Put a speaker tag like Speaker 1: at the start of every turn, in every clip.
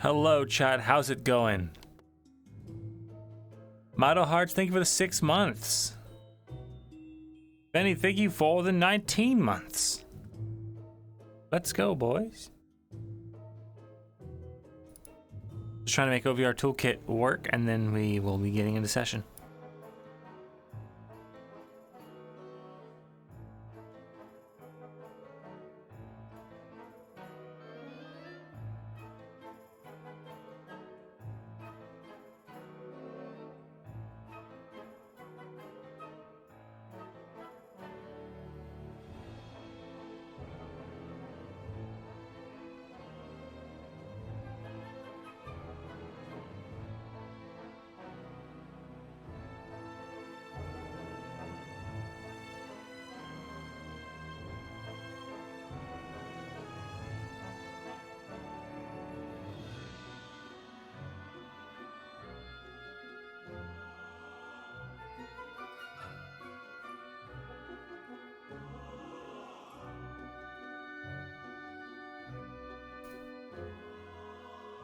Speaker 1: Hello, chat. How's it going? Model Hearts, thank you for the 6 months. Benny, thank you for the 19 months. Let's go, boys. Just trying to make OVR Toolkit work, and then we will be getting into session.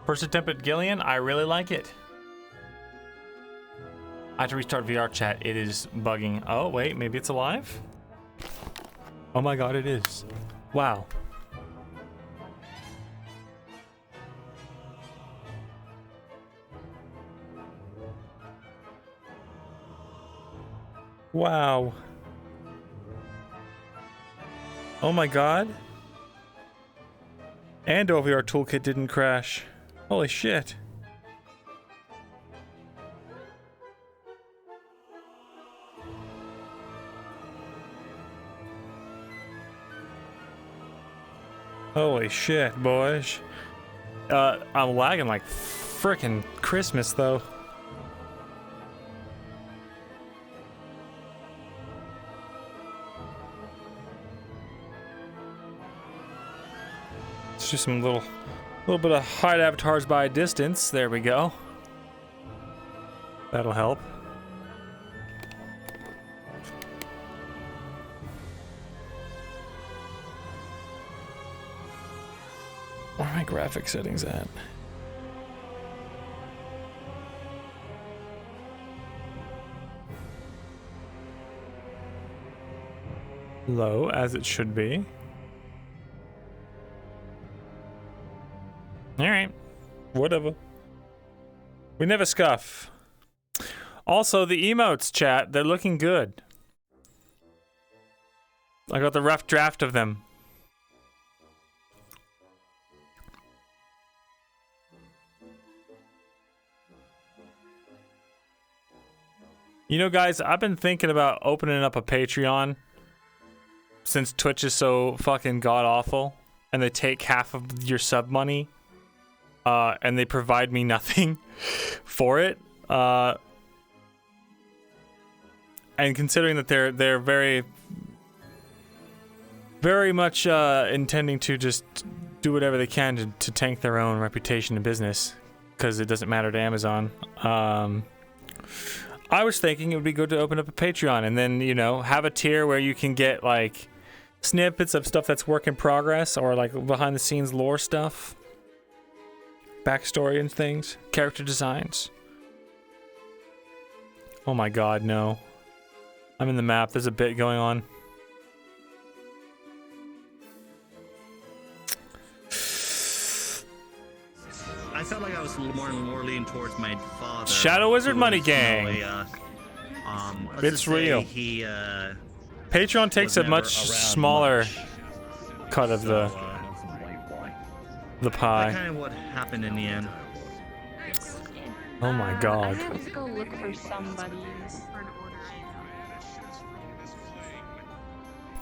Speaker 1: First attempt at Gillian, I really like it. I have to restart VR chat. It is bugging. Oh, wait, maybe it's alive? Oh my god, it is. Wow. Wow. Oh my god. And OVR Toolkit didn't crash. Holy shit. Holy shit, boys. I'm lagging like frickin' Christmas, though. It's just some little bit of hide avatars by a distance. There we go. That'll help. Where are my graphic settings at? Low, as it should be. Alright. Whatever. We never scuff. Also, the emotes, chat, they're looking good. I got the rough draft of them. You know, guys, I've been thinking about opening up a Patreon since Twitch is so fucking god-awful and they take half of your sub money. And they provide me nothing for it. And considering that they're very, very much intending to just do whatever they can to tank their own reputation and business, because it doesn't matter to Amazon. I was thinking it would be good to open up a Patreon and then, you know, have a tier where you can get like snippets of stuff that's work in progress or like behind the scenes lore stuff. Backstory and things, character designs. Oh my god, no. I'm in the map, there's a bit going on.
Speaker 2: I felt like I was more and more leaning towards my father.
Speaker 1: Shadow Wizard Money Gang. It's real. Patreon takes a much smaller cut of the pie.
Speaker 2: That's kind of what happened in the end.
Speaker 1: Oh my god.
Speaker 3: I have to go look for somebody for an order.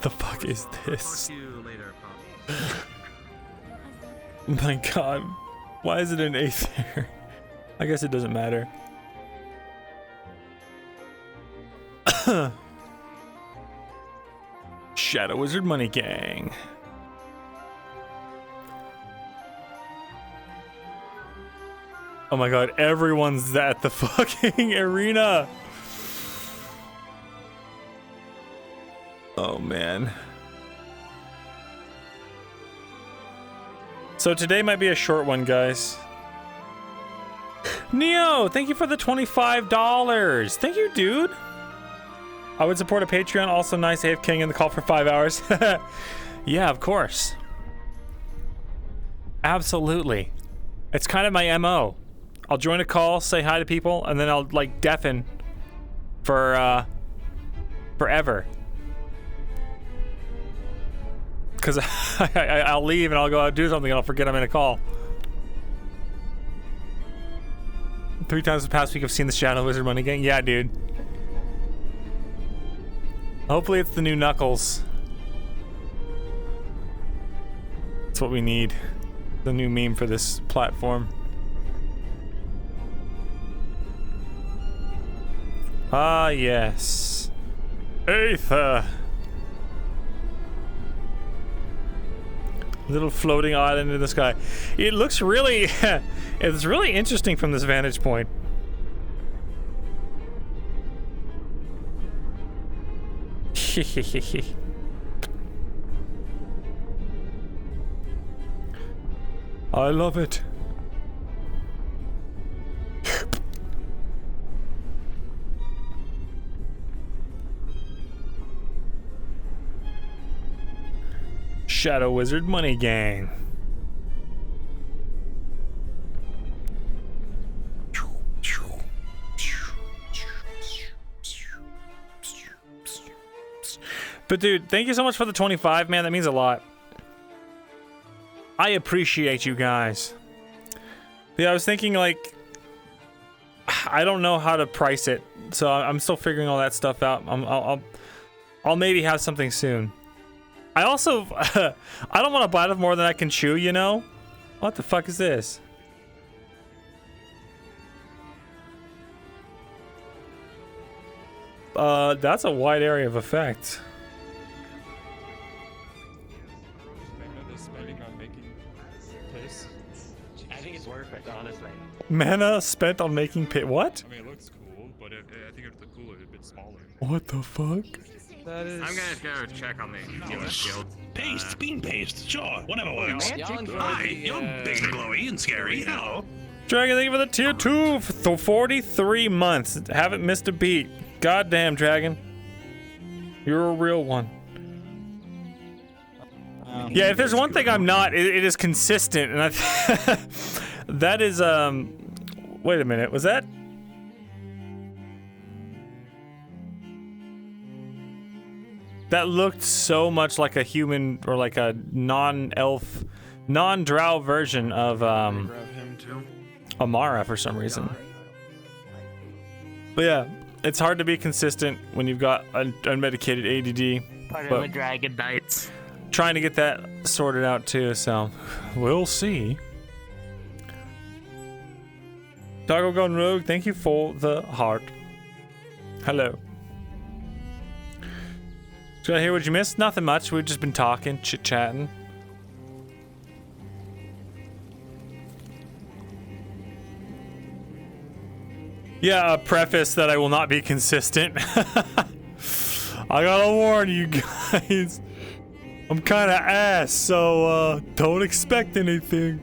Speaker 1: The fuck is this?
Speaker 2: Talk to you later, Pop.
Speaker 1: My god. Why is it an Aether? I guess it doesn't matter. Shadow Wizard Money Gang. Oh my god, everyone's at the fucking arena. Oh man. So today might be a short one, guys. Neo, thank you for the $25. Thank you, dude. I would support a Patreon. Also nice AF King in the call for 5 hours. Yeah, of course. Absolutely. It's kind of my MO. I'll join a call, say hi to people, and then I'll like deafen for forever. Because I'll leave and I'll go out do something and I'll forget I'm in a call. 3 times the past week I've seen the Shadow Wizard money gang. Yeah, dude. Hopefully it's the new Knuckles. That's what we need. The new meme for this platform. Ah, yes. Aether. Little floating island in the sky. It looks really... it's really interesting from this vantage point. I love it. Shadow Wizard Money Gang. But dude, thank you so much for the 25, man. That means a lot. I appreciate you guys. Yeah, I was thinking like I don't know how to price it, so I'm still figuring all that stuff out. I'll maybe have something soon. I also I don't want to bite off more than I can chew, you know? What the fuck is this? That's a wide area of effect.
Speaker 4: I think it's worth it, honestly.
Speaker 1: Mana spent on making pit. What?
Speaker 5: I mean, it looks cool, but I think it's cooler a bit smaller.
Speaker 1: What the fuck?
Speaker 4: That is...
Speaker 2: I'm gonna go check on the dealer guild.
Speaker 6: Paste, bean paste, sure, whatever works.
Speaker 4: Magic
Speaker 6: Hi,
Speaker 4: the,
Speaker 6: you're big and glowy and scary, hello.
Speaker 1: Dragon, thank you for the tier 2 for 43 months. Haven't missed a beat. Goddamn, Dragon. You're a real one. Yeah, if there's one thing I'm not, it is consistent, and that is wait a minute, was that? That looked so much like a human or like a non-elf, non-drow version of Amara for some reason. But yeah, it's hard to be consistent when you've got unmedicated ADD.
Speaker 4: part of the Dragon Knights.
Speaker 1: Trying to get that sorted out too, so we'll see. Doggo Gone Rogue, thank you for the heart. Hello. Did I hear what you missed? Nothing much. We've just been talking, chit-chatting. Yeah, a preface that I will not be consistent. I gotta warn you guys. I'm kind of ass, so don't expect anything.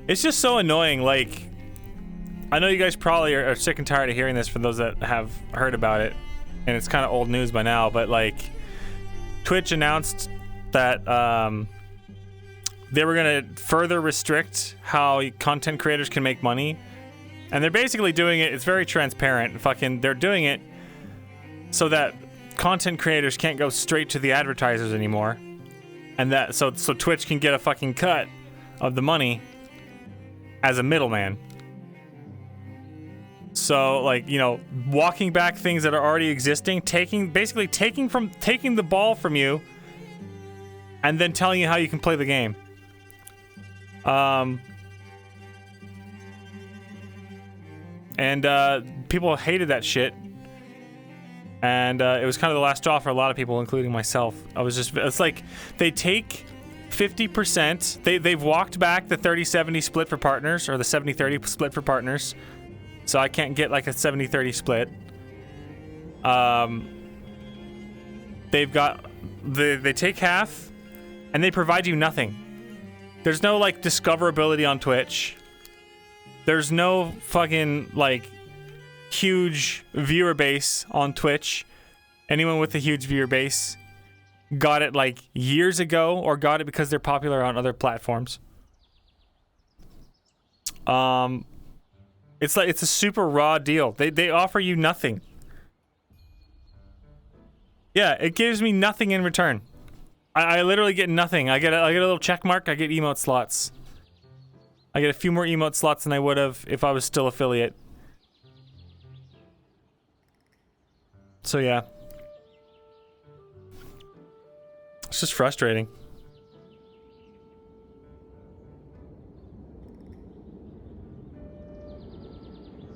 Speaker 1: It's just so annoying, like, I know you guys probably are sick and tired of hearing this for those that have heard about it, and it's kind of old news by now, but like, Twitch announced that they were gonna further restrict how content creators can make money, and they're basically doing it, it's very transparent, they're doing it so that content creators can't go straight to the advertisers anymore, and that so Twitch can get a fucking cut of the money as a middleman. So like, you know, walking back things that are already existing, basically taking the ball from you and then telling you how you can play the game. People hated that shit. And it was kind of the last straw for a lot of people, including myself. It's like they take 50%. They've walked back the 30-70 split for partners, or the 70-30 split for partners. So I can't get like a 70-30 split. They take half, and they provide you nothing. There's no like discoverability on Twitch. There's no fucking like huge viewer base on Twitch. Anyone with a huge viewer base got it like years ago or got it because they're popular on other platforms. It's like it's a super raw deal. They offer you nothing. Yeah, it gives me nothing in return. I literally get nothing. I get a little check mark. I get emote slots. I get a few more emote slots than I would have if I was still affiliate. So yeah. It's just frustrating.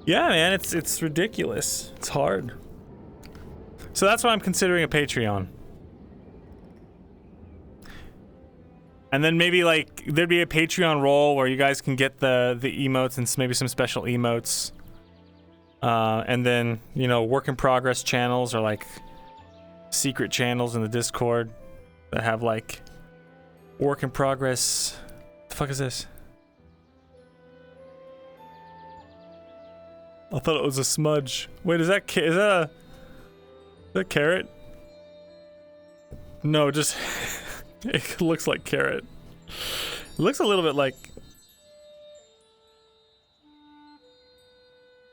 Speaker 1: Yeah, man, it's ridiculous. It's hard. So that's why I'm considering a Patreon. And then maybe like there'd be a Patreon role where you guys can get the emotes and maybe some special emotes. And then, you know, work in progress channels or like secret channels in the Discord that have like work in progress. What the fuck is this? I thought it was a smudge. Wait, is that carrot? No, just it looks like carrot. It looks a little bit like,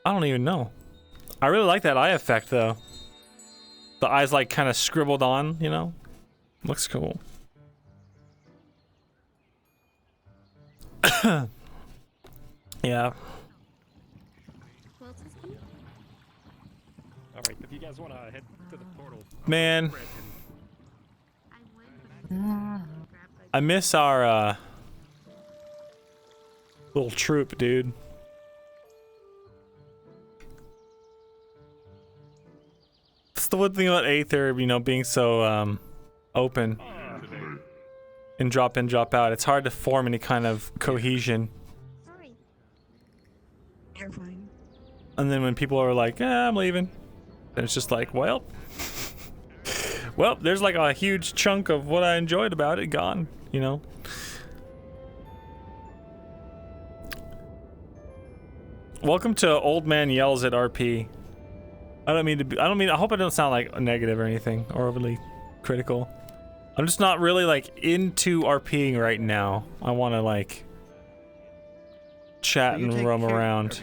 Speaker 1: I don't even know. I really like that eye effect though. The eyes like kind of scribbled on, you know? Looks cool. Yeah.
Speaker 5: Alright, if you guys want to head to the portal.
Speaker 1: Man. I miss our little troop, dude. That's the one thing about Aether, you know, being so open and drop in, drop out. It's hard to form any kind of cohesion.
Speaker 3: Sorry. You're fine.
Speaker 1: And then when people are like, I'm leaving, then it's just like, well, well, there's like a huge chunk of what I enjoyed about it gone, you know? Welcome to Old Man Yells at RP. I hope I don't sound like negative or anything or overly critical. I'm just not really like into RPing right now. I want to like chat and roam around.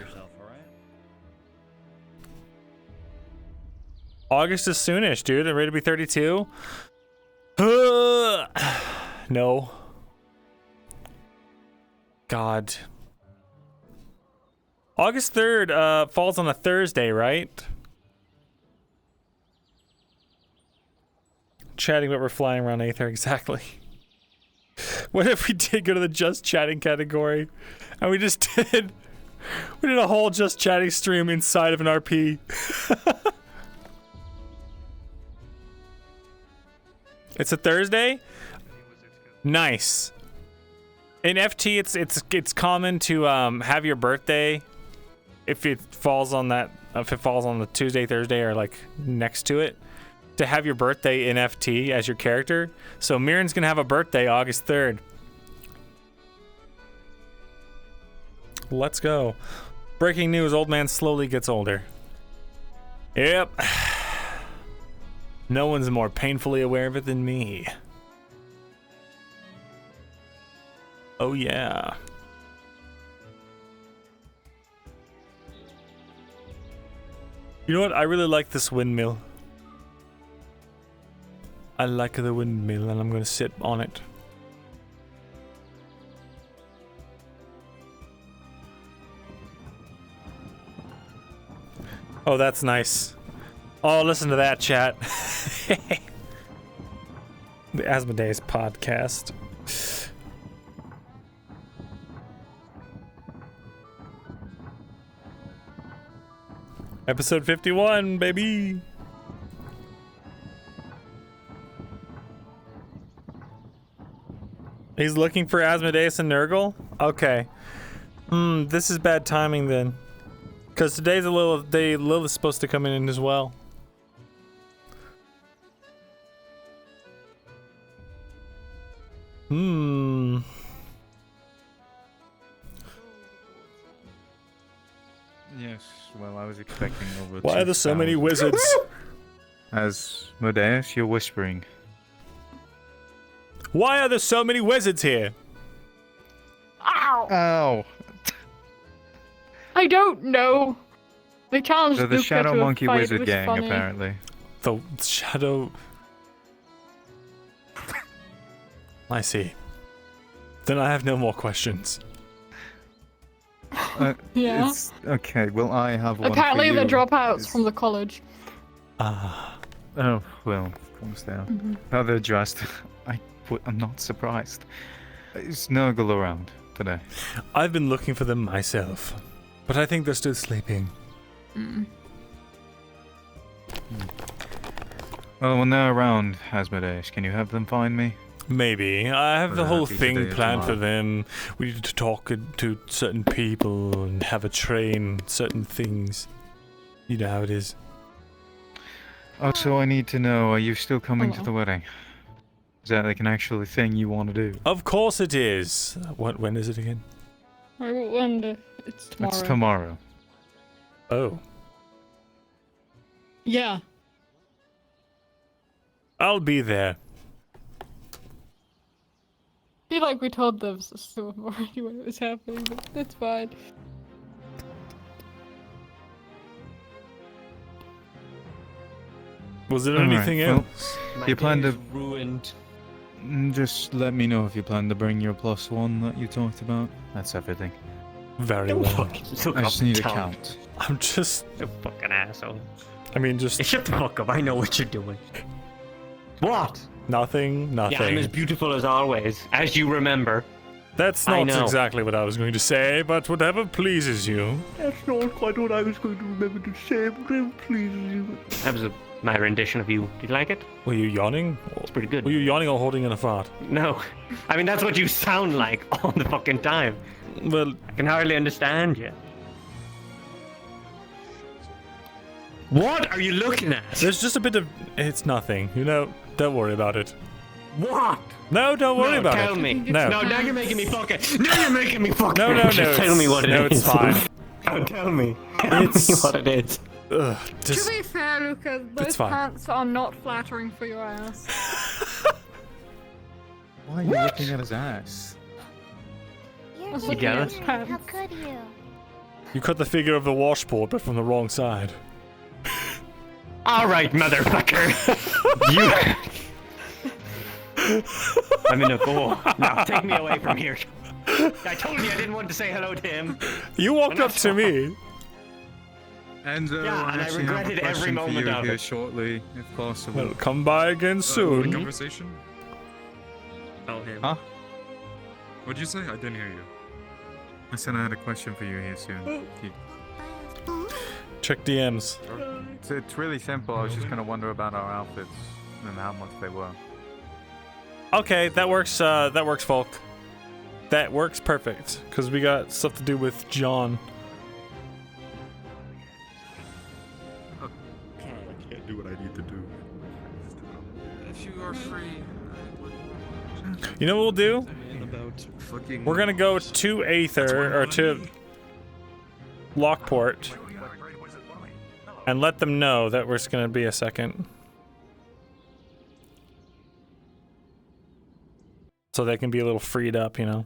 Speaker 1: August is soonish, dude. I'm ready to be 32. No. God. August 3rd falls on a Thursday, right? Chatting, but we're flying around Aether, exactly. What if we did go to the just chatting category and we did a whole just chatting stream inside of an RP? It's a Thursday? Nice. In FT, it's common to have your birthday if it falls on the Tuesday, Thursday, or like next to it, to have your birthday in FT as your character. So Mirren's gonna have a birthday August 3rd. Let's go. Breaking news, old man slowly gets older. Yep. No one's more painfully aware of it than me. Oh yeah. You know what? I really like this windmill. I like the windmill and I'm gonna sit on it. Oh, that's nice. Oh, listen to that, chat. The Asmodeus podcast. Episode 51, baby. He's looking for Asmodeus and Nergal? Okay. This is bad timing then. Because today's a little day, Lilith's supposed to come in as well.
Speaker 7: Yes, well, I was expecting over.
Speaker 1: Why are there so many
Speaker 7: 2,000.
Speaker 1: wizards?
Speaker 7: Asmodeus, you're whispering.
Speaker 1: Why are there so many wizards here?
Speaker 8: Ow!
Speaker 7: Ow!
Speaker 8: I don't know. They challenged
Speaker 7: They're the
Speaker 8: Luca
Speaker 7: Shadow
Speaker 8: to a
Speaker 7: Monkey
Speaker 8: fight, it
Speaker 7: Wizard
Speaker 8: was
Speaker 7: gang,
Speaker 8: funny.
Speaker 7: apparently.
Speaker 1: The shadow. I see. Then I have no more questions.
Speaker 8: Yeah.
Speaker 7: Okay, well, I have one.
Speaker 8: Apparently
Speaker 7: for
Speaker 8: they're
Speaker 7: you.
Speaker 8: dropouts from the college.
Speaker 1: Ah.
Speaker 7: Oh, well, calms down. How they're dressed, I'm not surprised. Is Nergal around today?
Speaker 1: I've been looking for them myself, but I think they're still sleeping.
Speaker 7: Well, when they're around, Asmodeus, can you have them find me?
Speaker 1: Maybe. I have the
Speaker 7: Whether
Speaker 1: whole
Speaker 7: that be
Speaker 1: thing
Speaker 7: today or
Speaker 1: planned for
Speaker 7: tomorrow.
Speaker 1: them. We need to talk to certain people and have a train certain things. You know how it is.
Speaker 7: Also, I need to know, are you still coming to
Speaker 8: Hello.
Speaker 7: the wedding? Is that like an actual thing you want to do?
Speaker 1: Of course it is. When is it again?
Speaker 8: I wonder. It's tomorrow.
Speaker 7: It's tomorrow.
Speaker 1: Oh.
Speaker 8: Yeah.
Speaker 1: I'll be there.
Speaker 8: I feel like we told them so already when it was happening, but that's fine.
Speaker 1: Was there
Speaker 7: Alright,
Speaker 1: anything
Speaker 7: well,
Speaker 1: else?
Speaker 7: You plan to
Speaker 4: ruined.
Speaker 7: just let me know if you plan to bring your +1 that you talked about. That's everything.
Speaker 1: Very well.
Speaker 7: I just need a count.
Speaker 1: I'm just.
Speaker 4: You fucking asshole.
Speaker 1: I mean, just
Speaker 4: Shut the fuck up. I know what you're doing. What?
Speaker 1: nothing.
Speaker 4: Yeah, I'm as beautiful as always, as you remember.
Speaker 1: That's
Speaker 4: I
Speaker 1: not
Speaker 4: know.
Speaker 1: exactly what I was going to say, but whatever pleases you.
Speaker 4: That's not quite what I was going to remember to say, but whatever pleases you. That was my rendition of you. Did you like it?
Speaker 1: Were you yawning?
Speaker 4: It's pretty good.
Speaker 1: Were you yawning or holding in a fart?
Speaker 4: No. I mean, that's what you sound like all the fucking time.
Speaker 1: Well,
Speaker 4: I can hardly understand you. What are you looking at?
Speaker 1: there's just a bit of. It's nothing. You know, don't worry about it.
Speaker 4: What?
Speaker 1: No, don't worry
Speaker 4: No,
Speaker 1: about
Speaker 4: tell
Speaker 1: it.
Speaker 4: me.
Speaker 1: No.
Speaker 4: No, now you're making me fucking. Now you're making me fucking.
Speaker 1: No, no,
Speaker 4: Just
Speaker 1: no.
Speaker 4: tell me what it is.
Speaker 1: No, it's fine.
Speaker 4: No, tell me. Tell me
Speaker 1: It's-
Speaker 4: what it is.
Speaker 1: Ugh,
Speaker 8: To
Speaker 1: just.
Speaker 8: be fair, Lucas,
Speaker 1: It's
Speaker 8: those
Speaker 1: fine.
Speaker 8: pants are not flattering for your ass.
Speaker 7: Why are you looking at his ass?
Speaker 8: I was
Speaker 4: You
Speaker 8: looking
Speaker 4: get
Speaker 8: at
Speaker 4: it?
Speaker 8: his pants.
Speaker 3: How could you?
Speaker 1: You cut the figure of the washboard, but from the wrong side.
Speaker 4: All right, motherfucker. You. I'm in a go. Now take me away from here. I told you I didn't want to say hello to him.
Speaker 1: You walked
Speaker 4: Well,
Speaker 1: up
Speaker 4: that's
Speaker 1: to me.
Speaker 7: And
Speaker 4: Yeah, and I
Speaker 7: actually have a
Speaker 4: regretted every
Speaker 7: question for
Speaker 4: moment
Speaker 7: you
Speaker 4: of
Speaker 7: here
Speaker 4: it.
Speaker 7: shortly, if possible.
Speaker 1: Well, come by again soon.
Speaker 5: Conversation?
Speaker 2: Oh, him.
Speaker 7: Huh?
Speaker 5: What'd you say? I didn't hear you.
Speaker 7: I said I had a question for you here soon.
Speaker 1: Check DMs.
Speaker 7: It's really simple. I was just gonna wonder about our outfits and how much they were.
Speaker 1: Okay, that works. That works, folk. That works perfect because we got stuff to do with John.
Speaker 5: I can't do what I need to do.
Speaker 9: If you are free,
Speaker 1: You know what we'll do?
Speaker 5: About fucking.
Speaker 1: We're gonna go to Aether or to Lockport and let them know that we're just gonna be a second, so they can be a little freed up, you know.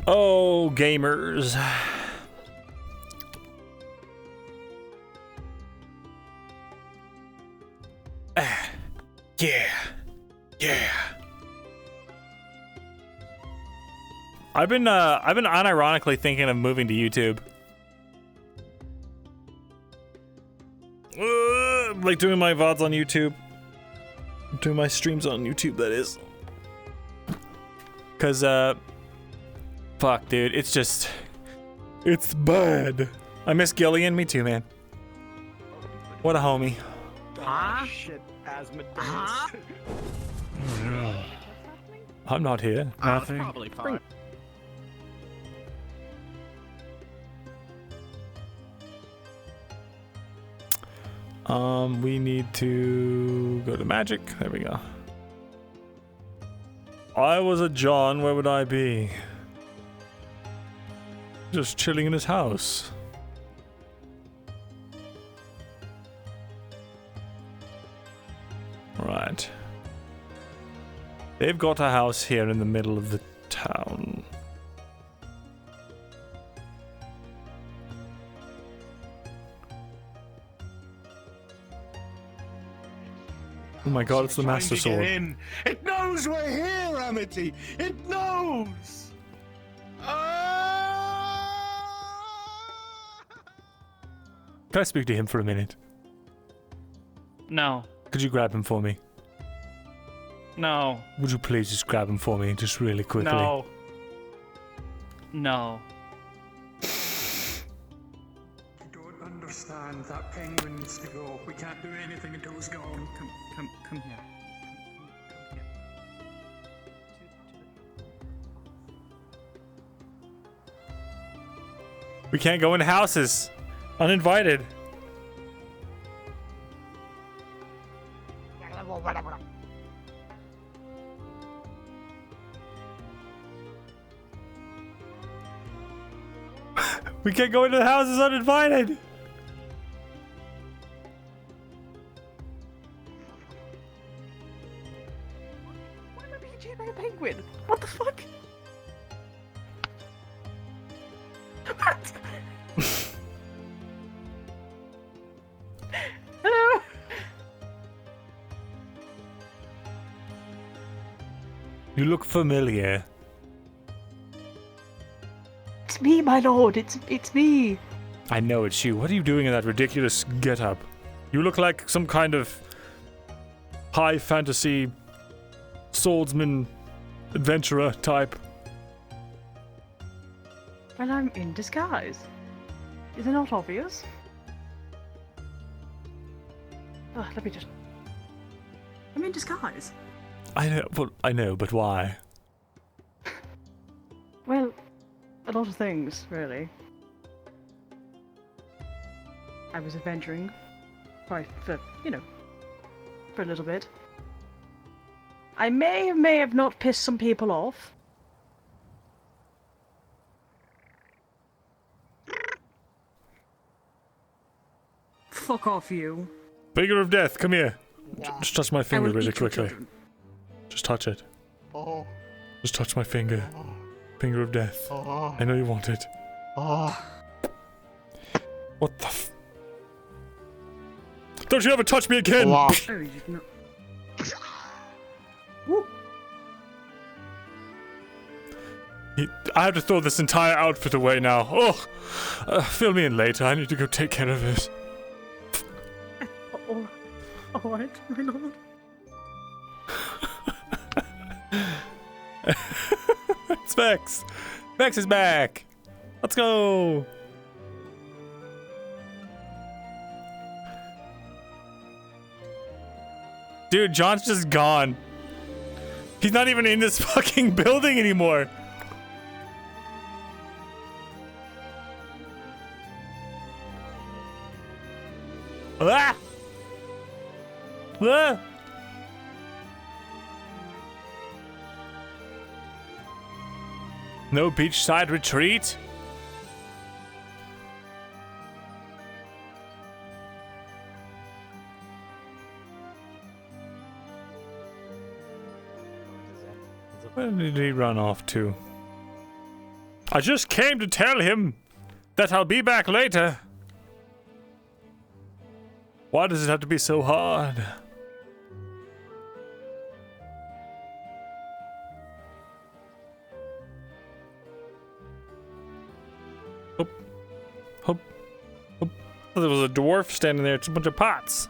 Speaker 1: Oh, gamers. Yeah. Yeah. I've been unironically thinking of moving to YouTube. Like doing my VODs on YouTube. Doing my streams on YouTube, that is. Cause fuck, dude, it's just it's bad. I miss Gillian, me too, man. What a homie.
Speaker 4: Huh?
Speaker 2: Shit, Asmodeus.
Speaker 4: Huh?
Speaker 1: I'm not here.
Speaker 2: Nothing. Probably fine.
Speaker 1: We need to go to magic. There we go. I was a John, where would I be? Just chilling in his house. Right. They've got a house here in the middle of the town. Oh my god, it's the Master Sword.
Speaker 6: It knows we're here, Amity. It knows.
Speaker 1: Can I speak to him for a minute?
Speaker 10: No.
Speaker 1: Could you grab him for me?
Speaker 10: No.
Speaker 1: Would you please just grab him for me, just really quickly?
Speaker 10: No. No.
Speaker 11: I don't understand. That penguin needs to go. We can't do anything until it's gone.
Speaker 10: Come here.
Speaker 1: We can't go in houses. Uninvited. We can't go into the houses uninvited.
Speaker 10: Why am I being chased by a penguin? What the fuck? What? Hello?
Speaker 1: You look familiar.
Speaker 10: It's me, my lord. It's me.
Speaker 1: I know it's you. What are you doing in that ridiculous get-up? You look like some kind of high fantasy swordsman adventurer type.
Speaker 10: Well, I'm in disguise. Is it not obvious? Oh, let me just... I'm in disguise.
Speaker 1: I know, but why?
Speaker 10: Well, a lot of things, really. I was adventuring. For a little bit. I may have not pissed some people off. Fuck off, you.
Speaker 1: Finger of death, come here. Just touch my finger really
Speaker 10: eat your
Speaker 1: quickly.
Speaker 10: children.
Speaker 1: Just touch it.
Speaker 11: Oh.
Speaker 1: Just touch my finger. Finger of death.
Speaker 11: Oh.
Speaker 1: I know you want it.
Speaker 11: Oh.
Speaker 1: What the f... Don't you ever touch me again!
Speaker 11: Wow.
Speaker 10: Oh, you did not.
Speaker 1: I have to throw this entire outfit away now. Oh! Fill me in later. I need to go take care of this.
Speaker 10: Oh, alright, my lord.
Speaker 1: It's Vex! Vex is back! Let's go! Dude, John's just gone. He's not even in this fucking building anymore. Ah! Ah! No beachside retreat? Where did he run off to? I just came to tell him that I'll be back later. Why does it have to be so hard? Hoop. Hoop. Hoop. There was a dwarf standing there. It's a bunch of pots.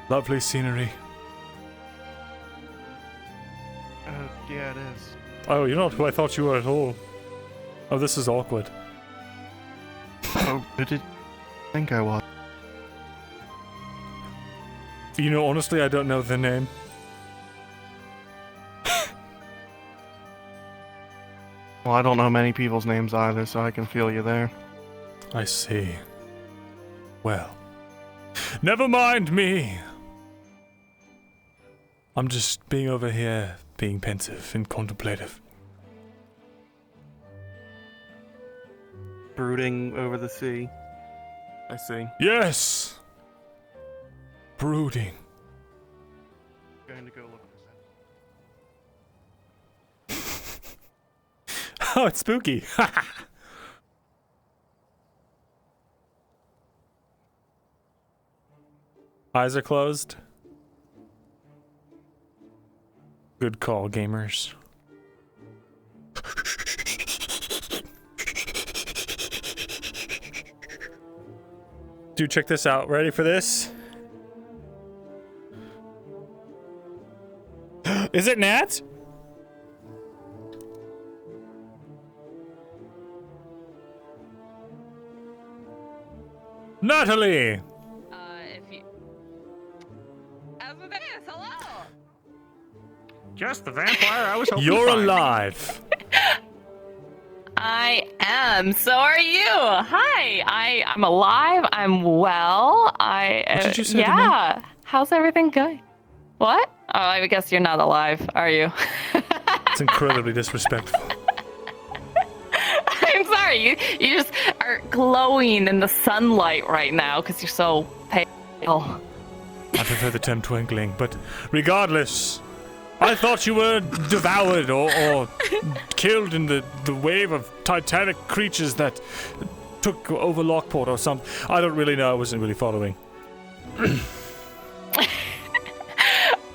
Speaker 1: Lovely scenery.
Speaker 7: Yeah, it is.
Speaker 1: Oh, you're not who I thought you were at all. Oh, this is awkward.
Speaker 7: Oh, who did you think I was?
Speaker 1: You know, honestly, I don't know the name.
Speaker 7: Well, I don't know many people's names either, so I can feel you there.
Speaker 1: I see. Well, never mind me. I'm just being over here, being pensive and contemplative.
Speaker 7: Brooding over the sea. I see.
Speaker 1: Yes! Brooding.
Speaker 7: Going to go look.
Speaker 1: Oh, it's spooky. Eyes are closed. Good call, gamers. Dude, check this out. Ready for this? Is it Nat? Natalie!
Speaker 12: If you... Asmodeus, hello!
Speaker 4: Just the vampire I was hoping
Speaker 1: You're
Speaker 4: to find.
Speaker 1: alive.
Speaker 12: I am. So are you. Hi. I'm alive. I'm well.
Speaker 1: What did you say to me?
Speaker 12: Yeah. How's everything going? What? Oh, I guess you're not alive, are you?
Speaker 1: It's incredibly disrespectful.
Speaker 12: I'm sorry. You just are glowing in the sunlight right now because you're so pale.
Speaker 1: I prefer the term twinkling, but regardless, I thought you were devoured or killed in the wave of titanic creatures that took over Lockport or something. I don't really know. I wasn't really following.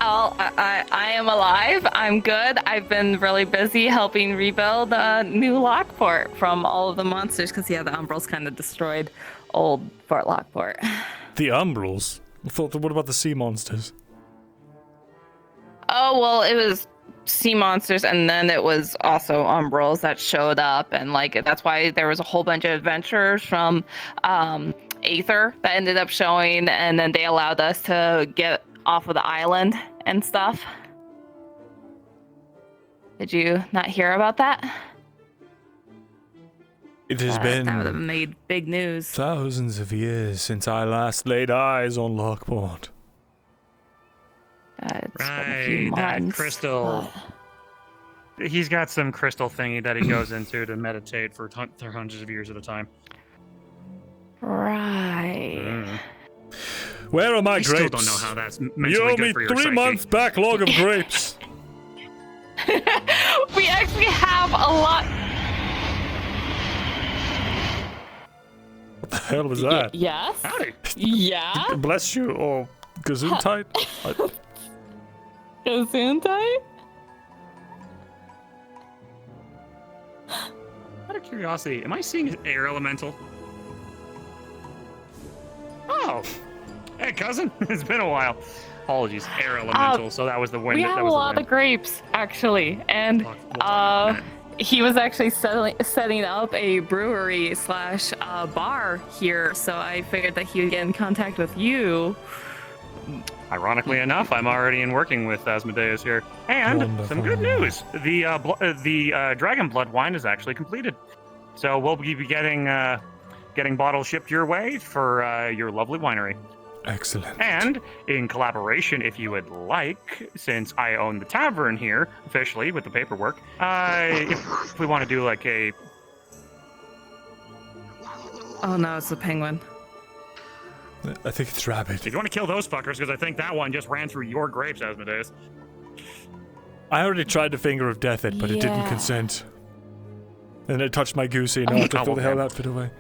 Speaker 12: I am alive. I'm good. I've been really busy helping rebuild new Lockport from all of the monsters because, yeah, the Umbrals kind of destroyed old Fort Lockport.
Speaker 1: The Umbrals? What about the sea monsters?
Speaker 12: Oh, well, it was sea monsters, and then it was also Umbrals that showed up, and, like, that's why there was a whole bunch of adventurers from Aether that ended up showing, and then they allowed us to get off of the island and stuff. Did you not hear about that?
Speaker 1: It has been
Speaker 12: that would have made big news.
Speaker 1: thousands of years since I last laid eyes on Lockport.
Speaker 12: It's been a
Speaker 4: Right,
Speaker 12: few
Speaker 4: that
Speaker 12: months.
Speaker 4: crystal. He's got some crystal thingy that he goes into to meditate for hundreds of years at a time.
Speaker 12: Right.
Speaker 1: Where are my
Speaker 4: I
Speaker 1: grapes?
Speaker 4: still don't know how that's mentally
Speaker 1: You owe
Speaker 4: good
Speaker 1: me
Speaker 4: for your
Speaker 1: 3
Speaker 4: psyche.
Speaker 1: months backlog of grapes.
Speaker 12: We actually have a lot.
Speaker 1: What the hell was that?
Speaker 12: Yes.
Speaker 4: Howdy.
Speaker 12: Yeah.
Speaker 1: Bless you, or Gesundheit?
Speaker 12: Gesundheit?
Speaker 4: Out of curiosity, am I seeing an air elemental? Oh, hey cousin, it's been a while. Apologies, air elemental. So that was the wind.
Speaker 12: We
Speaker 4: that
Speaker 12: have a
Speaker 4: was the
Speaker 12: lot
Speaker 4: wind.
Speaker 12: of grapes, actually, and
Speaker 4: We'll talk about that.
Speaker 12: he was actually setting up a brewery / bar here, so I figured that he would get in contact with you.
Speaker 4: Ironically enough, I'm already in working with Asmodeus here, and some good news: the dragon blood wine is actually completed. So we'll be getting bottles shipped your way for your lovely winery.
Speaker 1: Excellent.
Speaker 4: And in collaboration, if you would like, since I own the tavern here officially with the paperwork, if we want to do like a...
Speaker 12: Oh no, it's the penguin.
Speaker 1: I think it's rabbit.
Speaker 4: If you want to kill those fuckers, because I think that one just ran through your grapes, Asmodeus.
Speaker 1: I already tried to finger of death it, but it didn't
Speaker 12: Yeah.
Speaker 1: consent. And it touched my goosey, and I have to throw the hell that fit away.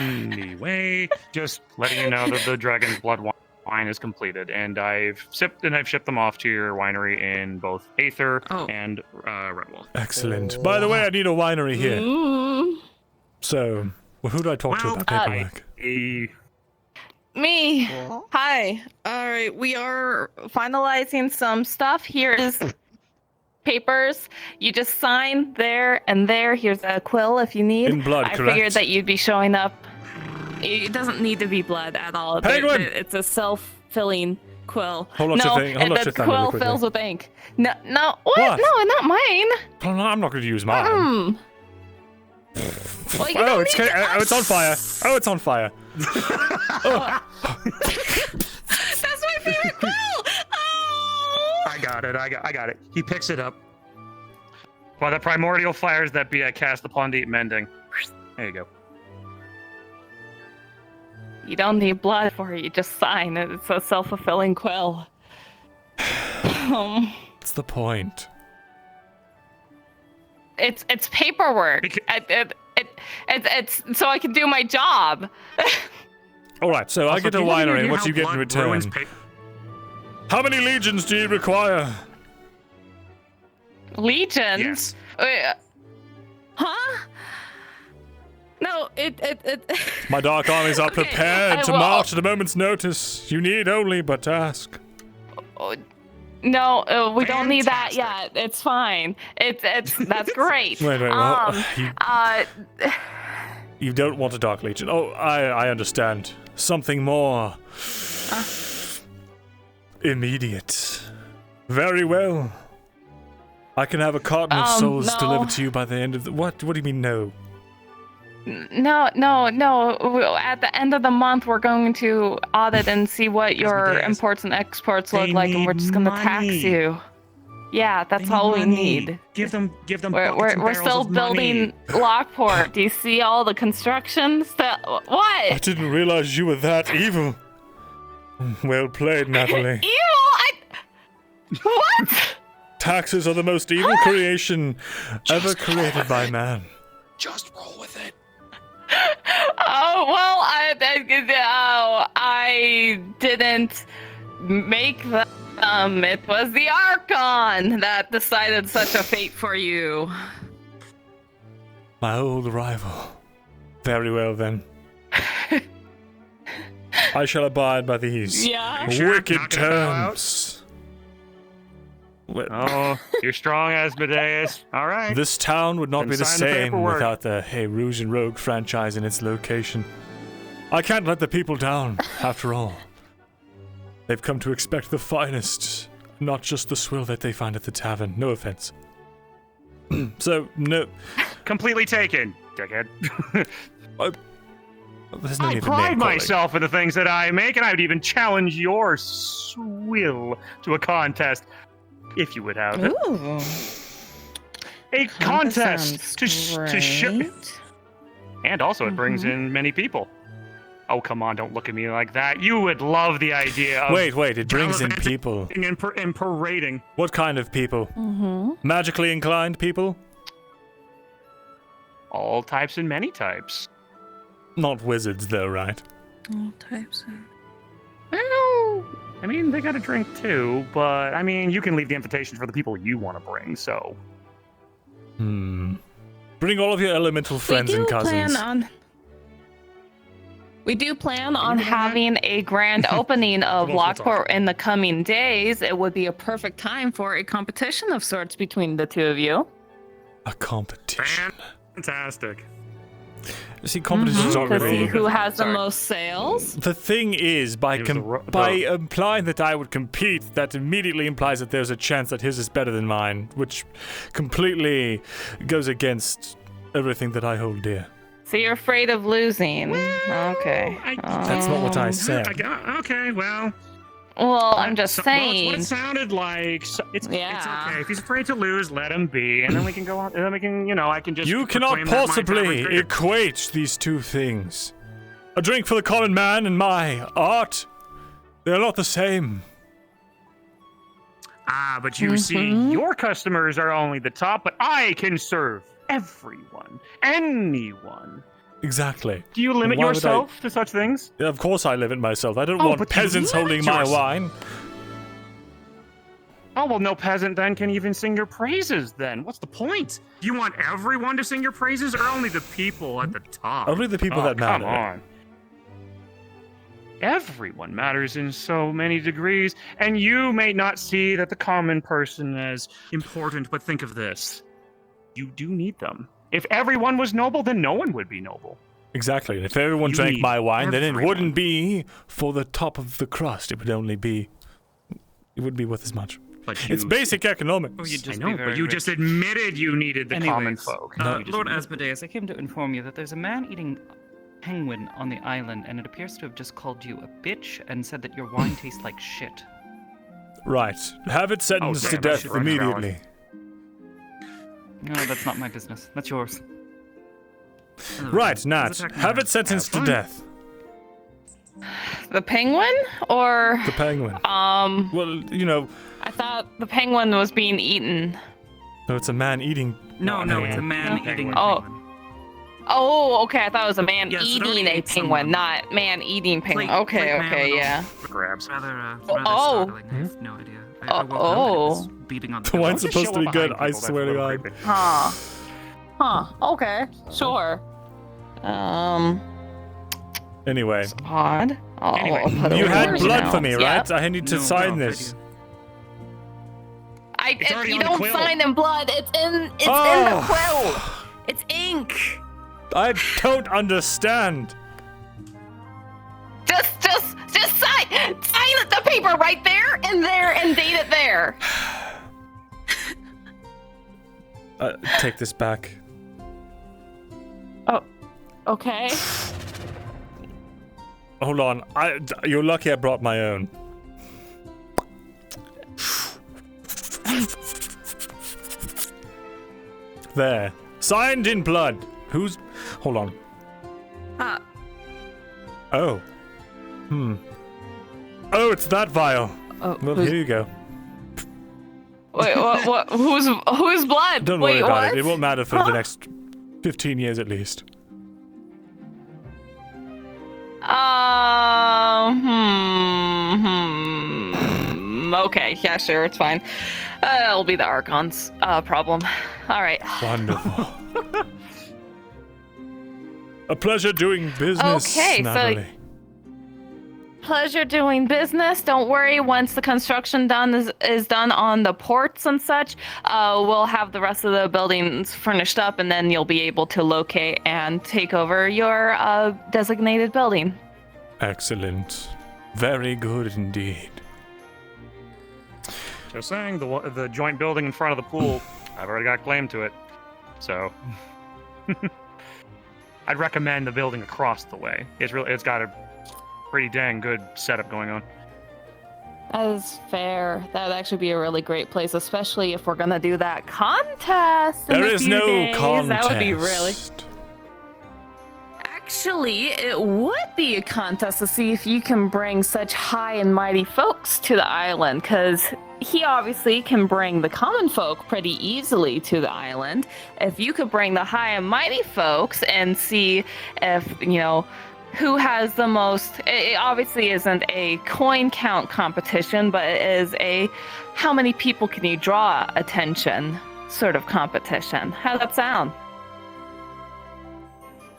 Speaker 4: Anyway, just letting you know that the dragon's blood wine is completed, and I've shipped them off to your winery in both Aether and Redwall.
Speaker 1: Excellent. By the way, I need a winery here.
Speaker 12: Ooh.
Speaker 1: So, well, who do I talk to about paperwork?
Speaker 12: me. Hi. All right, we are finalizing some stuff. Here is papers. You just sign there and there. Here's a quill if you need.
Speaker 1: In blood,
Speaker 12: I
Speaker 1: correct?
Speaker 12: figured that you'd be showing up. It doesn't need to be blood at all.
Speaker 1: Penguin!
Speaker 12: It's a self-filling quill.
Speaker 1: Hold on to
Speaker 12: no,
Speaker 1: your thing. Hold on to
Speaker 12: the
Speaker 1: your thumb
Speaker 12: quill
Speaker 1: really quickly.
Speaker 12: fills with ink. No, what?
Speaker 1: What?
Speaker 12: No, not mine.
Speaker 1: Oh, no, I'm not going to use mine.
Speaker 12: Well, you
Speaker 1: Oh,
Speaker 12: don't
Speaker 1: it's
Speaker 12: need to-
Speaker 1: oh, it's on fire. Oh, it's on fire. Oh.
Speaker 12: That's my favorite quill. Oh.
Speaker 4: I got it. He picks it up. By the primordial fires that be cast upon the mending. There you go.
Speaker 12: You don't need blood for it. You just sign it. It's a self-fulfilling quill.
Speaker 1: What's the point?
Speaker 12: It's paperwork. It's so I can do my job.
Speaker 1: All right, so I get a winery. What do you get in return? How many legions do you require?
Speaker 12: Legions?
Speaker 4: Yes.
Speaker 12: Huh? No, it.
Speaker 1: My dark armies are
Speaker 12: Okay,
Speaker 1: prepared to
Speaker 12: well-
Speaker 1: march at a moment's notice. You need only but ask.
Speaker 12: No, we don't need that yet. It's fine. That's great.
Speaker 1: Wait, well, you don't want a dark legion. Oh, I understand. Something more immediate. Very well. I can have a carton of souls
Speaker 12: no.
Speaker 1: delivered to you by the end of the... What do you mean, no?
Speaker 12: No. At the end of the month, we're going to audit and see what your imports and exports look like, and we're just going to tax you. Yeah, that's all we need.
Speaker 2: Give them.
Speaker 12: We're still building Lockport. Do you see all the constructions? What?
Speaker 1: I didn't realize you were that evil. Well played, Natalie.
Speaker 12: Evil? What?
Speaker 1: Taxes are the most evil creation ever created by man.
Speaker 6: Just roll with it.
Speaker 12: Oh well, I didn't make them. It was the Archon that decided such a fate for you.
Speaker 1: My old rival. Very well then. I shall abide by these wicked terms.
Speaker 4: Oh, you're strong, Asmodeus. All right.
Speaker 1: This town would not
Speaker 4: Then
Speaker 1: be the
Speaker 4: sign the
Speaker 1: same
Speaker 4: paperwork.
Speaker 1: without the Hey Rouge and Rogue franchise in its location. I can't let the people down, after all. They've come to expect the finest, not just the swill that they find at the tavern. No offense. So, no.
Speaker 4: Completely taken, dickhead.
Speaker 1: There's no
Speaker 4: I
Speaker 1: need to
Speaker 4: pride
Speaker 1: name calling.
Speaker 4: myself in the things that I make, and I would even challenge your swill to a contest, if you would have it.
Speaker 12: Ooh.
Speaker 4: A contest to show. And also, it brings in many people. Oh, come on, don't look at me like that. You would love the idea of...
Speaker 1: Wait, it brings in people.
Speaker 4: And parading.
Speaker 1: What kind of people? Magically inclined people?
Speaker 4: All types and many types.
Speaker 1: Not wizards, though, right?
Speaker 12: All types.
Speaker 4: Well, I mean, they got a drink too, but I mean, you can leave the invitations for the people you want to bring, so...
Speaker 1: Bring all of your elemental friends and cousins.
Speaker 12: We do plan on having a grand opening of Lockport in the coming days. It would be a perfect time for a competition of sorts between the two of you.
Speaker 1: A competition.
Speaker 4: Fantastic.
Speaker 1: See, competitions aren't
Speaker 12: To
Speaker 1: really...
Speaker 12: see who has the most sales.
Speaker 1: The thing is, by implying that I would compete, that immediately implies that there's a chance that his is better than mine, which completely goes against everything that I hold dear.
Speaker 12: So you're afraid of losing. Okay.
Speaker 1: That's not what I said.
Speaker 4: Okay, well...
Speaker 12: Well, I'm just saying.
Speaker 4: Well, it's what it sounded like. So it's okay. If he's afraid to lose, let him be, and then we can go on. And then we can, I can just.
Speaker 1: You cannot possibly equate these two things. A drink for the common man and my art. They're not the same.
Speaker 4: Ah, but you see, your customers are only the top, but I can serve everyone, anyone.
Speaker 1: Exactly.
Speaker 4: Do you limit yourself to such things?
Speaker 1: Yeah, of course I limit myself. I don't want peasants holding my wine.
Speaker 4: Oh, well, no peasant then can even sing your praises then. What's the point? Do you want everyone to sing your praises or only the people at the top?
Speaker 1: Only the people that matter.
Speaker 4: Come on. everyone matters in so many degrees, and you may not see that the common person as important, but think of this. You do need them. If everyone was noble, then no one would be noble.
Speaker 1: Exactly. And if everyone
Speaker 4: You
Speaker 1: drank
Speaker 4: need
Speaker 1: my wine, then it
Speaker 4: everyone.
Speaker 1: wouldn't be for the top of the crust. It would only be... It wouldn't be worth as much.
Speaker 4: But
Speaker 1: It's basic economics.
Speaker 9: Oh, you'd
Speaker 4: I
Speaker 9: just
Speaker 4: know,
Speaker 9: be very
Speaker 4: but you
Speaker 9: rich.
Speaker 4: just admitted you needed the common
Speaker 9: Anyways,
Speaker 4: folk.
Speaker 1: No.
Speaker 4: You just
Speaker 9: Lord
Speaker 4: admitted it.
Speaker 9: Asmodeus, I came to inform you that there's a man eating penguin on the island, and it appears to have just called you a bitch and said that your wine tastes like shit.
Speaker 1: Right. Have it sentenced
Speaker 4: Oh,
Speaker 1: to
Speaker 4: damn,
Speaker 1: death
Speaker 4: that's right,
Speaker 1: immediately.
Speaker 9: No, that's not my business. That's yours.
Speaker 1: Right, Nat.
Speaker 9: Let's attack
Speaker 1: Have
Speaker 9: now.
Speaker 1: it sentenced to
Speaker 4: fun.
Speaker 1: death.
Speaker 12: The penguin? Or
Speaker 1: The penguin. Well, you know,
Speaker 12: I thought the penguin was being eaten.
Speaker 1: no, it's a man eating...
Speaker 9: No, it's a
Speaker 1: penguin.
Speaker 9: man
Speaker 4: No.
Speaker 9: eating a
Speaker 12: Oh.
Speaker 9: penguin.
Speaker 12: Oh, okay. I thought it was a man
Speaker 9: Yes, it
Speaker 12: eating
Speaker 9: already
Speaker 12: a
Speaker 9: ate
Speaker 12: penguin,
Speaker 9: someone.
Speaker 12: not man eating penguin.
Speaker 9: Plate-
Speaker 12: Okay,
Speaker 9: plate man
Speaker 12: okay,
Speaker 9: with
Speaker 12: yeah.
Speaker 4: Grabs.
Speaker 9: Rather
Speaker 12: Oh.
Speaker 9: startling. I have no idea. I
Speaker 12: Oh,
Speaker 9: woke up and it was
Speaker 12: oh.
Speaker 9: beating on the
Speaker 1: The wine's
Speaker 9: pillow.
Speaker 1: supposed to be good, I
Speaker 4: Behind people,
Speaker 1: swear to
Speaker 4: that's a
Speaker 1: God.
Speaker 4: little creepy.
Speaker 12: Huh. Okay. Sure.
Speaker 1: Anyway.
Speaker 12: Odd.
Speaker 4: Anyway,
Speaker 12: I'll put
Speaker 1: You
Speaker 12: it
Speaker 1: had
Speaker 12: over
Speaker 1: blood
Speaker 12: now.
Speaker 1: for me, right?
Speaker 12: Yep.
Speaker 1: I need to
Speaker 9: No,
Speaker 1: sign
Speaker 9: no, I
Speaker 1: this.
Speaker 9: do.
Speaker 4: It's already
Speaker 12: You
Speaker 4: on the
Speaker 12: don't
Speaker 4: quill.
Speaker 12: sign in blood. It's in the
Speaker 1: Oh.
Speaker 12: quill. It's ink.
Speaker 1: I don't understand.
Speaker 12: Just sign the paper right there, and date it there.
Speaker 1: Take this back.
Speaker 12: Oh, okay.
Speaker 1: Hold on. You're lucky I brought my own. There. Signed in blood. Who's... Hold on. Oh. Oh, it's that vial.
Speaker 12: Oh,
Speaker 1: Well,
Speaker 12: who's-
Speaker 1: here you go.
Speaker 12: Wait, what? Whose blood?
Speaker 1: Don't
Speaker 12: Wait,
Speaker 1: worry about
Speaker 12: what?
Speaker 1: it. It won't matter for the next 15 years at least.
Speaker 12: Okay, yeah, sure, it's fine. It'll be the Archon's problem. All right.
Speaker 1: Wonderful. A pleasure doing business,
Speaker 12: Okay, so-
Speaker 1: Natalie.
Speaker 12: Pleasure doing business. Don't worry. Once the construction is done on the ports and such, we'll have the rest of the buildings furnished up, and then you'll be able to locate and take over your designated building.
Speaker 1: Excellent. Very good indeed.
Speaker 4: Just saying, the joint building in front of the pool, I've already got claim to it. So, I'd recommend the building across the way. It's got a pretty dang good setup going on.
Speaker 12: That is fair. That would actually be a really great place, especially if we're gonna do that contest. in
Speaker 1: There
Speaker 12: a
Speaker 1: is
Speaker 12: few
Speaker 1: no
Speaker 12: days.
Speaker 1: contest.
Speaker 12: That would be really. Actually, it would be a contest to see if you can bring such high and mighty folks to the island, because he obviously can bring the common folk pretty easily to the island. If you could bring the high and mighty folks and see if, who has the most. It obviously isn't a coin count competition, but it is a how many people can you draw attention sort of competition. How's that sound?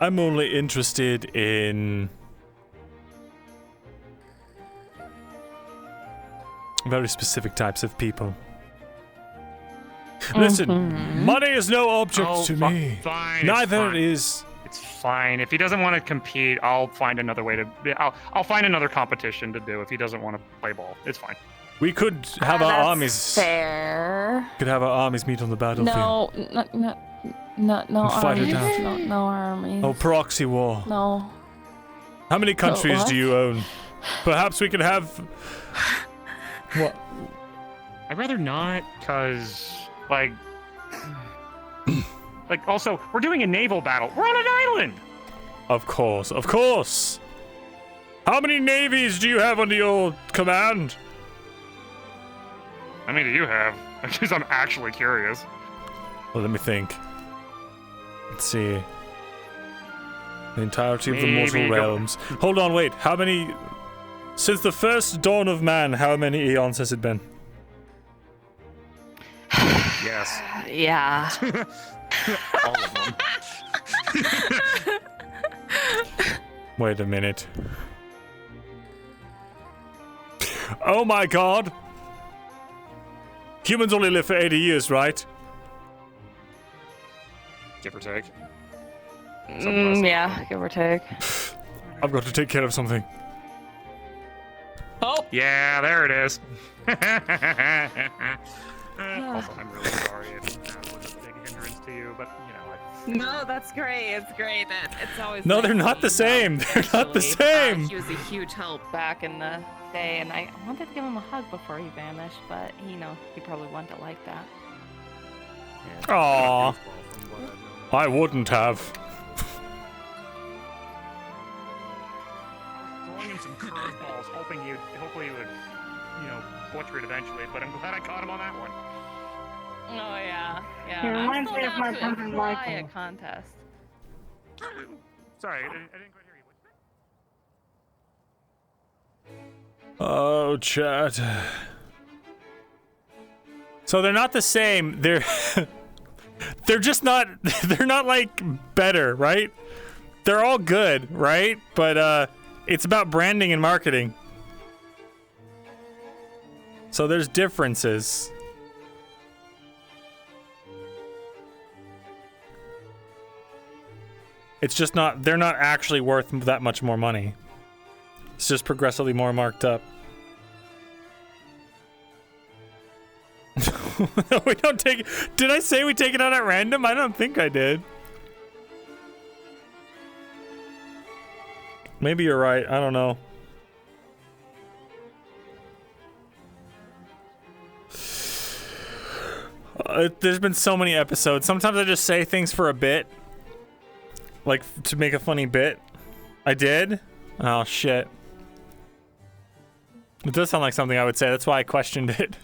Speaker 1: I'm only interested in very specific types of people. Listen, money is no object to me.
Speaker 4: Fine.
Speaker 1: Neither
Speaker 4: it's fine.
Speaker 1: is.
Speaker 4: It's fine. If he doesn't want to compete, I'll find another way to. I'll find another competition to do if he doesn't want to play ball. It's fine.
Speaker 1: We could have our
Speaker 12: That's
Speaker 1: armies.
Speaker 12: fair.
Speaker 1: Could have our armies meet on the battlefield.
Speaker 12: No
Speaker 1: Fight it
Speaker 12: armies.
Speaker 1: out.
Speaker 12: No armies.
Speaker 1: Oh, proxy war.
Speaker 12: No.
Speaker 1: How many countries
Speaker 12: what?
Speaker 1: do you own? Perhaps we could have. What?
Speaker 4: I'd rather not, cause also we're doing a naval battle. We're on an island.
Speaker 1: Of course, of course. How many navies do you have under your command?
Speaker 4: How many do you have? Because I'm actually curious.
Speaker 1: Well, let me think. Let's see. The entirety of the
Speaker 4: Maybe
Speaker 1: mortal
Speaker 4: go-
Speaker 1: realms. Hold on, wait. How many... Since the first dawn of man, how many eons has it been?
Speaker 4: Yes.
Speaker 12: Yeah.
Speaker 4: All of them.
Speaker 1: Wait a minute. Oh my god! Humans only live for 80 years, right?
Speaker 4: Give or take.
Speaker 12: Yeah, give or take.
Speaker 1: I've got to take care of something.
Speaker 12: Oh!
Speaker 4: Yeah, there it is. Also, I'm really sorry if that was a big hindrance to you, but you know.
Speaker 12: No, that's great. It's great. It's always.
Speaker 1: No,
Speaker 12: nice
Speaker 1: they're
Speaker 12: to
Speaker 1: not
Speaker 12: meet
Speaker 1: the
Speaker 12: him,
Speaker 1: same. They're not the
Speaker 12: actually.
Speaker 1: same.
Speaker 12: He was a huge help back in the day, and I wanted to give him a hug before he vanished, but he probably wouldn't have liked that.
Speaker 1: Aww. I wouldn't have.
Speaker 4: Throwing him some curveballs, hopefully you would, butcher it eventually. But I'm glad I caught him on that one.
Speaker 12: Oh yeah, yeah.
Speaker 10: He reminds me of my
Speaker 12: brother
Speaker 10: brother Michael.
Speaker 12: A contest.
Speaker 4: Sorry, I didn't quite hear you.
Speaker 1: Oh, chat. So they're not the same. They're just not. They're not like better, right? They're all good, right? But it's about branding and marketing. So there's differences. It's just not. They're not actually worth that much more money. It's just progressively more marked up. We don't take it. Did I say we take it out at random? I don't think I did. Maybe you're right. I don't know. There's been so many episodes. Sometimes I just say things for a bit. Like, to make a funny bit. I did? Oh, shit. It does sound like something I would say. That's why I questioned it.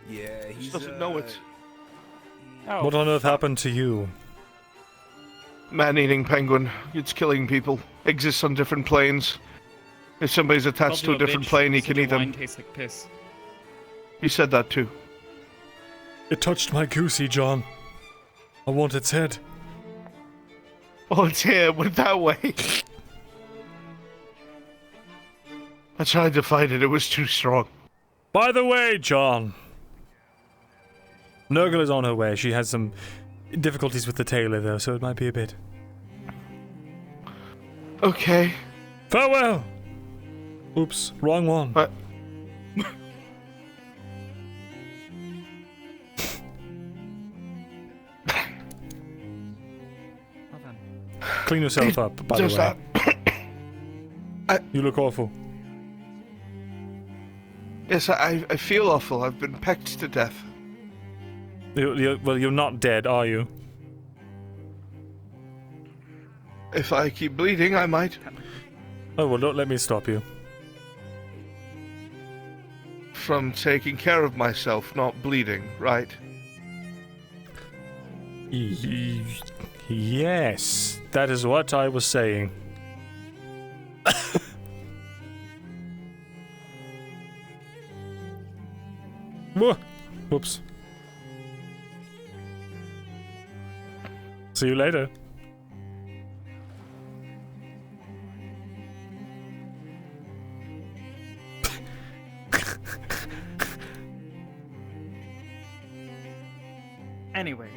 Speaker 6: Yeah,
Speaker 5: He doesn't know it.
Speaker 1: What on earth happened to you?
Speaker 13: Man-eating penguin. It's killing people. Exists on different planes. If somebody's attached to a different plane, he can eat them.
Speaker 9: Wine tastes like piss.
Speaker 13: You said that too.
Speaker 1: It touched my goosey, John. I want its head.
Speaker 13: Oh, it's here. It went that way. I tried to fight it. It was too strong.
Speaker 1: By the way, John. Nergal is on her way. She has some difficulties with the tailor, though, so it might be a bit.
Speaker 13: Okay.
Speaker 1: Farewell! Oops, wrong one.
Speaker 13: What?
Speaker 1: Clean yourself up, by the way. You look awful.
Speaker 13: Yes, I feel awful. I've been pecked to death.
Speaker 1: Well, you're not dead, are you?
Speaker 13: If I keep bleeding, I might.
Speaker 1: Oh, well, don't let me stop you.
Speaker 13: From taking care of myself, not bleeding, right?
Speaker 1: Yes, that is what I was saying. Whoops. See you later.
Speaker 9: Anyways.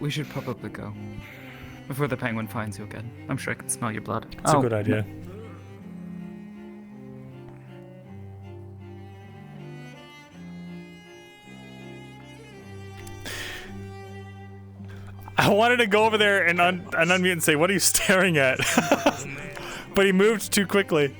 Speaker 9: We should probably go. Before the penguin finds you again. I'm sure I can smell your blood.
Speaker 1: It's a good idea. I wanted to go over there and unmute and say, "What are you staring at?" But he moved too quickly.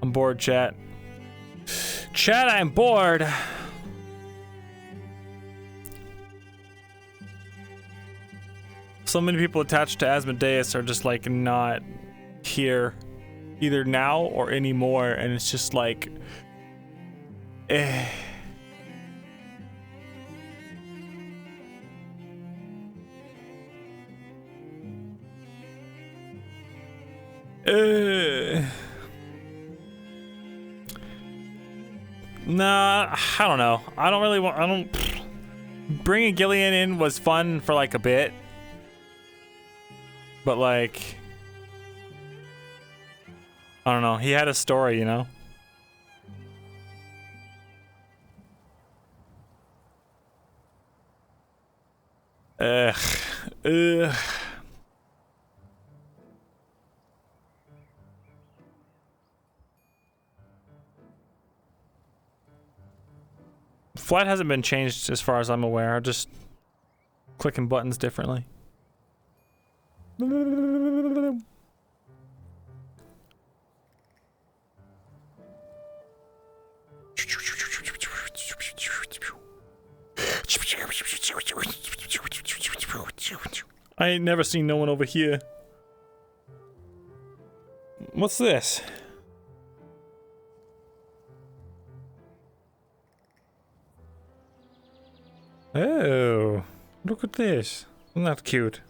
Speaker 1: I'm bored, chat. Chat, I'm bored. So many people attached to Asmodeus are just like not here either now or anymore, and it's just like Nah, I don't know. I don't bringing Gillian in was fun for like a bit, but like I don't know. He had a story, you know. Ugh. Flight hasn't been changed as far as I'm aware. Just clicking buttons differently. I ain't never seen no one over here. What's this? Oh, look at this. Isn't that cute?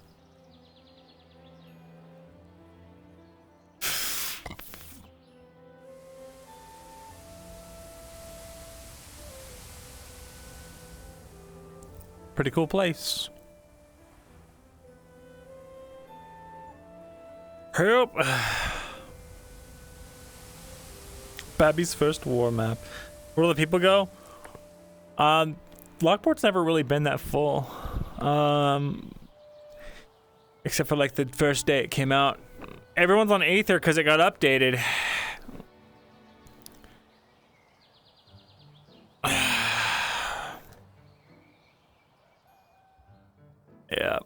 Speaker 1: Pretty cool place. Help! Babby's first war map. Where do the people go? Lockport's never really been that full. Except for like the first day it came out. Everyone's on Aether because it got updated. Yeah.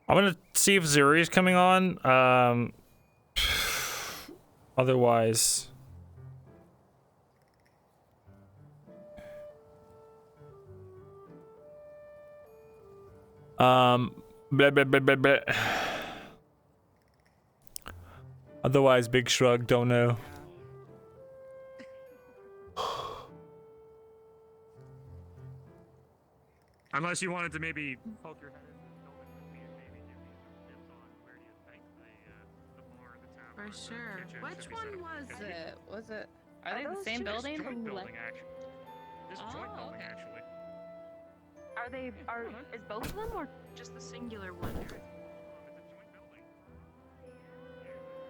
Speaker 1: I'm gonna see if Zuri's coming on. Otherwise. Blah, blah, blah, blah, blah. Otherwise, big shrug, don't know.
Speaker 4: Unless you wanted to maybe poke your head in the building with me and maybe give me some tips on where do you think the bar, the tavern,
Speaker 12: For sure.
Speaker 4: the kitchen
Speaker 12: Which
Speaker 4: should be
Speaker 12: one
Speaker 4: set up.
Speaker 12: was
Speaker 4: 'Cause
Speaker 12: it? Was it? Are they the same building?
Speaker 4: Joint building, actually. This joint building,
Speaker 12: okay.
Speaker 4: actually.
Speaker 10: Is both of them or just the singular one?
Speaker 4: It's a joint building.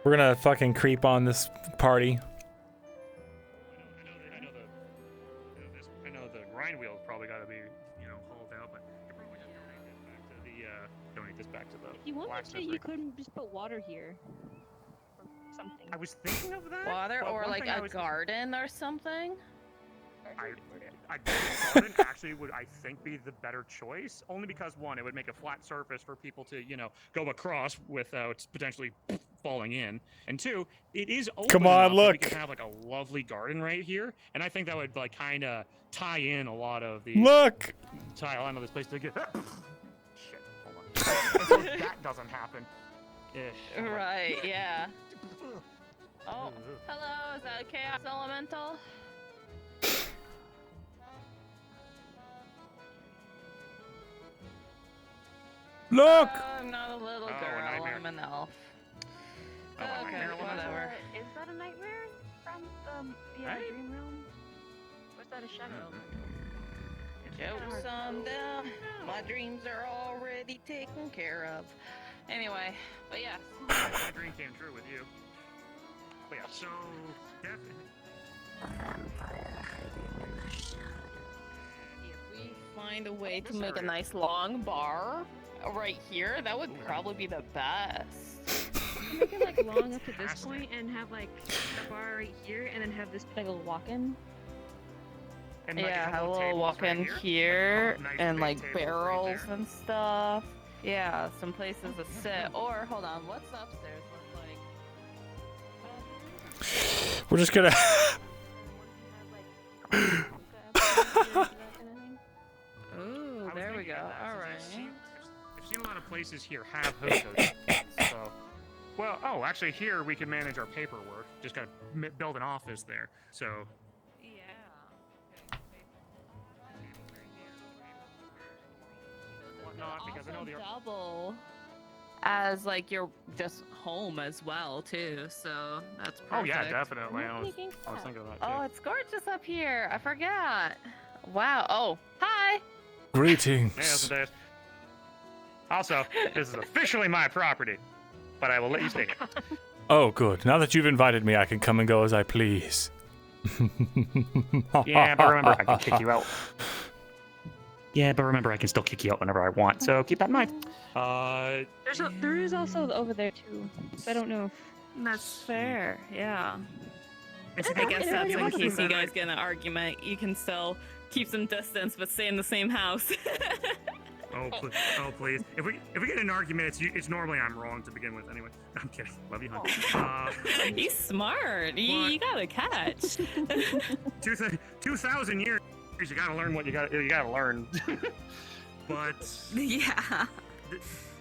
Speaker 1: We're gonna fucking creep on this party.
Speaker 4: I know the grind wheel's probably got to be, hauled out, but you probably have to donate this back to the.
Speaker 3: If you wanted to, you could just put water here. Or something.
Speaker 4: I was thinking of that.
Speaker 12: Water
Speaker 4: but
Speaker 12: or
Speaker 4: one
Speaker 12: like
Speaker 4: thing I
Speaker 12: a
Speaker 4: was-
Speaker 12: garden or something?
Speaker 4: I garden actually would, I think, be the better choice. Only because, one, it would make a flat surface for people to, go across without potentially falling in. And two, it is open
Speaker 1: Come on,
Speaker 4: enough that
Speaker 1: look.
Speaker 4: we can have like a lovely garden right here. And I think that would like kind of tie in a lot of the
Speaker 1: Look!
Speaker 4: tile out of this place to get. Shit, hold on. Until that doesn't happen.
Speaker 12: Right, yeah. Oh, hello, is that a chaos elemental?
Speaker 1: Look!
Speaker 12: I'm not a little
Speaker 4: Oh, a
Speaker 12: girl,
Speaker 4: nightmare.
Speaker 12: I'm an elf.
Speaker 4: Oh, a
Speaker 12: Okay,
Speaker 4: nightmare elemental.
Speaker 12: whatever.
Speaker 3: Is that a nightmare from the
Speaker 4: Right?
Speaker 3: dream realm? Or is that a shadow?
Speaker 12: Jokes on them. My dreams are already taken care of. Anyway, but yes.
Speaker 4: My dream came true with you. But yeah, so definitely.
Speaker 12: If we find a way to make a nice long bar right here, that would probably be the best.
Speaker 3: Make it like long up to this point and have like a bar right here and then have this like a walk-in.
Speaker 4: And like
Speaker 12: Yeah, have a
Speaker 4: couple
Speaker 12: little
Speaker 4: tables
Speaker 12: walk-in
Speaker 4: right
Speaker 12: here
Speaker 4: Nice
Speaker 12: and
Speaker 4: big
Speaker 12: like
Speaker 4: tables right
Speaker 12: barrels
Speaker 4: there.
Speaker 12: and stuff. Yeah, some places to sit. Or hold on, what's upstairs look like?
Speaker 1: We're just gonna.
Speaker 12: Ooh, there we go. All right.
Speaker 4: I've seen a lot of places here have hookahs. So, well, oh, actually, here we can manage our paperwork. Just gotta build an office there. So. Whatnot, because I know the
Speaker 12: double as like your just home as well too. So that's perfect.
Speaker 4: Oh yeah, definitely. I was thinking of that too.
Speaker 12: Oh, it's gorgeous up here. I forgot. Wow. Oh, hi.
Speaker 1: Greetings.
Speaker 4: Hey, how's it going? Also, this is officially my property, but I will let you stay here.
Speaker 1: Oh, good. Now that you've invited me, I can come and go as I please.
Speaker 4: Yeah, but remember, I can kick you out. Yeah, but remember, I can still kick you out whenever I want, so keep that in mind.
Speaker 3: There is also over there too. So I don't know if
Speaker 12: That's fair. Yeah.
Speaker 3: It's
Speaker 12: I guess that's in
Speaker 3: possible.
Speaker 12: case you guys get in an argument, you can still keep some distance but stay in the same house.
Speaker 4: Oh, please. If we get in an argument, it's normally I'm wrong to begin with. Anyway, I'm kidding. Love you, honey.
Speaker 12: He's smart. You gotta catch.
Speaker 4: 2,000 years. You gotta learn what you gotta learn. But
Speaker 12: yeah.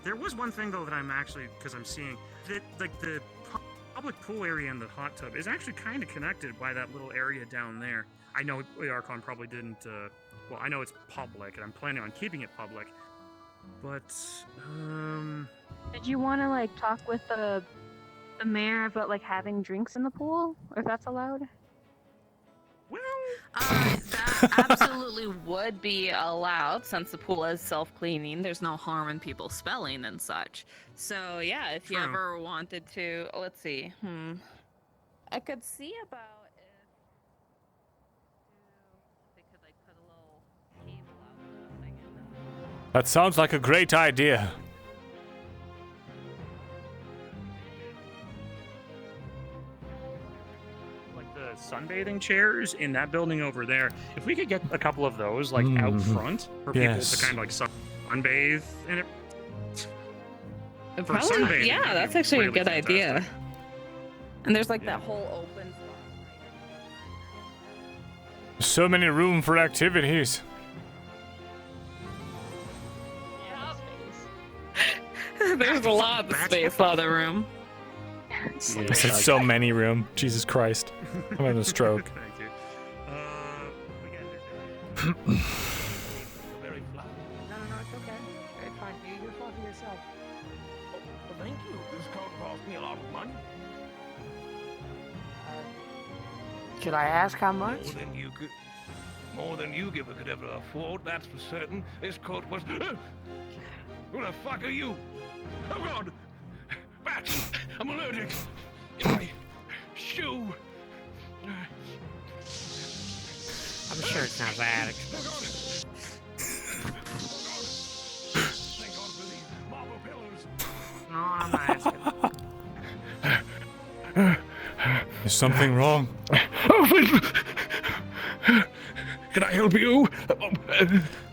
Speaker 4: There was one thing though that I'm actually, because I'm seeing that like the public pool area and the hot tub is actually kind of connected by that little area down there. I know the Archon probably didn't. Well, I know it's public, and I'm planning on keeping it public. But
Speaker 3: Did you want to like talk with the mayor about like having drinks in the pool, or if that's allowed?
Speaker 12: That absolutely would be allowed since the pool is self-cleaning. There's no harm in people spelling and such. So yeah, if you ever wanted to, let's see. I could see about if they could like put a little cable out the thing in there.
Speaker 1: That sounds like a great idea.
Speaker 4: the sunbathing chairs in that building over there, if we could get a couple of those like out front for people to kind of like sunbathe in it.
Speaker 12: Probably, yeah, that's actually a good idea. And there's like that whole open spot.
Speaker 1: So many room for activities.
Speaker 12: There's a lot of space, a lot of room.
Speaker 1: I said so many room. Jesus Christ. I'm having a stroke.
Speaker 11: Thank you. Very flat.
Speaker 14: No, it's okay. It's fine. You're far for yourself.
Speaker 11: Well, thank you. This coat cost me a lot of money.
Speaker 14: Should I ask how much?
Speaker 11: More than you could ever afford, that's for certain. This coat was... Who the fuck are you? Oh God! Bats! I'm allergic! In my shoe!
Speaker 14: I'm sure it's not bad.
Speaker 11: Thank God for these marble pillars.
Speaker 14: No, I'm not asking.
Speaker 1: Is something wrong?
Speaker 11: Oh, please! Can I help you?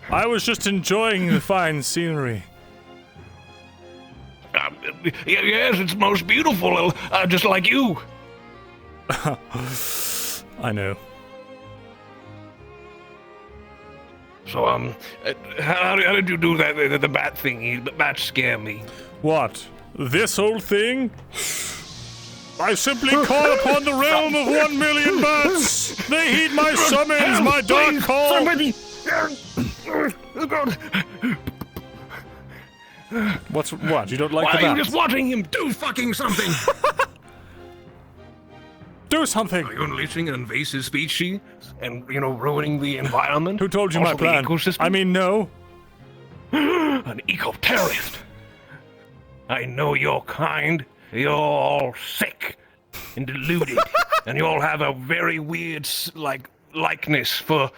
Speaker 1: I was just enjoying the fine scenery.
Speaker 11: Yes, it's most beautiful, just like you.
Speaker 1: I know.
Speaker 11: So, how did you do that, the bat thingy? The bats scare me.
Speaker 1: What? This old thing? I simply call upon the realm of 1 million bats! They heed my summons, my dark call!
Speaker 11: Somebody! Oh God!
Speaker 1: What? You don't like
Speaker 11: Why
Speaker 1: the
Speaker 11: are you
Speaker 1: bats?
Speaker 11: just watching him do fucking something?
Speaker 1: Do something!
Speaker 11: Are you unleashing an invasive species and, ruining the environment?
Speaker 1: Who told you
Speaker 11: Also
Speaker 1: my plan?
Speaker 11: The ecosystem?
Speaker 1: I mean, no.
Speaker 11: An eco-terrorist. I know your kind. You're all sick and deluded, and you all have a very weird, likeness for.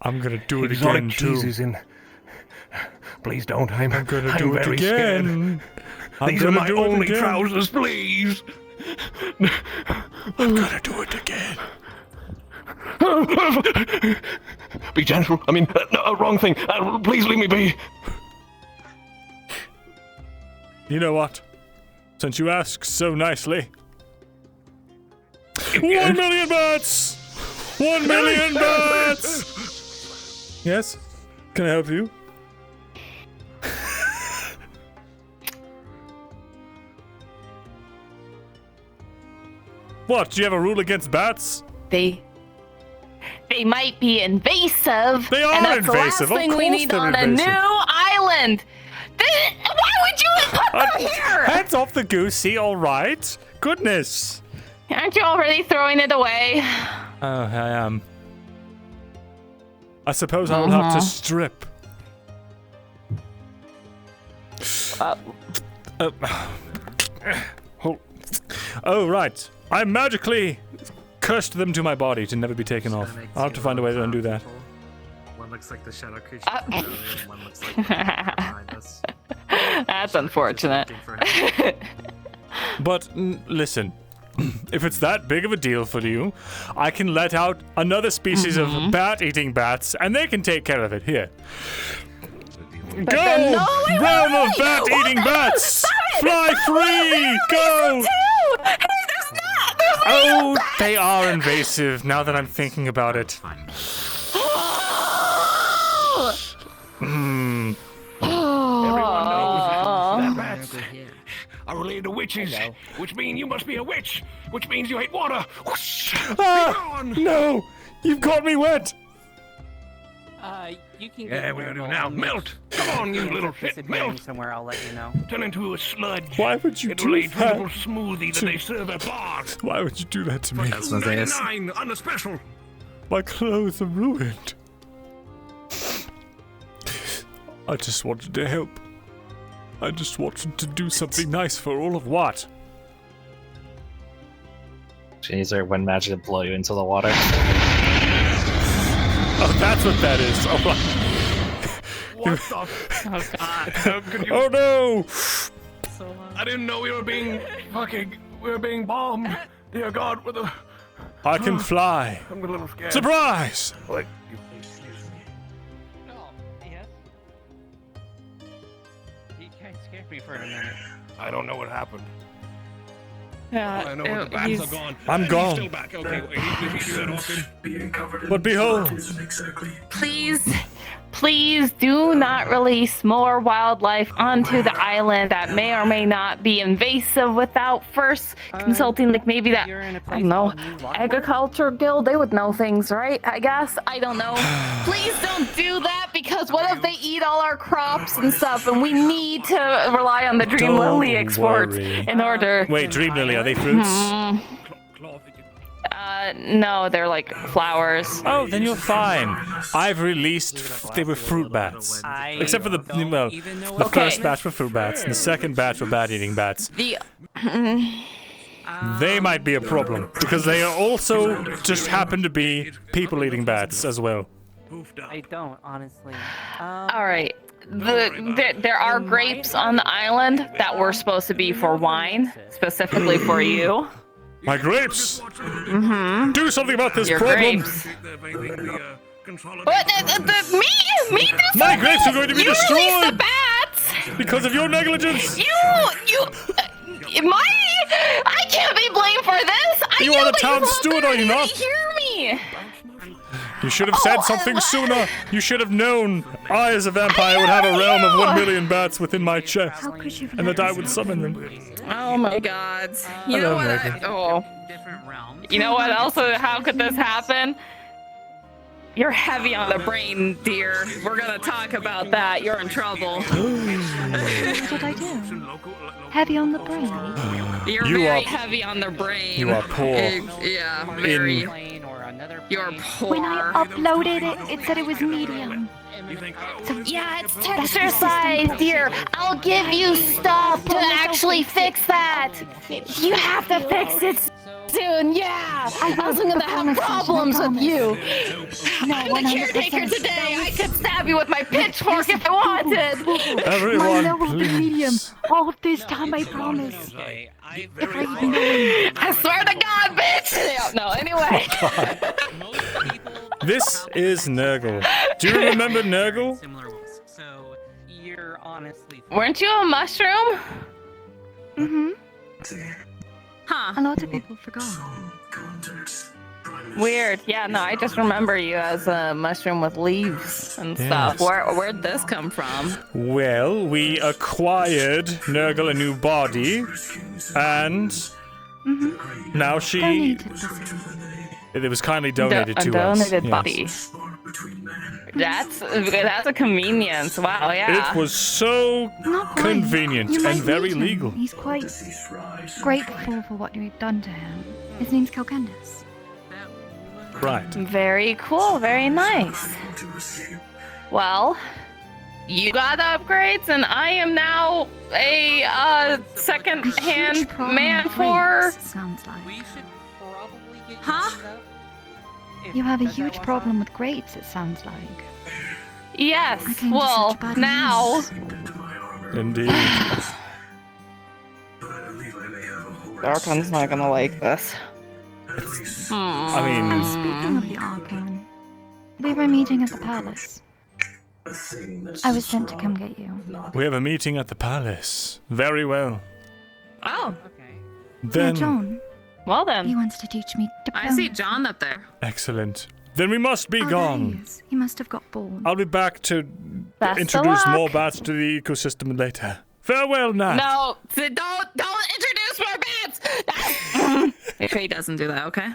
Speaker 1: I'm gonna do it
Speaker 11: exotic
Speaker 1: again too.
Speaker 11: cheeses and. Please don't. I'm
Speaker 1: gonna do it
Speaker 11: very
Speaker 1: again.
Speaker 11: Scared. These are my only trousers, please.
Speaker 1: I'm gonna do it again.
Speaker 11: Be gentle. I mean, no, wrong thing. Please leave me be.
Speaker 1: You know what? Since you ask so nicely. 1 million bats! 1 million bats! Yes? Can I help you? What? Do you have a rule against bats?
Speaker 12: They might be invasive.
Speaker 1: They are
Speaker 12: and that's
Speaker 1: invasive.
Speaker 12: The last thing we need on a new island. Why would you put them here?
Speaker 1: Hands off the goosey, all right? Goodness.
Speaker 12: Aren't you already throwing it away?
Speaker 1: Oh, I am. I suppose I will have to strip. Oh, right. I magically cursed them to my body to never be taken off. I'll have to find a way to undo that.
Speaker 2: One looks like the shadow creature, and one looks like behind us.
Speaker 12: That's unfortunate.
Speaker 1: But listen, if it's that big of a deal for you, I can let out another species of bat-eating bats, and they can take care of it. Here. Go! Realm of bat-eating bats! Fly free! Go! Oh, they are invasive, now that I'm thinking about it.
Speaker 11: Everyone knows that bats are related to witches, which means you must be a witch, which means you hate water.
Speaker 1: No! You've got me wet!
Speaker 11: You can get what do you do now? Melt! Come on, you little shit, melt!
Speaker 15: Somewhere, I'll let you know.
Speaker 11: Turn into a sludge.
Speaker 1: Why would you do
Speaker 11: a
Speaker 1: that?
Speaker 11: smoothie that they serve at bars.
Speaker 1: Why would you do that to me?
Speaker 11: That's 99 on the special.
Speaker 1: My clothes are ruined. I just wanted to help. I just wanted to do something nice for all of what?
Speaker 16: Jeez, or when magic to blow you into the water.
Speaker 1: Oh, that's what that is. Oh,
Speaker 11: What the? Oh God! How could you?
Speaker 1: Oh no!
Speaker 11: I didn't know we were being bombed. Dear God, with a.
Speaker 1: I can fly.
Speaker 11: I'm a little scared.
Speaker 1: Surprise!
Speaker 11: Like.
Speaker 15: You guys scared me for a minute.
Speaker 11: I don't know what happened.
Speaker 12: Yeah,
Speaker 11: I know what the bats are gone.
Speaker 1: I'm
Speaker 11: He's
Speaker 1: gone.
Speaker 11: still back. Okay, wait, he's talking.
Speaker 1: But behold,
Speaker 12: Please do not release more wildlife onto the island that may or may not be invasive without first consulting, like maybe that, I don't know, agriculture guild. They would know things, right? I guess. I don't know. Please don't do that, because what if they eat all our crops and stuff, and we need to rely on the Dream Lily exports in order.
Speaker 1: Wait, Dream Lily, are they fruits?
Speaker 12: No, they're like flowers.
Speaker 1: Oh, then you're fine. I've released. They were fruit bats, except for the first batch were fruit bats, and the second batch were bat-eating bats. They might be a problem because they are also just happen to be people-eating bats as well.
Speaker 15: I don't, honestly.
Speaker 12: All right. There are grapes on the island that were supposed to be for wine, specifically for you.
Speaker 1: My grapes! Do something about this
Speaker 12: Your
Speaker 1: problem!
Speaker 12: grapes. What? Me do something?
Speaker 1: My grapes are going to be
Speaker 12: You released
Speaker 1: destroyed!
Speaker 12: the bats!
Speaker 1: Because of your negligence!
Speaker 12: I can't be blamed for this!
Speaker 1: You are the town steward, are you not?
Speaker 12: Hear me!
Speaker 1: You should have said something sooner! You should have known I, as a vampire, would have a realm of 1 million bats within my chest, and that I would summon them.
Speaker 12: Oh my god. You know what? You know what else? How could this happen? You're heavy on the brain, dear. We're gonna talk about that. You're in trouble.
Speaker 3: That's what I do. Heavy on the brain.
Speaker 12: You're very heavy on the brain.
Speaker 1: You are poor.
Speaker 12: Yeah, very. You're poor.
Speaker 3: When I uploaded it, it said it was medium.
Speaker 12: Yeah, it's texture size, dear. I'll give you stuff to actually fix that. You have to fix it soon, yeah. I wasn't gonna have problems with you. I'm the caretaker today. I could stab you with my pitchfork if I wanted.
Speaker 1: Everyone,
Speaker 3: My level's been medium all this time, I promise. If I even know.
Speaker 12: I swear to God, bitch. No, anyway.
Speaker 1: This is Nergal. Do you remember Nergal?
Speaker 15: So you're honestly.
Speaker 12: Weren't you a mushroom?
Speaker 17: Mm-hmm.
Speaker 12: Huh.
Speaker 17: A lot of people forgot.
Speaker 12: Weird. Yeah, no, I just remember you as a mushroom with leaves and stuff.
Speaker 1: Yes.
Speaker 12: Where'd this come from?
Speaker 1: Well, we acquired Nergal a new body, and now she.
Speaker 17: Donated this.
Speaker 1: It was kindly donated
Speaker 12: a
Speaker 1: to
Speaker 12: donated
Speaker 1: us.
Speaker 12: body. That's a convenience. Wow, yeah.
Speaker 1: It was so
Speaker 17: Not quite.
Speaker 1: convenient
Speaker 17: You
Speaker 1: and
Speaker 17: might
Speaker 1: very
Speaker 17: meet him.
Speaker 1: legal.
Speaker 17: He's quite grateful for what you've done to him. His name's Calcandus.
Speaker 1: Right.
Speaker 12: Very cool. Very nice. Well, you got upgrades, and I am now a second-hand man for.
Speaker 17: Sounds like.
Speaker 12: Huh?
Speaker 17: You have a huge problem with grades, it sounds like.
Speaker 12: Yes.
Speaker 17: I came to
Speaker 12: Well,
Speaker 17: such bad
Speaker 12: now.
Speaker 17: news.
Speaker 1: Indeed.
Speaker 12: Archon's not gonna like this.
Speaker 1: I mean,
Speaker 17: Speaking of the Archon, we were meeting at the palace. I was sent to come get you.
Speaker 1: we have a meeting at the palace. Very well.
Speaker 12: Oh.
Speaker 1: Then,
Speaker 17: John.
Speaker 12: Well then.
Speaker 17: He wants to teach me
Speaker 12: I see John up there.
Speaker 1: excellent. Then we must be
Speaker 17: Oh, there
Speaker 1: gone.
Speaker 17: he is. He must have got bored.
Speaker 1: I'll be back to
Speaker 12: Best of
Speaker 1: introduce
Speaker 12: luck.
Speaker 1: more bats to the ecosystem later. Farewell, Nat.
Speaker 12: No, don't introduce more bats. Make sure he doesn't do that, okay?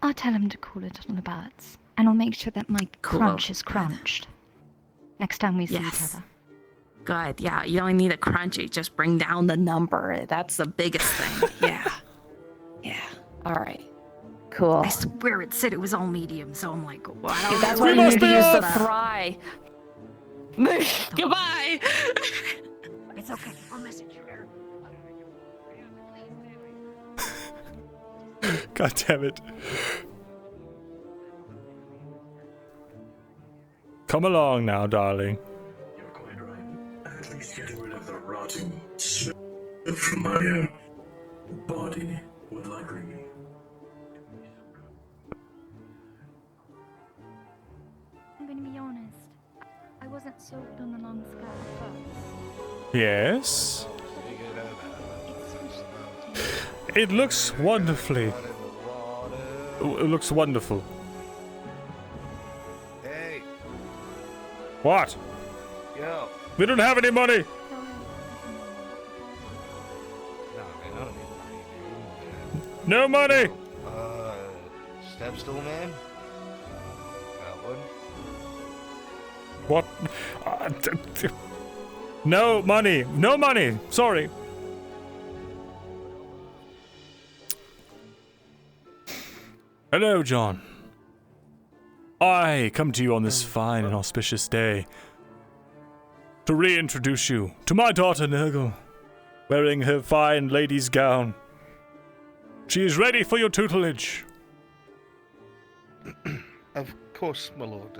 Speaker 17: I'll tell him to call it on the bats, and I'll make sure that my crunch is crunched. Next time we see each other.
Speaker 12: Good. Yeah, you don't need a crunchy. Just bring down the number. That's the biggest thing. Yeah. Yeah. All right. Cool.
Speaker 17: I swear it said it was all medium, so I'm like, well, I don't
Speaker 12: That's
Speaker 17: know
Speaker 12: why
Speaker 17: what
Speaker 12: you
Speaker 17: it
Speaker 12: need to
Speaker 17: is.
Speaker 12: use the fry. Goodbye.
Speaker 17: It's okay. I'll message you.
Speaker 1: God damn it. Come along now, darling.
Speaker 6: At least getting rid of the rotting smell from my body would likely be.
Speaker 17: I'm gonna be honest. I wasn't sold on the non-scale at first.
Speaker 1: Yes? It looks wonderfully. It looks wonderful.
Speaker 13: Hey,
Speaker 1: What?
Speaker 13: yo.
Speaker 1: We don't have any money.
Speaker 13: No, man, I don't need money.
Speaker 1: No money.
Speaker 13: Stepstool man? Got one?
Speaker 1: What? No money. No money. Sorry. Hello, John. I come to you on this fine and auspicious day to reintroduce you to my daughter Nergal, wearing her fine lady's gown. She is ready for your tutelage.
Speaker 13: Of course, my lord.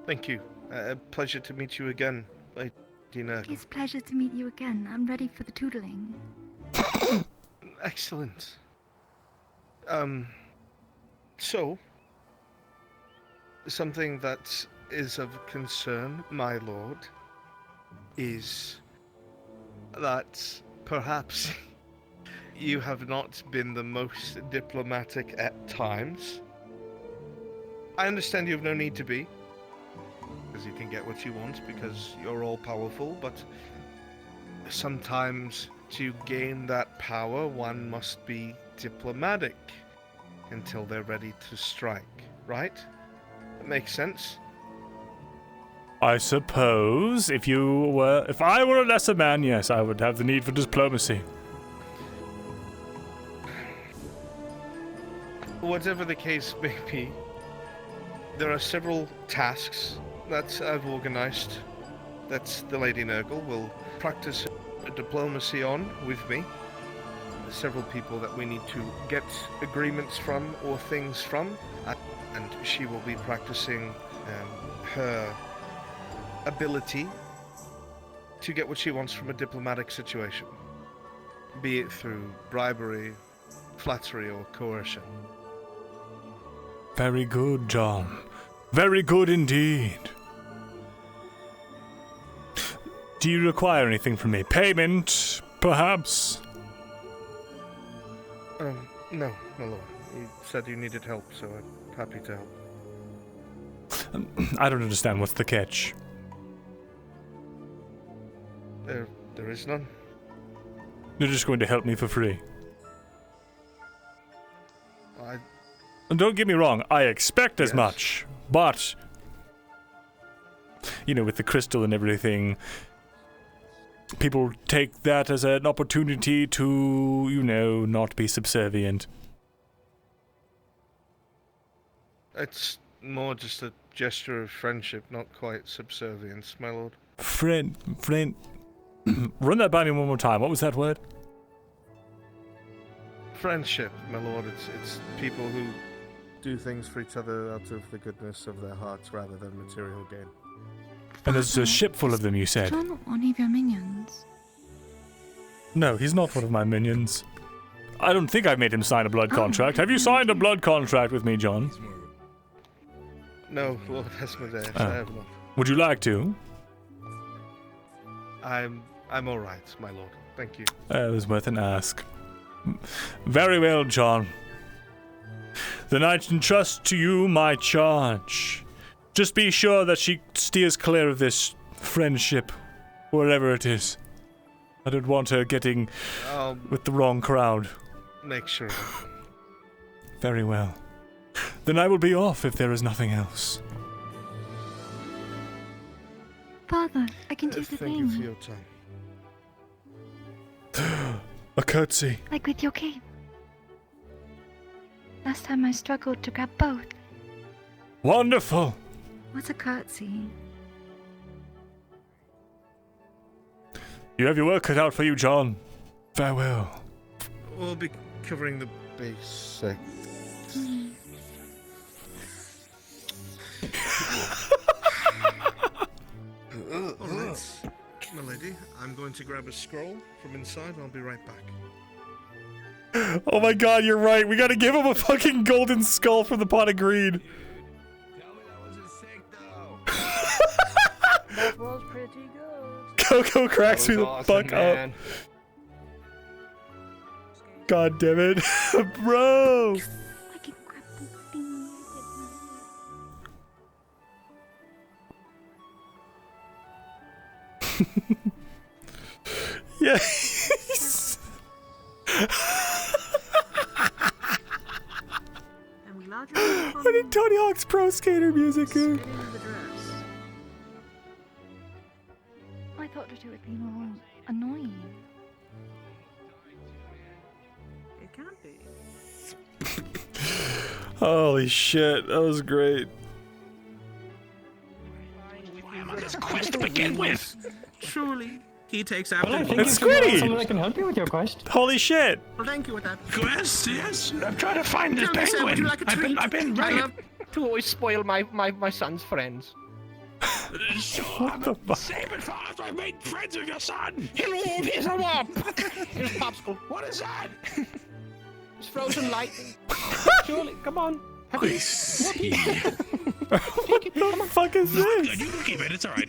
Speaker 13: Thank you. A pleasure to meet you again, Lady Nergal.
Speaker 17: It's a pleasure to meet you again. I'm ready for the tootling.
Speaker 13: Excellent. So, something that is of concern, my lord, is that perhaps you have not been the most diplomatic at times. I understand you have no need to be, because you can get what you want because you're all powerful, but sometimes to gain that power, one must be diplomatic until they're ready to strike, right? That makes sense.
Speaker 1: I suppose if I were a lesser man, yes, I would have the need for diplomacy.
Speaker 13: Whatever the case may be, there are several tasks that I've organized that the Lady Nergal will practice diplomacy on with me. Several people that we need to get agreements from or things from, and she will be practicing her ability to get what she wants from a diplomatic situation, be it through bribery, flattery, or coercion.
Speaker 1: Very good, John. Very good indeed. Do you require anything from me? Payment, perhaps?
Speaker 13: No, my lord. You said you needed help, so I'm happy to help.
Speaker 1: I don't understand. What's the catch?
Speaker 13: There is none.
Speaker 1: You're just going to help me for free.
Speaker 13: I...
Speaker 1: And don't get me wrong, I expect as much, but... You know, with the crystal and everything, people take that as an opportunity to, you know, not be subservient.
Speaker 13: It's more just a gesture of friendship, not quite subservience, my lord.
Speaker 1: Friend... Run that by me one more time. What was that word?
Speaker 13: Friendship, my lord. It's people who do things for each other out of the goodness of their hearts rather than material gain.
Speaker 1: And there's a ship full of them, you said?
Speaker 17: John, not one of your minions.
Speaker 1: No, he's not one of my minions. I don't think I've made him sign a blood contract. Have you signed a blood contract with me, John?
Speaker 13: No, Lord Asmodeus, I have not.
Speaker 1: Would you like to?
Speaker 13: I'm all right, my lord. Thank you.
Speaker 1: It was worth an ask. Very well, John. Then I entrust to you my charge. Just be sure that she steers clear of this friendship, wherever it is. I don't want her getting with the wrong crowd.
Speaker 13: Make sure.
Speaker 1: Very well. Then I will be off if there is nothing else.
Speaker 17: Father, I can do the
Speaker 13: Thank you for
Speaker 17: thing.
Speaker 13: your time.
Speaker 1: A curtsy.
Speaker 17: Like with your cape. Last time I struggled to grab both.
Speaker 1: Wonderful.
Speaker 17: What's a curtsy?
Speaker 1: You have your work cut out for you, John. Farewell.
Speaker 13: We'll be covering the basics. Alright, my lady, I'm going to grab a scroll from inside and I'll be right back.
Speaker 1: Oh my god, you're right. We gotta give him a fucking golden skull from the pot of greed.
Speaker 15: That was pretty good.
Speaker 1: Coco cracks me the fuck up. God damn it. Bro. Yes. What did Tony Hawk's Pro Skater music do?
Speaker 17: I thought that it would be more annoying.
Speaker 2: It can't be.
Speaker 1: Holy shit, that was great.
Speaker 11: Why am I this quest to begin with?
Speaker 2: Truly, he takes after
Speaker 1: Well, I
Speaker 2: me.
Speaker 1: think it's Squiddy!
Speaker 18: Someone that can help you with your quest.
Speaker 1: Holy shit!
Speaker 2: Well, thank you with that.
Speaker 11: Quest, yes. I'm trying to find this
Speaker 2: Tell me, sir, would
Speaker 11: penguin.
Speaker 2: you like a treat?
Speaker 11: I've been
Speaker 15: I
Speaker 11: running.
Speaker 15: love to always spoil my son's friends.
Speaker 11: So I'm a saving fast. I made friends with your son.
Speaker 15: Hello, here's a wop. Here's popsicle.
Speaker 11: What is that?
Speaker 15: It's frozen lightning. Surely, come on.
Speaker 11: I see.
Speaker 1: What the fuck is this?
Speaker 11: You can keep it. It's all right.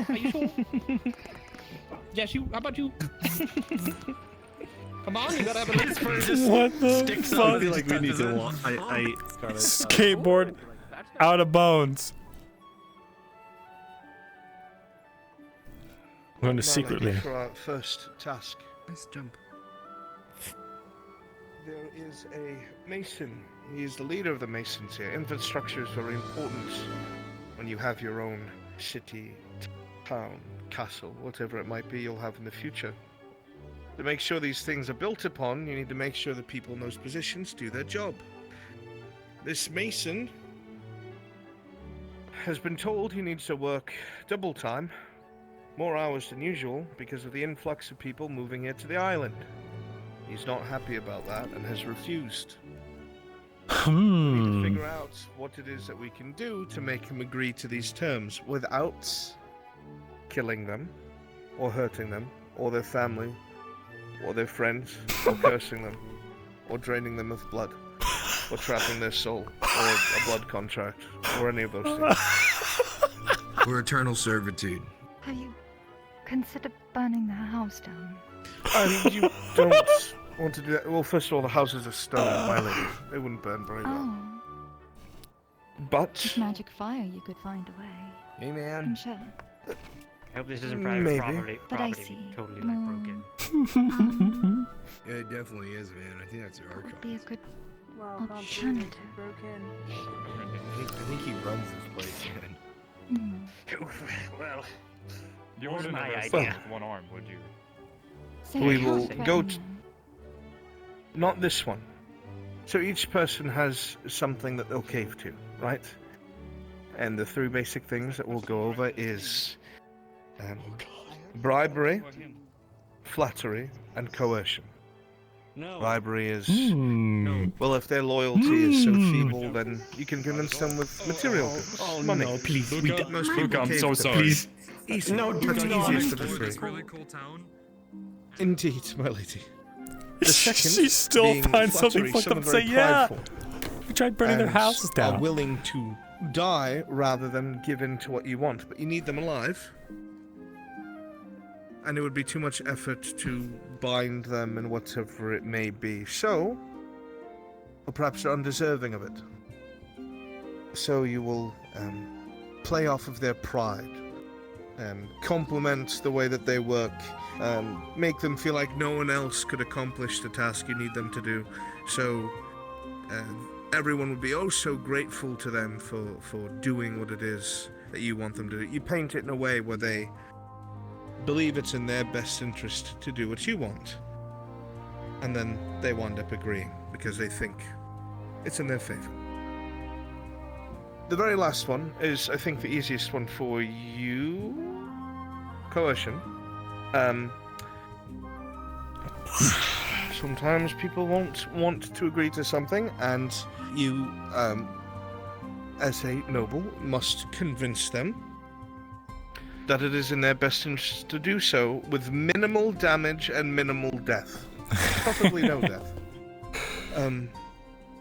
Speaker 15: Are you sure? Yes, you. How about you? Come on, you gotta have a list.
Speaker 1: What the fuck?
Speaker 2: I feel like we need to walk.
Speaker 1: Skateboard out of bones. I'm going to secretly.
Speaker 13: For our first task.
Speaker 2: Let's jump.
Speaker 13: There is a mason. He is the leader of the masons here. Infrastructure is very important when you have your own city, town, castle, whatever it might be you'll have in the future. To make sure these things are built upon, you need to make sure that people in those positions do their job. This mason has been told he needs to work double time, more hours than usual, because of the influx of people moving here to the island. He's not happy about that and has refused. We need to figure out what it is that we can do to make him agree to these terms without killing them, or hurting them, or their family, or their friends, or cursing them, or draining them of blood, or trapping their soul, or a blood contract, or any of those things.
Speaker 5: Or eternal servitude.
Speaker 17: Have you considered burning their house down?
Speaker 13: You don't want to do that. Well, first of all, the houses are stone, my lady. They wouldn't burn very well.
Speaker 17: Oh.
Speaker 13: But
Speaker 17: With magic fire, you could find a way.
Speaker 18: Hey, man.
Speaker 17: I'm sure.
Speaker 19: I hope this isn't private
Speaker 13: Maybe.
Speaker 19: property.
Speaker 17: But I
Speaker 19: Property
Speaker 17: see.
Speaker 19: totally like broken.
Speaker 18: Yeah, it definitely is, man. I think that's our
Speaker 17: Would be a good
Speaker 10: Wow,
Speaker 17: alternative.
Speaker 18: I think he runs this place, man.
Speaker 19: Well,
Speaker 7: You
Speaker 19: was
Speaker 7: wouldn't
Speaker 19: my
Speaker 7: have
Speaker 19: idea.
Speaker 7: with one arm, would you?
Speaker 13: we will go to... Not this one. So each person has something that they'll cave to, right? And the three basic things that we'll go over is bribery, flattery, and coercion.
Speaker 19: No.
Speaker 13: Bribery is... Well, if their loyalty is so feeble, then you can convince them with material goods. Money.
Speaker 5: no, please.
Speaker 13: Most people
Speaker 5: I'm
Speaker 13: cave
Speaker 5: so
Speaker 13: to
Speaker 5: sorry.
Speaker 13: please. Easy.
Speaker 5: No,
Speaker 13: That's
Speaker 5: dude,
Speaker 13: easiest of the
Speaker 5: it's
Speaker 13: three.
Speaker 5: really cool town.
Speaker 13: Indeed, my lady. The second
Speaker 1: She still
Speaker 13: being
Speaker 1: finds something
Speaker 13: flattery,
Speaker 1: fucked up
Speaker 13: some
Speaker 1: to
Speaker 13: are
Speaker 1: say,
Speaker 13: very
Speaker 1: yeah.
Speaker 13: prideful
Speaker 1: We tried burning their
Speaker 13: and
Speaker 1: houses down.
Speaker 13: Are willing to die rather than give in to what you want, but you need them alive. And it would be too much effort to bind them and whatever it may be. So, or perhaps they're undeserving of it. So you will play off of their pride. Compliment the way that they work, make them feel like no one else could accomplish the task you need them to do. So everyone would be oh so grateful to them for doing what it is that you want them to do. You paint it in a way where they believe it's in their best interest to do what you want. And then they wind up agreeing because they think it's in their favor. The very last one is, I think, the easiest one for you. Coercion. Sometimes people won't want to agree to something, and you, as a noble, must convince them that it is in their best interest to do so with minimal damage and minimal death. Possibly no death.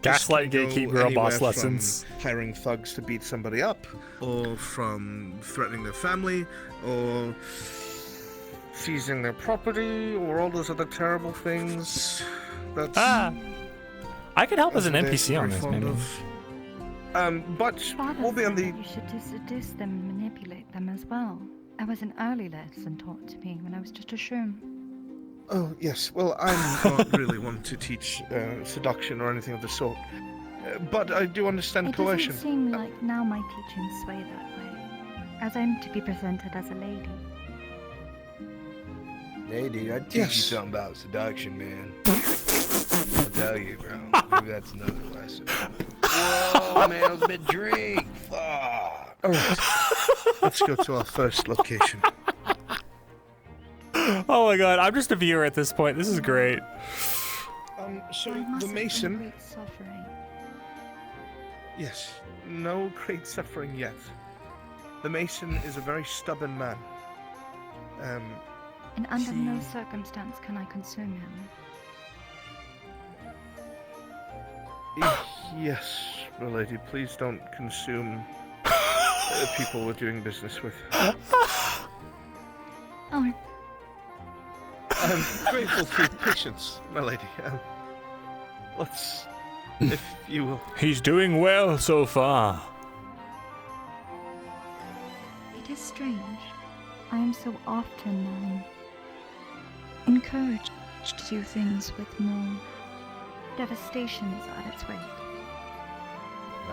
Speaker 1: Gaslight,
Speaker 13: This can
Speaker 1: gatekeep,
Speaker 13: go
Speaker 1: girl boss
Speaker 13: anywhere
Speaker 1: lessons.
Speaker 13: from hiring thugs to beat somebody up, or from threatening their family, or seizing their property, or all those other terrible things. That's
Speaker 1: I could help as an
Speaker 13: they're
Speaker 1: NPC on
Speaker 13: very
Speaker 1: this,
Speaker 13: fond
Speaker 1: maybe.
Speaker 13: of. But we'll be on the.
Speaker 17: You should seduce them and manipulate them as well. That was an early lesson taught to me when I was just a shroom.
Speaker 13: Oh, yes. Well, I'm not really one to teach seduction or anything of the sort. But I do understand
Speaker 17: It
Speaker 13: coercion.
Speaker 17: doesn't seem like now my teachings sway that way, as I'm to be presented as a lady.
Speaker 18: Hey, dude, I'd teach
Speaker 13: Yes.
Speaker 18: you something about seduction, man. I'll tell you, bro. Maybe that's another lesson. Whoa, man, I was mid-drink. Fuck.
Speaker 13: Alright. Let's go to our first location.
Speaker 1: Oh my god, I'm just a viewer at this point. This is great.
Speaker 13: So
Speaker 17: I must
Speaker 13: the
Speaker 17: have been
Speaker 13: mason.
Speaker 17: great suffering.
Speaker 13: Yes, no great suffering yet. The mason is a very stubborn man.
Speaker 17: And under no circumstance can I consume him.
Speaker 13: Yes, my lady, please don't consume people we're doing business with.
Speaker 17: Oh,
Speaker 13: I'm grateful for your patience, my lady. Let's, if you will.
Speaker 1: He's doing well so far.
Speaker 17: it is strange. I am so often encouraged to do things with more devastations at its weight.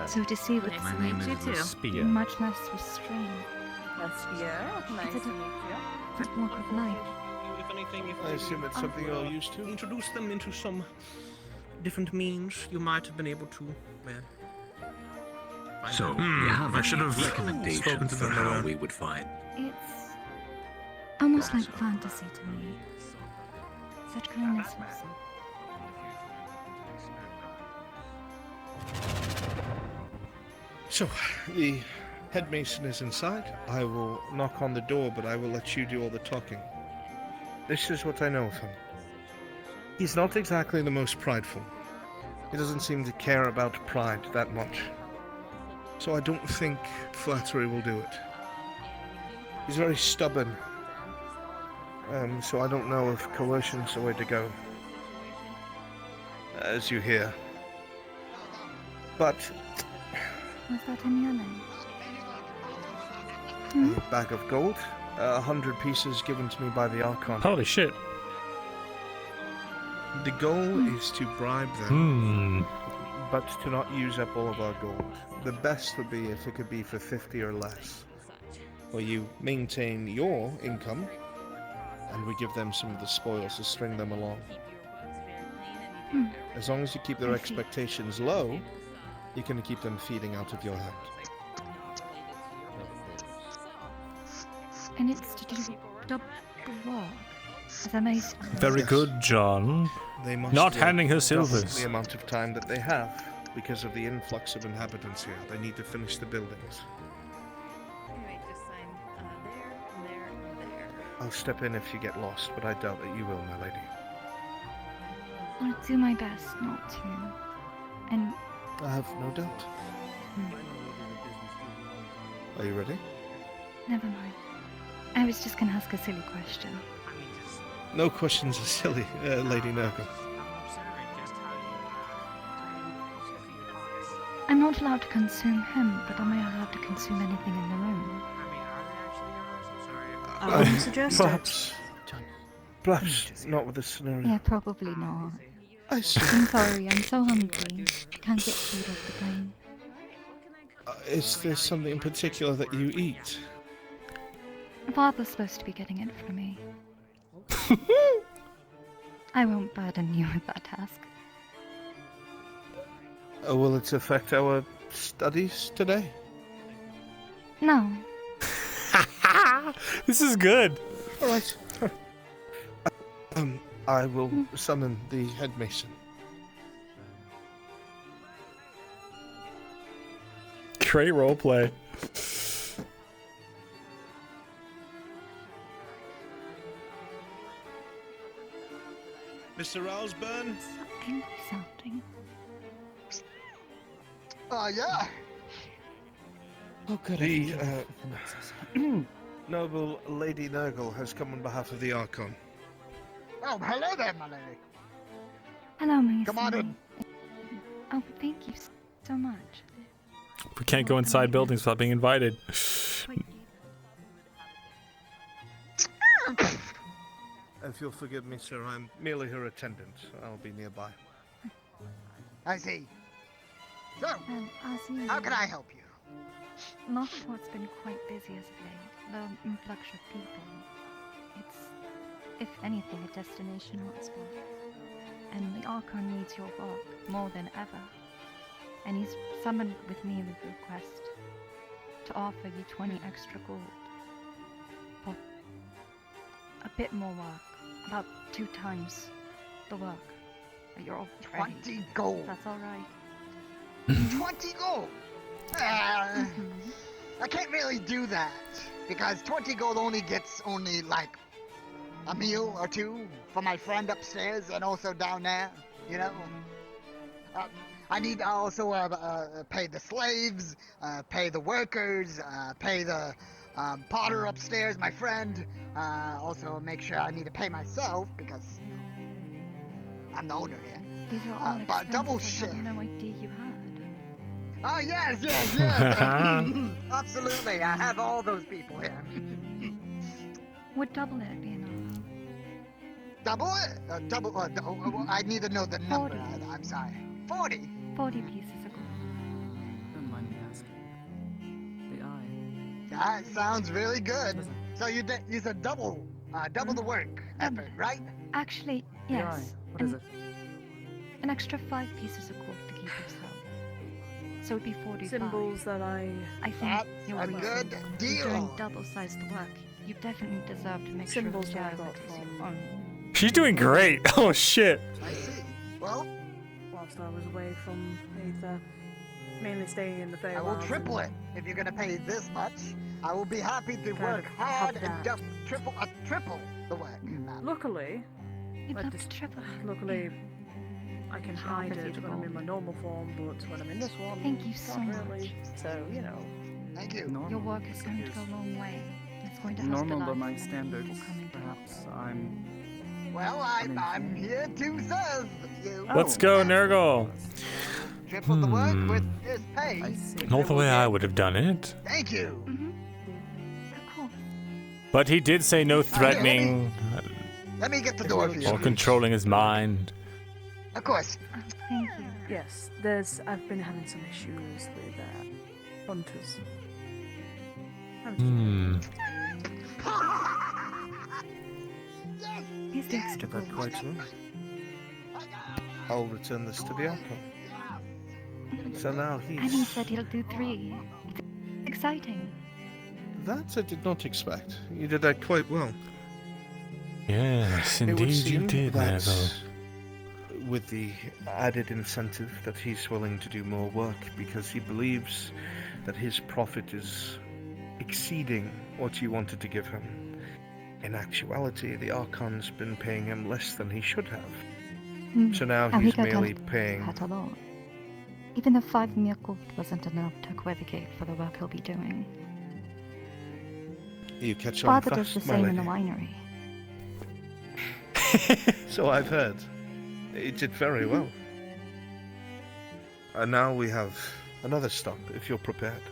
Speaker 17: So to see with
Speaker 2: My name is Spear.
Speaker 17: much less restraint.
Speaker 10: Yeah, nice
Speaker 17: It's
Speaker 10: to
Speaker 17: a
Speaker 10: meet you.
Speaker 17: different walk of life.
Speaker 15: If anything, if
Speaker 13: I assume it's something you're all used to.
Speaker 15: introduce them into some different means, you might have been able to, well, find
Speaker 6: So,
Speaker 15: out.
Speaker 6: you have
Speaker 2: I should have
Speaker 6: spoken
Speaker 2: spoken to
Speaker 6: for
Speaker 2: them
Speaker 6: how
Speaker 2: earlier.
Speaker 6: we would fight.
Speaker 17: It's almost like fantasy to me. Such kindness.
Speaker 13: So, the head mason is inside. I will knock on the door, but I will let you do all the talking. This is what I know of him. He's not exactly the most prideful. He doesn't seem to care about pride that much. So I don't think flattery will do it. He's very stubborn. So I don't know if coercion's the way to go. As you hear. But
Speaker 17: Was that in your name?
Speaker 13: a bag of gold, 100 pieces given to me by the Archon.
Speaker 1: Holy shit.
Speaker 13: The goal is to bribe them, but to not use up all of our gold. The best would be if it could be for 50 or less, where you maintain your income, and we give them some of the spoils to string them along. As long as you keep their expectations low, you can keep them feeding out of your hand.
Speaker 17: And it's to do double work. As a mason.
Speaker 1: Very good, John.
Speaker 13: They must
Speaker 1: Not
Speaker 13: work
Speaker 1: handing her
Speaker 13: double
Speaker 1: silvers.
Speaker 13: the amount of time that they have because of the influx of inhabitants here. They need to finish the buildings. I'll step in if you get lost, but I doubt that you will, my lady.
Speaker 17: I'll do my best not to. And
Speaker 13: I have no doubt. Are you ready?
Speaker 17: never mind. I was just gonna ask a silly question.
Speaker 13: No questions are silly, Lady Nergal.
Speaker 17: I'm not allowed to consume him, but am I allowed to consume anything in the room?
Speaker 10: I wouldn't suggest
Speaker 13: Perhaps not with this scenario.
Speaker 17: Yeah, probably not.
Speaker 13: I see.
Speaker 17: I'm sorry, I'm so hungry. Can't get food off the plane.
Speaker 13: Is there something in particular that you eat?
Speaker 17: Father's supposed to be getting it for me. I won't burden you with that task.
Speaker 13: Will it affect our studies today?
Speaker 17: No.
Speaker 1: This is good.
Speaker 13: All right. I will summon the head mason.
Speaker 1: Great roleplay.
Speaker 13: Mr. Rouseburn?
Speaker 17: Something.
Speaker 20: Yeah.
Speaker 13: Oh, good. The noble Lady Nergal has come on behalf of the Archon.
Speaker 20: Oh, hello there, my lady.
Speaker 17: Hello, Mason.
Speaker 20: Come on in.
Speaker 17: Oh, thank you so much.
Speaker 1: We can't go inside buildings without being invited.
Speaker 13: If you'll forgive me, sir, I'm merely her attendant. I'll be nearby.
Speaker 20: I see. So,
Speaker 17: As
Speaker 20: how can I help you?
Speaker 17: Marketport's been quite busy as of late. The influx of people. It's, if anything, a destination hotspot. And the Archon needs your work more than ever. And he's summoned with me with a request to offer you 20 extra gold for a bit more work, about 2 times the work that you're already.
Speaker 20: 20 gold.
Speaker 17: That's all right.
Speaker 20: 20 gold. I can't really do that because 20 gold only gets like a meal or 2 for my friend upstairs and also down there. You know. I need to also pay the slaves, pay the workers, pay the potter upstairs, my friend. Also make sure I need to pay myself because I'm the owner here.
Speaker 17: These are all
Speaker 20: but double
Speaker 17: expenses I
Speaker 20: shift.
Speaker 17: had no idea you had.
Speaker 20: Oh yes. Absolutely, I have all those people here.
Speaker 17: Would double it be enough?
Speaker 20: Double it? I need to know the number. I'm sorry. 40.
Speaker 17: 40 pieces of gold.
Speaker 2: Don't mind me asking. The eye.
Speaker 20: That sounds really good. So you said double the work effort, right?
Speaker 17: Actually,
Speaker 2: The
Speaker 17: yes.
Speaker 2: eye. What is it?
Speaker 17: An extra 5 pieces of gold to keep yourself. So it'd be 45.
Speaker 10: Symbols that I
Speaker 17: think
Speaker 20: That's
Speaker 17: you're
Speaker 20: a
Speaker 17: reason
Speaker 20: good
Speaker 17: for
Speaker 20: deal.
Speaker 17: doing double-sized work. You definitely deserve to make
Speaker 10: Symbols
Speaker 17: sure
Speaker 10: that I
Speaker 17: the
Speaker 10: got
Speaker 17: is
Speaker 10: from-
Speaker 17: your own.
Speaker 1: She's doing great. Oh shit.
Speaker 20: I see. Well,
Speaker 10: whilst I was away from Aether, mainly staying in the Feywild.
Speaker 20: I will triple it if you're gonna pay this much. I will be happy to work hard and triple the work.
Speaker 10: Luckily, luckily, I can
Speaker 17: Sure,
Speaker 10: hide
Speaker 17: proceed
Speaker 10: it
Speaker 17: to
Speaker 10: when I'm
Speaker 17: gold.
Speaker 10: in my normal form, but when I'm in this one,
Speaker 17: Thank you so
Speaker 10: not
Speaker 17: much.
Speaker 10: really. So, you know.
Speaker 20: Thank you.
Speaker 17: Your work is going to go a long way. It's going to have
Speaker 9: normal
Speaker 17: to
Speaker 9: by
Speaker 17: lie
Speaker 9: my
Speaker 17: for many people
Speaker 9: standards.
Speaker 17: coming to
Speaker 9: Perhaps I'm.
Speaker 20: Well, I'm here to serve you.
Speaker 1: Let's go, Nergal.
Speaker 20: Triple the work with this pay.
Speaker 1: Not the way I would have done it.
Speaker 20: Thank you.
Speaker 1: But he did say no threatening
Speaker 20: Let me get the door for you.
Speaker 1: or controlling his mind.
Speaker 20: Of course.
Speaker 10: Thank you. Yes, I've been having some issues with hunters.
Speaker 17: He's the extra
Speaker 13: Did that quite well. I'll return this to the outcome. So now
Speaker 17: And he
Speaker 13: he's...
Speaker 17: said he'll do 3. It's exciting.
Speaker 13: That I did not expect. You did that quite well.
Speaker 1: Yes,
Speaker 13: It would
Speaker 1: indeed you
Speaker 13: seem
Speaker 1: did,
Speaker 13: that
Speaker 1: Nergal.
Speaker 13: with the added incentive that he's willing to do more work because he believes that his profit is exceeding what you wanted to give him. In actuality, the Archon's been paying him less than he should have. So now
Speaker 17: And
Speaker 13: he's
Speaker 17: we got
Speaker 13: merely
Speaker 17: that
Speaker 13: paying...
Speaker 17: quite a lot. Even the 5 mere gold wasn't enough to equivocate for the work he'll be doing.
Speaker 13: You catch on
Speaker 17: Father does
Speaker 13: fast,
Speaker 17: the
Speaker 13: my
Speaker 17: same in the
Speaker 13: lady.
Speaker 17: winery.
Speaker 13: So I've heard. It did very well. And now we have another stop, if you're prepared.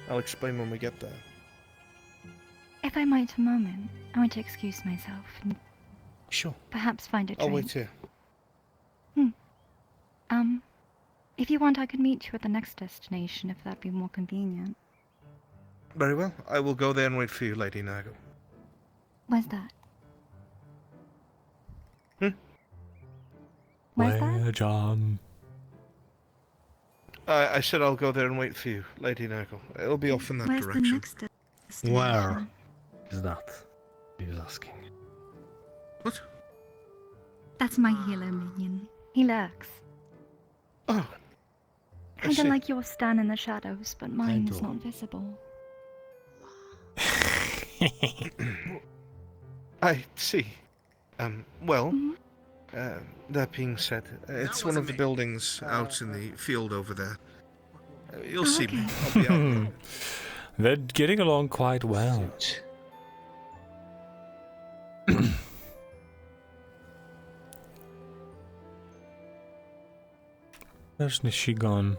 Speaker 13: I'll explain when we get there.
Speaker 17: If I might a moment, I want to excuse myself and
Speaker 13: Sure.
Speaker 17: perhaps find a drink.
Speaker 13: I'll wait here.
Speaker 17: If you want, I could meet you at the next destination if that'd be more convenient.
Speaker 13: Very well. I will go there and wait for you, Lady Nergal.
Speaker 17: Where's that?
Speaker 1: Where, John?
Speaker 13: I said I'll go there and wait for you, Lady Nergal. It'll be off in that
Speaker 17: Where's the
Speaker 13: direction.
Speaker 17: next destination?
Speaker 16: Where is that? He was asking.
Speaker 13: What?
Speaker 17: That's my healer minion. He lurks.
Speaker 13: Oh.
Speaker 17: Kinda like yours stand in the shadows, but mine is
Speaker 16: Kinda.
Speaker 17: not visible.
Speaker 13: I see. Well, that being said, it's one of the buildings out in the field over there. You'll see me. I'll be out there.
Speaker 1: They're getting along quite well. Where's she gone?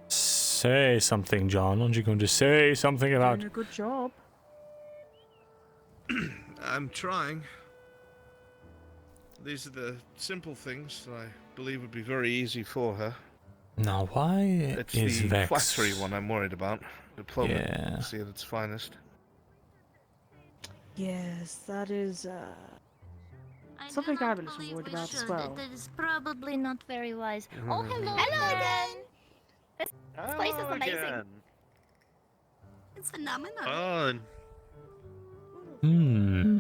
Speaker 1: Say something, John. Aren't you going to say something about...
Speaker 10: Doing a good job.
Speaker 13: I'm trying. These are the simple things that I believe would be very easy for her.
Speaker 1: Now, why
Speaker 13: It's
Speaker 1: is
Speaker 13: the
Speaker 1: Vex...
Speaker 13: flattery one I'm worried about.
Speaker 1: Yeah.
Speaker 13: Diplomacy at its finest.
Speaker 10: Yes, that is something I'm a little worried about as well.
Speaker 21: That is probably not very wise. Oh,
Speaker 13: Mhm.
Speaker 21: hello,
Speaker 22: Hello
Speaker 21: again.
Speaker 22: This place is amazing.
Speaker 21: It's phenomenal.
Speaker 13: Oh,
Speaker 1: Hmm.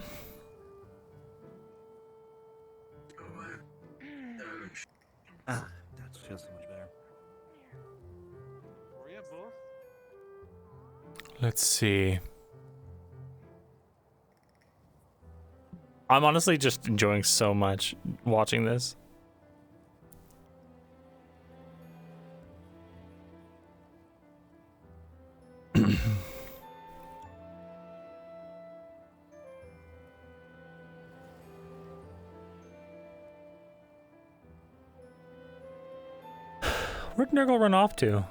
Speaker 2: That feels so much better.
Speaker 1: Let's see. I'm honestly just enjoying so much watching this. Where'd Nergal run off to?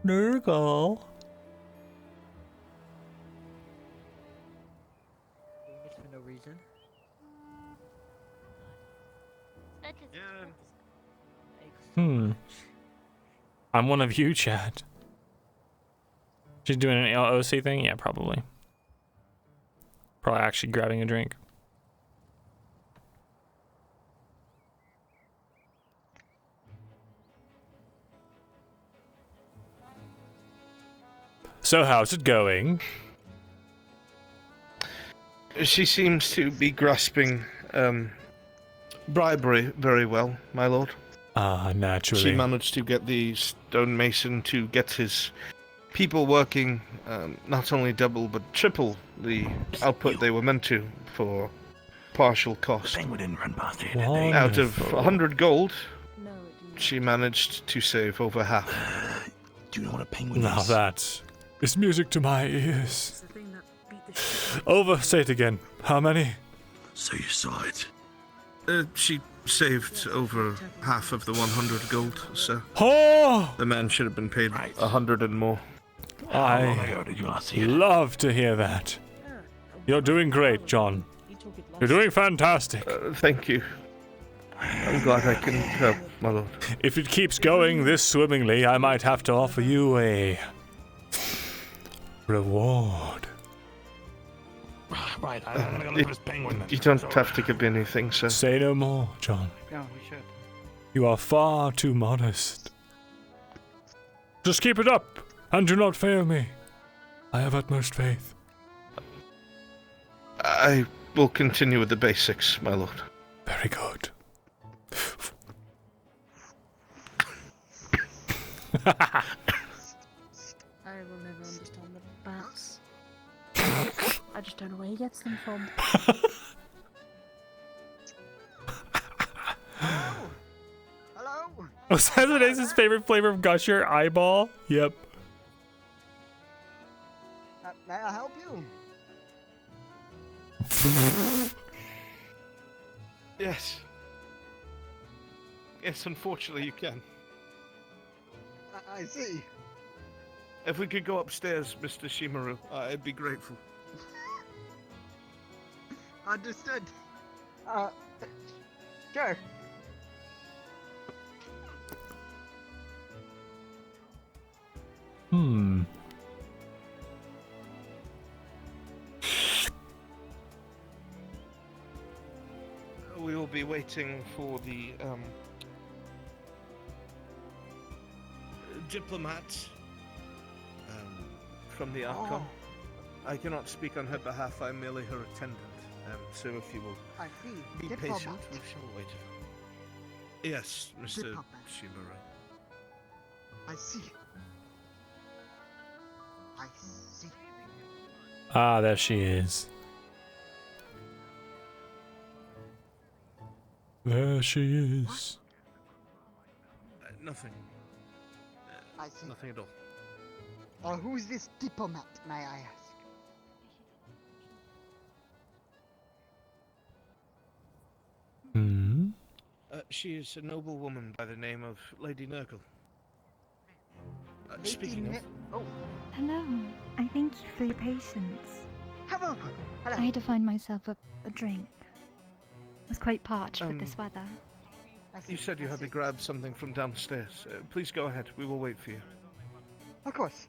Speaker 1: Nergal.
Speaker 15: For no reason.
Speaker 1: I'm one of you, Chad. She's doing an OC thing? Yeah, probably. Probably actually grabbing a drink. So how's it going?
Speaker 13: she seems to be grasping bribery very well, my lord.
Speaker 1: Ah, naturally.
Speaker 13: She managed to get the stonemason to get his people working not only double but triple the output they were meant to for partial cost.
Speaker 6: Penguin didn't run past here.
Speaker 13: Out of 100 gold, she managed to save over half.
Speaker 6: Do you know what a penguin
Speaker 1: Now
Speaker 6: is?
Speaker 1: that is music to my ears. Over, say it again. How many?
Speaker 6: So you saw it.
Speaker 13: She saved over half of the 100 gold, sir.
Speaker 1: Oh!
Speaker 13: The man should have been paid 100 and more.
Speaker 1: I love to hear that. You're doing great, John. You're doing fantastic.
Speaker 13: Thank you. I'm glad I can help, my lord.
Speaker 1: If it keeps going this swimmingly, I might have to offer you a reward.
Speaker 6: Right, I'm gonna go look for this penguin then.
Speaker 13: You don't have to give me anything, sir.
Speaker 1: Say no more, John.
Speaker 9: No, we should.
Speaker 1: You are far too modest. Just keep it up, and do not fail me. I have utmost faith.
Speaker 13: I will continue with the basics, my lord.
Speaker 1: Very good.
Speaker 10: I will never understand the bats. I just don't know where he gets them from.
Speaker 20: Hello?
Speaker 1: Was Asmodeus' favorite flavor of Gusher? Eyeball? Yep.
Speaker 20: May I help you?
Speaker 13: Yes. Yes, unfortunately you can.
Speaker 20: I see.
Speaker 13: If we could go upstairs, Mr. Shimaru, I'd be grateful.
Speaker 20: Understood. Sure.
Speaker 1: Hmm.
Speaker 13: We will be waiting for the diplomat from the Archon. I cannot speak on her behalf, I'm merely her attendant. So if you will
Speaker 20: I see.
Speaker 13: be
Speaker 20: Diplomat.
Speaker 13: patient, we shall wait. Yes, Mr.
Speaker 20: Diplomat.
Speaker 13: Shimaru.
Speaker 20: I see. I see.
Speaker 1: Ah, there she is. There she is.
Speaker 13: Nothing.
Speaker 20: I see.
Speaker 13: Nothing at all.
Speaker 20: Who's this diplomat, may I ask?
Speaker 1: Hmm.
Speaker 13: She is a noble woman by the name of Lady Nergal. Speaking of...
Speaker 20: Oh.
Speaker 17: Hello. I thank you for your patience.
Speaker 20: Hello. Hello.
Speaker 17: I had to find myself a drink. I was quite parched with this weather.
Speaker 13: You said you had to grab something from downstairs. Please go ahead. We will wait for you.
Speaker 20: Of course.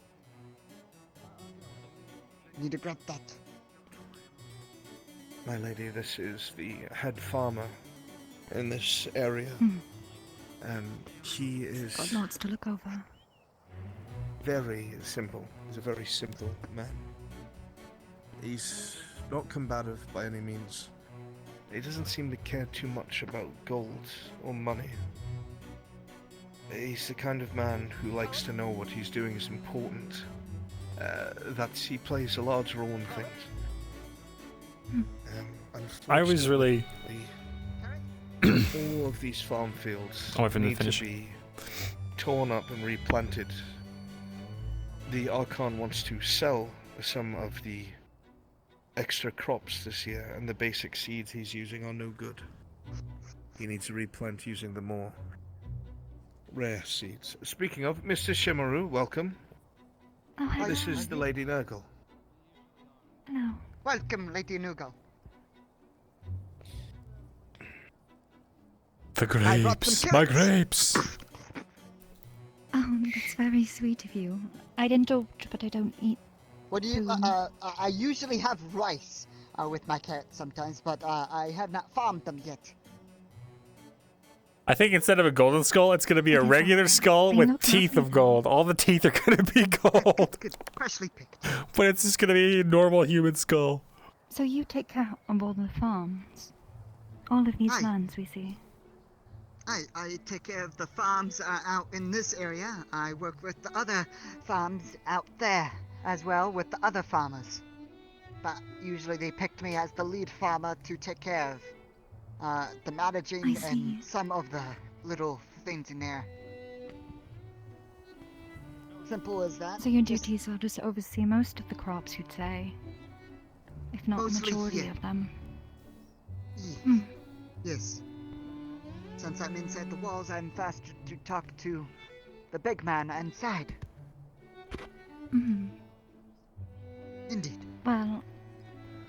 Speaker 20: Need to grab that.
Speaker 13: My lady, this is the head farmer in this area. And he is
Speaker 17: Got lots to look over.
Speaker 13: very simple. He's a very simple man. He's not combative by any means. He doesn't seem to care too much about gold or money. He's the kind of man who likes to know what he's doing is important. That he plays a large role in things.
Speaker 1: I was really...
Speaker 13: all of these farm fields
Speaker 1: Oh, I didn't
Speaker 13: need
Speaker 1: finish.
Speaker 13: to be torn up and replanted. The Archon wants to sell some of the extra crops this year, and the basic seeds he's using are no good. He needs to replant using the more rare seeds. Speaking of, Mr. Shimaru, welcome.
Speaker 17: Oh, hello.
Speaker 13: This is the Lady Nergal.
Speaker 17: Hello.
Speaker 20: Welcome, Lady Nergal.
Speaker 1: The grapes. My grapes.
Speaker 17: Oh, that's very sweet of you. I indulge, but I don't eat.
Speaker 20: What do you? I usually have rice with my carrots sometimes, but I have not farmed them yet.
Speaker 1: I think instead of a golden skull, it's going to be a regular skull with teeth of gold. All the teeth are going to be gold.
Speaker 20: Freshly picked.
Speaker 1: But it's just going to be a normal human skull.
Speaker 17: So you take care of all the farms, all of these lands we see.
Speaker 20: I take care of the farms out in this area. I work with the other farms out there as well with the other farmers. But usually they picked me as the lead farmer to take care of the managing and some of the little things in there. Simple as that.
Speaker 17: So your duties are to oversee most of the crops, you'd say? If not the
Speaker 20: Mostly,
Speaker 17: majority
Speaker 20: yeah.
Speaker 17: of them?
Speaker 20: Yes. Since I'm inside the walls, I'm faster to talk to the big man inside. Indeed.
Speaker 17: Well,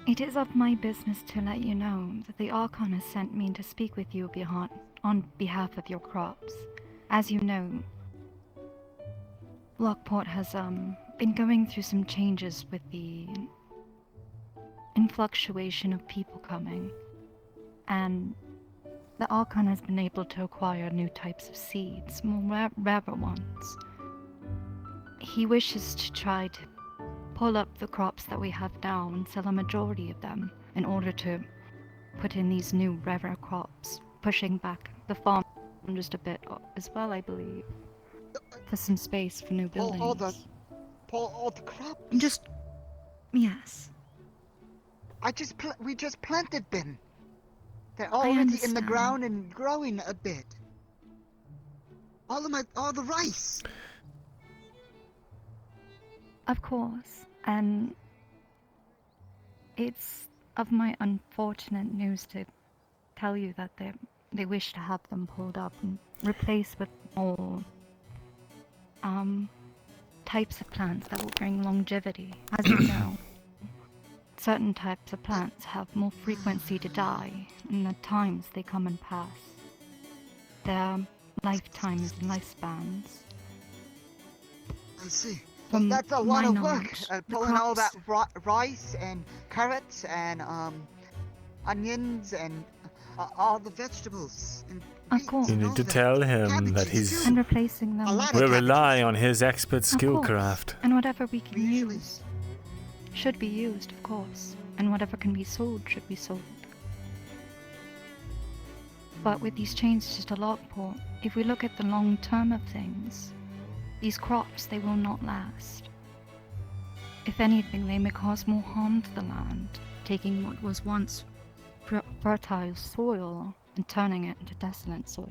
Speaker 17: it is of my business to let you know that the Archon has sent me to speak with you on behalf of your crops. As you know, Lockport has been going through some changes with the influctuation of people coming, and the Archon has been able to acquire new types of seeds, more rarer ones. He wishes to try to pull up the crops that we have now and sell a majority of them in order to put in these new rarer crops, pushing back the farm just a bit as well, I believe, for some space for new buildings.
Speaker 20: Pull all the crops?
Speaker 17: Yes.
Speaker 20: We just planted them. They're already in the
Speaker 17: understand.
Speaker 20: ground and growing a bit. All the rice.
Speaker 17: Of course, and it's of my unfortunate news to tell you that they wish to have them pulled up and replaced with more types of plants that will bring longevity. As you know, certain types of plants have more frequency to die, and at times they come and pass. Their lifetimes and lifespans.
Speaker 20: I see.
Speaker 17: From
Speaker 20: That's a lot
Speaker 17: my
Speaker 20: of work.
Speaker 17: knowledge, the
Speaker 20: Pulling all that
Speaker 17: crops-
Speaker 20: rice and carrots and onions and all the vegetables. And
Speaker 17: Of course.
Speaker 1: You need to tell him that he's
Speaker 17: And replacing them with
Speaker 1: will rely on his expert skillcraft.
Speaker 17: And whatever we can use should be used, of course. And whatever can be sold should be sold. But with these changes to Lockport, if we look at the long term of things, these crops, they will not last. If anything, they may cause more harm to the land, taking what was once fertile soil and turning it into desolate soil.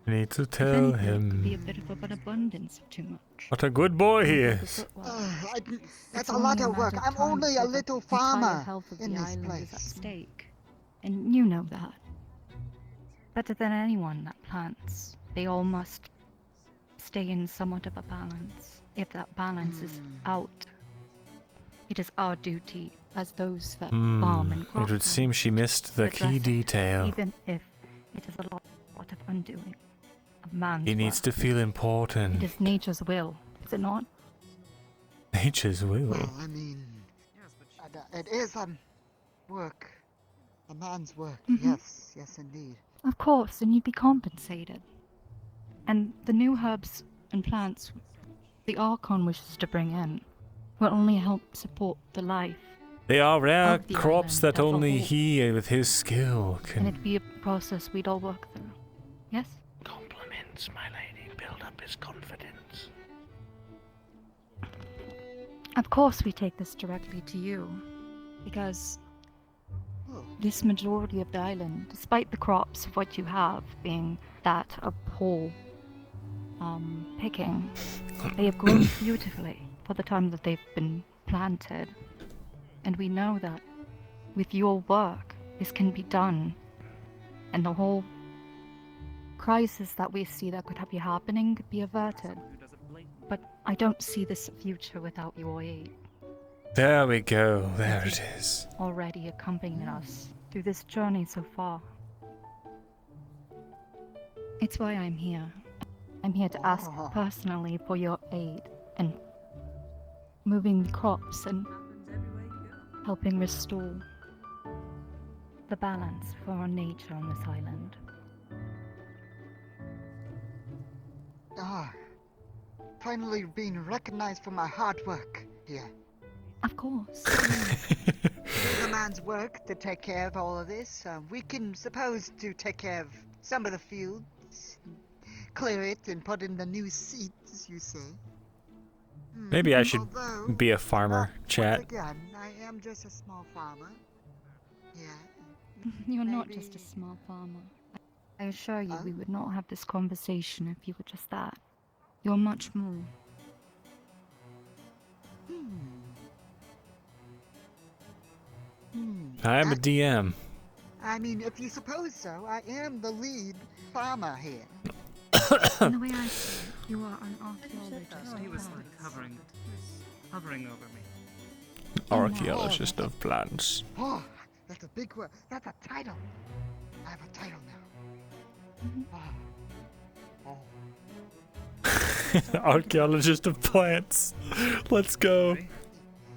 Speaker 1: You need to
Speaker 17: If
Speaker 1: tell
Speaker 17: anything, it could
Speaker 1: him
Speaker 17: be a bit of an abundance of too much.
Speaker 1: what a good boy he is.
Speaker 20: That's a lot of work. I'm only a little farmer in this
Speaker 17: Is at
Speaker 20: place.
Speaker 17: stake, and you know that. Better than anyone that plants, they all must stay in somewhat of a balance. If that balance is out, it is our duty as those that farm and crop
Speaker 1: It would seem she missed the
Speaker 17: to
Speaker 1: key
Speaker 17: address it,
Speaker 1: detail.
Speaker 17: even if it is a lot of undoing of man's
Speaker 1: He needs to feel
Speaker 17: It
Speaker 1: important.
Speaker 17: is nature's will, is it not?
Speaker 1: Nature's will.
Speaker 20: Well, I mean, it is work. A man's work. Yes, yes, indeed.
Speaker 17: Of course, and you'd be compensated. And the new herbs and plants the Archon wishes to bring in will only help support the life.
Speaker 1: They are rare
Speaker 17: of the
Speaker 1: crops
Speaker 17: island
Speaker 1: that
Speaker 17: as a
Speaker 1: only
Speaker 17: whole.
Speaker 1: he, with his skill,
Speaker 17: And
Speaker 1: can.
Speaker 17: it'd be a process we'd all work through. Yes?
Speaker 11: Compliments, my lady. Build up his confidence.
Speaker 17: Of course we take this directly to you. Because this majority of the island, despite the crops of what you have being that of poor picking, they have grown beautifully for the time that they've been planted. And we know that with your work, this can be done. And the whole crisis that we see that could be happening could be averted. But I don't see this future without your aid.
Speaker 1: There we go. There it is.
Speaker 17: Already accompanying us through this journey so far. It's why I'm here. I'm here to ask personally for your aid in moving the crops and helping restore the balance for our nature on this island.
Speaker 20: Finally being recognized for my hard work here.
Speaker 17: Of course.
Speaker 20: It's a man's work to take care of all of this. We can suppose to take care of some of the fields, clear it, and put in the new seeds, you say.
Speaker 1: Maybe I should
Speaker 20: Although,
Speaker 1: be a farmer, chat.
Speaker 20: once again, I am just a small farmer. Yeah.
Speaker 17: You're not just a small farmer. I assure you, we would not have this conversation if you were just that. You're much more.
Speaker 1: I am a DM.
Speaker 20: I mean, if you suppose so, I am the lead farmer here.
Speaker 17: In the way I see it, you are an archaeologist.
Speaker 9: He was like hovering over me.
Speaker 1: Archaeologist of plants.
Speaker 20: Oh, that's a big word. That's a title. I have a title now.
Speaker 1: Archaeologist of plants. Let's go.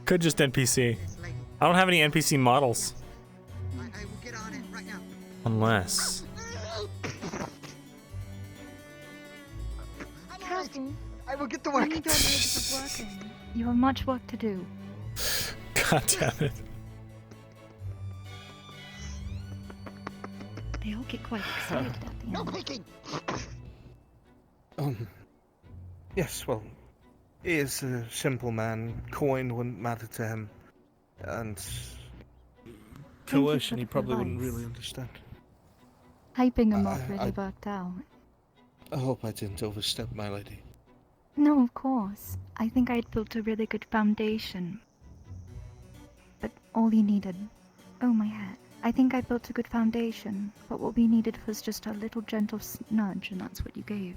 Speaker 1: Could just NPC. I don't have any NPC models.
Speaker 20: I will get on it right now.
Speaker 1: Unless.
Speaker 17: Careful.
Speaker 20: I will get to
Speaker 17: When
Speaker 20: work.
Speaker 17: you don't leave working, you have much work to do.
Speaker 1: God damn it.
Speaker 17: They all get quite excited at the end.
Speaker 20: No picking.
Speaker 13: Yes, well, he is a simple man. Coin wouldn't matter to him. And coercion, he probably wouldn't really understand.
Speaker 17: Hyping him up really worked out.
Speaker 13: I hope I didn't overstep, my lady.
Speaker 17: No, of course. I think I'd built a really good foundation. But all you needed... Oh, my head. I think I built a good foundation, but what we needed was just a little gentle nudge, and that's what you gave.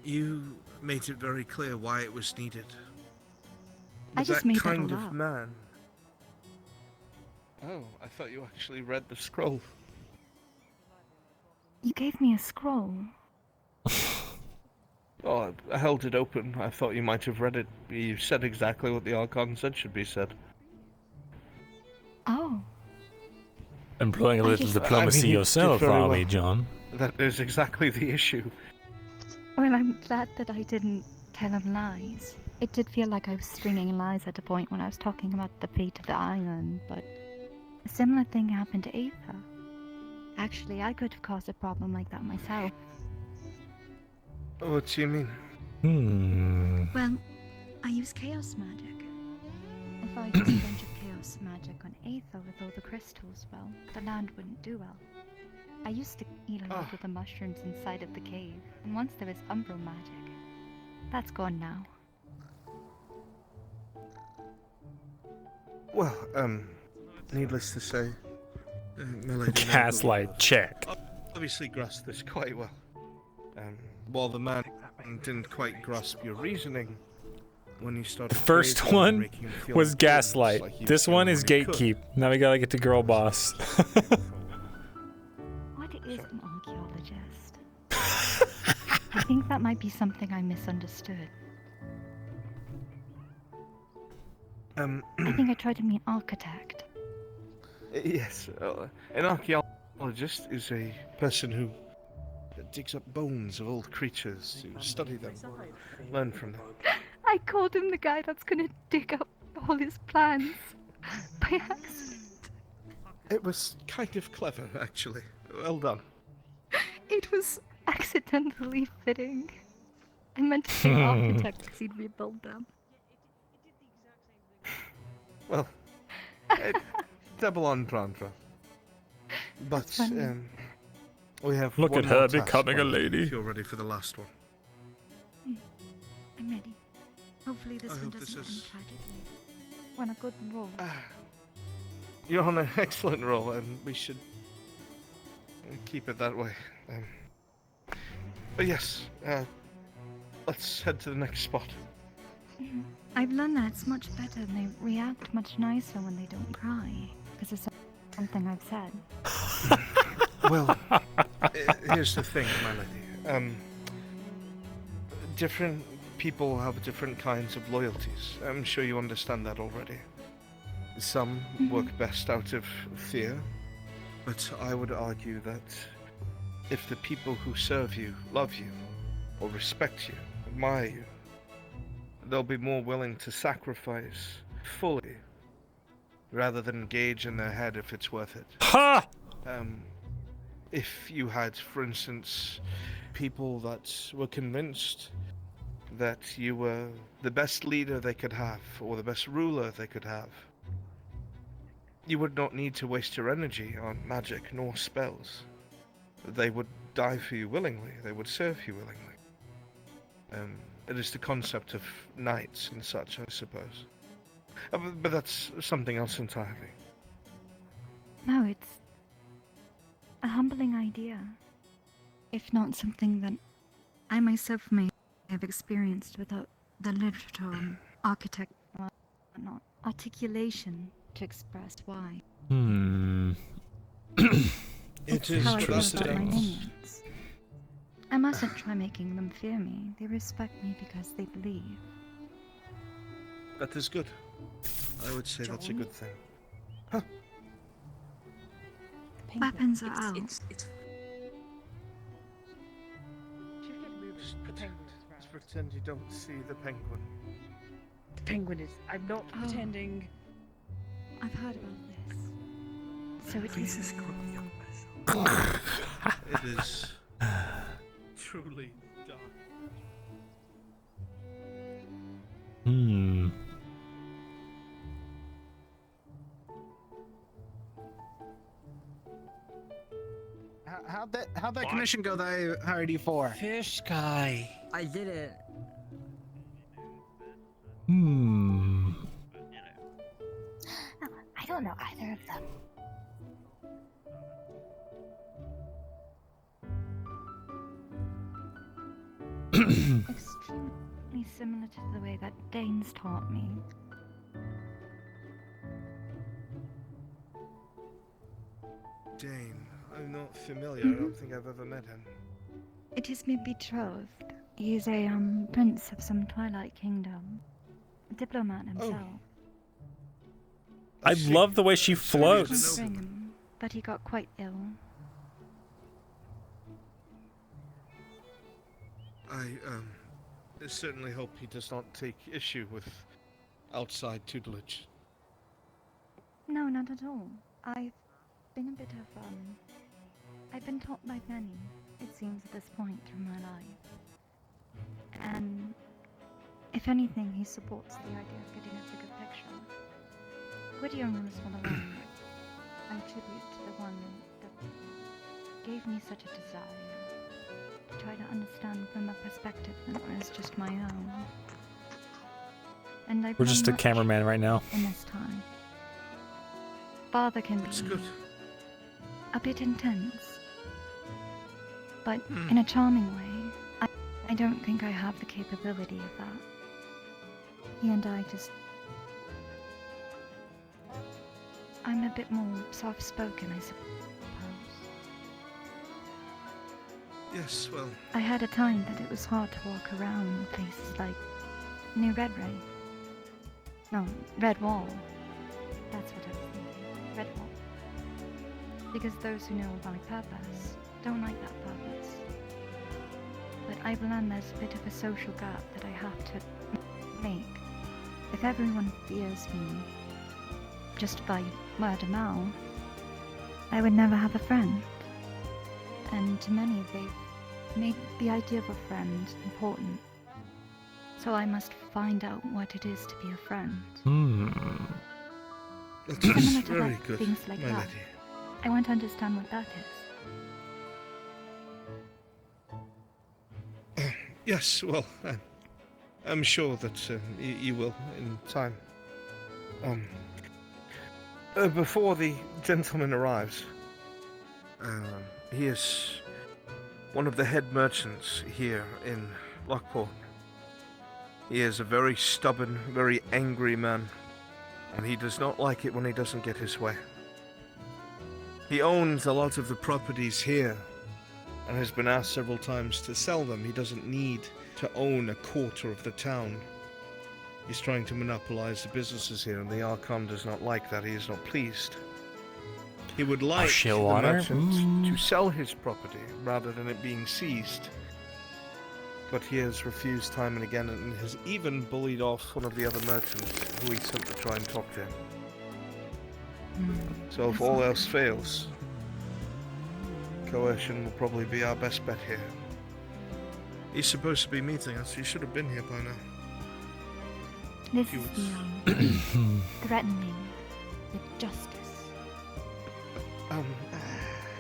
Speaker 13: You made it very clear why it was needed.
Speaker 17: I
Speaker 13: Was
Speaker 17: just
Speaker 13: that
Speaker 17: made that
Speaker 13: kind
Speaker 17: all
Speaker 13: of
Speaker 17: up.
Speaker 13: man. Oh, I thought you actually read the scroll.
Speaker 17: You gave me a scroll.
Speaker 13: Oh, I held it open. I thought you might have read it. You said exactly what the Archon said should be said.
Speaker 17: Oh.
Speaker 1: Employing a
Speaker 17: I
Speaker 1: little
Speaker 17: just-
Speaker 1: diplomacy
Speaker 13: you did
Speaker 1: yourself,
Speaker 13: very
Speaker 1: are
Speaker 13: well.
Speaker 1: we, John?
Speaker 13: That is exactly the issue.
Speaker 17: Well, I'm glad that I didn't tell him lies. It did feel like I was stringing lies at a point when I was talking about the fate of the island, but a similar thing happened to Aether. Actually, I could have caused a problem like that myself.
Speaker 13: What do you mean?
Speaker 17: Well, I use chaos magic. If I used a bunch of chaos magic on Aether with all the crystals, well, the land wouldn't do well. I used to eat a lot of the mushrooms inside of the cave, and once there was umbral magic. That's gone now.
Speaker 13: Well, needless to say, my lady
Speaker 1: Gaslight check.
Speaker 13: obviously grasped this quite well. While the man didn't quite grasp your reasoning when you started.
Speaker 1: The first
Speaker 13: praising him and
Speaker 1: one
Speaker 13: making him feel
Speaker 1: was
Speaker 13: important,
Speaker 1: gaslight.
Speaker 13: like he was
Speaker 1: This
Speaker 13: doing
Speaker 1: one is
Speaker 13: what he could.
Speaker 1: gatekeep. Now we gotta get to girl boss.
Speaker 17: What is an archaeologist? I think that might be something I misunderstood. I think I tried to mean architect.
Speaker 13: Yes, an archaeologist is a person who digs up bones of old creatures to study them, learn from them.
Speaker 17: I called him the guy that's gonna dig up all his plans by accident.
Speaker 13: It was kind of clever, actually. Well done.
Speaker 17: It was accidentally fitting. I meant to say architect because he'd rebuild them.
Speaker 13: Well, double entendre. But
Speaker 17: funny.
Speaker 13: we have.
Speaker 1: Look
Speaker 13: one
Speaker 1: at
Speaker 13: more
Speaker 1: her
Speaker 13: task
Speaker 1: becoming a
Speaker 13: for you,
Speaker 1: lady.
Speaker 13: If you're ready for the last one.
Speaker 17: I'm ready. Hopefully this
Speaker 13: I
Speaker 17: one
Speaker 13: hope this
Speaker 17: doesn't end
Speaker 13: is-
Speaker 17: tragically. When a good roll.
Speaker 13: You're on an excellent roll, and we should keep it that way. But yes, let's head to the next spot.
Speaker 17: I've learned that it's much better and they react much nicer when they don't cry. Because it's something I've said.
Speaker 13: Well, here's the thing, my lady. Different people have different kinds of loyalties. I'm sure you understand that already. Some work best out of fear, but I would argue that if the people who serve you love you, or respect you, admire you, they'll be more willing to sacrifice fully rather than engage in their head if it's worth it.
Speaker 1: Ha!
Speaker 13: if you had, for instance, people that were convinced that you were the best leader they could have, or the best ruler they could have, you would not need to waste your energy on magic nor spells. They would die for you willingly. They would serve you willingly. It is the concept of knights and such, I suppose. But that's something else entirely.
Speaker 17: No, it's a humbling idea. If not something that I myself may have experienced without the literature, architect, not articulation to express why.
Speaker 13: It
Speaker 17: is how I feel about my
Speaker 13: interesting.
Speaker 17: minions. I mustn't try making them fear me. They respect me because they believe.
Speaker 13: That is good. I would say that's a good thing. Huh.
Speaker 17: Weapons are out.
Speaker 13: Just pretend you don't see the penguin.
Speaker 10: The penguin is. I'm not pretending.
Speaker 17: I've heard about this. So it is.
Speaker 13: It is truly dark.
Speaker 15: How'd that commission go that I hired you for?
Speaker 14: Fish guy.
Speaker 15: I did it.
Speaker 22: I don't know either of them.
Speaker 17: Extremely similar to the way that Danes taught me.
Speaker 13: Dane, I'm not familiar. I don't think I've ever met him.
Speaker 17: It is my betrothed. He is a prince of some Twilight Kingdom. A diplomat himself.
Speaker 1: I love the way she floats.
Speaker 17: Bring him, but he got quite ill.
Speaker 13: I certainly hope he does not take issue with outside tutelage.
Speaker 17: No, not at all. I've been a bit of I've been taught by many, it seems at this point through my life. And if anything, he supports the idea of getting a bigger picture. Gwydion was one of them. I attribute to the one that gave me such a desire to try to understand from a perspective that was just my own. And I've
Speaker 1: We're just a
Speaker 17: learned much
Speaker 1: cameraman right now.
Speaker 17: in this time. Father can be a bit intense, but in a charming way. I don't think I have the capability of that. He and I just... I'm a bit more soft-spoken, I suppose.
Speaker 13: Yes, well,
Speaker 17: I had a time that it was hard to walk around in places like New Redray. No, Red Wall. That's what I was thinking. Red Wall. Because those who know my purpose don't like that purpose. But I've learned there's a bit of a social gap that I have to make. If everyone fears me just by word of mouth, I would never have a friend. And to many, they've made the idea of a friend important. So I must find out what it is to be a friend.
Speaker 13: that
Speaker 17: Similar
Speaker 13: is
Speaker 17: to
Speaker 13: very
Speaker 17: that,
Speaker 13: good,
Speaker 17: things like
Speaker 13: my
Speaker 17: that.
Speaker 13: lady.
Speaker 17: I want to understand what that is.
Speaker 13: Yes, well, I'm sure that you will in time. Before the gentleman arrives, he is one of the head merchants here in Lockport. He is a very stubborn, very angry man, and he does not like it when he doesn't get his way. He owns a lot of the properties here and has been asked several times to sell them. He doesn't need to own a quarter of the town. He's trying to monopolize the businesses here, and the Archon does not like that. He is not pleased. He would like the merchant to sell his property rather than it being seized. But he has refused time and again, and has even bullied off one of the other merchants who he sent to try and talk to him. So if all else fails, coercion will probably be our best bet here. He's supposed to be meeting us. He should have been here by now.
Speaker 17: This is the threatening with justice.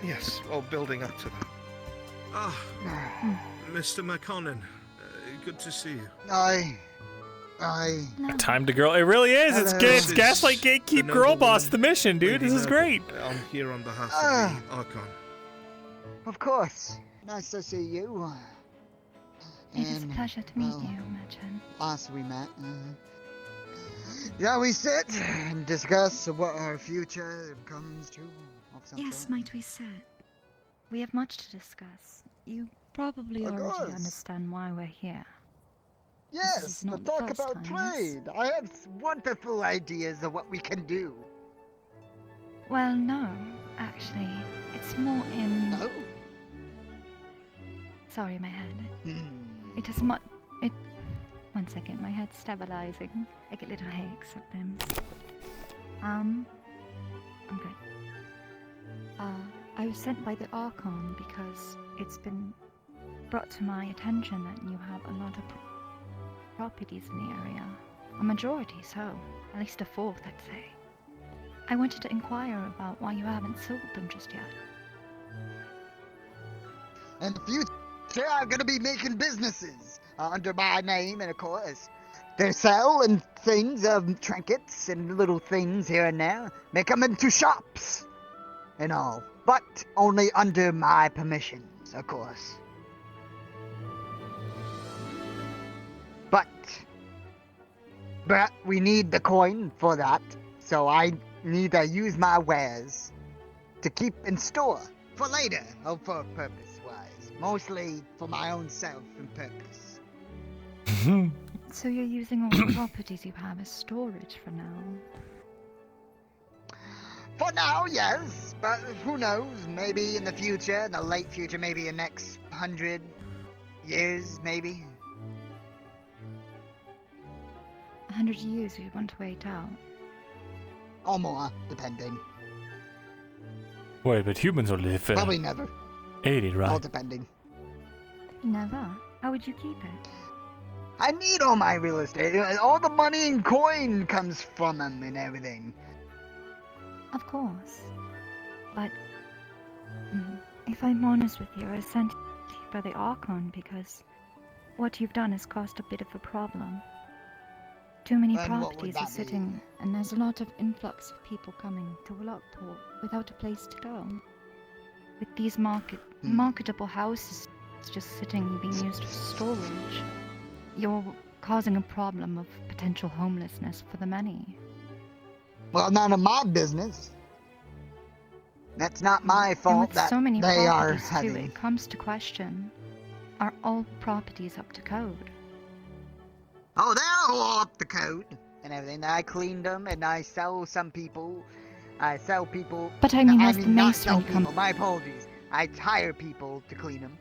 Speaker 13: Yes, well, building up to that. Mr. McConnon, good to see you.
Speaker 1: Time to girl. It really is. It's Gaslight Gatekeep Girl Boss the mission, dude. This is great.
Speaker 13: I'm here on behalf of the Archon.
Speaker 20: Of course. Nice to see you.
Speaker 17: It is a pleasure to meet you, Merchant.
Speaker 20: Last we met. Shall we sit and discuss what our future comes to?
Speaker 17: Yes, might we sit? We have much to discuss. You probably already understand why we're here.
Speaker 20: Yes, to talk about trade. I have wonderful ideas of what we can do.
Speaker 17: Well, no, actually, it's more in...
Speaker 20: No?
Speaker 17: Sorry, my head. It is much... One second, my head's stabilizing. I get little headaches sometimes. I'm good. I was sent by the Archon because it's been brought to my attention that you have a lot of properties in the area. A majority, so. At least a fourth, I'd say. I wanted to inquire about why you haven't sold them just yet.
Speaker 20: In the future, I'm gonna be making businesses under my name, and of course, they sell and things, trinkets and little things here and there. Make them into shops and all, but only under my permissions, of course. But we need the coin for that, so I need to use my wares to keep in store for later, or for purpose-wise. Mostly for my own self and purpose.
Speaker 17: So you're using all the properties you have as storage for now?
Speaker 20: For now, yes, but who knows, maybe in the future, in the late future, maybe in the next 100 years, maybe.
Speaker 17: 100 years you want to wait out?
Speaker 20: Or more, depending.
Speaker 1: Wait, but humans will live
Speaker 20: Probably never.
Speaker 1: 80, right?
Speaker 20: All depending.
Speaker 17: Never? How would you keep it?
Speaker 20: I need all my real estate. All the money and coin comes from them and everything.
Speaker 17: Of course. But... if I'm honest with you, I was sent here by the Archon because what you've done has caused a bit of a problem. Too many properties are sitting, and there's a lot of influx of people coming to Lockport without a place to go. With these marketable houses just sitting, being used for storage, you're causing a problem of potential homelessness for the many.
Speaker 20: Well, none of my business. That's not my fault
Speaker 17: and with
Speaker 20: that
Speaker 17: so many
Speaker 20: they are
Speaker 17: properties
Speaker 20: having.
Speaker 17: too, it comes to question, are all properties up to code?
Speaker 20: Oh, they're all up to code and everything. I cleaned them and I sell some people. I sell people.
Speaker 17: But I mean, as the
Speaker 20: not
Speaker 17: mace
Speaker 20: sell
Speaker 17: when you come...
Speaker 20: people. My apologies. I hire people to clean them.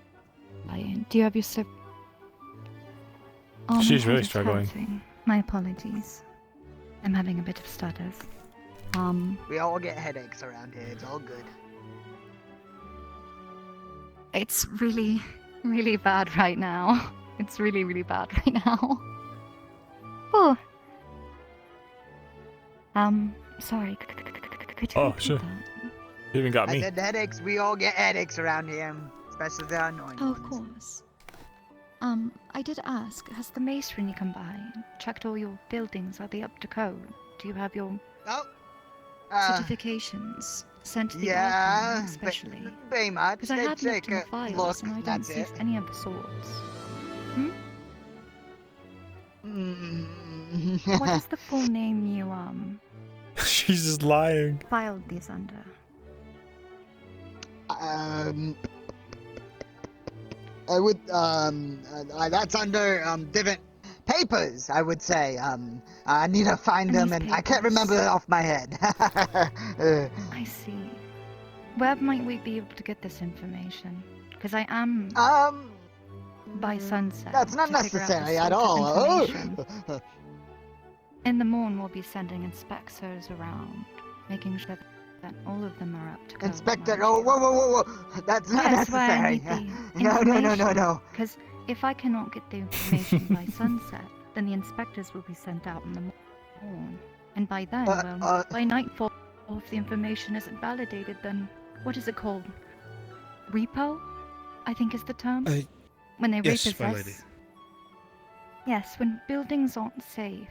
Speaker 17: Do you have your slip? Oh,
Speaker 1: She's
Speaker 17: my
Speaker 1: really
Speaker 17: head is
Speaker 1: struggling.
Speaker 17: hurting. My apologies. I'm having a bit of stutters.
Speaker 20: We all get headaches around here. It's all good.
Speaker 17: It's really, really bad right now. It's really, really bad right now. Oh. Sorry. Could you repeat
Speaker 1: Sure.
Speaker 17: that?
Speaker 1: You even got
Speaker 20: I
Speaker 1: me.
Speaker 20: said headaches. We all get headaches around here, especially if they're annoying.
Speaker 17: Oh, of course. I did ask, has the mace when you come by checked all your buildings? Are they up to code? Do you have your certifications sent to the Archon, especially?
Speaker 20: Very much.
Speaker 17: Because I had looked in the files and I don't see any of the sorts. What is the full name you
Speaker 1: She's just lying.
Speaker 17: filed these under?
Speaker 20: I would, that's under, different papers, I would say. I need to find them, and I can't remember it off my head.
Speaker 17: I see. Where might we be able to get this information? Because I am by sunset.
Speaker 20: That's not
Speaker 17: to figure out the
Speaker 20: necessary at
Speaker 17: sort of
Speaker 20: all.
Speaker 17: information. In the morn, we'll be sending inspectors around, making sure that that all of them are up to go.
Speaker 20: Inspector, oh, whoa. That's not
Speaker 17: That's why I
Speaker 20: necessary.
Speaker 17: need the
Speaker 20: No.
Speaker 17: Because if I cannot get the information by sunset, then the inspectors will be sent out in the morning. And by then, by nightfall, if the information isn't validated, then what is it called? Repo? I think is the term. When they
Speaker 13: yes,
Speaker 17: repossess.
Speaker 13: my lady.
Speaker 17: Yes, when buildings aren't safe,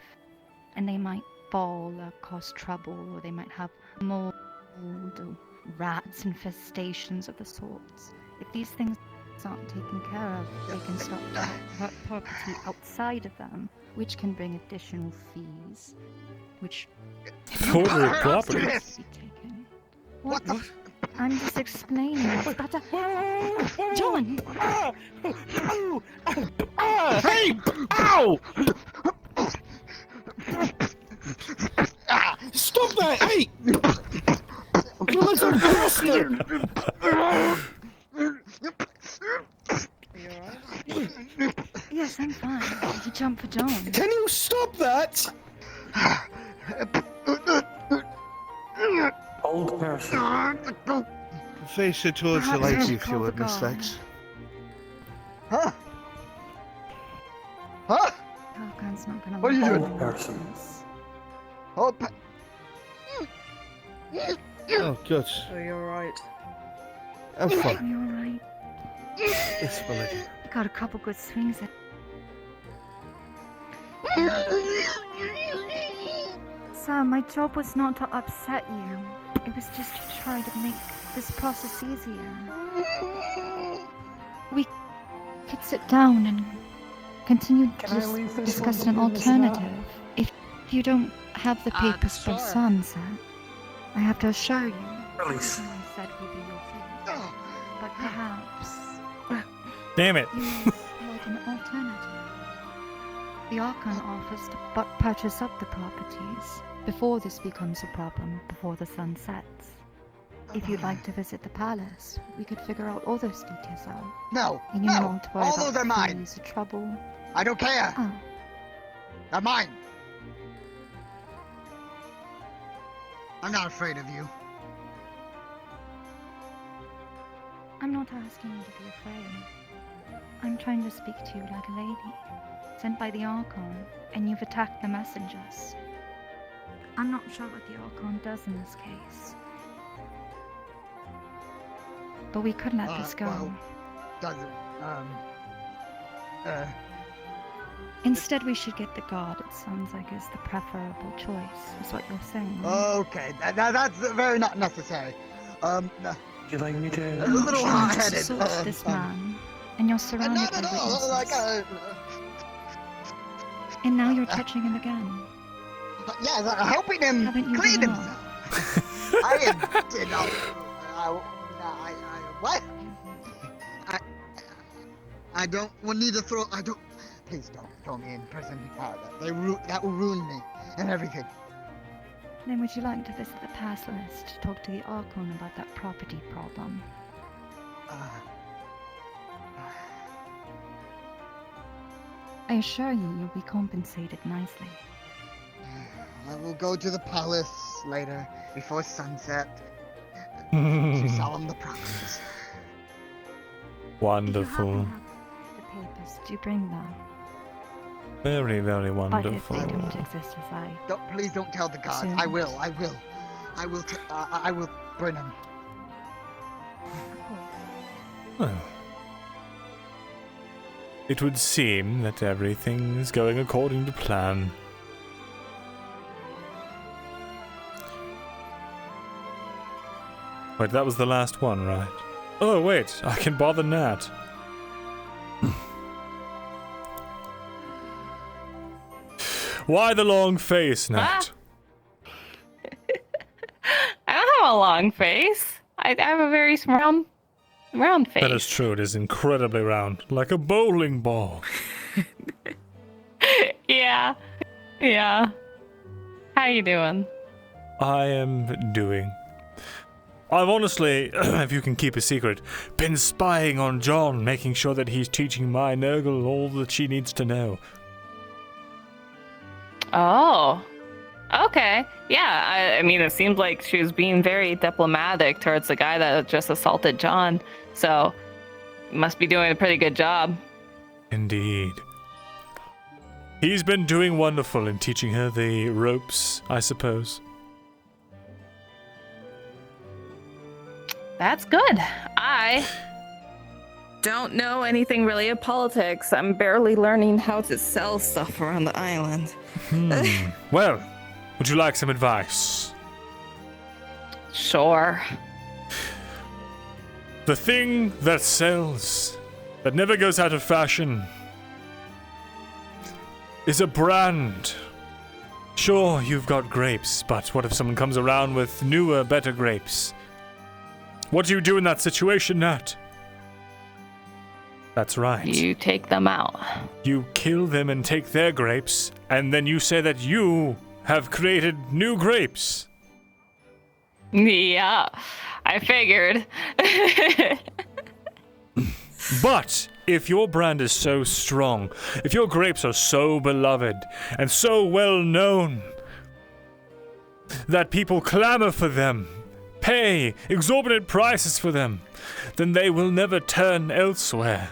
Speaker 17: and they might fall or cause trouble, or they might have mold or rats, infestations of the sorts. If these things aren't taken care of, they can start to hurt property outside of them, which can bring additional fees, which
Speaker 1: Total property.
Speaker 17: What? I'm just explaining. It's about to... John!
Speaker 11: Hey! Ow! Stop that! Hey! You little bastard!
Speaker 17: Yes, I'm fine. You jump for John.
Speaker 11: Can you stop that?
Speaker 6: Old person.
Speaker 13: Face it towards the
Speaker 17: Perhaps
Speaker 13: lady
Speaker 17: you
Speaker 13: if
Speaker 17: call
Speaker 13: you
Speaker 17: the
Speaker 13: would, Miss
Speaker 17: guard.
Speaker 13: Lex.
Speaker 20: Huh?
Speaker 17: Falcon's not gonna
Speaker 20: What are you
Speaker 17: let
Speaker 20: doing?
Speaker 17: me
Speaker 6: Person.
Speaker 17: do this.
Speaker 13: Oh, good.
Speaker 10: So you're right.
Speaker 13: I'm fine.
Speaker 17: Are you alright?
Speaker 13: Yes, my lady.
Speaker 17: You got a couple good swings at... Sir, my job was not to upset you. It was just to try to make this process easier. We could sit down and continue to discuss an alternative. If you don't have the papers by sunset, I have to assure you,
Speaker 6: Release.
Speaker 17: everything I said will be your fate. But perhaps
Speaker 1: Damn it.
Speaker 17: you like an alternative. The Archon offers to purchase up the properties before this becomes a problem, before the sun sets. If you'd like to visit the palace, we could figure out all those details out.
Speaker 20: No,
Speaker 17: And you
Speaker 20: no,
Speaker 17: don't have to worry
Speaker 20: all
Speaker 17: about
Speaker 20: those are mine.
Speaker 17: fees or trouble.
Speaker 20: I don't care.
Speaker 17: Oh.
Speaker 20: They're mine. I'm not afraid of you.
Speaker 17: I'm not asking you to be afraid. I'm trying to speak to you like a lady, sent by the Archon, and you've attacked the messengers. I'm not sure what the Archon does in this case. But we could let this go.
Speaker 20: Well, does it?
Speaker 17: Instead, we should get the guard. It sounds like it's the preferable choice, is what you're saying.
Speaker 20: Okay, that's very not necessary.
Speaker 6: Would you like me to?
Speaker 20: A little hard-headed.
Speaker 17: Sort this man, and you're surrounded
Speaker 20: Not
Speaker 17: by
Speaker 20: at all.
Speaker 17: witnesses.
Speaker 20: Like,
Speaker 17: And now you're touching him again.
Speaker 20: yes, helping him
Speaker 17: Haven't you
Speaker 20: clean
Speaker 17: given
Speaker 20: himself. I did not. What? I don't need to throw. I don't. Please don't throw me in prison. That will ruin me and everything.
Speaker 17: Then would you like to visit the pass list to talk to the Archon about that property problem? I assure you, you'll be compensated nicely.
Speaker 20: I will go to the palace later, before sunset, to sell him the properties.
Speaker 1: Wonderful.
Speaker 17: The papers, do bring them.
Speaker 1: Very, very
Speaker 17: But if
Speaker 1: wonderful.
Speaker 17: they don't exist as I...
Speaker 20: Please don't tell the gods.
Speaker 17: Soon.
Speaker 20: I will. I will burn him.
Speaker 1: Well, it would seem that everything is going according to plan. Wait, that was the last one, right? Oh, wait, I can bother Nat. Why the long face, Nat?
Speaker 12: I don't have a long face. I have a very round face.
Speaker 1: That is true, it is incredibly round, like a bowling ball.
Speaker 12: Yeah. How you doing?
Speaker 1: I am doing. I've honestly, if you can keep a secret, been spying on John, making sure that he's teaching my Nergal all that she needs to know.
Speaker 12: Oh. Okay. Yeah, I mean, it seemed like she was being very diplomatic towards the guy that just assaulted John. So, must be doing a pretty good job.
Speaker 1: Indeed. He's been doing wonderful in teaching her the ropes, I suppose.
Speaker 12: That's good. I don't know anything really of politics. I'm barely learning how to sell stuff around the island.
Speaker 1: Well, would you like some advice?
Speaker 12: Sure.
Speaker 1: The thing that sells, that never goes out of fashion, is a brand. Sure, you've got grapes, but what if someone comes around with newer, better grapes? What do you do in that situation, Nat? That's right.
Speaker 12: You take them out.
Speaker 1: You kill them and take their grapes, and then you say that you have created new grapes.
Speaker 12: Yeah, I figured.
Speaker 1: But if your brand is so strong, if your grapes are so beloved and so well known that people clamor for them, pay exorbitant prices for them, then they will never turn elsewhere.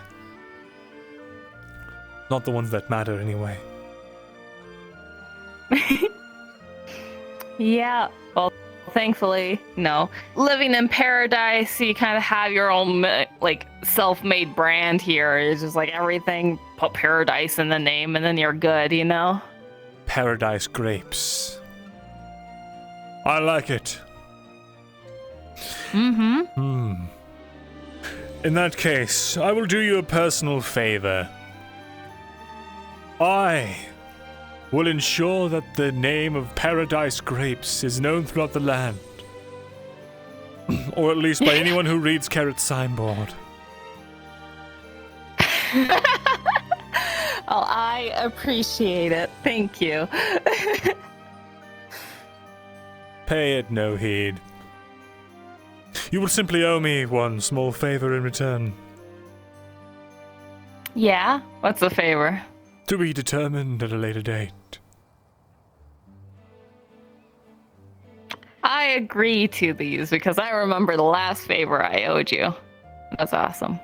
Speaker 1: Not the ones that matter, anyway.
Speaker 12: Yeah, well, thankfully, no. Living in paradise, you kind of have your own, like, self-made brand here. It's just like everything, put paradise in the name, and then you're good, you know?
Speaker 1: Paradise grapes. I like it.
Speaker 12: Mm-hmm.
Speaker 1: In that case, I will do you a personal favor. I will ensure that the name of Paradise Grapes is known throughout the land. Or at least by anyone who reads Carrot's signboard.
Speaker 12: Oh, I appreciate it. Thank you.
Speaker 1: Pay it no heed. You will simply owe me one small favor in return.
Speaker 12: Yeah? What's the favor?
Speaker 1: To be determined at a later date.
Speaker 12: I agree to these because I remember the last favor I owed you. That's awesome.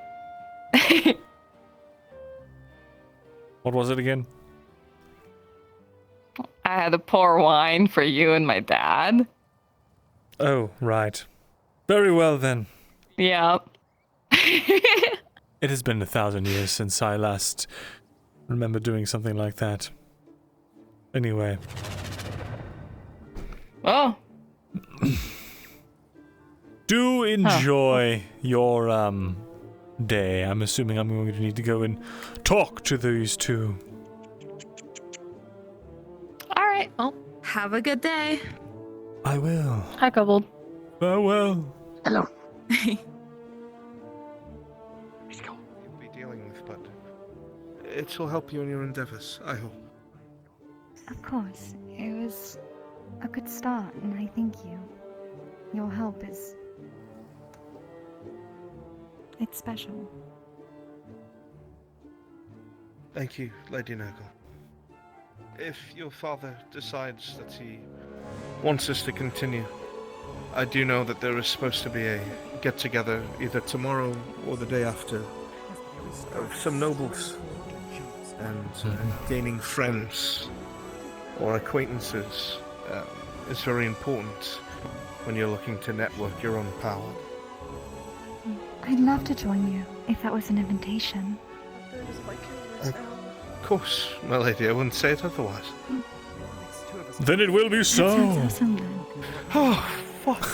Speaker 1: What was it again?
Speaker 12: I had to pour wine for you and my dad.
Speaker 1: Oh, right. Very well then.
Speaker 12: Yep.
Speaker 1: It has been 1,000 years since I last remember doing something like that. Anyway.
Speaker 12: Oh.
Speaker 1: Do enjoy your day. I'm assuming I'm going to need to go and talk to these two.
Speaker 12: All right. Well, have a good day.
Speaker 1: I will.
Speaker 12: Hi, Kobold.
Speaker 1: Farewell.
Speaker 20: Hello.
Speaker 13: You'll be dealing with, but it will help you in your endeavors, I hope.
Speaker 17: Of course. It was a good start, and I thank you. Your help is... it's special.
Speaker 13: Thank you, Lady Nergal. If your father decides that he wants us to continue, I do know that there is supposed to be a get-together either tomorrow or the day after of some nobles, and gaining friends or acquaintances is very important when you're looking to network your own power.
Speaker 17: I'd love to join you, if that was an invitation.
Speaker 13: Of course, my lady, I wouldn't say it otherwise.
Speaker 1: Then it will be so.
Speaker 17: That sounds awesome then.
Speaker 13: Oh, fuck.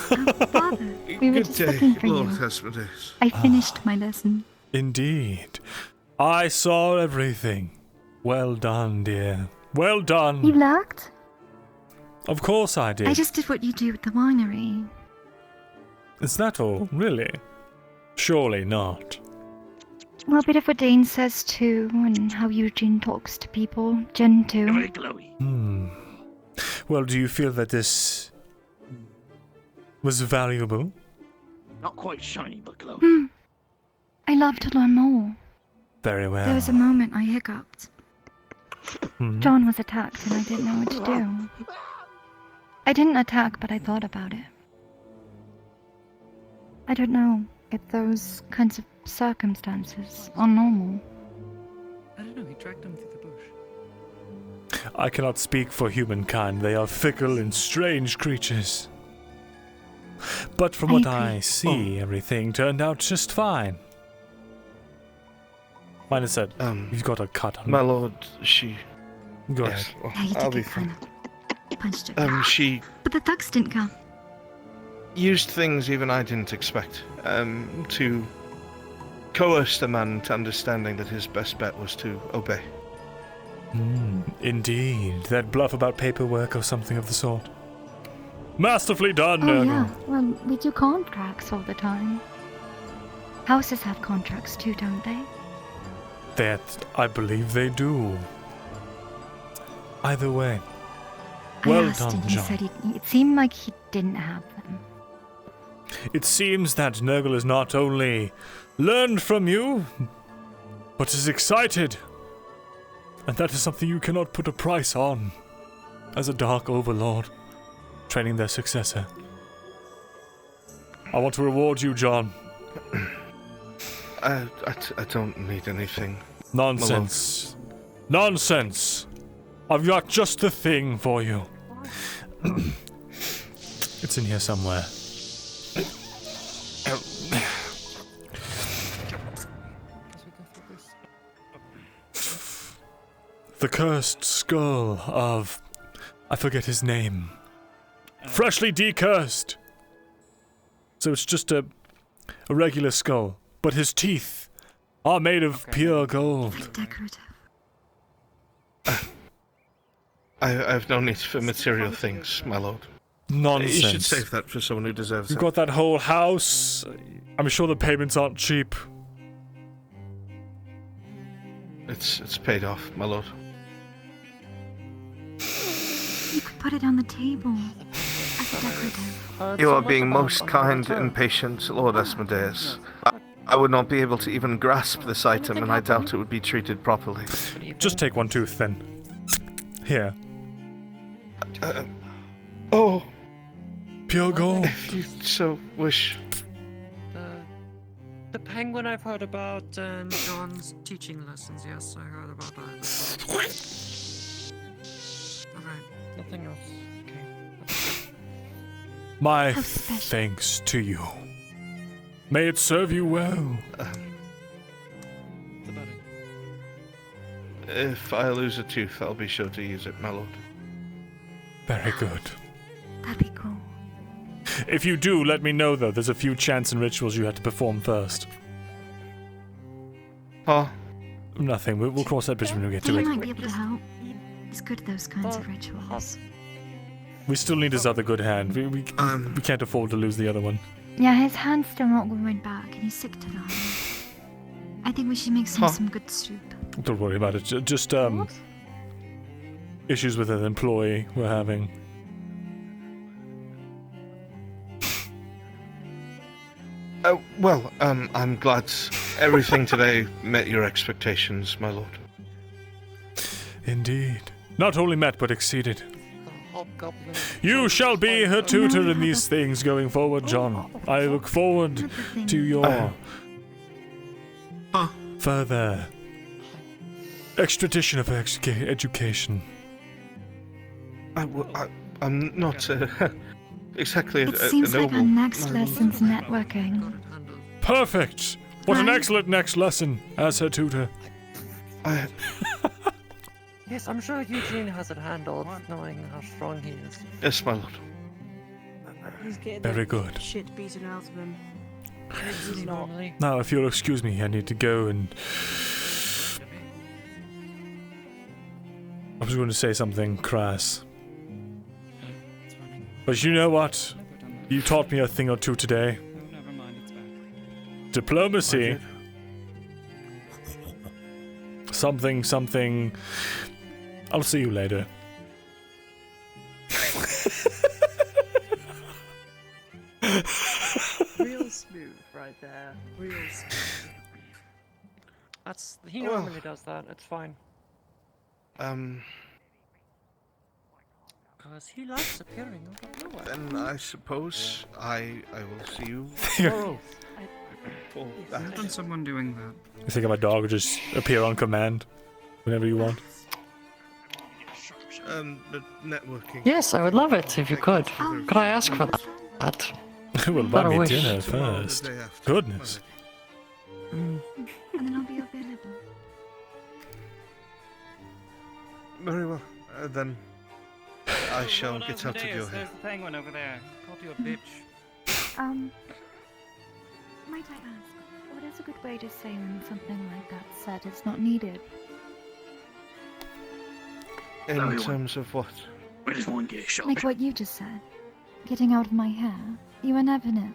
Speaker 17: Father, we were
Speaker 13: Good
Speaker 17: just
Speaker 13: day,
Speaker 17: looking for
Speaker 13: Lord
Speaker 17: you.
Speaker 13: Asmodeus.
Speaker 17: I finished my lesson.
Speaker 1: Indeed. I saw everything. Well done, dear. Well done.
Speaker 17: You looked?
Speaker 1: Of course I did.
Speaker 17: I just did what you do at the winery.
Speaker 1: Is that all? Really? Surely not.
Speaker 17: Well, a bit of what Dane says too, and how Eugene talks to people. Jen too.
Speaker 1: Well, do you feel that this was valuable?
Speaker 14: Not quite shiny, but glowy.
Speaker 17: I love to learn more.
Speaker 1: Very well.
Speaker 17: There was a moment I hiccuped.
Speaker 1: Hmm.
Speaker 17: John was attacked and I didn't know what to do. I didn't attack, but I thought about it. I don't know if those kinds of circumstances are normal.
Speaker 2: I don't know, he dragged him through the bush.
Speaker 1: I cannot speak for humankind. They are fickle and strange creatures. But from what I see, everything turned out just fine. Minus said, he's got a cut on
Speaker 13: My lord, she...
Speaker 1: Go
Speaker 13: Yes,
Speaker 1: ahead.
Speaker 13: well,
Speaker 17: Yeah, you
Speaker 13: I'll
Speaker 17: did
Speaker 13: be
Speaker 17: get kind
Speaker 13: fine.
Speaker 17: of punched her.
Speaker 13: She
Speaker 17: But the thugs didn't come.
Speaker 13: used things even I didn't expect, to coerce the man to understanding that his best bet was to obey.
Speaker 1: Indeed. That bluff about paperwork or something of the sort. Masterfully done,
Speaker 17: Oh
Speaker 1: Nergal.
Speaker 17: yeah, well, we do contracts all the time. Houses have contracts too, don't they?
Speaker 1: That I believe they do. Either way.
Speaker 17: I
Speaker 1: Well
Speaker 17: asked
Speaker 1: done,
Speaker 17: and he
Speaker 1: John.
Speaker 17: said it seemed like he didn't have them.
Speaker 1: It seems that Nergal has not only learned from you, but is excited. And that is something you cannot put a price on. As a Dark Overlord, training their successor. I want to reward you, John.
Speaker 13: I don't need anything.
Speaker 1: Nonsense. Nonsense. I've got just the thing for you. It's in here somewhere. The cursed skull of... I forget his name. Freshly decursed. So it's just a regular skull, but his teeth are made of pure gold.
Speaker 17: Decorative.
Speaker 13: I have no need for material things, my lord.
Speaker 1: Nonsense.
Speaker 13: You should save that for someone who deserves
Speaker 1: You've
Speaker 13: it.
Speaker 1: got that whole house. I'm sure the payments aren't cheap.
Speaker 13: It's paid off, my lord.
Speaker 17: You could put it on the table as a decorative.
Speaker 13: You are being most kind and patient, Lord Asmodeus. I would not be able to even grasp this item, and I doubt it would be treated properly.
Speaker 1: Just take one tooth then. Here.
Speaker 13: Oh.
Speaker 1: Pure gold.
Speaker 13: If you so wish.
Speaker 2: The penguin I've heard about, John's teaching lessons, yes, I heard about that. Alright, nothing else. Okay.
Speaker 1: My thanks to you. May it serve you well.
Speaker 13: If I lose a tooth, I'll be sure to use it, my lord.
Speaker 1: Very good.
Speaker 17: That'd be cool.
Speaker 1: If you do, let me know, though. There's a few chants and rituals you have to perform first.
Speaker 13: Huh?
Speaker 1: Nothing. We'll cross that bridge when we get to
Speaker 17: He
Speaker 1: it.
Speaker 17: might be able to help. He's good at those kinds of rituals.
Speaker 1: We still need his other good hand. We can't afford to lose the other one.
Speaker 17: Yeah, his hand's still not going back, and he's sick to that. I think we should make some good soup.
Speaker 1: Don't worry about it. Just issues with an employee we're having.
Speaker 13: Well, I'm glad everything today met your expectations, my lord.
Speaker 1: Indeed. Not only met, but exceeded. You shall be her tutor in these things going forward, John. I look forward to your further extradition of education.
Speaker 13: I'm not exactly
Speaker 17: It
Speaker 13: a
Speaker 17: seems like
Speaker 13: noble.
Speaker 17: our next lesson's networking.
Speaker 1: Perfect! What an
Speaker 17: Right.
Speaker 1: excellent next lesson as her tutor.
Speaker 2: Yes, I'm sure Eugene has it handled, knowing how strong he is.
Speaker 13: Yes, my lord.
Speaker 10: He's getting
Speaker 1: Very
Speaker 10: the
Speaker 1: good.
Speaker 10: shit beaten out of him.
Speaker 2: He's normally.
Speaker 1: Now, if you'll excuse me, I need to go and... I was going to say something crass. But you know what? You taught me a thing or two today. Diplomacy. Something. I'll see you later.
Speaker 10: Real smooth right there. Real smooth.
Speaker 2: He normally does that, it's fine. because he likes appearing out of nowhere.
Speaker 13: Then I suppose I will see you tomorrow. For that.
Speaker 9: Imagine someone doing that.
Speaker 1: You think my dog would just appear on command whenever you want?
Speaker 13: But networking.
Speaker 16: Yes, I would love it if you could. Could I ask for that?
Speaker 1: Well,
Speaker 16: Not
Speaker 1: buy
Speaker 16: a
Speaker 1: me
Speaker 16: wish.
Speaker 1: dinner first. Goodness.
Speaker 17: And then I'll be available.
Speaker 13: Very well. Then I shall
Speaker 9: Oh,
Speaker 13: get out of
Speaker 9: Asmodeus,
Speaker 13: your hair.
Speaker 9: There's the penguin over there. Called you a bitch.
Speaker 17: Might I ask, what is a good way to say when something like that said is not needed?
Speaker 13: In terms of what?
Speaker 6: Where does one get shot?
Speaker 17: Like what you just said. Getting out of my hair. You were never in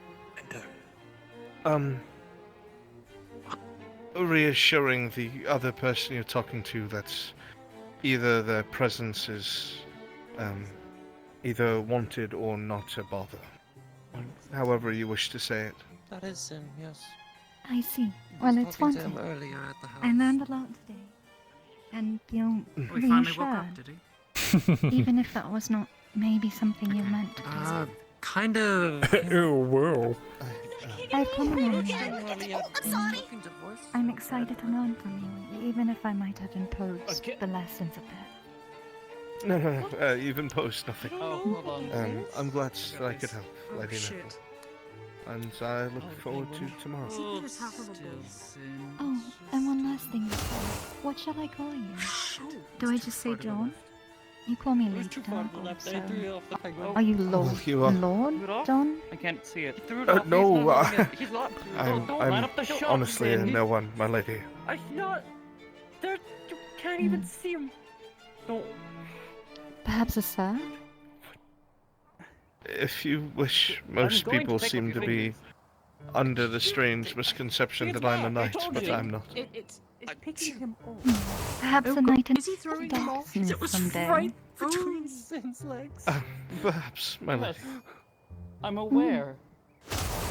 Speaker 17: it.
Speaker 13: Reassuring the other person you're talking to that either their presence is either wanted or not a bother. However you wish to say it.
Speaker 2: That is him, yes.
Speaker 17: I see. Well, it's
Speaker 2: Talking to
Speaker 17: wanted.
Speaker 2: him earlier at the house.
Speaker 17: I learned a lot today. And feel
Speaker 2: Oh, he finally woke
Speaker 17: reassured.
Speaker 2: up, did he?
Speaker 17: Even if that was not maybe something you meant to do.
Speaker 2: Kind of.
Speaker 1: Oh, whoa.
Speaker 17: I've come along.
Speaker 21: I'm sorry.
Speaker 17: I'm excited to learn from you, even if I might have imposed the lessons a bit.
Speaker 13: No, you've imposed nothing.
Speaker 9: Oh, hold on.
Speaker 13: I'm glad that I could help, Lady Nergal.
Speaker 2: shit.
Speaker 13: And I look forward to tomorrow.
Speaker 17: Oh, and one last thing before. What shall I call you? Do I just say John? You call me Lady Nergal, so... Are you Lord?
Speaker 13: You are.
Speaker 17: Lord John?
Speaker 9: I can't see it.
Speaker 13: No,
Speaker 9: He's not.
Speaker 13: I'm honestly no one, my lady.
Speaker 19: I'm not. There, you can't even see him. Don't.
Speaker 17: Perhaps a sir?
Speaker 13: If you wish, most
Speaker 19: going to
Speaker 13: people
Speaker 19: pick
Speaker 13: seem
Speaker 19: up
Speaker 13: to
Speaker 19: your
Speaker 13: be under the strange misconception that I'm a knight, but I'm not.
Speaker 10: It's picking him up.
Speaker 17: Perhaps a knight in
Speaker 10: Is he throwing him off?
Speaker 17: darkness
Speaker 10: It was
Speaker 17: someday.
Speaker 10: right between Sin's legs.
Speaker 13: Perhaps, my lady.
Speaker 19: I'm aware.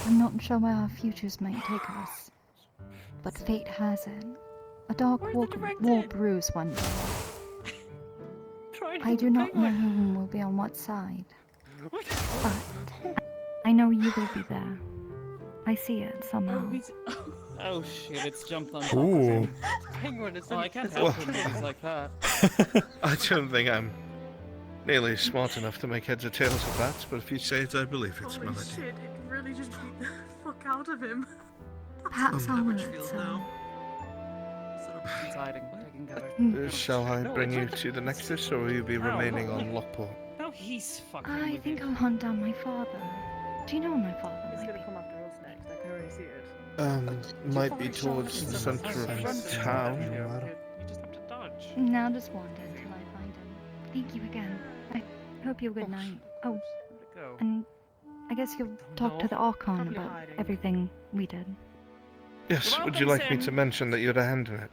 Speaker 17: I'm not sure where our futures might take us, but fate has it. A dark war brews one day. I do not know whom will be on what side, but I know you will be there. I see it somehow.
Speaker 19: Oh shit, it's jumped on.
Speaker 1: Ooh.
Speaker 19: Penguin, it's I can't
Speaker 13: Well,
Speaker 19: help him things like that.
Speaker 13: I don't think I'm nearly smart enough to make heads or tails of that, but if you say it, I believe it, my
Speaker 10: Holy
Speaker 13: lady.
Speaker 10: shit, it really just beat the fuck out of him.
Speaker 17: Perhaps I'll will
Speaker 10: feel
Speaker 17: it so.
Speaker 10: now.
Speaker 19: He's hiding, taking cover.
Speaker 13: Shall I bring you to the Nexus, or will you be remaining on Lockport?
Speaker 19: No, he's fucking.
Speaker 17: I think I'll hunt down my father. Do you know where my father
Speaker 10: He's
Speaker 17: might
Speaker 10: gonna
Speaker 17: be?
Speaker 10: come after us next, I can already see it.
Speaker 13: Might be towards the center of town.
Speaker 9: You just have to dodge.
Speaker 17: Now just wander until I find him. Thank you again. I hope you have a good night. Oh,
Speaker 9: Go.
Speaker 17: and I guess you'll talk to the Archon
Speaker 10: Probably
Speaker 17: about
Speaker 10: hiding.
Speaker 17: everything we did.
Speaker 13: Yes, would you like me to mention that you had a hand in it?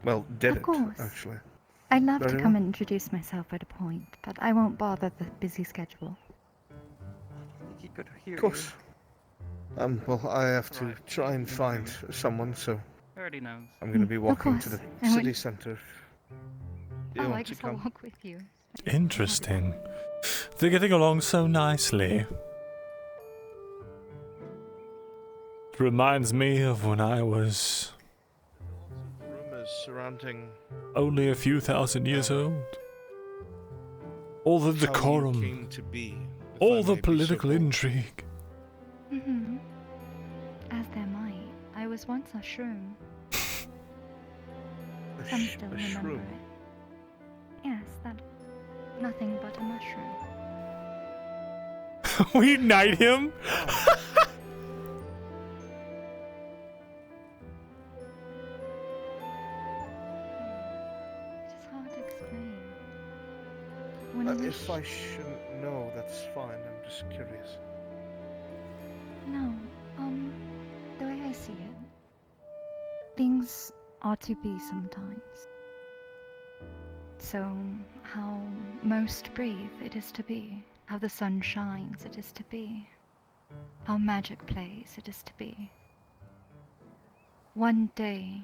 Speaker 13: Well, did
Speaker 17: Of
Speaker 13: it,
Speaker 17: course.
Speaker 13: actually.
Speaker 17: I'd love
Speaker 13: Very
Speaker 17: to come
Speaker 13: well.
Speaker 17: and introduce myself at a point, but I won't bother the busy schedule.
Speaker 19: He could hear
Speaker 13: Of course. Well, I have to try and find someone, so
Speaker 9: Already knows.
Speaker 13: I'm going to be walking to the
Speaker 17: course. I
Speaker 13: city
Speaker 17: would-
Speaker 13: center. If you
Speaker 17: Oh, I
Speaker 13: want to
Speaker 17: guess I'll
Speaker 13: come.
Speaker 17: walk with you.
Speaker 1: Interesting. They're getting along so nicely. It reminds me of when I was
Speaker 13: Rumors surrounding
Speaker 1: only a few thousand years old. All the
Speaker 13: how you
Speaker 1: decorum,
Speaker 13: came to be, if
Speaker 1: all
Speaker 13: I
Speaker 1: the
Speaker 13: may be so
Speaker 1: political
Speaker 13: bold.
Speaker 1: intrigue.
Speaker 17: Mm-hmm. As there might. I was once a shroom. Some still
Speaker 13: a
Speaker 17: remember
Speaker 13: shroom.
Speaker 17: it. Yes, that. Nothing but a mushroom.
Speaker 1: We knight him?
Speaker 17: It is hard to explain. When a wish...
Speaker 13: If I shouldn't know, that's fine. I'm just curious.
Speaker 17: No, the way I see it, things are to be sometimes. So, how most breathe, it is to be. How the sun shines, it is to be. How magic plays, it is to be. One day,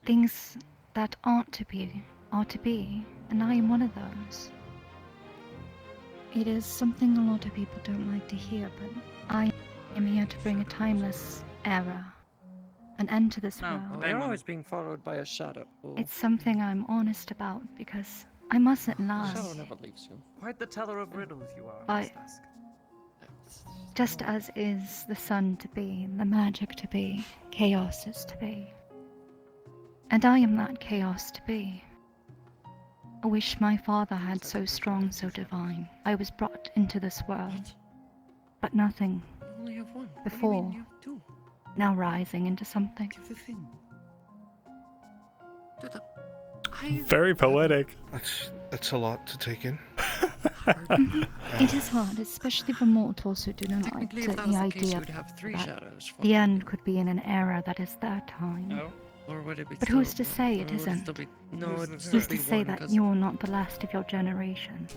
Speaker 17: things that aren't to be are to be, and I am one of those. It is something a lot of people don't like to hear, but I am here to bring a timeless era, an end to this world.
Speaker 2: They're always being followed by a shadow.
Speaker 17: It's something I'm honest about because I mustn't
Speaker 2: The
Speaker 17: lie.
Speaker 2: shadow never leaves you.
Speaker 9: Quite the teller of riddles you are,
Speaker 17: But
Speaker 9: Miss Dusk.
Speaker 17: just as is the sun to be, the magic to be, chaos is to be. And I am that chaos to be. I wish my father had so strong, so divine. I was brought into this world, but nothing
Speaker 2: You only have one. What do you
Speaker 17: before,
Speaker 2: mean you have two?
Speaker 17: now rising into something.
Speaker 2: The thing.
Speaker 1: Very poetic.
Speaker 13: That's a lot to take in.
Speaker 17: It is hard, especially for mortals who do not like
Speaker 2: Technically,
Speaker 17: the
Speaker 2: if that was the case,
Speaker 17: idea
Speaker 2: you'd have three
Speaker 17: that
Speaker 2: shadows.
Speaker 17: the end could be in an era that is their time.
Speaker 2: No. Or would it be
Speaker 17: But
Speaker 2: still,
Speaker 17: who's to say it
Speaker 2: or would
Speaker 17: isn't?
Speaker 2: still be, no, it'd still
Speaker 17: Who's
Speaker 2: be
Speaker 17: to say
Speaker 2: one,
Speaker 17: that
Speaker 2: 'cause-
Speaker 17: you're not the last of your generation?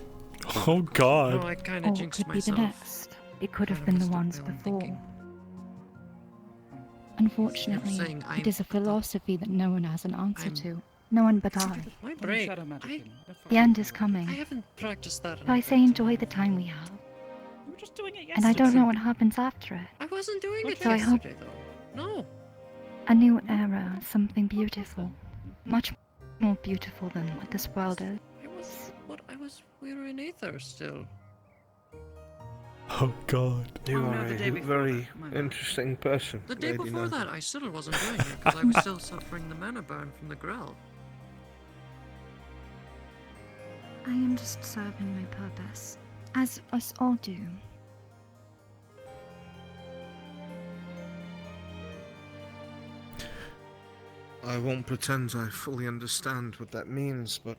Speaker 1: Oh God.
Speaker 2: No, I kind
Speaker 17: Or
Speaker 2: of
Speaker 17: it
Speaker 2: jinxed
Speaker 17: could be
Speaker 2: myself.
Speaker 17: the next. It could have
Speaker 2: Kind
Speaker 17: been
Speaker 2: of
Speaker 17: the
Speaker 2: stuck
Speaker 17: ones
Speaker 2: there when
Speaker 17: before.
Speaker 2: thinking.
Speaker 17: Unfortunately,
Speaker 2: saying I'm
Speaker 17: it is a philosophy that no one has an answer
Speaker 2: I'm-
Speaker 17: to. No one but I.
Speaker 2: My brain.
Speaker 17: The end is coming.
Speaker 2: I haven't practiced that.
Speaker 17: So I say enjoy the time we have.
Speaker 19: We were just doing it yesterday.
Speaker 17: And I don't know what happens after it.
Speaker 2: I wasn't doing it
Speaker 17: So I hope
Speaker 2: yesterday, though. No.
Speaker 17: a new era, something beautiful. Much more beautiful than what this world is.
Speaker 2: We were in Aether still.
Speaker 1: Oh God.
Speaker 13: You
Speaker 2: Oh, no,
Speaker 13: are
Speaker 2: the day
Speaker 13: a
Speaker 2: before
Speaker 13: very interesting person.
Speaker 2: The day
Speaker 13: Lady
Speaker 2: before
Speaker 13: Nergal.
Speaker 2: that, I still wasn't doing it because I was still suffering the mana burn from the Grell.
Speaker 17: I am just serving my purpose, as us all do.
Speaker 13: I won't pretend I fully understand what that means, but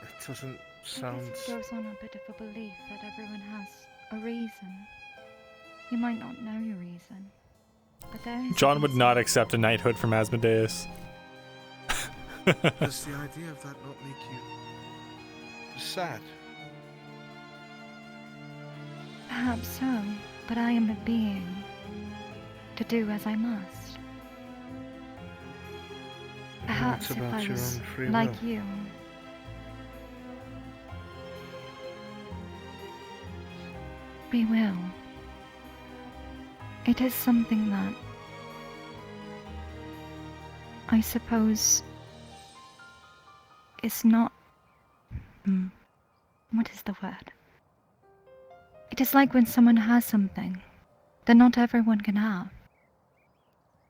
Speaker 13: it doesn't sound.
Speaker 17: I guess it goes on a bit of a belief that everyone has a reason. You might not know your reason, but there is.
Speaker 1: John would not accept a knighthood from Asmodeus.
Speaker 13: Does the idea of that not make you sad?
Speaker 17: Perhaps so, but I am a being to do as I must. Perhaps
Speaker 13: It's
Speaker 17: if
Speaker 13: about
Speaker 17: I
Speaker 13: your
Speaker 17: was
Speaker 13: own free
Speaker 17: like
Speaker 13: will.
Speaker 17: you. We will. It is something that I suppose is not. What is the word? It is like when someone has something that not everyone can have.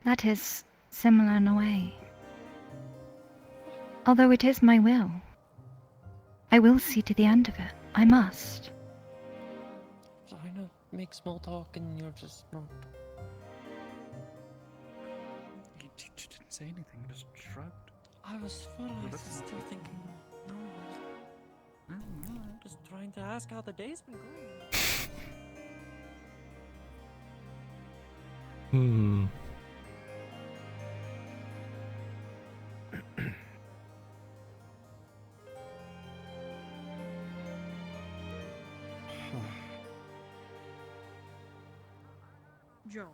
Speaker 17: That is similar in a way. Although it is my will. I will see to the end of it. I must.
Speaker 2: Trying to make small talk and you're just not.
Speaker 9: You didn't say anything, just shrugged.
Speaker 2: I was still thinking. No. I'm just trying to ask how the day's been going.
Speaker 1: Hmm.
Speaker 10: John,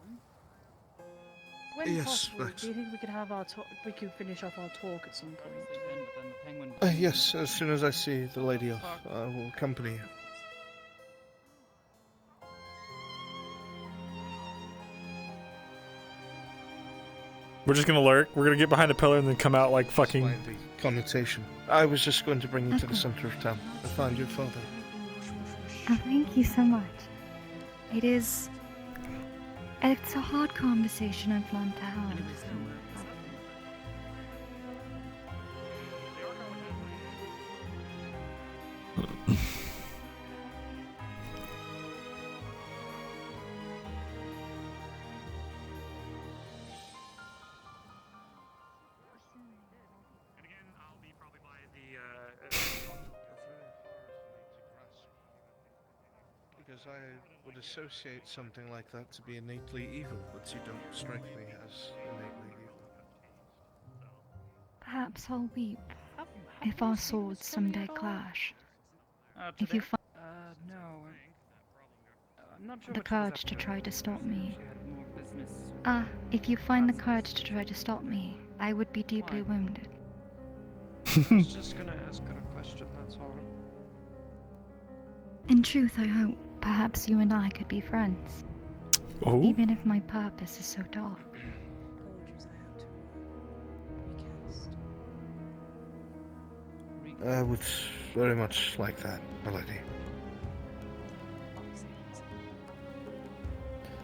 Speaker 10: when
Speaker 13: Yes,
Speaker 10: possible,
Speaker 13: Max.
Speaker 10: do you think we could have our we could finish off our talk at some point?
Speaker 13: Yes, as soon as I see the lady off, I will accompany you.
Speaker 1: We're just gonna lurk. We're gonna get behind a pillar and then come out like fucking.
Speaker 13: The connotation. I was just going to bring you to the center of town and find your father.
Speaker 17: Oh, thank you so much. It is. It's a hard conversation I've learned to have.
Speaker 13: Because I would associate something like that to be innately evil, but you don't strike me as innately evil.
Speaker 17: Perhaps I'll weep if our swords someday clash. If you find
Speaker 9: No. I'm not sure
Speaker 17: the
Speaker 9: what she was
Speaker 17: courage
Speaker 9: up
Speaker 17: to try to stop me.
Speaker 9: She had more business.
Speaker 17: If you find the courage to try to stop me, I would be deeply wounded.
Speaker 16: I was just gonna ask her a question, that's all.
Speaker 17: In truth, I hope perhaps you and I could be friends.
Speaker 1: Oh?
Speaker 17: Even if my purpose is so dark.
Speaker 13: I would very much like that, milady.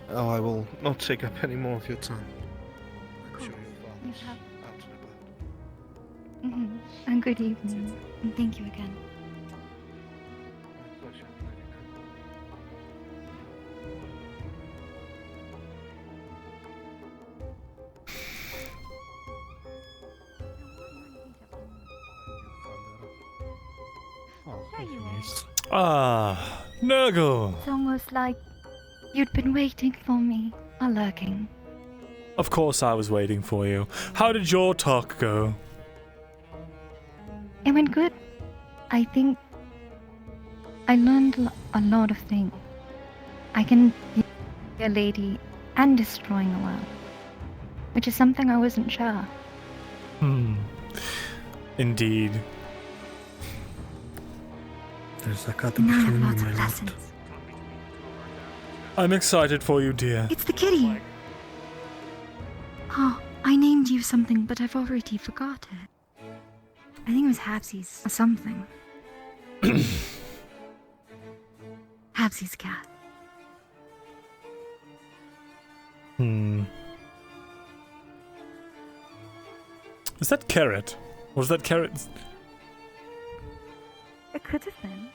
Speaker 13: Oh, I will not take up any more of your time. I'm sure
Speaker 17: You
Speaker 13: you'll
Speaker 17: have...
Speaker 13: out and about.
Speaker 17: And good evening. And thank you again.
Speaker 13: Pleasure.
Speaker 17: There you are.
Speaker 1: Ah, Nergal.
Speaker 17: It's almost like you'd been waiting for me, or lurking.
Speaker 1: Of course I was waiting for you. How did your talk go?
Speaker 17: It went good. I think I learned a lot of things. I can be a lady and destroying the world, which is something I wasn't sure.
Speaker 1: Indeed.
Speaker 6: There's a cat
Speaker 17: Now I have
Speaker 6: between
Speaker 17: lots
Speaker 6: my
Speaker 17: of
Speaker 6: left.
Speaker 17: lessons.
Speaker 1: I'm excited for you, dear.
Speaker 17: It's the kitty. Oh, I named you something, but I've already forgot it. I think it was Hapsy's or something. Hapsy's cat.
Speaker 1: Is that Carrot? Was that Carrot?
Speaker 17: It could have been.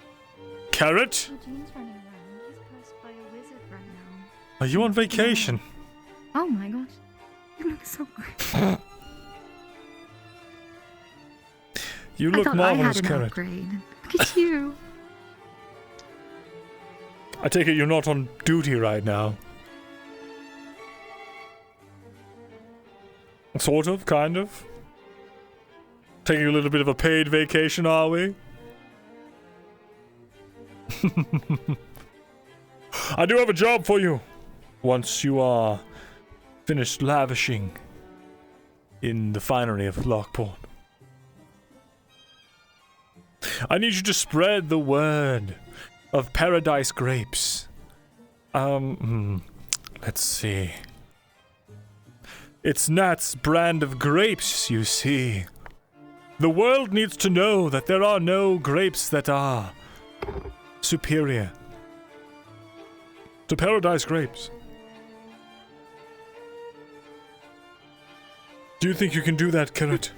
Speaker 1: Carrot?
Speaker 17: Eugene's running around. He's cursed by a wizard right now.
Speaker 1: Are you on vacation?
Speaker 17: Oh my gosh. You look so good.
Speaker 1: You
Speaker 17: I
Speaker 1: look
Speaker 17: thought
Speaker 1: marvelous,
Speaker 17: I had an
Speaker 1: Carrot.
Speaker 17: upgrade. Look at you.
Speaker 1: I take it you're not on duty right now. Sort of, kind of. Taking a little bit of a paid vacation, are we? I do have a job for you. Once you are finished lavishing in the finery of Lockport, I need you to spread the word of paradise grapes. Let's see. It's Nat's brand of grapes, you see. The world needs to know that there are no grapes that are superior to paradise grapes. Do you think you can do that, Carrot?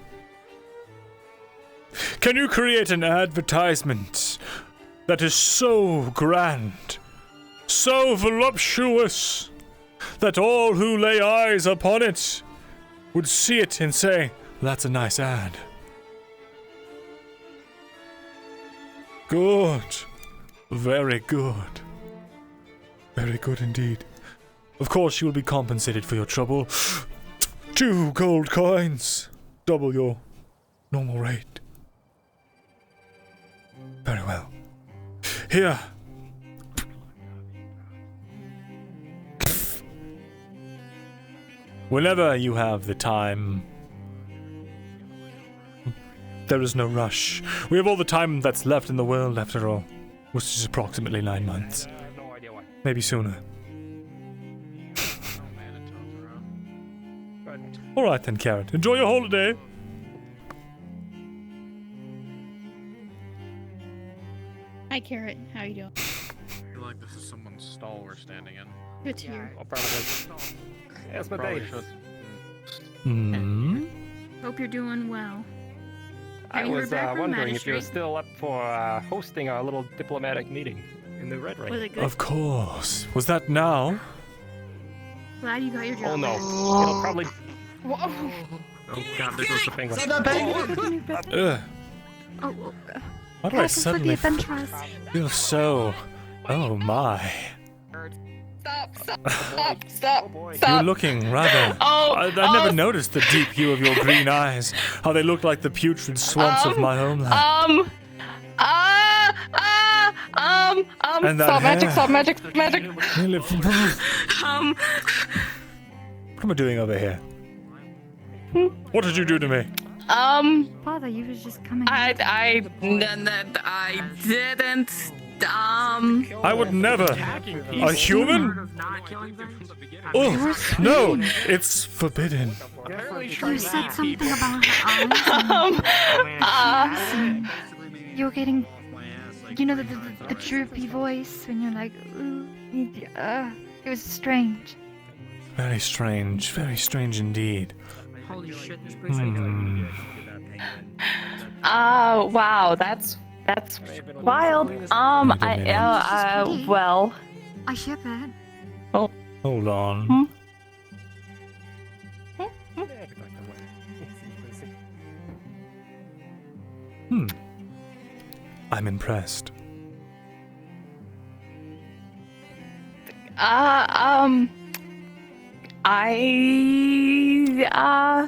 Speaker 1: Can you create an advertisement that is so grand, so voluptuous, that all who lay eyes upon it would see it and say, that's a nice ad? Good. Very good. Very good indeed. Of course you will be compensated for your trouble. 2 gold coins. Double your normal rate. Very well. Here. Whenever you have the time. There is no rush. We have all the time that's left in the world, after all, which is approximately 9 months.
Speaker 16: I have no idea why.
Speaker 1: Maybe sooner.
Speaker 16: But
Speaker 1: Alright then, Carrot. Enjoy your holiday.
Speaker 4: Hi, Carrot. How you doing?
Speaker 2: I feel like this is someone's stall we're standing in.
Speaker 4: Good to hear.
Speaker 16: I'll probably.
Speaker 2: Probably should.
Speaker 4: Hope you're doing well.
Speaker 16: I
Speaker 4: Have you heard
Speaker 16: was
Speaker 4: back from
Speaker 16: wondering if you were
Speaker 4: Magistrate?
Speaker 16: still up for hosting our little diplomatic meeting in the Red Ring.
Speaker 4: Was it good?
Speaker 1: Of course. Was that now?
Speaker 4: Glad you got your job.
Speaker 16: Oh no, it'll probably.
Speaker 4: Whoa.
Speaker 16: Oh god, there goes the penguin.
Speaker 1: Ugh.
Speaker 4: Oh,
Speaker 1: Why do I
Speaker 4: careful for the
Speaker 1: suddenly
Speaker 4: adventurers.
Speaker 1: feel so... Oh my.
Speaker 12: Stop.
Speaker 1: You're looking rather... I never noticed the deep hue of your green eyes. How they look like the putrid swamps of my homeland. And that
Speaker 12: Stop magic,
Speaker 1: hair.
Speaker 12: stop magic, stop magic.
Speaker 1: What am I doing over here? What did you do to me?
Speaker 17: Father, you was just coming.
Speaker 12: I didn't.
Speaker 1: I would never. A human? Oh, no, it's forbidden.
Speaker 17: You said something about her eyes. You were getting, you know, the droopy voice when you're like, ooh, it was strange.
Speaker 1: Very strange indeed.
Speaker 15: Holy shit, this place ain't gonna
Speaker 12: Wow, that's wild. Well.
Speaker 17: I ship it.
Speaker 12: Oh.
Speaker 1: Hold on. I'm impressed.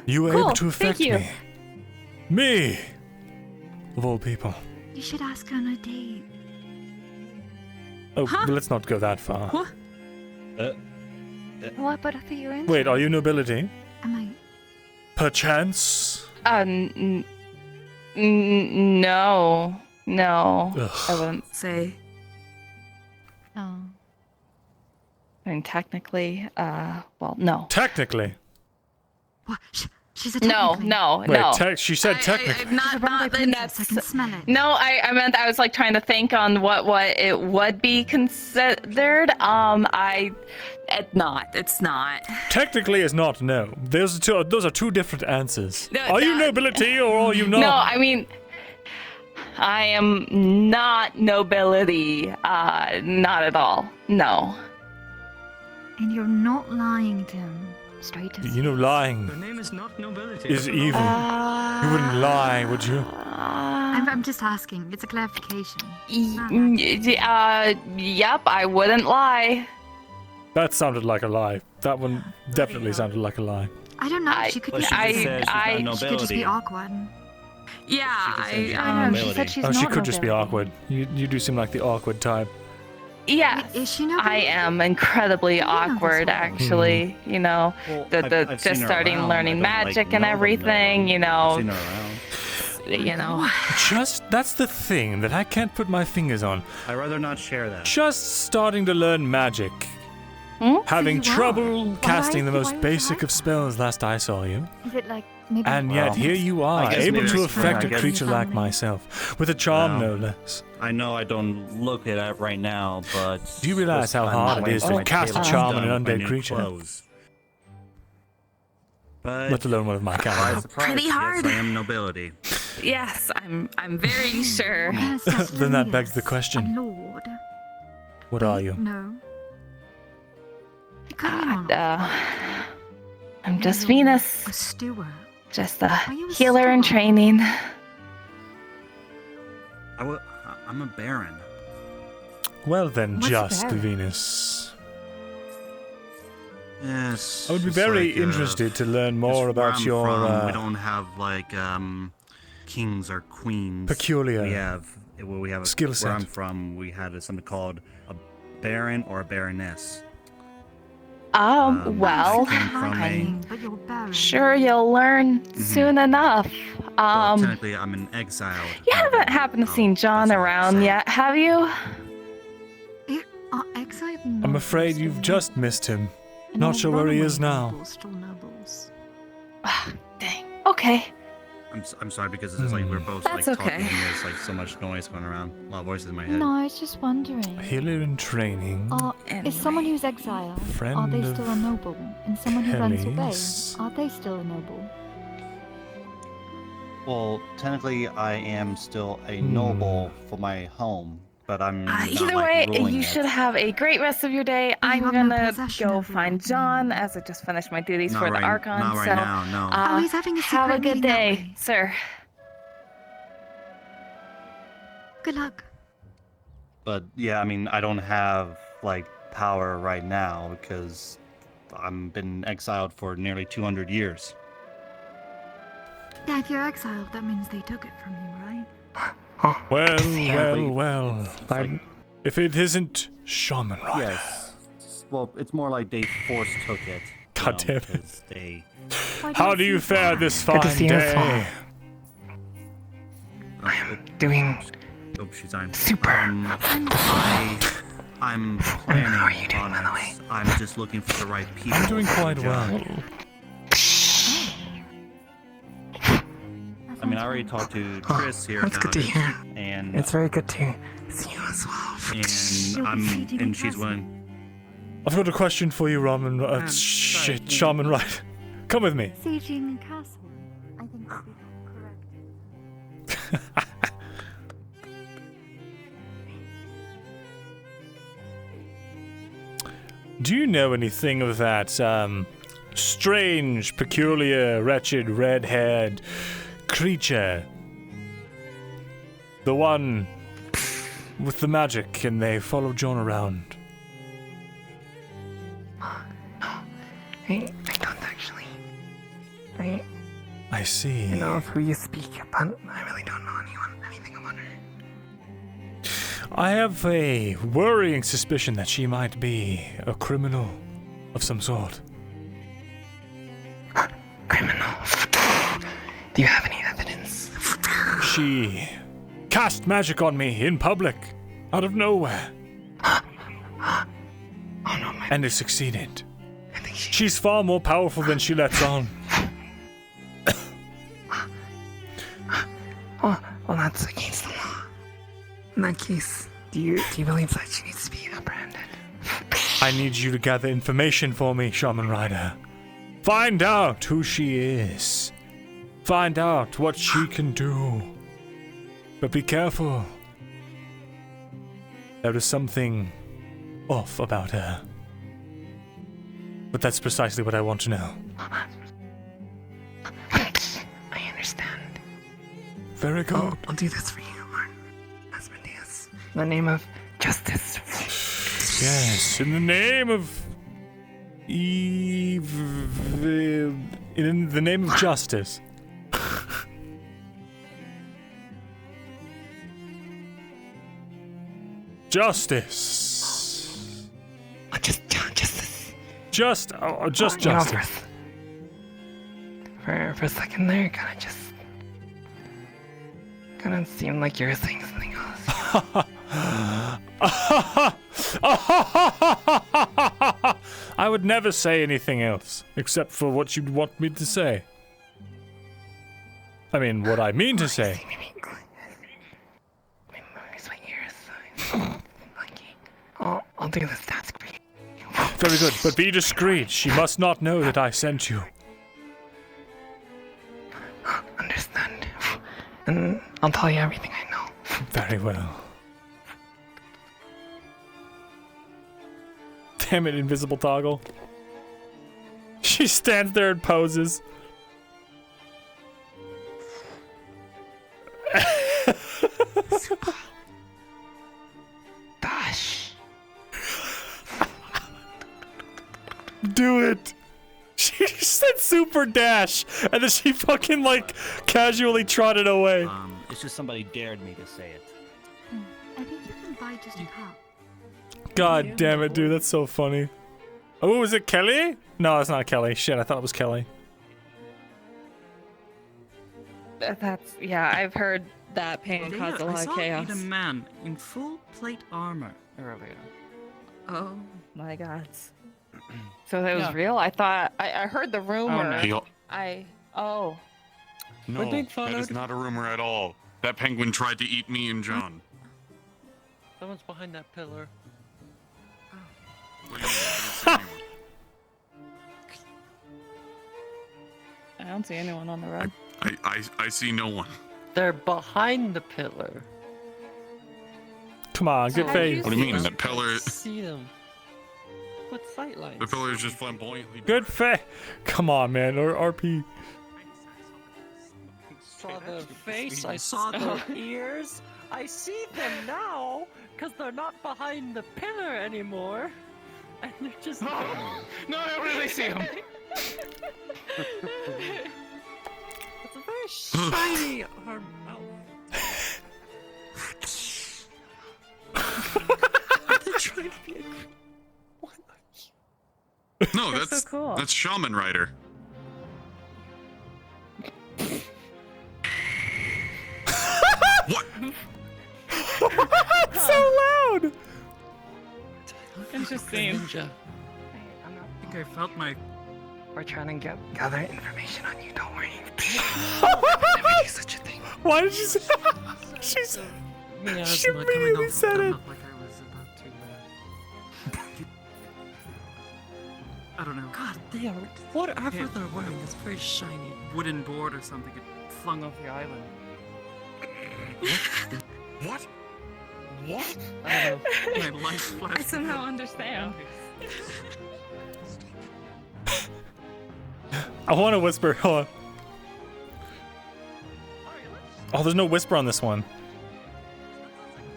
Speaker 1: You were
Speaker 12: cool.
Speaker 1: able to affect
Speaker 12: Thank you.
Speaker 1: me. Me! Of all people.
Speaker 17: You should ask her on a date.
Speaker 1: Oh, let's not go that far.
Speaker 17: What? What? But I thought you were in.
Speaker 1: Wait, are you nobility?
Speaker 17: Am I?
Speaker 12: No.
Speaker 1: Perchance?
Speaker 12: No.
Speaker 1: Ugh.
Speaker 12: I wouldn't say.
Speaker 17: Oh.
Speaker 12: I mean, technically, well, no.
Speaker 1: Technically?
Speaker 17: What? She's a
Speaker 12: No.
Speaker 1: Wait, she said technically.
Speaker 12: Not then that's.
Speaker 17: I can smell it.
Speaker 12: No, I meant I was like trying to think on what it would be considered. It's not.
Speaker 1: Technically is not no. Those are two different answers.
Speaker 12: No,
Speaker 1: are you nobility or are you not?
Speaker 12: No, I mean, I am not nobility. Not at all. No.
Speaker 17: And you're not lying to him. Straight as
Speaker 1: You know, lying
Speaker 2: The name is not nobility.
Speaker 1: is evil. You wouldn't lie, would you?
Speaker 17: I'm just asking. It's a clarification.
Speaker 12: Yep, I wouldn't lie.
Speaker 1: That sounded like a lie. That one definitely sounded like a lie.
Speaker 17: I don't know. She could be. She could just be awkward.
Speaker 12: Yeah,
Speaker 17: I know. She said she's not.
Speaker 1: She could just be
Speaker 17: nobility.
Speaker 1: awkward. You do seem like the awkward type.
Speaker 12: Yeah,
Speaker 17: Is she no?
Speaker 12: I am incredibly awkward, actually. You know,
Speaker 2: I've seen
Speaker 12: just
Speaker 2: her
Speaker 12: starting
Speaker 2: around.
Speaker 12: learning
Speaker 2: I don't,
Speaker 12: magic
Speaker 2: like,
Speaker 12: and
Speaker 2: know them,
Speaker 12: everything. You know,
Speaker 2: I've seen her around.
Speaker 12: you know.
Speaker 1: That's the thing that I can't put my fingers on.
Speaker 2: I'd rather not share that.
Speaker 1: Just starting to learn magic. Having trouble casting the most basic of spells last I saw you.
Speaker 17: Is it like maybe?
Speaker 1: And yet here you are,
Speaker 2: I guess
Speaker 1: able
Speaker 2: maybe
Speaker 1: to
Speaker 2: it's
Speaker 1: affect a
Speaker 2: correct.
Speaker 1: creature like myself, with a charm no less.
Speaker 2: I know I don't look at it right now, but
Speaker 1: Do you realize how hard it is to cast a charm on an undead creature?
Speaker 2: But
Speaker 1: Let alone one of my kind.
Speaker 12: Pretty hard.
Speaker 2: Yes, I am nobility.
Speaker 12: Yes, I'm very sure.
Speaker 1: Then that begs the question.
Speaker 17: Lord.
Speaker 1: What are you?
Speaker 17: No.
Speaker 12: I'm just Venus.
Speaker 17: A steward.
Speaker 12: Just a healer in training.
Speaker 2: I'm a baron.
Speaker 1: Well then,
Speaker 17: What's
Speaker 1: just
Speaker 17: Baron?
Speaker 1: Venus.
Speaker 2: Yes.
Speaker 1: I would be
Speaker 2: it's
Speaker 1: very
Speaker 2: like,
Speaker 1: interested to learn more
Speaker 2: just where
Speaker 1: about
Speaker 2: I'm
Speaker 1: your
Speaker 2: from, we don't have like kings or queens.
Speaker 1: peculiar
Speaker 2: We have
Speaker 1: skill
Speaker 2: Where
Speaker 1: set.
Speaker 2: I'm from, we had something called a baron or a baroness.
Speaker 12: Well,
Speaker 2: came from
Speaker 17: Lying, but you're barren.
Speaker 12: sure you'll learn soon enough.
Speaker 2: Well, technically, I'm an exile.
Speaker 12: You haven't happened to seen John around yet, have you?
Speaker 17: Exile?
Speaker 1: I'm afraid you've just missed him. Not sure where he is now.
Speaker 17: Still nobles.
Speaker 12: Dang. Okay.
Speaker 2: I'm sorry because it's like we're both
Speaker 12: That's
Speaker 2: like
Speaker 12: okay.
Speaker 2: talking and there's like so much noise going around. A lot of voices in my head.
Speaker 17: No, I was just wondering.
Speaker 1: Healer in training.
Speaker 17: Is someone who's exiled, are
Speaker 1: Friend
Speaker 17: they
Speaker 1: of
Speaker 17: still a noble? And someone who runs away,
Speaker 1: Kelly's.
Speaker 17: are they still a noble?
Speaker 2: Well, technically, I am still a noble for my home, but I'm not,
Speaker 12: Either
Speaker 2: like,
Speaker 12: way,
Speaker 2: ruling
Speaker 12: you
Speaker 2: it.
Speaker 12: should have a great rest of your day. I'm
Speaker 17: have no
Speaker 12: gonna
Speaker 17: possession
Speaker 12: go
Speaker 17: of it.
Speaker 12: find John as I just finished my duties
Speaker 2: Not
Speaker 12: for the
Speaker 2: right-
Speaker 12: Archon.
Speaker 2: not right
Speaker 12: so,
Speaker 2: now, no.
Speaker 17: Oh, he's having a
Speaker 12: have a
Speaker 17: secret
Speaker 12: good
Speaker 17: meeting that
Speaker 12: day,
Speaker 17: way.
Speaker 12: sir.
Speaker 17: Good luck.
Speaker 2: But yeah, I mean, I don't have like power right now because I've been exiled for nearly 200 years.
Speaker 17: Yeah, if you're exiled, that means they took it from you, right?
Speaker 1: Well. If it isn't Shaman Rider.
Speaker 2: Yes. Well, it's more like they force took it.
Speaker 1: God damn it.
Speaker 2: Because they
Speaker 1: How do you fare this
Speaker 16: Good to
Speaker 1: fine
Speaker 16: see you as well.
Speaker 1: day?
Speaker 16: Doing
Speaker 2: Oh, she's on.
Speaker 16: super.
Speaker 2: I'm planning on it. I'm just looking for the right people.
Speaker 1: I'm doing
Speaker 2: for the
Speaker 1: quite well.
Speaker 2: job. I mean, I already talked to Chris here
Speaker 16: That's
Speaker 2: about
Speaker 16: good to
Speaker 2: it,
Speaker 16: hear.
Speaker 2: and
Speaker 16: It's very good to see you as well.
Speaker 2: and she's willing.
Speaker 1: I've got a question for you, Ramen. Shit, Shaman Right. Come with me.
Speaker 17: Sieging a castle. I think would be correct.
Speaker 1: Do you know anything of that, strange, peculiar, wretched, red-haired creature? The one with the magic and they follow John around.
Speaker 16: I don't actually.
Speaker 1: I see.
Speaker 16: I know of who you speak, but I really don't know anything about her.
Speaker 1: I have a worrying suspicion that she might be a criminal of some sort.
Speaker 16: Criminal? Do you have any evidence?
Speaker 1: She cast magic on me in public, out of nowhere. And it succeeded. She's far more powerful than she lets on.
Speaker 16: Well, that's against the law. In that case, do you believe that she needs to be apprehended?
Speaker 1: I need you to gather information for me, Shaman Rider. Find out who she is. Find out what she can do. But be careful. There is something off about her. But that's precisely what I want to know.
Speaker 16: I understand.
Speaker 1: Very good.
Speaker 16: I'll do this for you, Lord Asmodeus. In the name of justice.
Speaker 1: Yes, in the name of in the name of justice. Justice.
Speaker 16: Just justice.
Speaker 1: Just justice.
Speaker 16: For a second there, kind of seemed like you were saying something else.
Speaker 1: I would never say anything else except for what you'd want me to say. I mean, what I mean to say.
Speaker 16: I'll do this task for you.
Speaker 1: Very good, but be discreet. She must not know that I sent you.
Speaker 16: Understand. And I'll tell you everything I know.
Speaker 1: Very well. Damn it, invisible toggle. She stands there and poses.
Speaker 16: Dash.
Speaker 1: Do it. She said super dash, and then she fucking like casually trotted away.
Speaker 2: It's just somebody dared me to say it.
Speaker 4: I think you can buy just a cup.
Speaker 1: God damn it, dude, that's so funny. Oh, was it Kelly? No, it's not Kelly. Shit, I thought it was Kelly.
Speaker 12: That's yeah. I've heard that pain caused a lot of chaos.
Speaker 9: I saw a man in full plate armor earlier.
Speaker 12: Oh my god. So that was real? I thought I heard the rumor.
Speaker 5: no.
Speaker 12: We're being
Speaker 5: No, that
Speaker 12: followed.
Speaker 5: is not a rumor at all. That penguin tried to eat me and John.
Speaker 19: Someone's behind that pillar.
Speaker 12: I don't see anyone on the road.
Speaker 5: I see no one.
Speaker 19: They're behind the pillar.
Speaker 1: Come on, good face.
Speaker 5: What do you mean? That pillar?
Speaker 19: See them. What sight lines?
Speaker 5: The pillar is just flamboyantly.
Speaker 1: Good face. Come on, man. Or RP.
Speaker 19: Saw their face. I saw their ears. I see them now because they're not behind the pillar anymore, and they're just.
Speaker 9: No, I really see them.
Speaker 19: It's a very shiny arm mouth. They're trying to be.
Speaker 5: No,
Speaker 12: That's so cool.
Speaker 5: that's Shaman Rider. What?
Speaker 1: It's so loud.
Speaker 12: Interesting.
Speaker 16: Ninja.
Speaker 15: I think I felt my.
Speaker 16: We're trying to gather information on you. Don't worry. Never do such a thing.
Speaker 1: Why did you say? She's. She immediately said it.
Speaker 15: Like I was about to. I don't know.
Speaker 19: God, they are whatever they're wearing is very shiny.
Speaker 15: Wooden board or something. It flung off the island.
Speaker 5: What?
Speaker 19: What?
Speaker 15: I don't know. My life flashed.
Speaker 12: I somehow understand.
Speaker 1: I want to whisper. Hold on. Oh, there's no whisper on this one.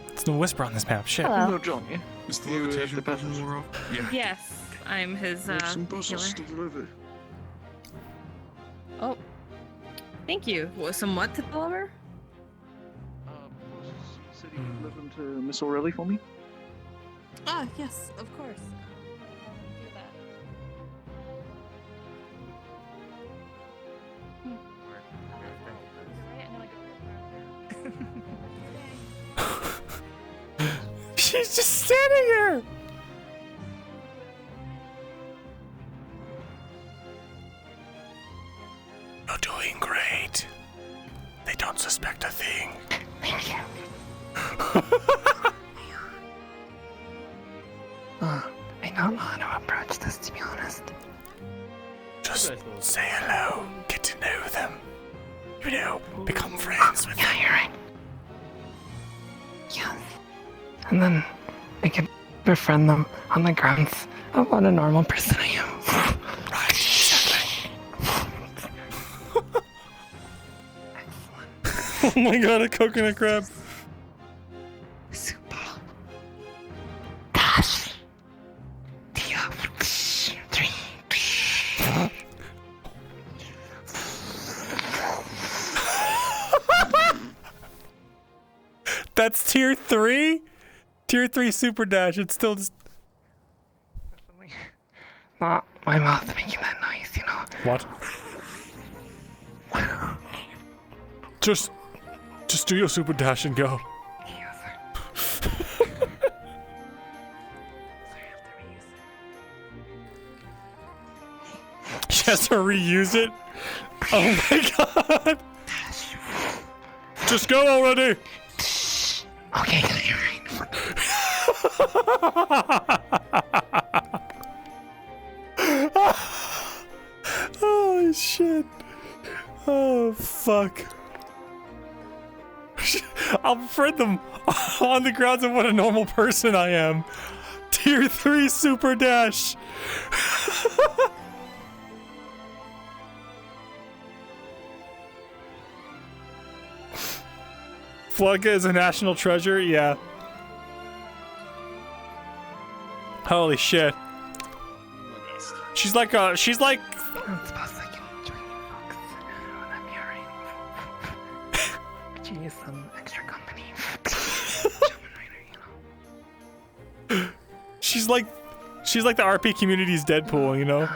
Speaker 1: There's no whisper on this map. Shit.
Speaker 12: Hello.
Speaker 6: Johnny.
Speaker 5: Is the levitation button more off? Yeah.
Speaker 12: Yes, I'm his healer. Oh, thank you. Some what to deliver?
Speaker 6: Said you could deliver them to Miss O'Reilly for me.
Speaker 12: Ah, yes, of course.
Speaker 1: She's just standing here. You're doing great. They don't suspect a thing.
Speaker 16: Thank you. I don't know how to approach this, to be honest.
Speaker 1: Just say hello, get to know them. You know, become friends with them.
Speaker 16: Yeah, you're right. Yeah. And then I could befriend them on the grounds of what a normal person I am.
Speaker 1: Right, exactly. Oh my god, a coconut crab.
Speaker 16: Super. Dash. 3.
Speaker 1: That's tier 3? Tier 3 super dash. It's still just.
Speaker 16: Not my mouth making that noise, you know.
Speaker 1: What? Just do your super dash and go. She has to reuse it? Oh my god! Just go already!
Speaker 16: Okay, you're right.
Speaker 1: Holy shit. Oh, fuck. I'll befriend them on the grounds of what a normal person I am. Tier 3 super dash. Flugga is a national treasure? Yeah. Holy shit. She's like
Speaker 16: I'm supposed to join you folks when I'm here. Could you use some extra company?
Speaker 1: She's like the RP community's Deadpool, you know?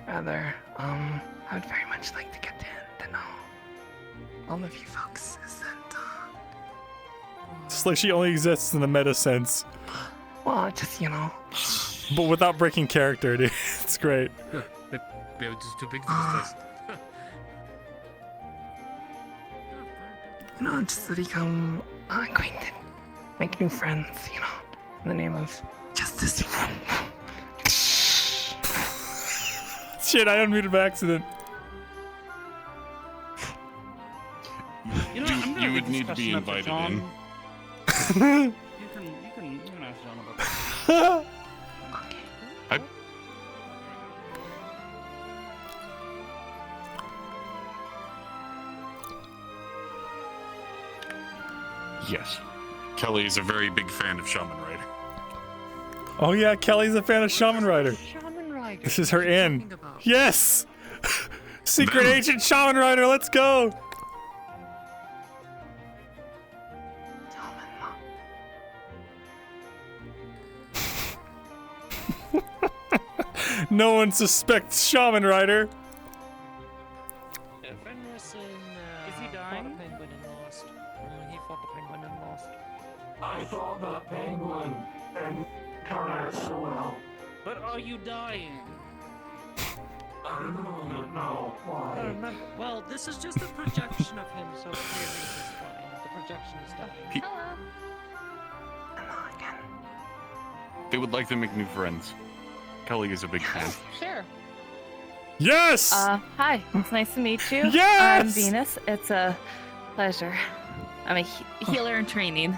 Speaker 16: Rather, I would very much like to get to know all of you folks. Is that,
Speaker 1: It's like she only exists in the meta sense.
Speaker 16: well, just, you know.
Speaker 1: But without breaking character, dude. It's great.
Speaker 15: They're just too big for this place.
Speaker 16: You know, just to become acquainted. Make new friends, you know. In the name of justice.
Speaker 1: Shit, I unmuted by accident.
Speaker 5: You would need to be invited in.
Speaker 15: You can ask John about that.
Speaker 5: Yes. Kelly is a very big fan of Shaman Rider.
Speaker 1: Oh yeah, Kelly's a fan of Shaman Rider.
Speaker 19: Shaman Rider.
Speaker 1: This is her in. Yes! Secret Agent Shaman Rider, let's go! No one suspects Shaman Rider.
Speaker 19: Fenris in,
Speaker 15: Is he dying?
Speaker 19: fought a penguin and lost. He fought the penguin.
Speaker 6: I saw that penguin and turned out so well.
Speaker 19: But are you dying?
Speaker 6: I remember now. Why?
Speaker 19: I remember. Well, this is just a projection of him, so clearly he's fine. The projection is dying.
Speaker 5: They would like to make new friends. Kelly is a big fan.
Speaker 12: Sure.
Speaker 1: Yes!
Speaker 12: Hi. It's nice to meet you.
Speaker 1: Yes!
Speaker 12: I'm Venus. It's a pleasure. I'm a healer in training.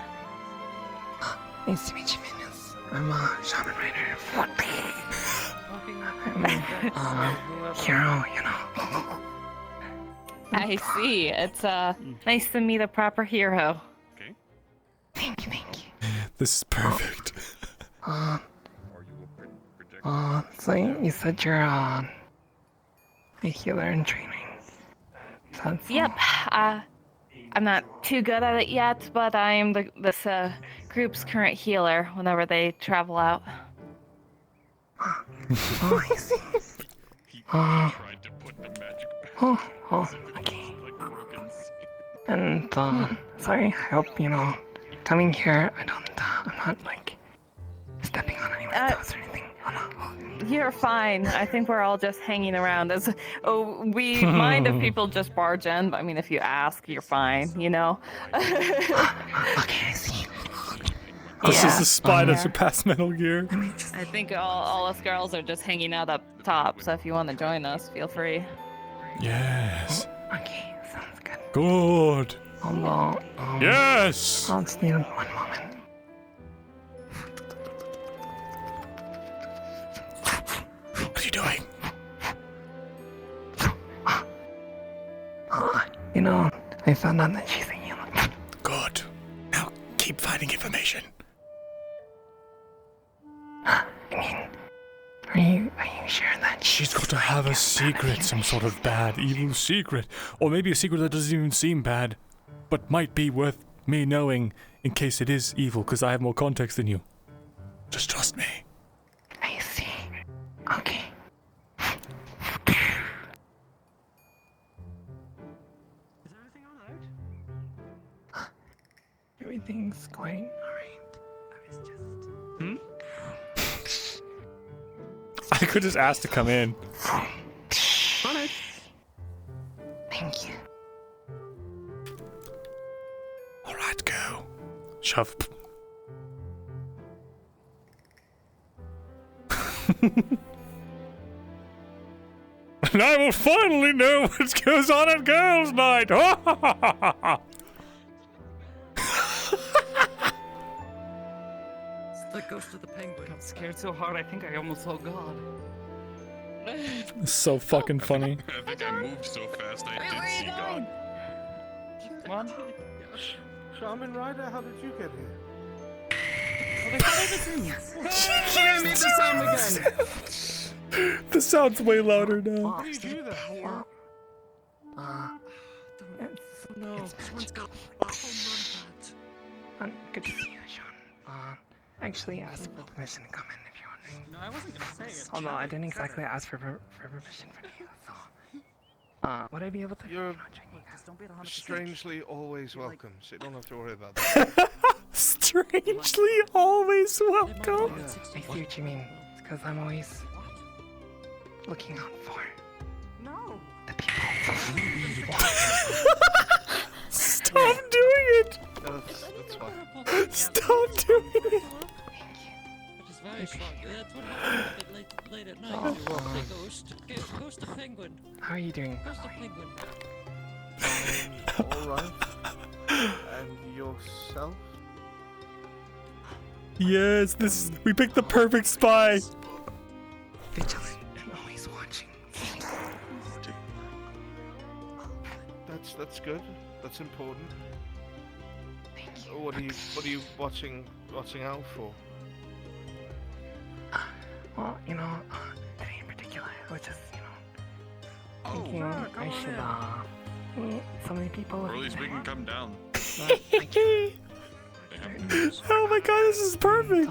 Speaker 16: Nice to meet you, Venus. I'm a shaman rider. I'm a hero, you know.
Speaker 12: I see. It's nice to meet a proper hero.
Speaker 16: Thank you.
Speaker 1: This is perfect.
Speaker 16: So you said you're a healer in training.
Speaker 12: Yep. I'm not too good at it yet, but I am this group's current healer whenever they travel out.
Speaker 16: Oh, I see. Okay. And sorry, I hope coming here. I'm not like stepping on anyone's toes or anything.
Speaker 12: You're fine. I think we're all just hanging around. We mind if people just barge in, but I mean, if you ask, you're fine,
Speaker 16: Okay, I see.
Speaker 1: This is the spy that surpassed Metal Gear.
Speaker 12: I think all us girls are just hanging out up top, so if you want to join us, feel free.
Speaker 1: Yes.
Speaker 16: Okay, sounds good.
Speaker 1: Good.
Speaker 16: Although,
Speaker 1: Yes!
Speaker 16: I'll just need 1 moment.
Speaker 1: What are you doing?
Speaker 16: I found out that she's a healer.
Speaker 1: Good. Now keep finding information.
Speaker 16: Are you sure that
Speaker 1: She's got to have a secret, some sort of bad, evil secret. Or maybe a secret that doesn't even seem bad, but might be worth me knowing in case it is evil, because I have more context than you. Just trust me.
Speaker 16: I see. Okay. Everything's going alright. I was just.
Speaker 1: I could just ask to come in.
Speaker 16: Thank you.
Speaker 1: Alright, go. Shove. And I will finally know what goes on at girls' night.
Speaker 19: It's the ghost of the penguin.
Speaker 9: I got scared so hard I think I almost saw God.
Speaker 1: It's so fucking funny.
Speaker 5: I think I moved so fast I did see God.
Speaker 9: Come on.
Speaker 13: Shaman Rider, how did you get here?
Speaker 19: She made the sound again.
Speaker 1: The sound's way louder now.
Speaker 13: How do you do that?
Speaker 19: No, someone's got a home run bat.
Speaker 16: Good to see you, Sean. Actually asked for permission to come in if you're wondering.
Speaker 19: No, I wasn't gonna say it.
Speaker 16: Although I didn't exactly ask for permission from you, so. Would I be able to?
Speaker 13: You're strangely always welcome, so you don't have to worry about that.
Speaker 1: Strangely always welcome.
Speaker 16: I see what you mean. It's because I'm always looking out for the people.
Speaker 1: Stop doing it!
Speaker 13: That's fine.
Speaker 1: Stop doing it!
Speaker 19: Which is very fun. That's what happens late at night. Ghost of penguin.
Speaker 16: How are you doing?
Speaker 19: Ghost of penguin.
Speaker 13: Alright. And yourself?
Speaker 1: Yes, we picked the perfect spy.
Speaker 16: Vigilant and always watching.
Speaker 13: That's good. That's important. What are you watching out for?
Speaker 16: Well, today in particular, I was just, thinking I should, meet so many people.
Speaker 5: Earliest we can come down.
Speaker 1: Oh my god, this is perfect.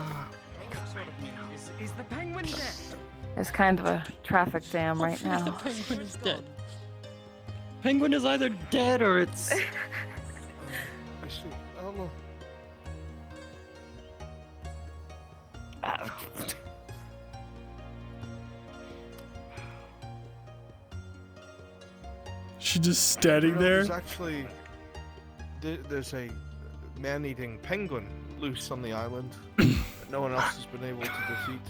Speaker 19: Is the penguin dead?
Speaker 12: It's kind of a traffic jam right
Speaker 19: The
Speaker 12: now.
Speaker 19: penguin is dead. Penguin is either dead or it's.
Speaker 13: I see. Oh no.
Speaker 1: She's just standing
Speaker 13: There's
Speaker 1: there.
Speaker 13: actually there's a man-eating penguin loose on the island that no one else has been able to defeat.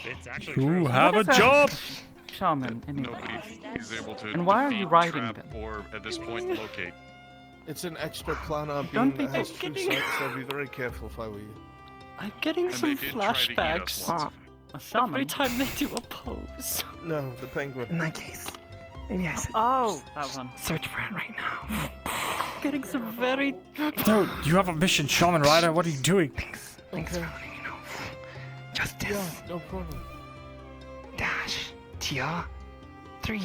Speaker 16: It's
Speaker 5: actually
Speaker 1: Ooh,
Speaker 5: true.
Speaker 1: have a
Speaker 9: What is
Speaker 1: job.
Speaker 9: Shaman, anyway.
Speaker 5: He's able to
Speaker 9: And why are you
Speaker 5: defeat,
Speaker 9: riding
Speaker 5: trap,
Speaker 9: them?
Speaker 5: or at this point locate.
Speaker 13: It's an extra planar
Speaker 9: Don't
Speaker 13: being that
Speaker 9: be
Speaker 13: has true
Speaker 19: kidding.
Speaker 13: sight, so be very careful if I were you.
Speaker 19: I'm getting
Speaker 5: And
Speaker 19: some
Speaker 5: they did try to eat us
Speaker 19: flashbacks
Speaker 5: once.
Speaker 9: A shaman.
Speaker 19: every time they do a pose.
Speaker 13: No, the penguin.
Speaker 16: In that case, maybe I should
Speaker 9: Oh, that one.
Speaker 16: search for it right now.
Speaker 19: Getting some very.
Speaker 1: No, you have a mission, Shaman Rider. What are you doing?
Speaker 16: Thanks for letting me know. Justice
Speaker 13: Yeah, no problem.
Speaker 16: dash tier 3.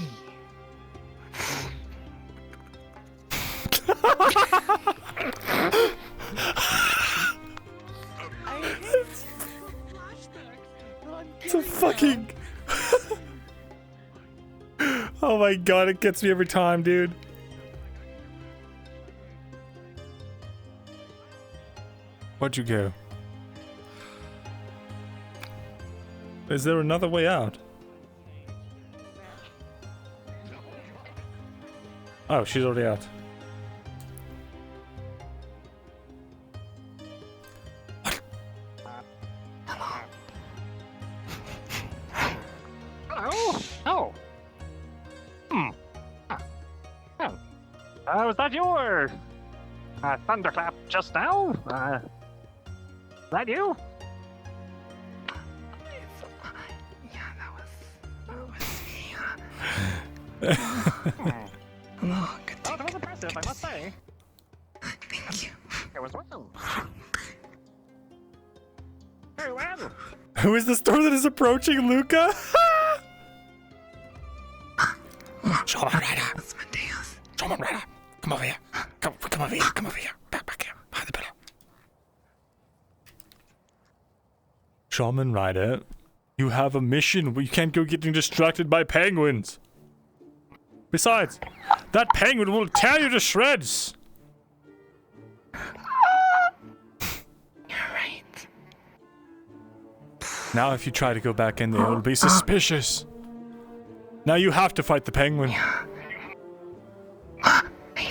Speaker 1: It's a fucking. Oh my god, it gets me every time, dude. Where'd you go? Is there another way out? Oh, she's already out.
Speaker 3: Oh, oh. Was that your thunderclap just now? That you?
Speaker 16: Yeah, that was me. Hello, good
Speaker 3: Oh, that was impressive, I must say.
Speaker 16: Thank you.
Speaker 3: It was well. Very well.
Speaker 1: Who is the store that is approaching, Luca? Shaman Rider.
Speaker 16: Asmodeus.
Speaker 1: Shaman Rider. Come over here. Come over here. Come over here. Back here. Behind the pillar. Shaman Rider, you have a mission. You can't go getting distracted by penguins. Besides, that penguin will tear you to shreds.
Speaker 16: You're right.
Speaker 1: Now if you try to go back in there, it'll be suspicious. Now you have to fight the penguin.
Speaker 16: I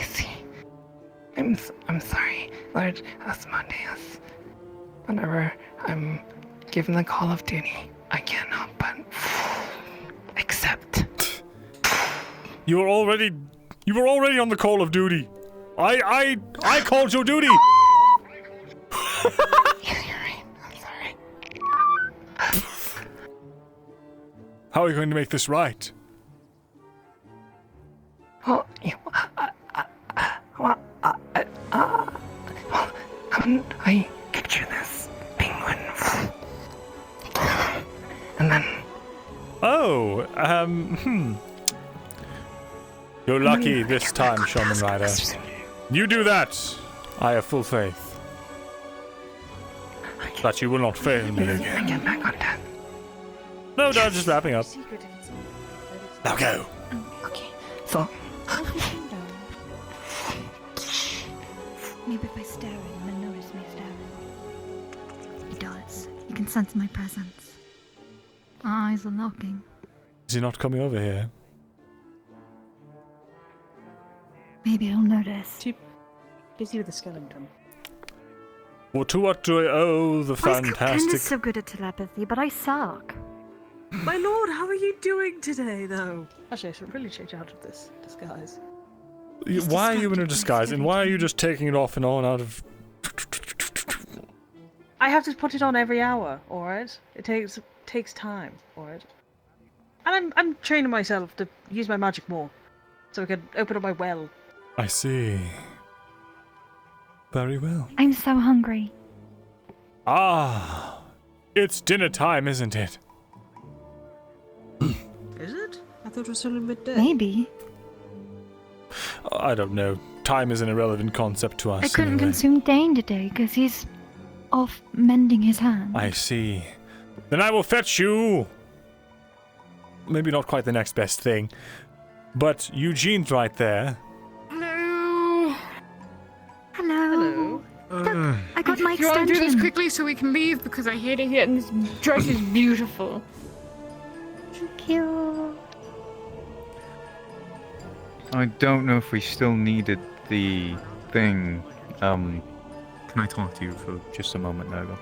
Speaker 16: see. I'm sorry, Lord Asmodeus. Whenever I'm given the call of duty, I can't help but accept.
Speaker 1: You were already on the call of duty. I called your duty.
Speaker 16: Yeah, you're right. I'm sorry.
Speaker 1: How are you going to make this right?
Speaker 16: Well, I picture this penguin, and then.
Speaker 1: Oh, You're lucky this time, Shaman Rider. You do that. I have full faith that you will not fail me again.
Speaker 16: Get back on that.
Speaker 1: No, just wrapping up. Now go.
Speaker 16: Okay, so.
Speaker 17: Maybe if I stare at him, he'll notice me staring. He does. He can sense my presence. Our eyes are locking.
Speaker 1: Is he not coming over here?
Speaker 17: Maybe he'll notice.
Speaker 10: Too busy with the skeleton.
Speaker 1: Well, to what do I owe the
Speaker 17: Why is
Speaker 1: fantastic...
Speaker 17: Copen's so good at telepathy, but I suck.
Speaker 10: My lord, how are you doing today, though? Actually, I should really change out of this disguise.
Speaker 1: Why are you in a disguise, and why are you just taking it off and on out of...
Speaker 10: I have to put it on every hour, alright? It takes time, alright? And I'm training myself to use my magic more, so I can open up my well.
Speaker 1: I see. Very well.
Speaker 17: I'm so hungry.
Speaker 1: Ah, it's dinner time, isn't it?
Speaker 10: Is it? I thought it was still a midday.
Speaker 17: Maybe.
Speaker 1: I don't know. Time is an irrelevant concept to us.
Speaker 17: I couldn't
Speaker 1: anyway.
Speaker 17: consume Dane today because he's off mending his hand.
Speaker 1: I see. Then I will fetch you. Maybe not quite the next best thing, but Eugene's right there.
Speaker 8: Hello.
Speaker 17: Hello. Look, I got my
Speaker 8: You want to do this
Speaker 17: extension.
Speaker 8: quickly so we can leave because I hate it here and this dress is beautiful.
Speaker 17: Thank you.
Speaker 7: I don't know if we still needed the thing. Can I talk to you for just a moment, Nergal?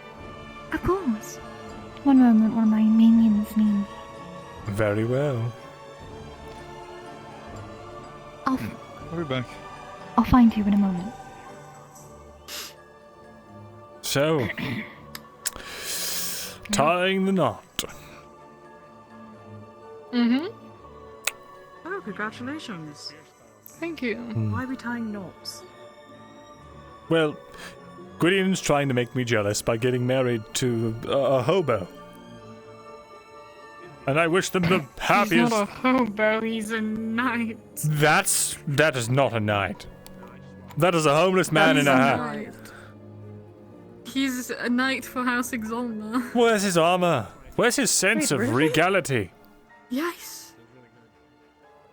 Speaker 17: Of course. One moment while my minions need.
Speaker 1: Very well.
Speaker 17: I'll
Speaker 7: be back.
Speaker 17: I'll find you in a moment.
Speaker 1: So, tying the knot.
Speaker 8: Mm-hmm.
Speaker 10: Oh, congratulations.
Speaker 8: Thank you.
Speaker 10: Why are we tying knots?
Speaker 1: Well, Gwydion's trying to make me jealous by getting married to a hobo. And I wish them the happiest.
Speaker 8: He's not a hobo, he's a knight.
Speaker 1: That is not a knight. That is a homeless man in a hat.
Speaker 8: He's a knight for House Exalna.
Speaker 1: Where's his armor? Where's his sense of regality?
Speaker 8: Yes.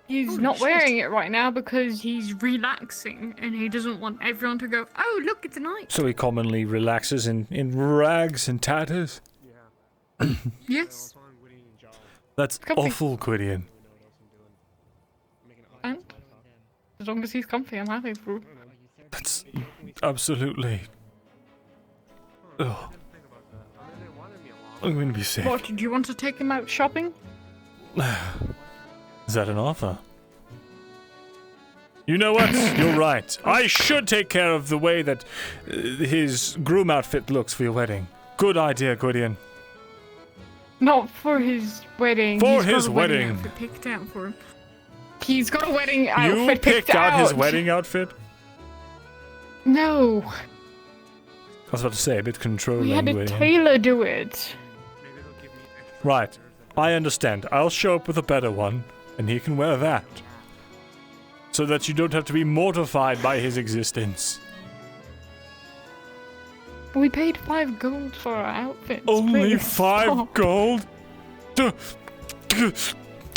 Speaker 8: He's not wearing it right now because he's relaxing and he doesn't want everyone to go, oh, look, it's a knight.
Speaker 1: So he commonly relaxes in rags and tatters?
Speaker 8: Yes.
Speaker 1: That's awful, Gwydion.
Speaker 8: And as long as he's comfy, I'm happy for.
Speaker 1: That's absolutely. Ugh. I'm going to be sick.
Speaker 8: What, do you want to take him out shopping?
Speaker 1: Is that an offer? You know what? You're right. I should take care of the way that his groom outfit looks for your wedding. Good idea, Gwydion.
Speaker 8: Not for his wedding.
Speaker 1: For
Speaker 8: He's
Speaker 1: his
Speaker 8: got a wedding
Speaker 1: wedding.
Speaker 8: outfit picked out for him. He's got a wedding outfit
Speaker 1: You
Speaker 8: picked
Speaker 1: picked out his
Speaker 8: out.
Speaker 1: wedding outfit?
Speaker 8: No.
Speaker 1: I was about to say, a bit controlling,
Speaker 8: We had a
Speaker 1: Gwydion.
Speaker 8: tailor do it.
Speaker 1: Right. I understand. I'll show up with a better one, and he can wear that. So that you don't have to be mortified by his existence.
Speaker 8: We paid 5 gold for our outfits.
Speaker 1: Only
Speaker 8: please
Speaker 1: 5
Speaker 8: stop.
Speaker 1: gold?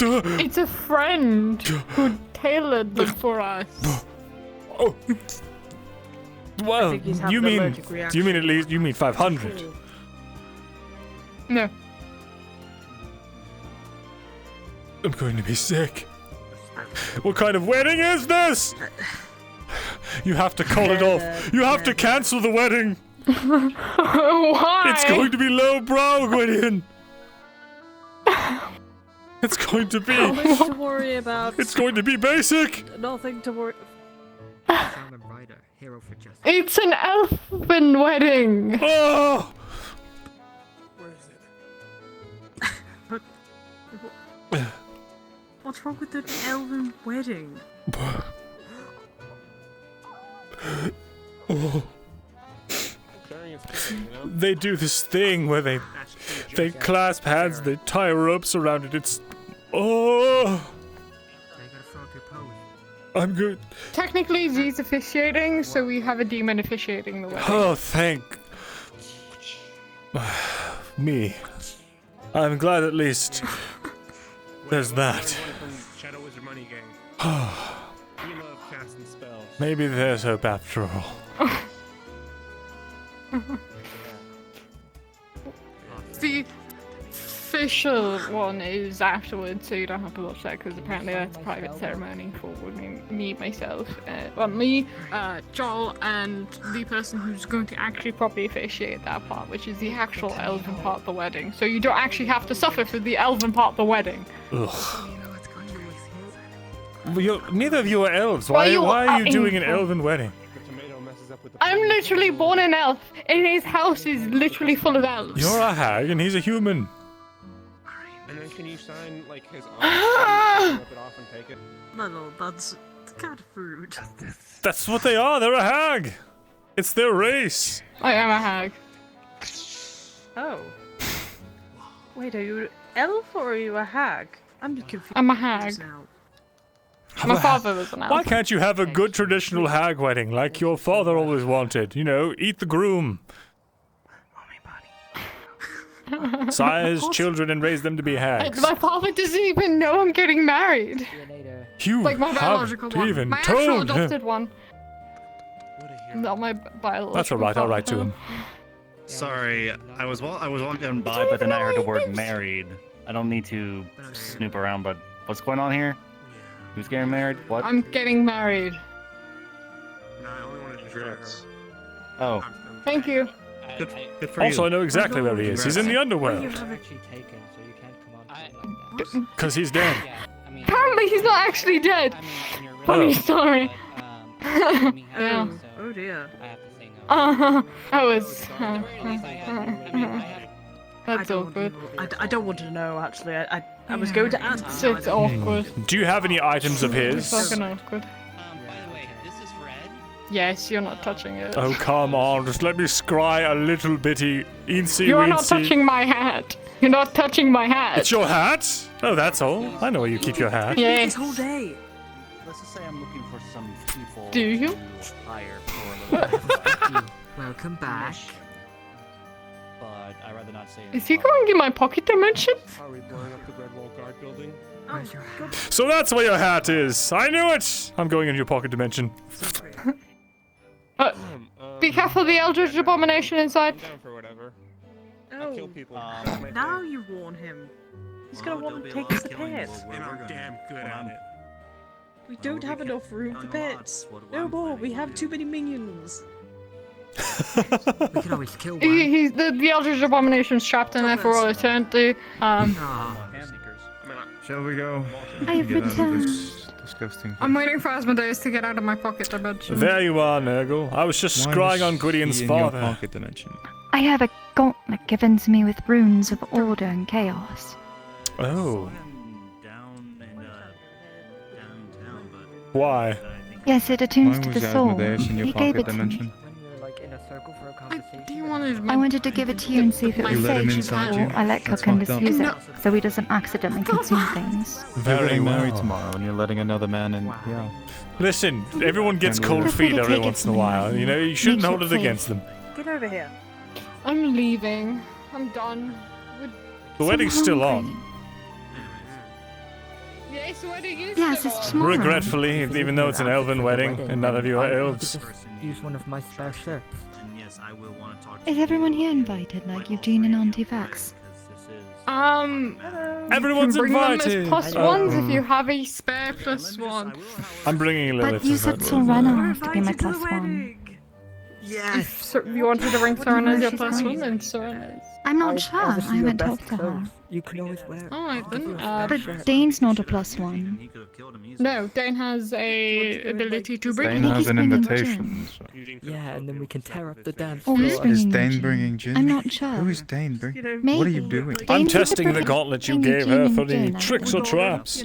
Speaker 8: It's a friend who tailored them for us.
Speaker 1: Well,
Speaker 10: he's having
Speaker 1: you
Speaker 10: an
Speaker 1: mean
Speaker 10: allergic reaction.
Speaker 1: you mean at least 500?
Speaker 8: No.
Speaker 1: I'm going to be sick. What kind of wedding is this? You have to call it off. You have to cancel the wedding.
Speaker 8: Why?
Speaker 1: It's going to be lowbrow, Gwydion. It's going to be.
Speaker 10: Nothing to worry about.
Speaker 1: It's going to be basic.
Speaker 10: Nothing to worry.
Speaker 8: It's an elfin wedding.
Speaker 1: Oh!
Speaker 10: What's wrong with the elven wedding?
Speaker 1: Oh. They do this thing where they clasp hands, they tie ropes around it. It's I'm good.
Speaker 8: Technically, Z's officiating, so we have a demon officiating the wedding.
Speaker 1: Oh, thank me. I'm glad at least there's that. Maybe there's hope after all.
Speaker 8: The official one is afterwards, so you don't have to watch that because apparently that's a private ceremony for myself, Joel, and the person who's going to actually properly officiate that part, which is the actual elven part of the wedding. So you don't actually have to suffer for the elven part of the wedding.
Speaker 1: Ugh. Neither of you are elves.
Speaker 8: Why
Speaker 1: Why are you
Speaker 8: are
Speaker 1: doing an
Speaker 8: evil?
Speaker 1: elven wedding?
Speaker 8: I'm literally born an elf, and his house is literally full of elves.
Speaker 1: You're a hag and he's a human.
Speaker 15: And then can you sign like his rip it off and take it?
Speaker 10: No, that's cat food.
Speaker 1: That's what they are. They're a hag. It's their race.
Speaker 8: I am a hag.
Speaker 10: Oh. Wait, are you an elf or are you a hag? I'm confused.
Speaker 8: I'm a hag.
Speaker 10: Now.
Speaker 8: My father was an elf.
Speaker 1: Why can't you have a good traditional hag wedding like your father always wanted? You know, eat the groom. Sire children and raise them to be hags.
Speaker 8: My father doesn't even know I'm getting married.
Speaker 1: You
Speaker 8: Like my biological
Speaker 1: haven't
Speaker 8: one.
Speaker 1: even
Speaker 8: My actual
Speaker 1: told him.
Speaker 8: adopted one. Not my biological.
Speaker 1: That's all right. I'll write to
Speaker 8: father.
Speaker 1: him.
Speaker 2: Sorry, I was walking by, but then I heard the word married. I don't need to snoop around, but what's going on here?
Speaker 7: Who's getting married? What?
Speaker 8: I'm getting married.
Speaker 15: No, I only wanted to try her.
Speaker 7: Oh.
Speaker 8: Thank you.
Speaker 15: Good for
Speaker 1: Also,
Speaker 15: you.
Speaker 1: I know exactly where he is. He's in the underworld. Because he's dead.
Speaker 8: Apparently he's not actually dead. Funny story. Yeah.
Speaker 10: Oh dear.
Speaker 8: That was. That's awkward.
Speaker 10: I don't want to know actually. I was going to ask.
Speaker 8: It's awkward.
Speaker 1: Do you have any items of his?
Speaker 8: It's fucking awkward. Yes, you're not touching it.
Speaker 1: Oh, come on. Just let me scry a little bitty eensy
Speaker 8: You're not
Speaker 1: weensy.
Speaker 8: touching my hat. You're not touching my hat.
Speaker 1: It's your hat? Oh, that's all. I know where you keep your hat.
Speaker 8: Yeah.
Speaker 10: This whole day.
Speaker 2: Let's just say I'm looking for some people.
Speaker 8: Do you?
Speaker 2: to hire for a little
Speaker 18: Welcome back.
Speaker 2: But I'd rather not say.
Speaker 8: Is he going in my pocket dimension?
Speaker 11: Are we blowing up the Red Wall Guard building?
Speaker 10: Where's your hat?
Speaker 1: So that's where your hat is. I knew it. I'm going in your pocket dimension.
Speaker 8: Be careful of the Eldritch Abomination inside.
Speaker 11: I'm down for whatever.
Speaker 10: Oh.
Speaker 11: I'll kill people.
Speaker 10: Now you warn him. He's gonna want to take us to pits.
Speaker 11: And I'm damn good at it.
Speaker 10: We don't have enough room for pits. No more. We have too many minions.
Speaker 18: We can always kill one.
Speaker 8: The Eldritch Abomination's trapped in there for all eternity.
Speaker 7: Shall we go?
Speaker 8: I have
Speaker 7: Get out of
Speaker 8: returned.
Speaker 7: this disgusting.
Speaker 8: I'm waiting for Asmodeus to get out of my pocket dimension.
Speaker 1: There you are, Nergal. I was just scrying on Gwydion's father.
Speaker 7: Pocket dimension.
Speaker 17: I have a gauntlet given to me with runes of order and chaos.
Speaker 1: Oh. Why?
Speaker 17: Yes, it attunes
Speaker 7: Why
Speaker 17: to
Speaker 7: was
Speaker 17: the soul.
Speaker 7: Asmodeus in your
Speaker 17: He gave
Speaker 7: pocket
Speaker 17: it to
Speaker 7: dimension?
Speaker 17: me.
Speaker 8: Do you want to?
Speaker 17: I wanted to give it to you and see if it
Speaker 7: You
Speaker 17: was
Speaker 7: let him
Speaker 17: safe
Speaker 7: inside
Speaker 17: before
Speaker 7: you?
Speaker 17: I let
Speaker 7: That's
Speaker 17: Cookundus
Speaker 7: fucked up.
Speaker 17: use it, so he doesn't accidentally consume things.
Speaker 7: You're getting married
Speaker 1: well.
Speaker 7: tomorrow, and you're letting another man in. Yeah.
Speaker 1: Listen, everyone gets
Speaker 7: And
Speaker 1: cold
Speaker 7: we'll-
Speaker 1: feet
Speaker 17: Feel free to
Speaker 1: every
Speaker 17: take it
Speaker 1: once in a
Speaker 17: from me.
Speaker 1: while. You know, you shouldn't
Speaker 17: Makes
Speaker 1: hold
Speaker 17: it
Speaker 1: it
Speaker 17: safe.
Speaker 1: against them.
Speaker 10: Get over here.
Speaker 8: I'm leaving. I'm done.
Speaker 1: The wedding's still on.
Speaker 8: Yes, the wedding is
Speaker 17: Yes,
Speaker 8: still
Speaker 17: it's
Speaker 8: on.
Speaker 17: tomorrow.
Speaker 1: Regretfully, even though it's an elven wedding and none of you are elves.
Speaker 18: Use one of my spare ships.
Speaker 17: Is everyone here invited, like Eugene and Auntie Vax?
Speaker 1: Everyone's
Speaker 8: you can bring
Speaker 1: invited.
Speaker 8: them as plus ones if you have a spare plus one.
Speaker 1: I'm bringing Lilith.
Speaker 17: But you
Speaker 1: as
Speaker 17: said
Speaker 1: that
Speaker 17: Sorena has to be my plus one.
Speaker 8: Yes. If you wanted to bring Sorena as your plus one, then Sorena's.
Speaker 17: I'm not sure. I haven't talked to her.
Speaker 18: You can always wear it.
Speaker 8: Alright then.
Speaker 17: But Dane's not a plus one.
Speaker 8: No, Dane has a ability to bring.
Speaker 7: Dane
Speaker 17: think
Speaker 7: has
Speaker 17: he's
Speaker 7: an
Speaker 17: bringing
Speaker 7: invitation. so-
Speaker 18: Yeah, and then we can tear up the dance
Speaker 17: Oh,
Speaker 18: floor.
Speaker 17: he's bringing
Speaker 7: Is Dane
Speaker 17: gin.
Speaker 7: bringing gin?
Speaker 17: I'm not sure.
Speaker 7: Who is Dane bringing?
Speaker 17: Maybe.
Speaker 7: What are you doing?
Speaker 1: I'm
Speaker 17: Dane's either
Speaker 1: testing the
Speaker 17: bringing-
Speaker 1: gauntlet you
Speaker 17: bringing
Speaker 1: gave
Speaker 17: gin
Speaker 1: her
Speaker 17: and
Speaker 1: for any
Speaker 17: gin, I
Speaker 1: tricks or
Speaker 17: think.
Speaker 1: traps.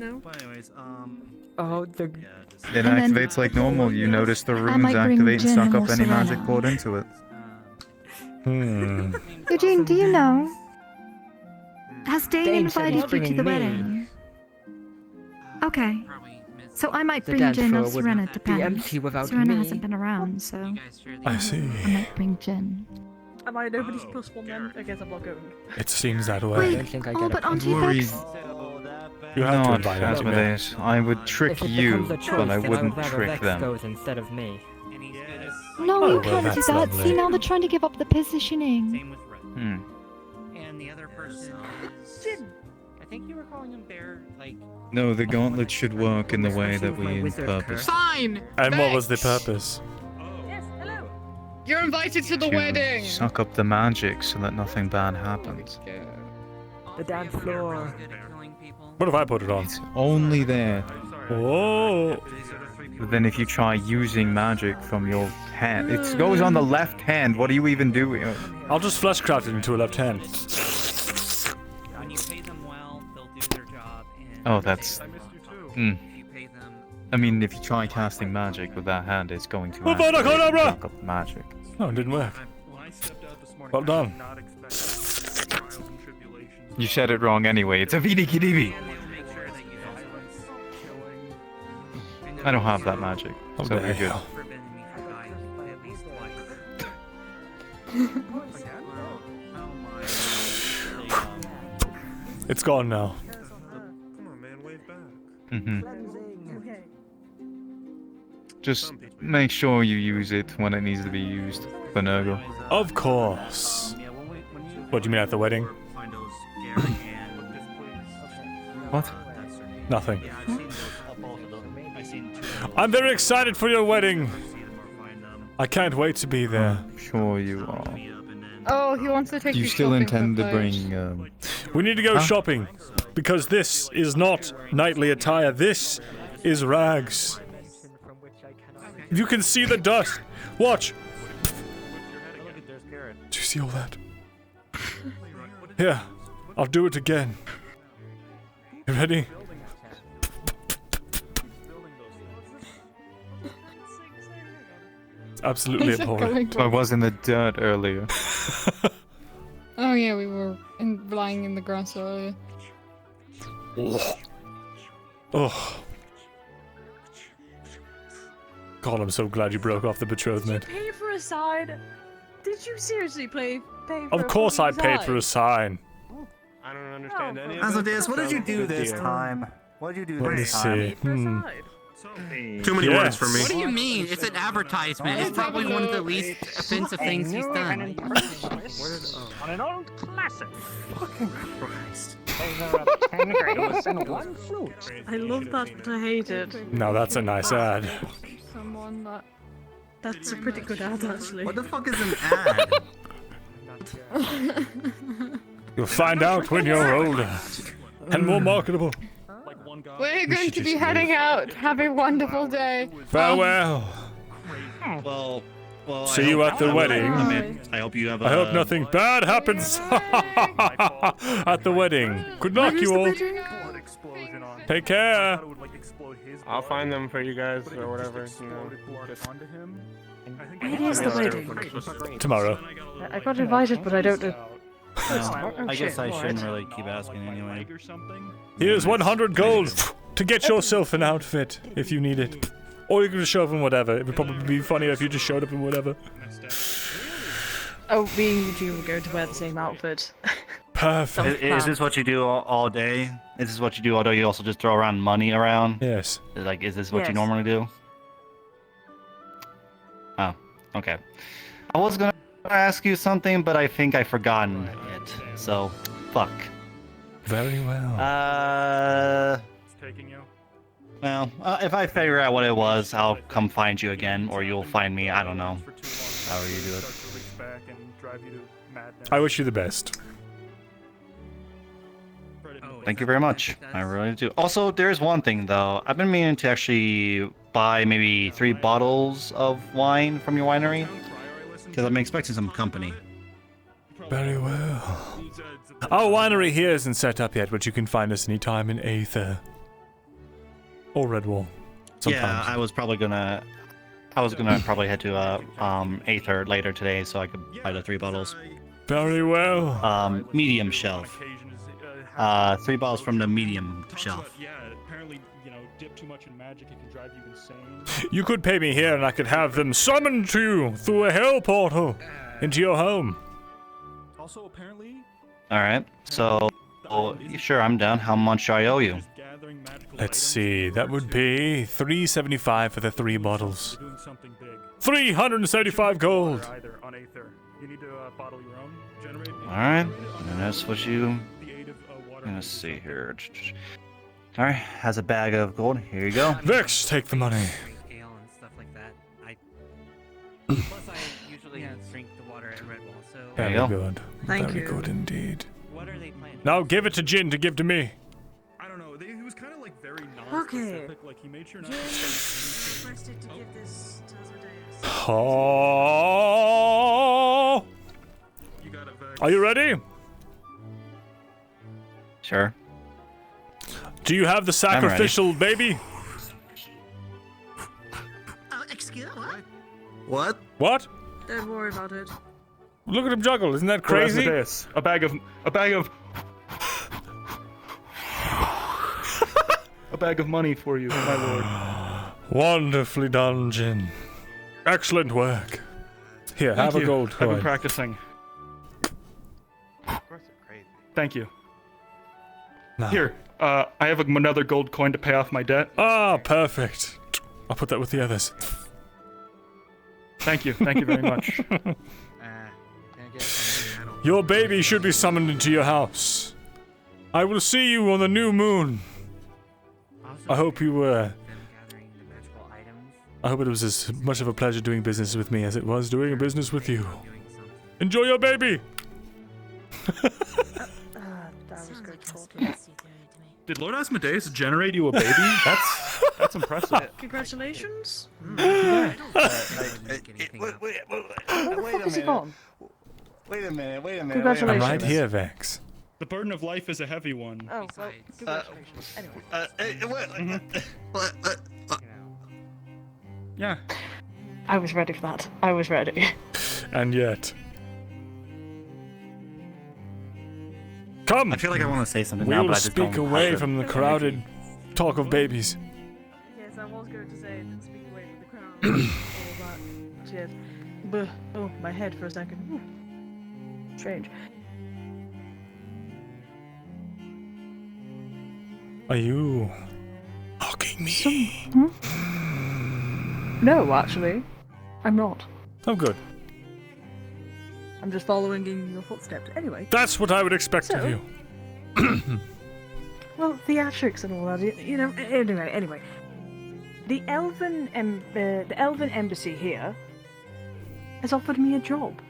Speaker 18: Oh, the...
Speaker 7: It
Speaker 17: And then-
Speaker 7: activates like normal. You notice the runes
Speaker 17: might bring
Speaker 7: activate and
Speaker 17: gin
Speaker 7: suck
Speaker 17: and
Speaker 7: up any
Speaker 17: also
Speaker 7: magic
Speaker 17: Rena.
Speaker 7: poured into it.
Speaker 17: Eugene, do you know? Has Dane
Speaker 18: Dane said he's
Speaker 17: invited you to the
Speaker 18: bringing me.
Speaker 17: wedding? Okay. So I might
Speaker 18: The
Speaker 17: bring
Speaker 18: dance
Speaker 17: gin or
Speaker 18: floor would
Speaker 17: Serena,
Speaker 18: be
Speaker 17: depends.
Speaker 18: empty without
Speaker 17: Serena
Speaker 18: me.
Speaker 17: hasn't been around, so
Speaker 1: I see.
Speaker 17: I might bring gin.
Speaker 10: Am I nobody's plus one then? I guess I'm not going.
Speaker 1: It seems that way.
Speaker 17: Wait,
Speaker 18: don't think I
Speaker 17: oh,
Speaker 18: get
Speaker 17: but
Speaker 18: a
Speaker 17: Auntie
Speaker 7: Worried.
Speaker 17: Vex...
Speaker 1: You have to
Speaker 7: Not
Speaker 1: invite her to me.
Speaker 7: Asmodeus. I would trick
Speaker 18: If it
Speaker 7: you,
Speaker 18: becomes a choice,
Speaker 7: but I
Speaker 18: then
Speaker 7: wouldn't
Speaker 18: would rather
Speaker 7: trick
Speaker 18: Vex
Speaker 7: them.
Speaker 18: goes instead of me.
Speaker 17: No,
Speaker 1: Oh,
Speaker 17: you
Speaker 1: well,
Speaker 17: can't do
Speaker 1: that's
Speaker 17: that.
Speaker 1: lovely.
Speaker 17: See, now they're trying to give up the positioning.
Speaker 7: Hmm.
Speaker 9: And the other person is. I think you were calling him Bear, like.
Speaker 7: No, the gauntlet should work in the way that we purpose.
Speaker 8: Fine.
Speaker 1: And what was the
Speaker 8: Vex.
Speaker 1: purpose?
Speaker 10: Yes, hello.
Speaker 8: You're invited to the
Speaker 7: To
Speaker 8: wedding.
Speaker 7: suck up the magic so that nothing bad happens.
Speaker 18: The dance floor.
Speaker 1: What if I put it on?
Speaker 7: It's only there.
Speaker 1: Oh.
Speaker 7: But then if you try using magic from your hand, it goes on the left hand. What are you even doing?
Speaker 1: I'll just fleshcraft it into a left hand.
Speaker 9: When you pay them well, they'll do their job. And
Speaker 7: Oh, that's. Hmm.
Speaker 9: if you pay them.
Speaker 7: I mean, if you try casting magic with that hand, it's going to
Speaker 1: Oh,
Speaker 7: activate and
Speaker 1: Abracadabra!
Speaker 7: suck up the magic.
Speaker 1: No, it didn't work. Well done.
Speaker 7: You said it wrong anyway. It's a vidiki-divi. I don't have that magic,
Speaker 1: Oh,
Speaker 7: so
Speaker 1: the
Speaker 7: you're good.
Speaker 1: hell. It's gone now.
Speaker 7: Mm-hmm. Just make sure you use it when it needs to be used for Nergal.
Speaker 1: Of course. What do you mean at the wedding?
Speaker 7: What?
Speaker 1: Nothing. I'm very excited for your wedding. I can't wait to be there.
Speaker 7: Sure you are.
Speaker 8: Oh, he wants to take
Speaker 7: Do you
Speaker 8: you
Speaker 7: still
Speaker 8: shopping
Speaker 7: intend
Speaker 8: for
Speaker 7: to
Speaker 8: clothes.
Speaker 7: bring?
Speaker 1: We need to go shopping because this is not knightly attire. This is rags. You can see the dust. Watch. Do you see all that? Here, I'll do it again. You ready? It's absolutely abhorrent.
Speaker 7: I was in the dirt earlier.
Speaker 8: Oh yeah, we were lying in the grass earlier.
Speaker 1: Oh. God, I'm so glad you broke off the betrothment.
Speaker 10: Pay for a sign? Did you seriously pay for
Speaker 1: Of
Speaker 10: a
Speaker 1: course I
Speaker 10: fucking
Speaker 1: paid for a sign.
Speaker 11: I don't understand any of
Speaker 2: Asmodeus, what did you do
Speaker 11: Good
Speaker 2: this
Speaker 11: deal.
Speaker 2: time? What did you do
Speaker 1: Let me
Speaker 2: this time?
Speaker 1: see.
Speaker 20: Too many words for me.
Speaker 22: What do you mean? It's an advertisement. It's probably one of the least offensive things he's done.
Speaker 3: On an old classic.
Speaker 2: Fucking Christ.
Speaker 3: Over a 10 grapes and 1 fruit.
Speaker 10: I love that, but I hate it.
Speaker 1: Now that's a nice ad.
Speaker 8: Someone that.
Speaker 10: That's a pretty good ad, actually.
Speaker 2: What the fuck is an ad?
Speaker 1: You'll find out when you're older and more marketable.
Speaker 8: We're going to be heading out. Have a wonderful day.
Speaker 1: Farewell.
Speaker 2: Well,
Speaker 1: See you at the wedding.
Speaker 2: I hope you have.
Speaker 1: I hope nothing bad happens at the wedding. Good luck, you all. Take care.
Speaker 11: I'll find them for you guys or whatever. You know, just...
Speaker 10: When is the wedding?
Speaker 1: Tomorrow.
Speaker 10: I got invited, but I don't know.
Speaker 2: I guess I shouldn't really keep asking anyway.
Speaker 1: Here's 100 gold to get yourself an outfit if you need it. Or you can just show up in whatever. It would probably be funnier if you just showed up in whatever.
Speaker 10: Oh, me and you were going to wear the same outfit.
Speaker 1: Perfect.
Speaker 2: Is this what you do all day? Is this what you do all day? You also just throw around money around?
Speaker 1: Yes.
Speaker 2: Like, is this what you
Speaker 10: Yes.
Speaker 2: normally do? Oh, okay. I was gonna ask you something, but I think I've forgotten it. So, fuck.
Speaker 1: Very well.
Speaker 2: Well, if I figure out what it was, I'll come find you again, or you'll find me. I don't know. However you do it.
Speaker 1: I wish you the best.
Speaker 2: Thank you very much. I really do. Also, there's one thing though. I've been meaning to actually buy maybe 3 bottles of wine from your winery, because I'm expecting some company.
Speaker 1: Very well. Our winery here isn't set up yet, but you can find us anytime in Aether. Or Redwall. Sometimes.
Speaker 2: Yeah, I was gonna probably head to Aether later today, so I could buy the 3 bottles.
Speaker 1: Very well.
Speaker 2: Medium shelf. 3 bottles from the medium shelf.
Speaker 1: Yeah, apparently, dip too much in magic, it can drive you insane. You could pay me here and I could have them summoned to you through a hell portal into your home.
Speaker 23: Also, apparently.
Speaker 2: Alright, so sure, I'm down. How much do I owe you?
Speaker 1: Let's see, that would be 375 for the 3 bottles. 375 gold.
Speaker 2: Alright, and that's what you... Let's see here. Alright, has a bag of gold. Here you go.
Speaker 1: Vex, take the money.
Speaker 22: Ale and stuff like that. Plus, I usually drink the water at Redwall, so.
Speaker 2: There you go.
Speaker 1: Good.
Speaker 10: Thank
Speaker 1: Very
Speaker 10: you.
Speaker 1: good indeed.
Speaker 22: What are they planning?
Speaker 1: Now give it to Jin to give to me.
Speaker 23: I don't know. He was kind of like very
Speaker 10: Okay.
Speaker 23: non-specific. Like he made sure not.
Speaker 10: Requested to give this to Asmodeus.
Speaker 1: Oh. Are you ready?
Speaker 2: Sure.
Speaker 1: Do you have the sacrificial baby?
Speaker 21: Excuse what?
Speaker 2: What?
Speaker 1: What?
Speaker 10: Don't worry about it.
Speaker 1: Look at him juggle. Isn't that crazy?
Speaker 23: Asmodeus, a bag of a bag of money for you, my lord.
Speaker 1: Wonderfully done, Jin. Excellent work. Here, have a gold
Speaker 23: I've been
Speaker 1: coin.
Speaker 23: practicing. Thank you.
Speaker 1: Now.
Speaker 23: Here, I have another gold coin to pay off my debt.
Speaker 1: Ah, perfect. I'll put that with the others.
Speaker 23: Thank you very much.
Speaker 1: Your baby should be summoned into your house. I will see you on the new moon. I hope you I hope it was as much of a pleasure doing business with me as it was doing business with you. Enjoy your baby!
Speaker 10: That was good talking.
Speaker 23: Did Lord Asmodeus generate you a baby? That's impressive.
Speaker 10: Congratulations.
Speaker 2: Wait
Speaker 10: Where's he gone?
Speaker 2: a minute.
Speaker 10: Congratulations.
Speaker 1: I'm right here, Vex.
Speaker 23: The burden of life is a heavy one.
Speaker 10: Oh, well, congratulations. Anyway.
Speaker 23: Yeah.
Speaker 10: I was ready for that. I was ready.
Speaker 1: And yet. Come!
Speaker 2: I feel like I want to say something
Speaker 1: we
Speaker 2: now,
Speaker 1: will
Speaker 2: but I just
Speaker 1: speak
Speaker 2: don't
Speaker 1: away
Speaker 2: have
Speaker 1: from the crowded talk of babies.
Speaker 10: Yes, I was going to say, speak away from the crowd. All that shit. Oh, my head for a second. Strange.
Speaker 1: Are you mocking me?
Speaker 10: No, actually, I'm not.
Speaker 1: Oh, good.
Speaker 10: I'm just following in your footsteps. Anyway.
Speaker 1: That's what I would expect of you.
Speaker 10: Well, theatrics and all that, you know. Anyway, the elven embassy here has offered me a job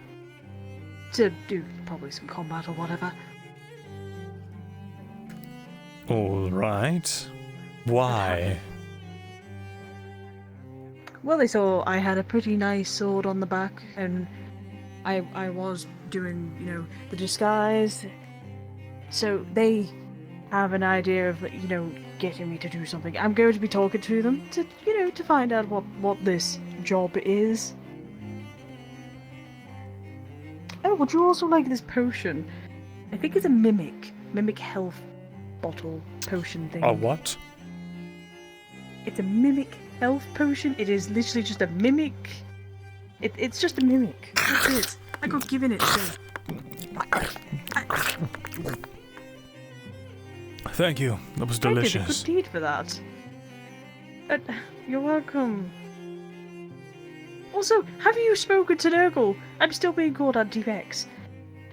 Speaker 10: to do probably some combat or whatever.
Speaker 1: All right. Why?
Speaker 10: Well, they saw I had a pretty nice sword on the back, and I was doing, you know, the disguise. So they have an idea of, you know, getting me to do something. I'm going to be talking to them to, you know, to find out what this job is. Oh, would you also like this potion? I think it's a mimic health bottle potion thing.
Speaker 1: A what?
Speaker 10: It's a mimic health potion. It is literally just a mimic. It's just a mimic. That's it. I got given it. So.
Speaker 1: Thank you. That was
Speaker 10: I did a
Speaker 1: delicious.
Speaker 10: good deed for that. You're welcome. Also, have you spoken to Nergal? I'm still being called Anti-Vex.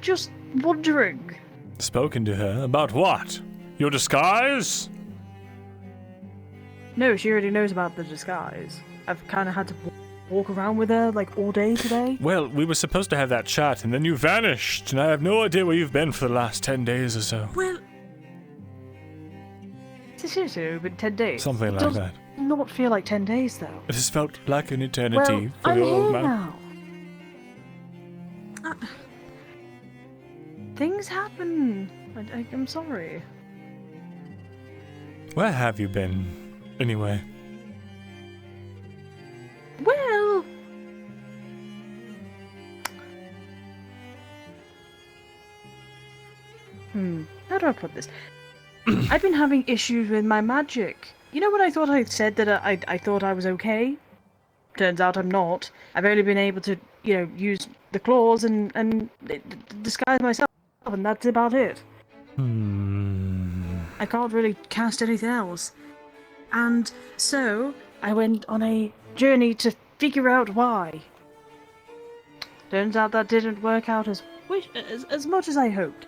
Speaker 10: Just wondering.
Speaker 1: Spoken to her? About what? Your disguise?
Speaker 10: No, she already knows about the disguise. I've kind of had to walk around with her, like, all day today.
Speaker 1: Well, we were supposed to have that chat, and then you vanished, and I have no idea where you've been for the last 10 days or so.
Speaker 10: Well... Seriously, been 10 days?
Speaker 1: Something like
Speaker 10: does
Speaker 1: that.
Speaker 10: Not feel like 10 days, though.
Speaker 1: It has felt like an eternity for
Speaker 10: I'm
Speaker 1: the old
Speaker 10: here
Speaker 1: man.
Speaker 10: now. Things happen. I'm sorry.
Speaker 1: Where have you been, anyway?
Speaker 10: Well... How do I put this? I've been having issues with my magic. You know when I thought I said that I thought I was okay? Turns out I'm not. I've only been able to, you know, use the claws and disguise myself, and that's about it. I can't really cast anything else. And so, I went on a journey to figure out why. Turns out that didn't work out as much as I hoped.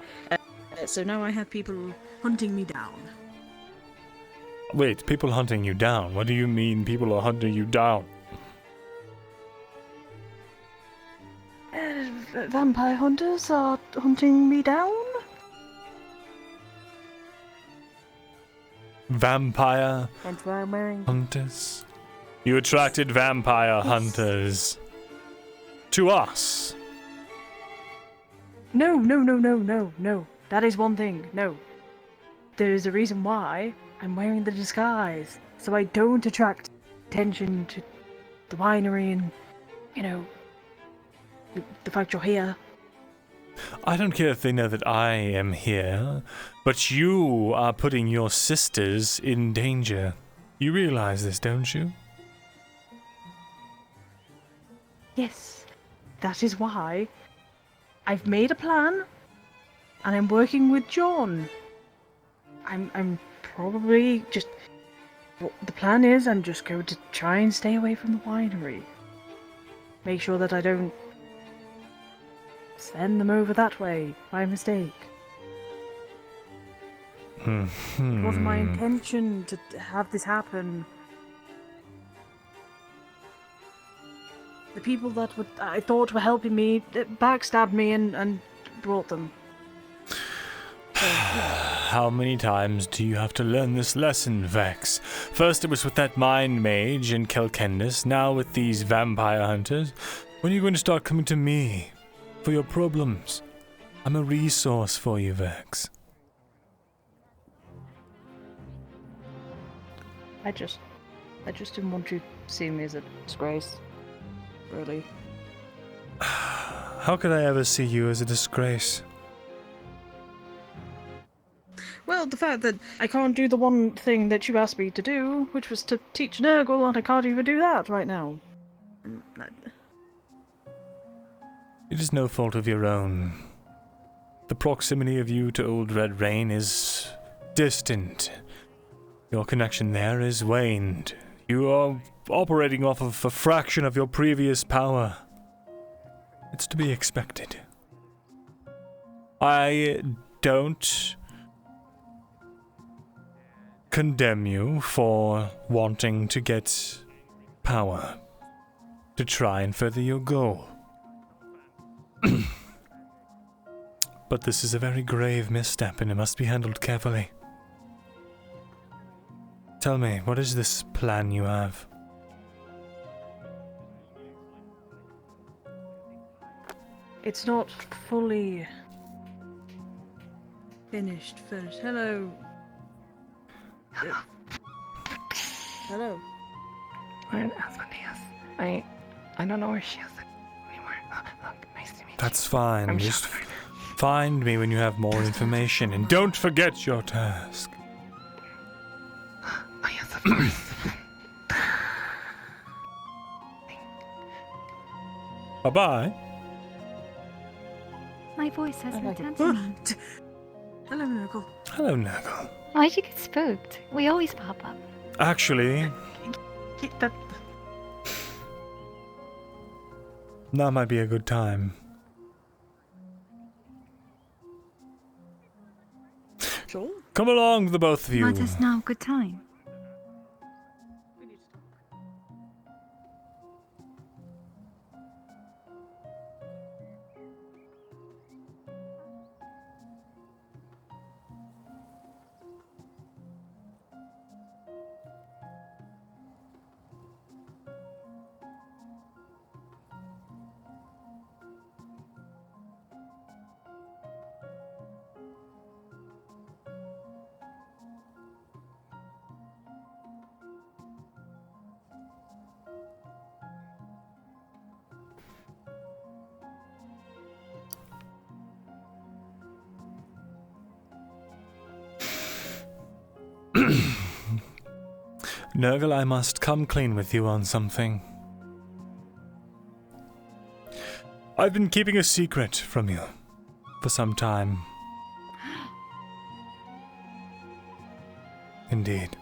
Speaker 10: So now I have people hunting me down.
Speaker 1: Wait, people hunting you down? What do you mean people are hunting you down?
Speaker 10: Vampire hunters are hunting me down?
Speaker 1: Vampire
Speaker 10: That's why I'm wearing...
Speaker 1: hunters? You attracted vampire hunters to us.
Speaker 10: No. That is one thing. No. There is a reason why I'm wearing the disguise. So I don't attract attention to the winery and, you know, the fact you're here.
Speaker 1: I don't care if they know that I am here, but you are putting your sisters in danger. You realize this, don't you?
Speaker 10: Yes. That is why I've made a plan and I'm working with John. I'm probably just... What the plan is, I'm just going to try and stay away from the winery. Make sure that I don't send them over that way by mistake. It wasn't my intention to have this happen. The people that I thought were helping me backstabbed me and brought them. So,
Speaker 1: How many times do you have to learn this lesson, Vex? First it was with that mind mage in Kelkendis, now with these vampire hunters. When are you going to start coming to me for your problems? I'm a resource for you, Vex.
Speaker 10: I just didn't want you to see me as a disgrace. Really.
Speaker 1: How could I ever see you as a disgrace?
Speaker 10: Well, the fact that I can't do the one thing that you asked me to do, which was to teach Nergal, and I can't even do that right now.
Speaker 1: It is no fault of your own. The proximity of you to Old Red Rain is distant. Your connection there is waned. You are operating off of a fraction of your previous power. It's to be expected. I don't condemn you for wanting to get power to try and further your goal. But this is a very grave misstep and it must be handled carefully. Tell me, what is this plan you have?
Speaker 10: It's not fully finished first. Hello. Hello.
Speaker 16: Where Asmodeus? I don't know where she is anymore. Nice to meet you.
Speaker 1: That's fine.
Speaker 16: I'm
Speaker 1: Just
Speaker 16: sure.
Speaker 1: find me when you have more information and don't forget your task.
Speaker 16: Oh yes, of course.
Speaker 1: Bye-bye.
Speaker 17: My voice has
Speaker 10: I like
Speaker 17: returned
Speaker 10: it.
Speaker 17: to me.
Speaker 10: Hello, Nergal.
Speaker 1: Hello, Nergal.
Speaker 17: Why'd you get spooked? We always pop up.
Speaker 1: Actually,
Speaker 10: That
Speaker 1: now might be a good time.
Speaker 10: sure.
Speaker 1: Come along, the both of you.
Speaker 17: What is now a good time?
Speaker 1: Nergal, I must come clean with you on something. I've been keeping a secret from you for some time. Indeed.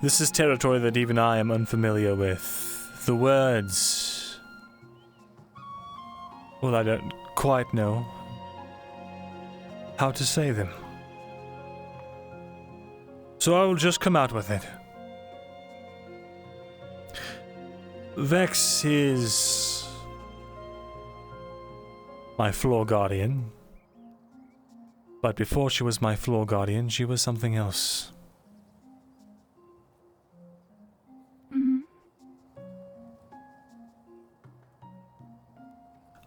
Speaker 1: This is territory that even I am unfamiliar with. The words... well, I don't quite know how to say them. So I will just come out with it. Vex is my floor guardian. But before she was my floor guardian, she was something else.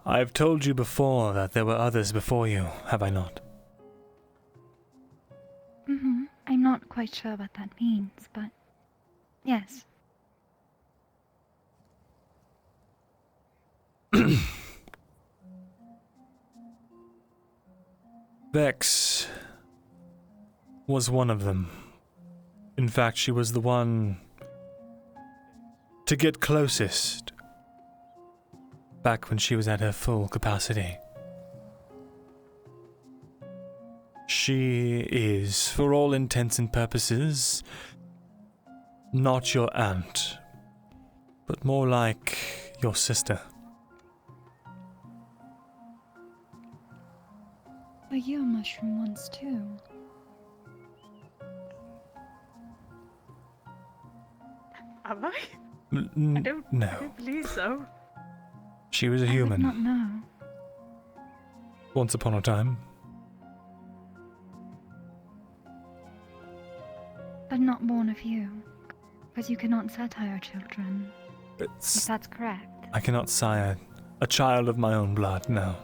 Speaker 1: I've told you before that there were others before you, have I not?
Speaker 17: I'm not quite sure what that means, but yes.
Speaker 1: Vex was one of them. In fact, she was the one to get closest back when she was at her full capacity. She is, for all intents and purposes, not your aunt, but more like your sister.
Speaker 17: Were you a mushroom once too?
Speaker 10: have I? I
Speaker 1: No.
Speaker 10: don't believe so.
Speaker 1: She was a
Speaker 17: I would
Speaker 1: human.
Speaker 17: not know.
Speaker 1: Once upon a time.
Speaker 17: But not born of you. Because you cannot satire children. If
Speaker 1: It's,
Speaker 17: that's correct.
Speaker 1: I cannot sire a child of my own blood, no.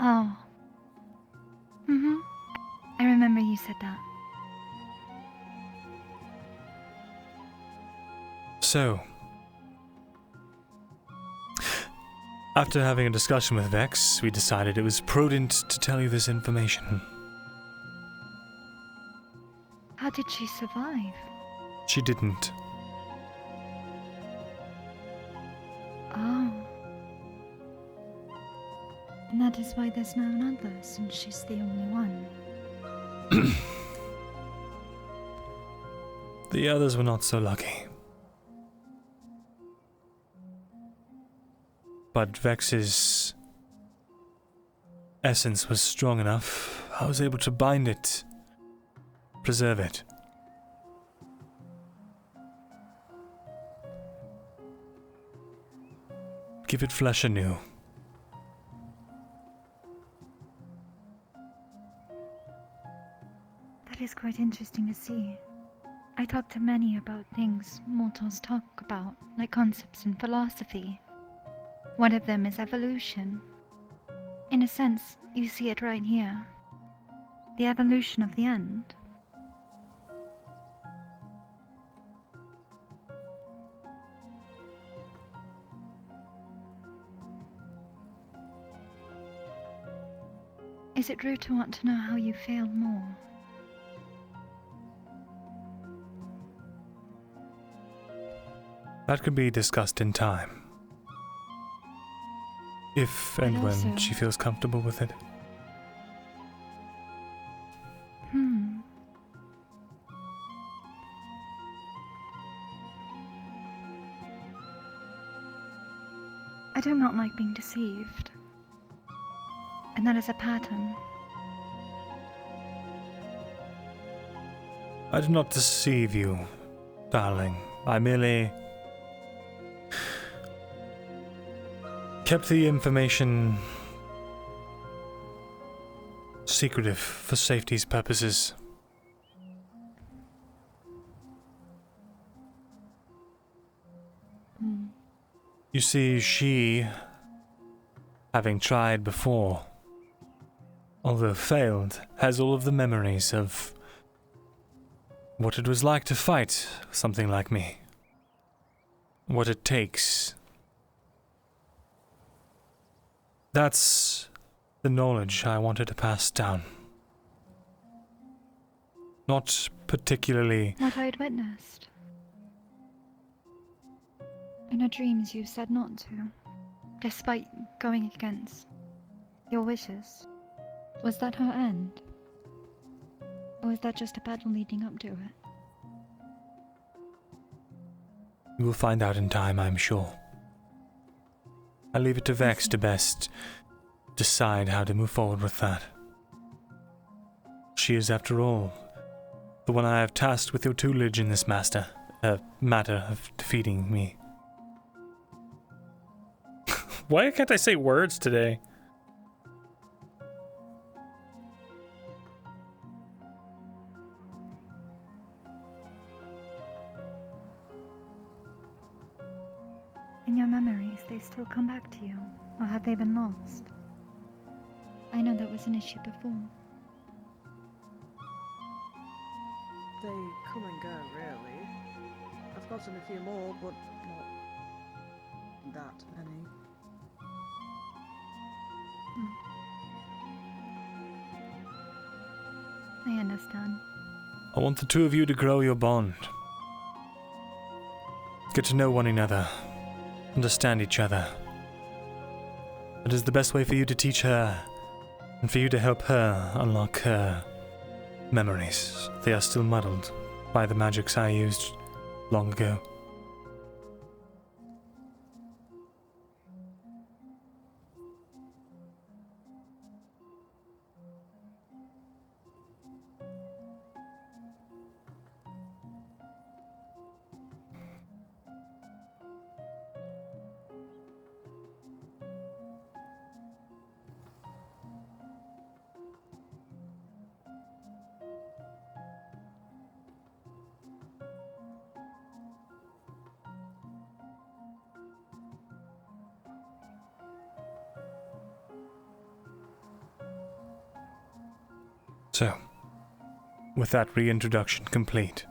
Speaker 17: Oh. I remember you said that.
Speaker 1: So, after having a discussion with Vex, we decided it was prudent to tell you this information.
Speaker 17: How did she survive?
Speaker 1: She didn't.
Speaker 17: Oh. And that is why there's no another, since she's the only one.
Speaker 1: The others were not so lucky. But Vex's essence was strong enough. I was able to bind it, preserve it. Give it flesh anew.
Speaker 17: That is quite interesting to see. I talk to many about things mortals talk about, like concepts in philosophy. One of them is evolution. In a sense, you see it right here. The evolution of the end. Is it rude to want to know how you failed more?
Speaker 1: That could be discussed in time. If and
Speaker 17: But
Speaker 1: when
Speaker 17: also-
Speaker 1: she feels comfortable with it.
Speaker 17: I do not like being deceived. And that is a pattern.
Speaker 1: I did not deceive you, darling. I merely kept the information secretive for safety's purposes. You see, she, having tried before, although failed, has all of the memories of what it was like to fight something like me. What it takes. That's the knowledge I wanted to pass down. Not particularly.
Speaker 17: What I had witnessed. In her dreams you said not to, despite going against your wishes. Was that her end? Or was that just a battle leading up to it?
Speaker 1: You will find out in time, I'm sure. I leave it to Vex to best decide how to move forward with that. She is, after all, the one I have tasked with your tutelage in this matter of defeating me. Why can't I say words today?
Speaker 17: In your memories, they still come back to you, or have they been lost? I know that was an issue before.
Speaker 10: They come and go, really. I've gotten a few more, but not that many.
Speaker 17: I understand.
Speaker 1: I want the two of you to grow your bond. Get to know one another. Understand each other. It is the best way for you to teach her, and for you to help her unlock her memories. They are still muddled by the magics I used long ago. So, with that reintroduction complete,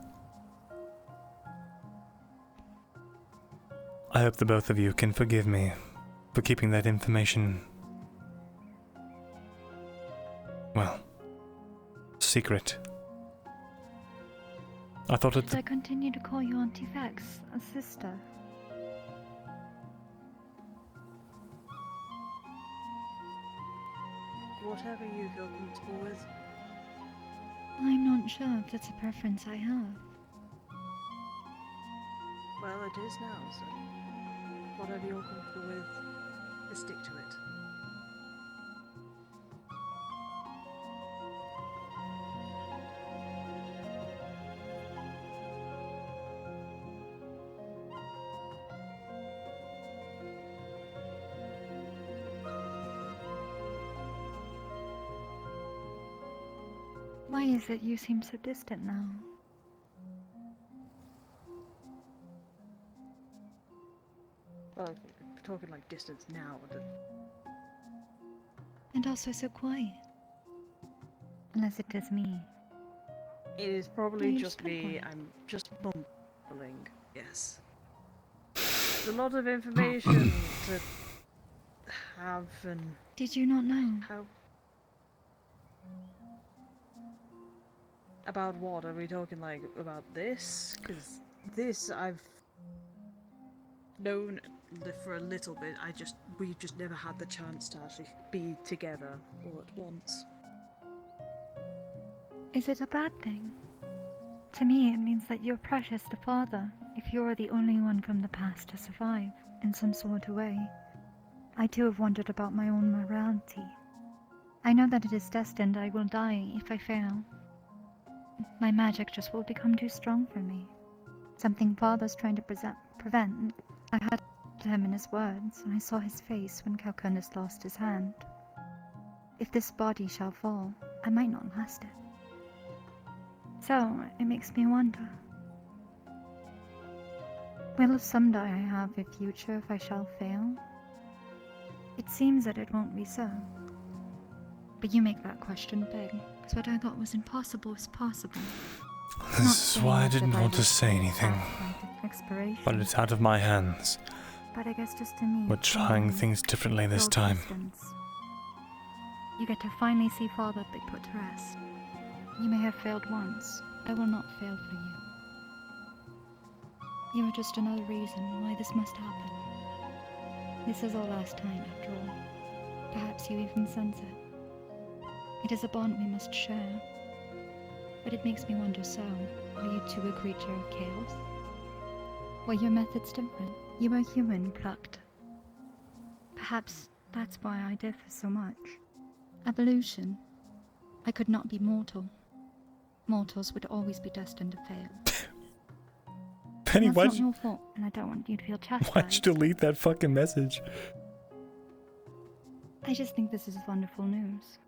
Speaker 1: I hope the both of you can forgive me for keeping that information, well, secret. I thought it.
Speaker 17: Should I continue to call you Auntie Vex, a sister?
Speaker 10: Whatever you feel comfortable with.
Speaker 17: I'm not sure if that's a preference I have.
Speaker 10: Well, it is now, so whatever you're comfortable with, just stick to it.
Speaker 17: Why is it you seem so distant now?
Speaker 10: Well, if we're talking like distance now,
Speaker 17: And also so quiet. Unless it is me.
Speaker 10: it is
Speaker 17: No,
Speaker 10: probably
Speaker 17: you're
Speaker 10: just
Speaker 17: still
Speaker 10: me.
Speaker 17: quiet.
Speaker 10: I'm just mumbling. Yes. There's a lot of information to have and.
Speaker 17: Did you not know?
Speaker 10: How? About what? Are we talking like about this? Because this I've known for a little bit. We've just never had the chance to actually be together all at once.
Speaker 17: Is it a bad thing? To me, it means that you're precious to Father if you're the only one from the past to survive in some sort of way. I too have wondered about my own morality. I know that it is destined I will die if I fail. My magic just will become too strong for me. Something Father's trying to prevent. I heard him in his words, and I saw his face when Calcurnus lost his hand. If this body shall fall, I might not last it. So, it makes me wonder. Will someday I have a future if I shall fail? It seems that it won't be so. But you make that question big, because what I thought was impossible is possible.
Speaker 1: This is why I didn't want to say anything.
Speaker 17: Expiration.
Speaker 1: But it's out of my hands.
Speaker 17: But I guess just to me,
Speaker 1: We're trying things differently this
Speaker 17: build
Speaker 1: time.
Speaker 17: distance. You get to finally see Father be put to rest. You may have failed once. I will not fail for you. You are just another reason why this must happen. This is our last time, after all. Perhaps you even sense it. It is a bond we must share. But it makes me wonder, so, are you too a creature of chaos? Were your methods different? You were human, plucked. Perhaps that's why I differ so much. Evolution. I could not be mortal. Mortals would always be destined to fail.
Speaker 1: Penny,
Speaker 17: That's
Speaker 1: why'd
Speaker 17: not
Speaker 1: you,
Speaker 17: your fault, and I don't want you to feel chastised.
Speaker 1: why'd you delete that fucking message?
Speaker 17: I just think this is wonderful news.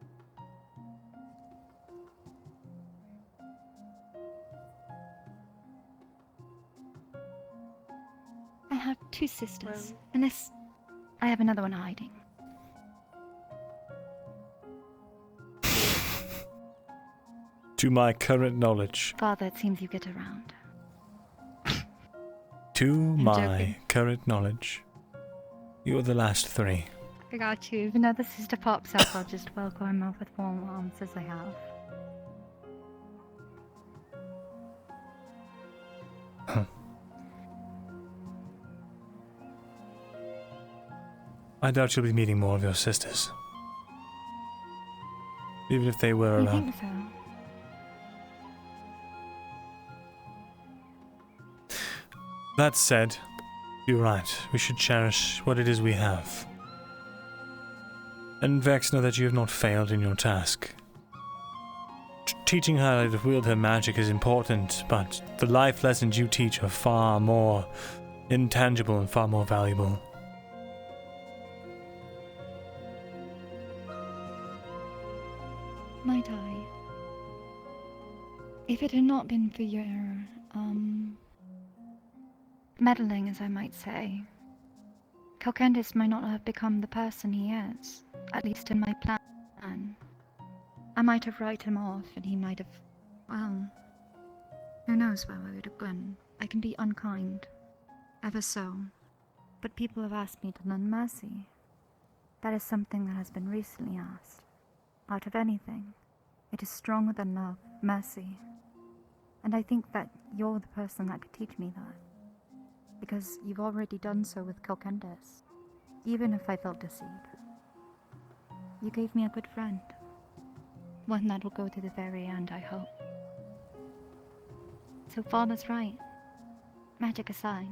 Speaker 17: I have two sisters, unless I have another one hiding.
Speaker 1: To my current knowledge.
Speaker 17: Father, it seems you get around.
Speaker 1: To my
Speaker 17: joking.
Speaker 1: current knowledge. You're the last three.
Speaker 17: I got you. If another sister pops up, I'll just welcome him up with warm arms as I have.
Speaker 1: Huh. I doubt you'll be meeting more of your sisters. Even if they were
Speaker 17: You
Speaker 1: around.
Speaker 17: think so?
Speaker 1: That said, you're right. We should cherish what it is we have. And Vex, know that you have not failed in your task. Teaching her how to wield her magic is important, but the life lessons you teach are far more intangible and far more valuable.
Speaker 17: Might I? If it had not been for your, meddling, as I might say, Calcurnus might not have become the person he is, at least in my plan. I might have written him off, and he might have... Well... Who knows where I would have gone. I can be unkind. Ever so. But people have asked me to lend mercy. That is something that has been recently asked. Out of anything, it is stronger than love, mercy. And I think that you're the person that could teach me that. Because you've already done so with Kilkendes, even if I felt deceived. You gave me a good friend. One that will go to the very end, I hope. So Father's right. Magic aside.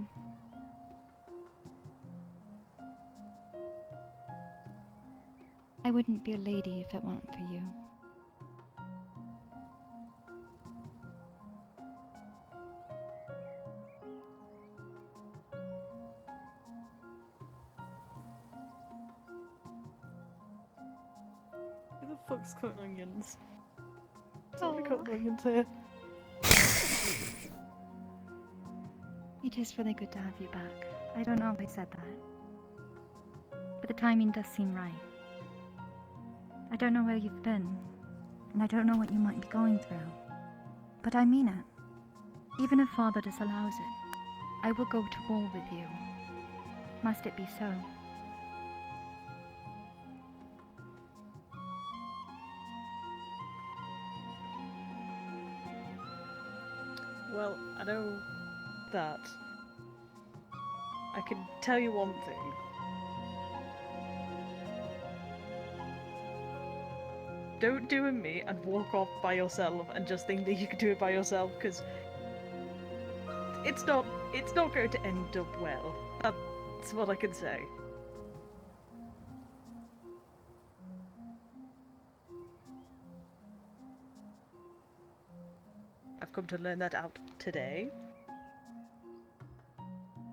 Speaker 17: I wouldn't be a lady if it weren't for you.
Speaker 10: Who the fuck's cutting onions? Somebody cutting onions here.
Speaker 17: It is really good to have you back. I don't know if I said that. But the timing does seem right. I don't know where you've been, and I don't know what you might be going through. But I mean it. Even if Father disallows it, I will go to war with you. Must it be so?
Speaker 10: Well, I know that. I can tell you one thing. Don't do a me and walk off by yourself and just think that you can do it by yourself, because it's not going to end up well. That's what I can say. I've come to learn that out today.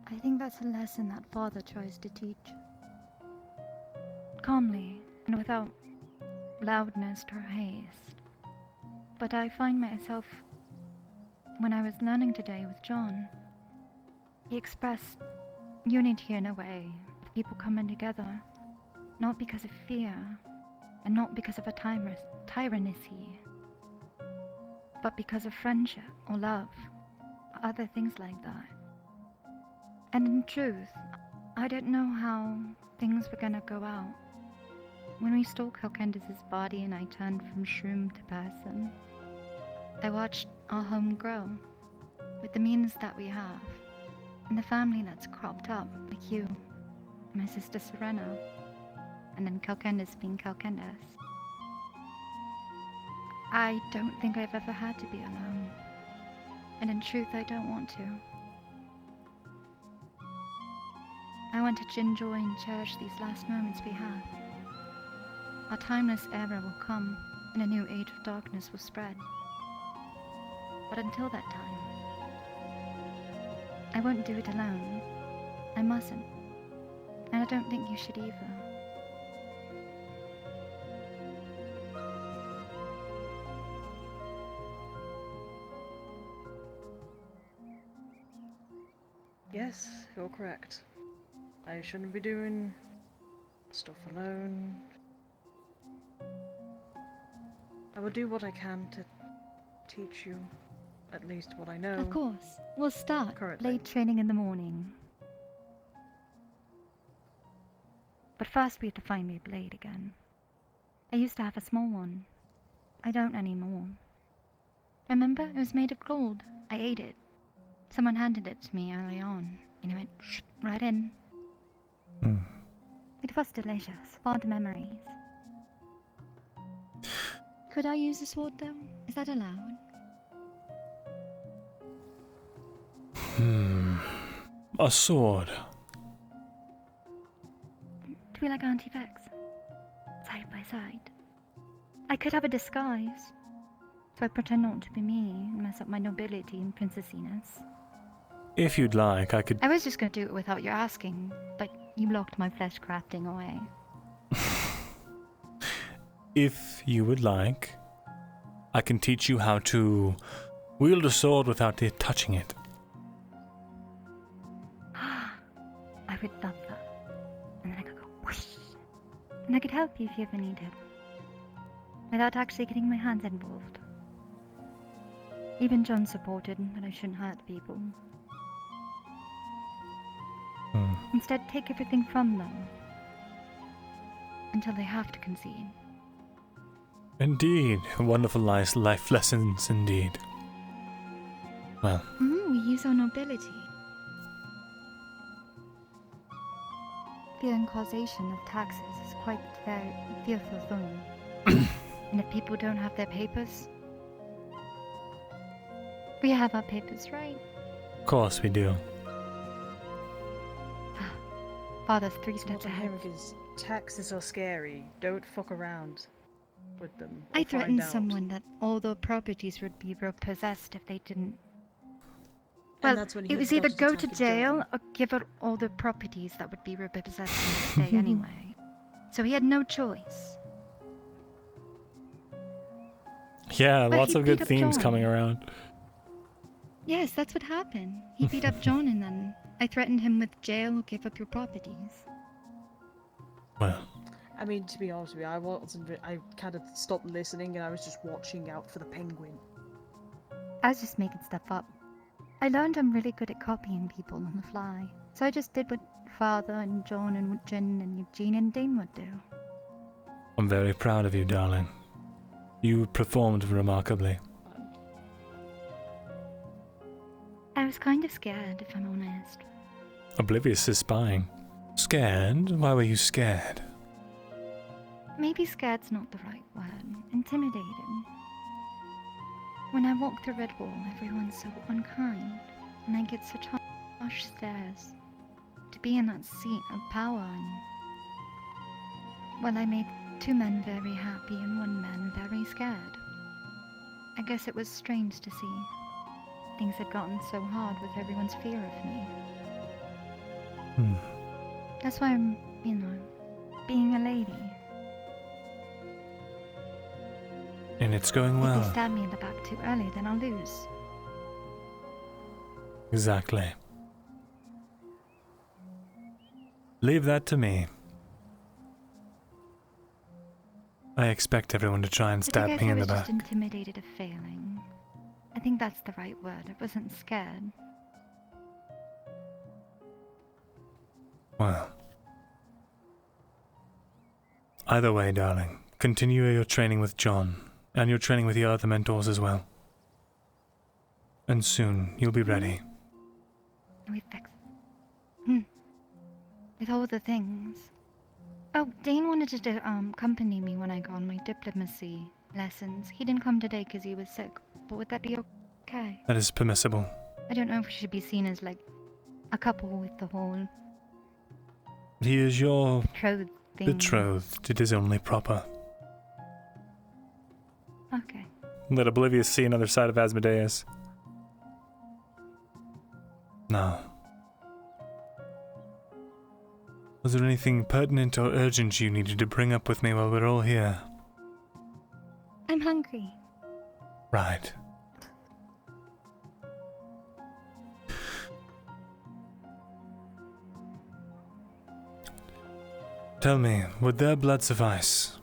Speaker 17: I think that's a lesson that Father tries to teach. Calmly, and without loudness or haste. But I find myself, when I was learning today with John, he expressed unity in a way, of people coming together, not because of fear, and not because of a tyranny, but because of friendship or love, or other things like that. And in truth, I didn't know how things were gonna go out. When we stole Kilkendes' body and I turned from shroom to person, I watched our home grow, with the means that we have, and the family that's cropped up, like you, and my sister Serena, and then Kilkendes being Kilkendes. I don't think I've ever had to be alone, and in truth I don't want to. I want to enjoy and cherish these last moments we have. A timeless era will come, and a new age of darkness will spread. But until that time, I won't do it alone. I mustn't. And I don't think you should either.
Speaker 10: Yes, you're correct. I shouldn't be doing stuff alone. I will do what I can to teach you at least what I know.
Speaker 17: Of course. We'll start
Speaker 10: currently.
Speaker 17: blade training in the morning. But first we have to find me a blade again. I used to have a small one. I don't anymore. Remember? It was made of gold. I ate it. Someone handed it to me early on, and it went right in. It was delicious. Fond memories. Could I use the sword though? Is that allowed?
Speaker 1: A sword.
Speaker 17: To be like Auntie Vex. Side by side. I could have a disguise. So I pretend not to be me and mess up my nobility and princessiness.
Speaker 1: If you'd like, I could...
Speaker 17: I was just gonna do it without your asking, but you locked my flesh crafting away.
Speaker 1: If you would like, I can teach you how to wield a sword without touching it.
Speaker 17: I would love that. And then I could go whoosh. And I could help you if you ever need it. without actually getting my hands involved. Even John supported that I shouldn't hurt people. Instead, take everything from them until they have to concede.
Speaker 1: Indeed. Wonderful life lessons indeed. Well.
Speaker 17: We use our nobility. Fear and causation of taxes is quite a very fearful thing. And if people don't have their papers, we have our papers, right?
Speaker 1: Of course we do.
Speaker 17: Father's 3 steps ahead.
Speaker 10: Because taxes are scary. Don't fuck around with them.
Speaker 17: I
Speaker 10: Or find
Speaker 17: threatened
Speaker 10: out.
Speaker 17: someone that all their properties would be repossessed if they didn't.
Speaker 10: And
Speaker 17: Well,
Speaker 10: that's when he
Speaker 17: it was
Speaker 10: started
Speaker 17: either go to
Speaker 10: attacking
Speaker 17: jail
Speaker 10: John.
Speaker 17: or give up all the properties that would be repossessed the next day anyway. So he had no choice.
Speaker 1: Yeah,
Speaker 17: But
Speaker 1: lots
Speaker 17: he
Speaker 1: of good
Speaker 17: beat up
Speaker 1: themes
Speaker 17: John.
Speaker 1: coming around.
Speaker 17: Yes, that's what happened. He beat up John and then I threatened him with jail or give up your properties.
Speaker 1: Well.
Speaker 10: I mean, to be honest with you, I kind of stopped listening and I was just watching out for the penguin.
Speaker 17: I was just making stuff up. I learned I'm really good at copying people on the fly. So I just did what Father and John and Jen and Eugene and Dane would do.
Speaker 1: I'm very proud of you, darling. You performed remarkably.
Speaker 17: I was kind of scared, if I'm honest.
Speaker 1: Oblivious to spying. Scared? Why were you scared?
Speaker 17: Maybe scared's not the right word. Intimidated. When I walk through Red Wall, everyone's so unkind, and I get such harsh stares. To be in that seat of power and... Well, I made 2 men very happy and 1 man very scared. I guess it was strange to see. Things had gotten so hard with everyone's fear of me. That's why I'm, being a lady.
Speaker 1: And it's going
Speaker 17: If they
Speaker 1: well.
Speaker 17: stab me in the back too early, then I'll lose.
Speaker 1: Exactly. Leave that to me. I expect everyone to try and
Speaker 17: But I
Speaker 1: stab
Speaker 17: guess
Speaker 1: me
Speaker 17: I
Speaker 1: in the
Speaker 17: was
Speaker 1: back.
Speaker 17: just intimidated of failing. I think that's the right word. I wasn't scared.
Speaker 1: Well. Either way, darling, continue your training with John, and your training with your other mentors as well. And soon, you'll be ready.
Speaker 17: With all the things. Oh, Dane wanted to accompany me when I go on my diplomacy lessons. He didn't come today because he was sick, but would that be okay?
Speaker 1: That is permissible.
Speaker 17: I don't know if we should be seen as like a couple with the whole
Speaker 1: He is your
Speaker 17: betrothed thing.
Speaker 1: betrothed. It is only proper.
Speaker 17: Okay.
Speaker 1: Let Oblivious see another side of Asmodeus. Now, was there anything pertinent or urgent you needed to bring up with me while we're all here?
Speaker 17: I'm hungry.
Speaker 1: Right. Tell me, would their blood suffice?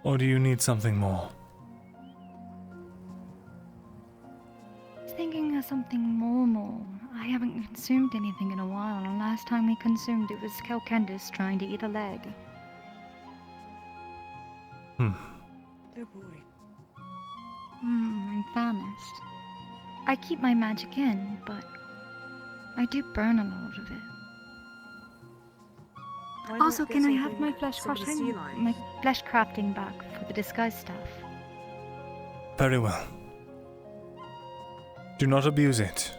Speaker 1: Or do you need something more?
Speaker 17: I was thinking of something more. I haven't consumed anything in a while, and last time we consumed it was Kelkendis trying to eat a leg.
Speaker 10: Oh boy.
Speaker 17: I'm famished. I keep my magic in, but I do burn a lot of it.
Speaker 10: Why not
Speaker 17: Also,
Speaker 10: get
Speaker 17: can I have
Speaker 10: something
Speaker 17: my flesh
Speaker 10: some of the sea
Speaker 17: crafting,
Speaker 10: lions?
Speaker 17: my flesh crafting back for the disguise stuff?
Speaker 1: Very well. Do not abuse it.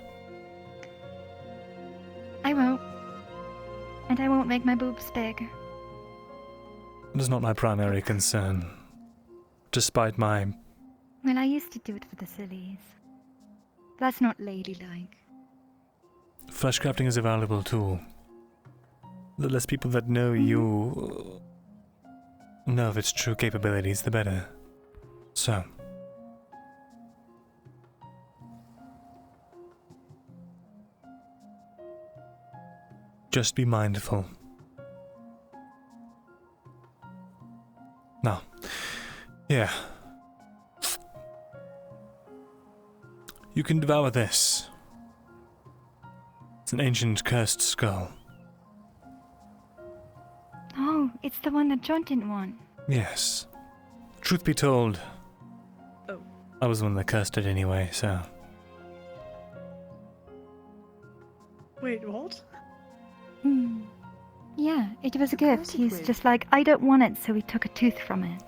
Speaker 17: I won't. And I won't make my boobs big.
Speaker 1: It is not my primary concern. Despite my...
Speaker 17: Well, I used to do it for the sillies. That's not ladylike.
Speaker 1: Flesh crafting is a valuable tool. The less people that know you know of its true capabilities, the better. So... just be mindful. Now, Here. You can devour this. It's an ancient cursed skull.
Speaker 17: Oh, it's the one that John didn't want.
Speaker 1: Yes. Truth be told, I was the one that cursed it anyway, so...
Speaker 10: Wait, what?
Speaker 17: Yeah, it was a gift. He's just like, I don't want it, so he took a tooth from it.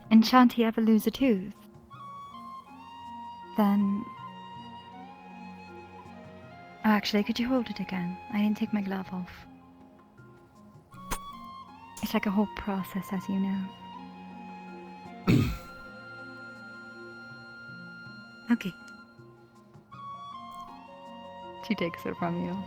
Speaker 17: And shan't he ever lose a tooth? Then... Oh, actually, could you hold it again? I didn't take my glove off. It's like a whole process, as you know. Okay. She takes it from you.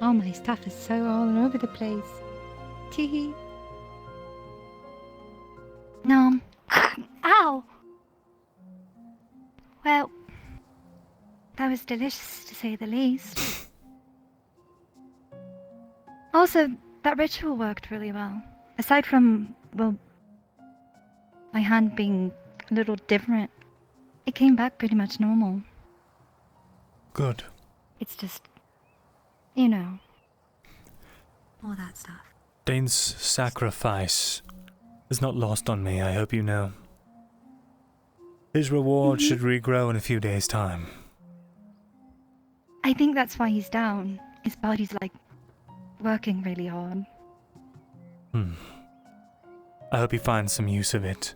Speaker 17: Oh, my stuff is so all over the place. Teehee. No. Ow! Well, that was delicious to say the least. Also, that ritual worked really well. Aside from, well, my hand being a little different, it came back pretty much normal.
Speaker 1: Good.
Speaker 17: It's just, you know, all that stuff.
Speaker 1: Dane's sacrifice is not lost on me, I hope you know. His reward should regrow in a few days' time.
Speaker 17: I think that's why he's down. His body's like working really hard.
Speaker 1: I hope he finds some use of it.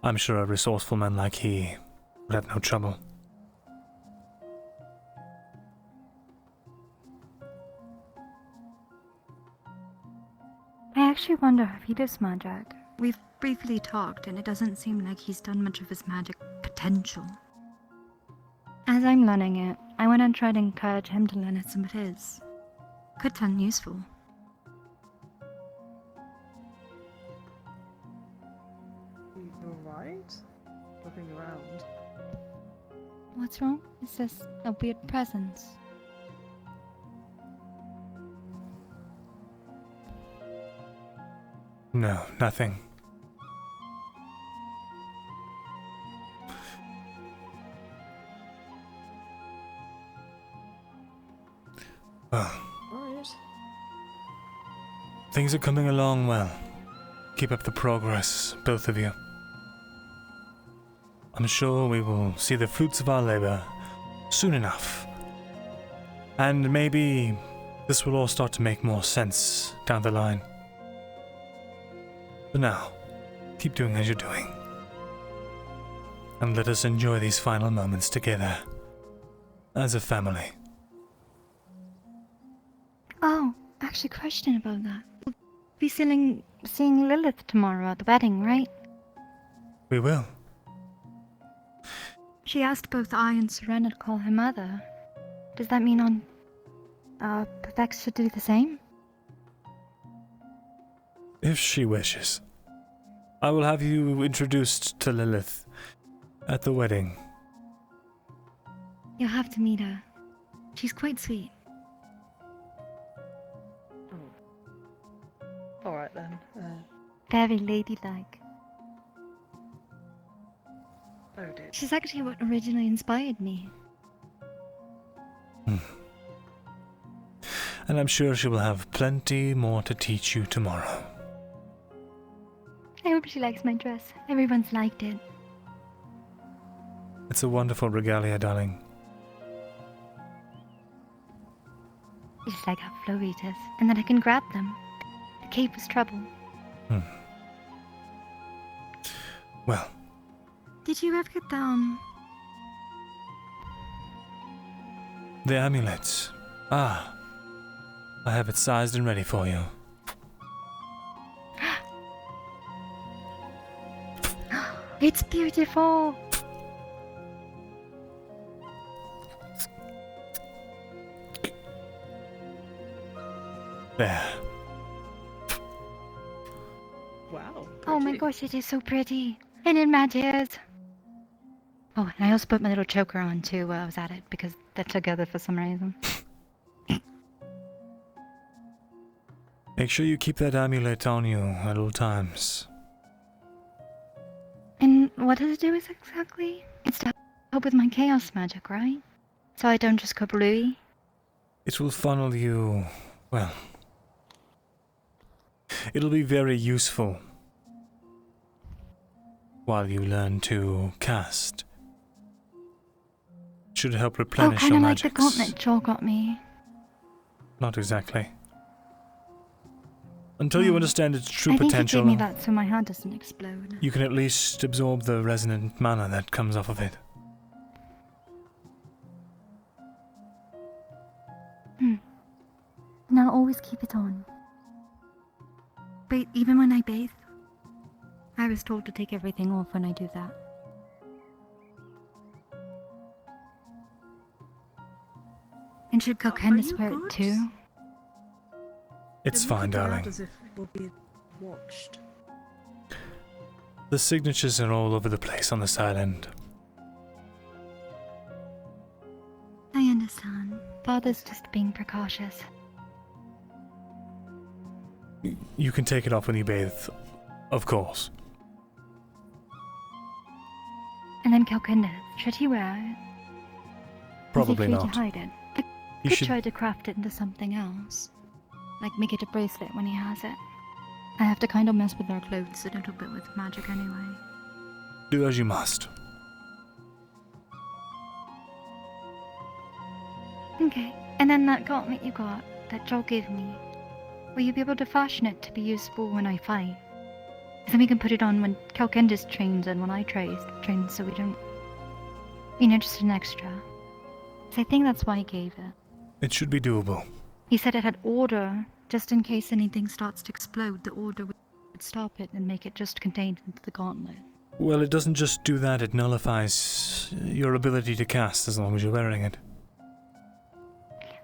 Speaker 1: I'm sure a resourceful man like he would have no trouble.
Speaker 17: I actually wonder if he does magic. We've briefly talked, and it doesn't seem like he's done much of his magic potential. As I'm learning it, I want to try to encourage him to learn some of his. Could turn useful.
Speaker 10: You alright? Looking around.
Speaker 17: What's wrong? Is this a weird presence?
Speaker 1: No, nothing. Well, things are coming along well. Keep up the progress, both of you. I'm sure we will see the fruits of our labor soon enough. And maybe this will all start to make more sense down the line. But now, keep doing as you're doing. And let us enjoy these final moments together as a family.
Speaker 17: Oh, actually, question about that. We'll be seeing Lilith tomorrow at the wedding, right?
Speaker 1: We will.
Speaker 17: She asked both I and Serena to call her mother. Does that mean Perfect should do the same?
Speaker 1: If she wishes. I will have you introduced to Lilith at the wedding.
Speaker 17: You'll have to meet her. She's quite sweet.
Speaker 10: Alright then.
Speaker 17: Very ladylike.
Speaker 10: Oh dear.
Speaker 17: She's actually what originally inspired me.
Speaker 1: And I'm sure she will have plenty more to teach you tomorrow.
Speaker 17: I hope she likes my dress. Everyone's liked it.
Speaker 1: It's a wonderful regalia, darling.
Speaker 17: Just like how flowy it is. And then I can grab them. The cape was trouble.
Speaker 1: Well.
Speaker 17: Did you ever get the,
Speaker 1: The amulet. Ah. I have it sized and ready for you.
Speaker 17: It's beautiful!
Speaker 1: There.
Speaker 10: Wow.
Speaker 17: Oh my gosh, it is so pretty. And it matches. Oh, and I also put my little choker on too while I was at it because they're together for some reason.
Speaker 1: Make sure you keep that amulet on you at all times.
Speaker 17: And what does it do exactly? It's to help with my chaos magic, right? So I don't just go bluey?
Speaker 1: It will funnel you, well, it'll be very useful while you learn to cast. It should help replenish your
Speaker 17: kind of like
Speaker 1: magics.
Speaker 17: the gauntlet Joel got me.
Speaker 1: Not exactly. Until you understand its true
Speaker 17: I think
Speaker 1: potential,
Speaker 17: he gave me that so my heart doesn't explode.
Speaker 1: you can at least absorb the resonant mana that comes off of it.
Speaker 17: And I'll always keep it on. But even when I bathe, I was told to take everything off when I do that. And should Kokenda wear it too?
Speaker 1: It's fine, darling.
Speaker 10: As if we'll be watched.
Speaker 1: The signatures are all over the place on this island.
Speaker 17: I understand. Father's just being precautious.
Speaker 1: You can take it off when you bathe, of course.
Speaker 17: And then Kokenda, should he wear it?
Speaker 1: Probably
Speaker 17: Is he free
Speaker 1: not.
Speaker 17: to hide it? I
Speaker 1: You
Speaker 17: could
Speaker 1: should-
Speaker 17: try to craft it into something else. Like make it a bracelet when he has it. I have to kind of mess with our clothes a little bit with magic anyway.
Speaker 1: Do as you must.
Speaker 17: Okay, and then that gauntlet you got, that Joel gave me, will you be able to fashion it to be useful when I fight? Then we can put it on when Kalkenda's trains and when I train so we don't... You know, just an extra. So I think that's why he gave it.
Speaker 1: It should be doable.
Speaker 17: He said it had order, just in case anything starts to explode, the order would stop it and make it just contained into the gauntlet.
Speaker 1: Well, it doesn't just do that, it nullifies your ability to cast as long as you're wearing it.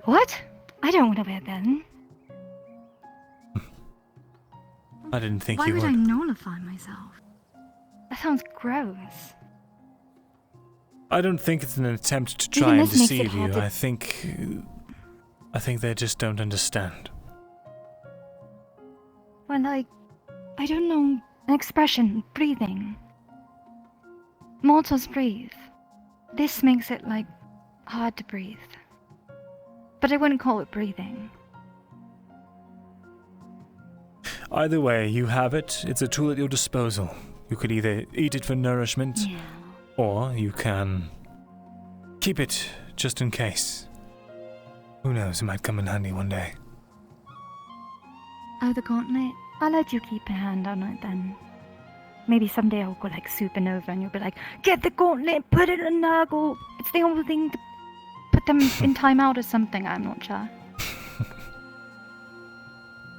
Speaker 17: What? I don't want to wear them.
Speaker 1: I didn't think
Speaker 17: Why
Speaker 1: you
Speaker 17: would
Speaker 1: would.
Speaker 17: I nullify myself? That sounds gross.
Speaker 1: I don't think it's an attempt to
Speaker 17: Even
Speaker 1: try and
Speaker 17: this makes it
Speaker 1: deceive you.
Speaker 17: hard to-
Speaker 1: I think they just don't understand.
Speaker 17: Well, like, I don't know, an expression, breathing. Mortals breathe. This makes it, like, hard to breathe. But I wouldn't call it breathing.
Speaker 1: Either way, you have it. It's a tool at your disposal. You could either eat it for nourishment, or you can keep it just in case. Who knows, it might come in handy one day.
Speaker 17: Oh, the gauntlet? I'll let you keep a hand on it then. Maybe someday I'll go like supernova and you'll be like, get the gauntlet, put it in Nergal. It's the only thing to put them in timeout or something, I'm not sure.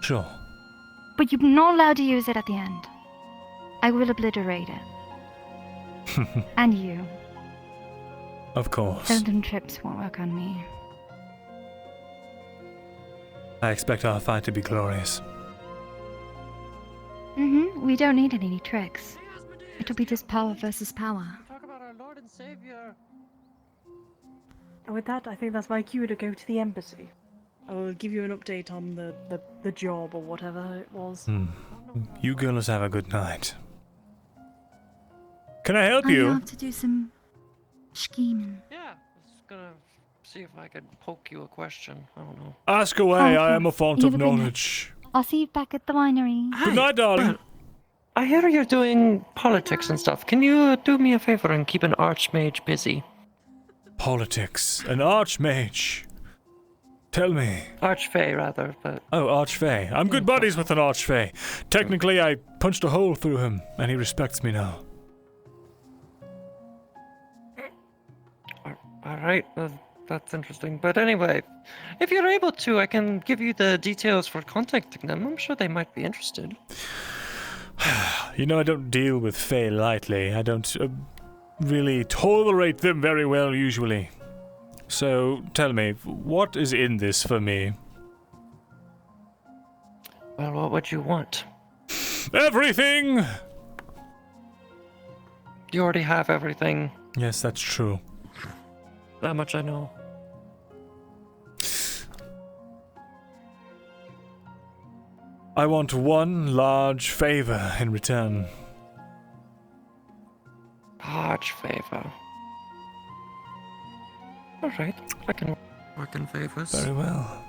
Speaker 1: Sure.
Speaker 17: But you're not allowed to use it at the end. I will obliterate it. And you.
Speaker 1: Of course.
Speaker 17: Golden trips won't work on me.
Speaker 1: I expect our fight to be glorious.
Speaker 17: We don't need any tricks. It'll be just power versus power.
Speaker 19: Talk about our Lord and Savior.
Speaker 10: And with that, I think that's my cue to go to the embassy. I will give you an update on the job or whatever it was.
Speaker 1: You girls have a good night. Can I help
Speaker 17: I
Speaker 1: you?
Speaker 17: have to do some scheming.
Speaker 19: Yeah, I was gonna see if I could poke you a question. I don't know.
Speaker 1: Ask away, I
Speaker 17: Okay.
Speaker 1: am a font
Speaker 17: You
Speaker 1: of
Speaker 17: have a good night.
Speaker 1: knowledge.
Speaker 17: I'll see you back at the winery.
Speaker 1: Good night, darling.
Speaker 19: I hear you're doing politics and stuff. Can you do me a favor and keep an archmage busy?
Speaker 1: Politics. An archmage. Tell me.
Speaker 19: Archfey, rather, but...
Speaker 1: Oh, Archfey. I'm good buddies with an Archfey. Technically, I punched a hole through him, and he respects me now.
Speaker 19: Alright, that's interesting. But anyway, if you're able to, I can give you the details for contacting them. I'm sure they might be interested.
Speaker 1: You know, I don't deal with Fey lightly. I don't really tolerate them very well, usually. So, tell me, what is in this for me?
Speaker 19: Well, what would you want?
Speaker 1: Everything!
Speaker 19: You already have everything.
Speaker 1: Yes, that's true.
Speaker 19: That much I know.
Speaker 1: I want one large favor in return.
Speaker 16: Large favor. Alright, I can work in favors.
Speaker 1: Very well.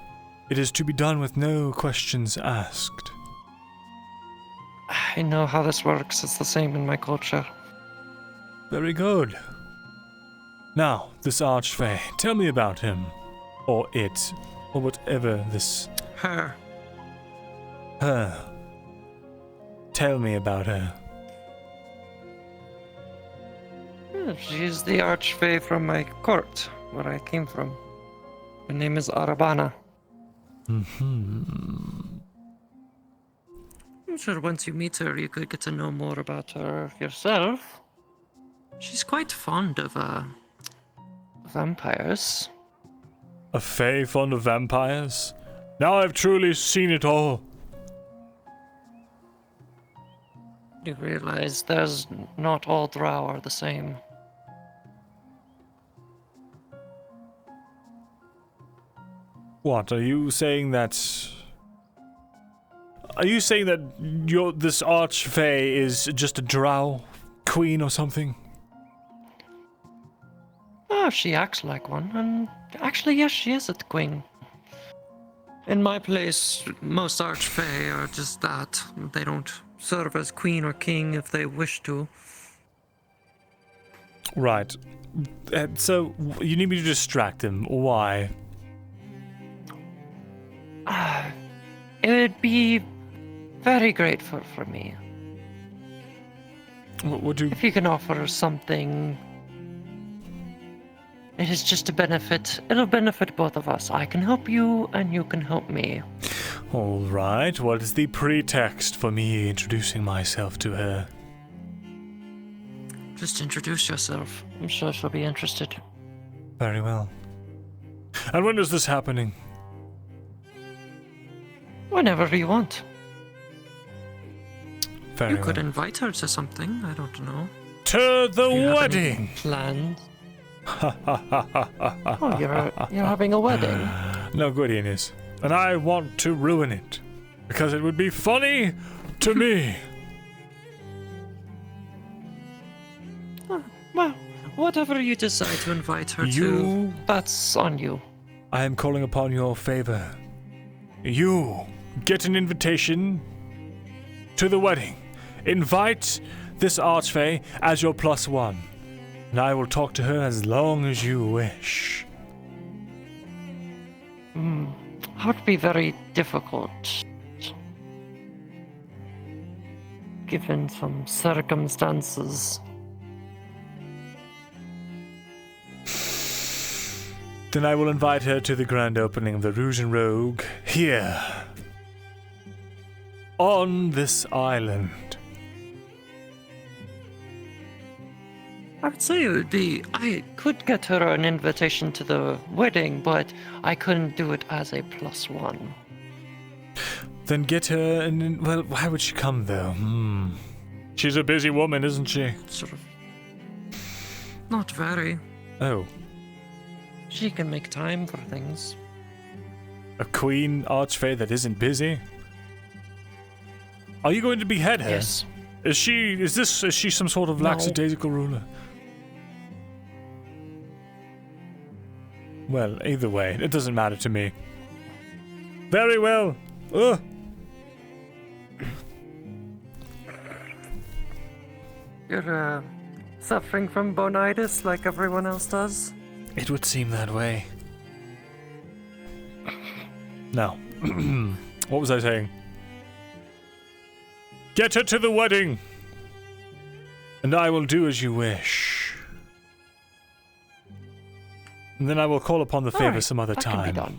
Speaker 1: It is to be done with no questions asked.
Speaker 16: I know how this works. It's the same in my culture.
Speaker 1: Very good. Now, this Archfey, tell me about him. Or it. Or whatever this...
Speaker 16: Her.
Speaker 1: Her. Tell me about her.
Speaker 16: She's the Archfey from my court, where I came from. Her name is Arabana.
Speaker 1: Mm-hmm.
Speaker 16: I'm sure once you meet her, you could get to know more about her yourself. She's quite fond of, vampires.
Speaker 1: A Fey fond of vampires? Now I've truly seen it all.
Speaker 16: You realize there's not all drow are the same.
Speaker 1: What, are you saying that... Are you saying that this Archfey is just a drow queen or something?
Speaker 16: Oh, she acts like one, and actually, yes, she is a queen. In my place, most Archfey are just that. They don't serve as queen or king if they wish to.
Speaker 1: Right. So, you need me to distract him. Why?
Speaker 16: It would be very grateful for me.
Speaker 1: Would you...
Speaker 16: If you can offer something... It is just a benefit. It'll benefit both of us. I can help you, and you can help me.
Speaker 1: All right. What is the pretext for me introducing myself to her?
Speaker 16: Just introduce yourself. I'm sure she'll be interested.
Speaker 1: Very well. And when is this happening?
Speaker 16: Whenever you want.
Speaker 1: Very
Speaker 16: you
Speaker 1: well.
Speaker 16: could invite her to something. I don't know.
Speaker 1: To the wedding.
Speaker 16: Planned. Oh, you're having a wedding?
Speaker 1: No good, Ines. And I want to ruin it. Because it would be funny to me.
Speaker 16: Well, whatever you decide to invite her to, that's on you.
Speaker 1: I am calling upon your favor. You get an invitation to the wedding. Invite this Archfey as your +1. And I will talk to her as long as you wish.
Speaker 16: That would be very difficult. Given some circumstances.
Speaker 1: Then I will invite her to the grand opening of the Rouge and Rogue here. On this island.
Speaker 16: I would say it would be... I could get her an invitation to the wedding, but I couldn't do it as a +1.
Speaker 1: Then get her and... Well, why would she come, though? She's a busy woman, isn't she?
Speaker 16: Sort of... Not very.
Speaker 1: Oh.
Speaker 16: She can make time for things.
Speaker 1: A queen Archfey that isn't busy? Are you going to behead her?
Speaker 16: Yes.
Speaker 1: Is she some sort of lackadaisical ruler? Well, either way, it doesn't matter to me. Very well. Ugh.
Speaker 16: You're, suffering from bonitis like everyone else does?
Speaker 1: It would seem that way. Now, what was I saying? Get her to the wedding! And I will do as you wish. And then I will call upon the favor some other
Speaker 16: that
Speaker 1: time.
Speaker 16: Can be done.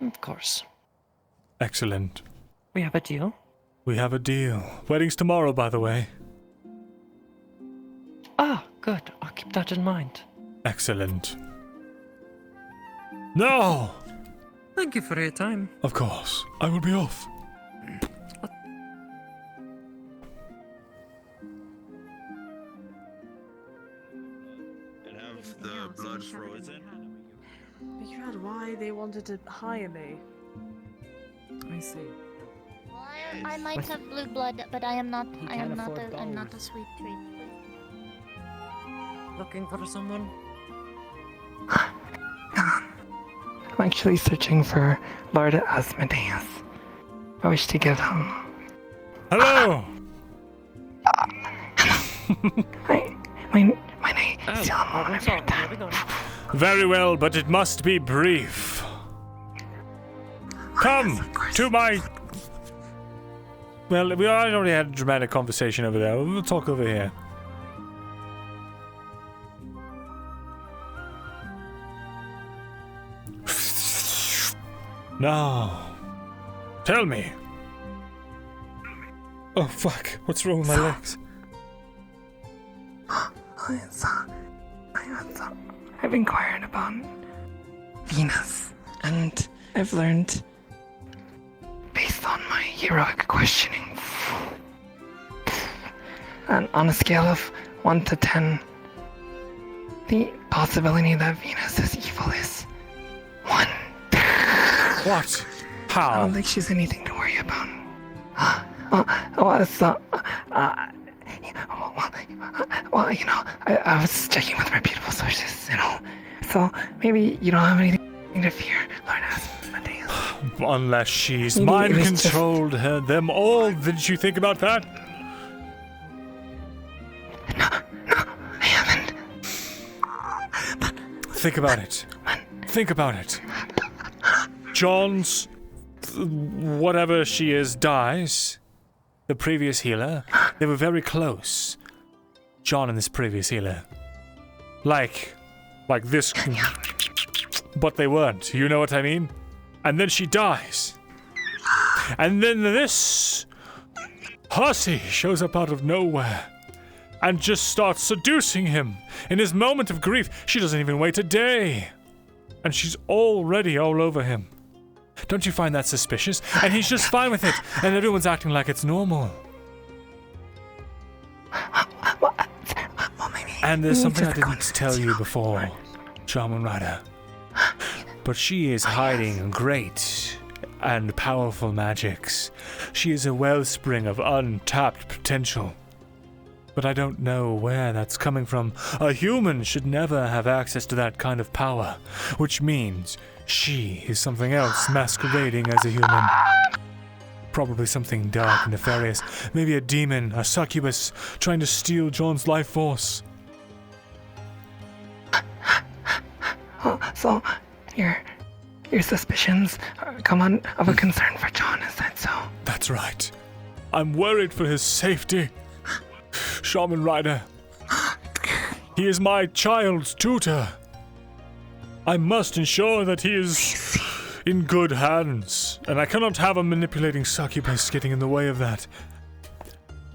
Speaker 16: Of course.
Speaker 1: Excellent.
Speaker 16: We have a deal?
Speaker 1: We have a deal. Wedding's tomorrow, by the way.
Speaker 16: Ah, good. I'll keep that in mind.
Speaker 1: Excellent. No!
Speaker 16: Thank you for your time.
Speaker 1: Of course. I will be off.
Speaker 10: And have the blood frozen. Because why they wanted to hire me?
Speaker 18: I see.
Speaker 4: I might have blue blood, but I am not. I'm not a sweet treat.
Speaker 18: Looking for someone?
Speaker 14: I'm actually searching for Lord Asmodeus. I wish to get him.
Speaker 1: Hello!
Speaker 14: My name is
Speaker 1: Very well, but it must be brief. Come to my... Well, we already had a dramatic conversation over there. We'll talk over here. Now, tell me. Oh fuck! What's wrong with my legs?
Speaker 14: I've inquired about Venus, and I've learned, based on my heroic questioning, and on a scale of 1 to 10, the possibility that Venus is evil is 1.
Speaker 1: What? How?
Speaker 14: I don't think she's anything to worry about. Well, you know, I was checking with reputable sources, you know. So maybe you don't have anything to fear, Lord Asmodeus.
Speaker 1: Unless she's
Speaker 14: Maybe it was
Speaker 1: mind-controlled them all. Didn't you think about that?
Speaker 14: No, I haven't.
Speaker 1: Think about it. Think about it. John's... whatever she is dies. The previous healer. They were very close. John and this previous healer. Like this... But they weren't. You know what I mean? And then she dies. And then this... hussy shows up out of nowhere. And just starts seducing him. In his moment of grief, she doesn't even wait a day. And she's already all over him. Don't you find that suspicious? And he's just fine with it, and everyone's acting like it's normal. And there's something I didn't tell you before, Shaman Rider. But she is hiding great and powerful magics. She is a wellspring of untapped potential. But I don't know where that's coming from. A human should never have access to that kind of power, which means she is something else masquerading as a human. Probably something dark and nefarious. Maybe a demon, a succubus, trying to steal John's life force.
Speaker 14: So, your suspicions come on of a concern for John, is that so?
Speaker 1: That's right. I'm worried for his safety. Shaman Rider. He is my child's tutor. I must ensure that he is in good hands, and I cannot have a manipulating succubus getting in the way of that.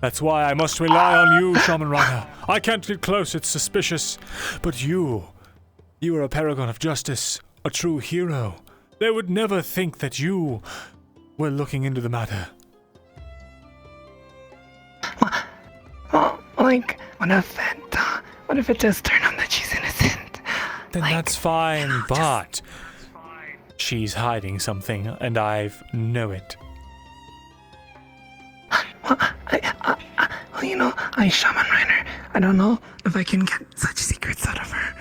Speaker 1: That's why I must rely on you, Shaman Rider. I can't get close, it's suspicious. But you are a paragon of justice, a true hero. They would never think that you were looking into the matter.
Speaker 14: Like, what if it does turn out that she's innocent?
Speaker 1: Then that's fine, but she's hiding something, and I know it.
Speaker 14: Well, you know, Shaman Rider, I don't know if I can get such secrets out of her.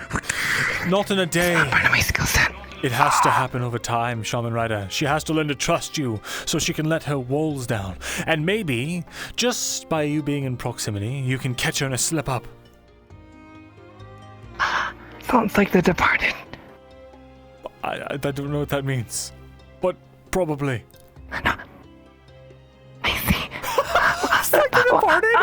Speaker 1: Not in a day.
Speaker 14: It's not part of my skill set.
Speaker 1: It has to happen over time, Shaman Rider. She has to learn to trust you so she can let her walls down. And maybe, just by you being in proximity, you can catch her in a slip-up.
Speaker 14: Sounds like The Departed.
Speaker 1: I don't know what that means, but probably.
Speaker 14: No. I see. Like The Departed?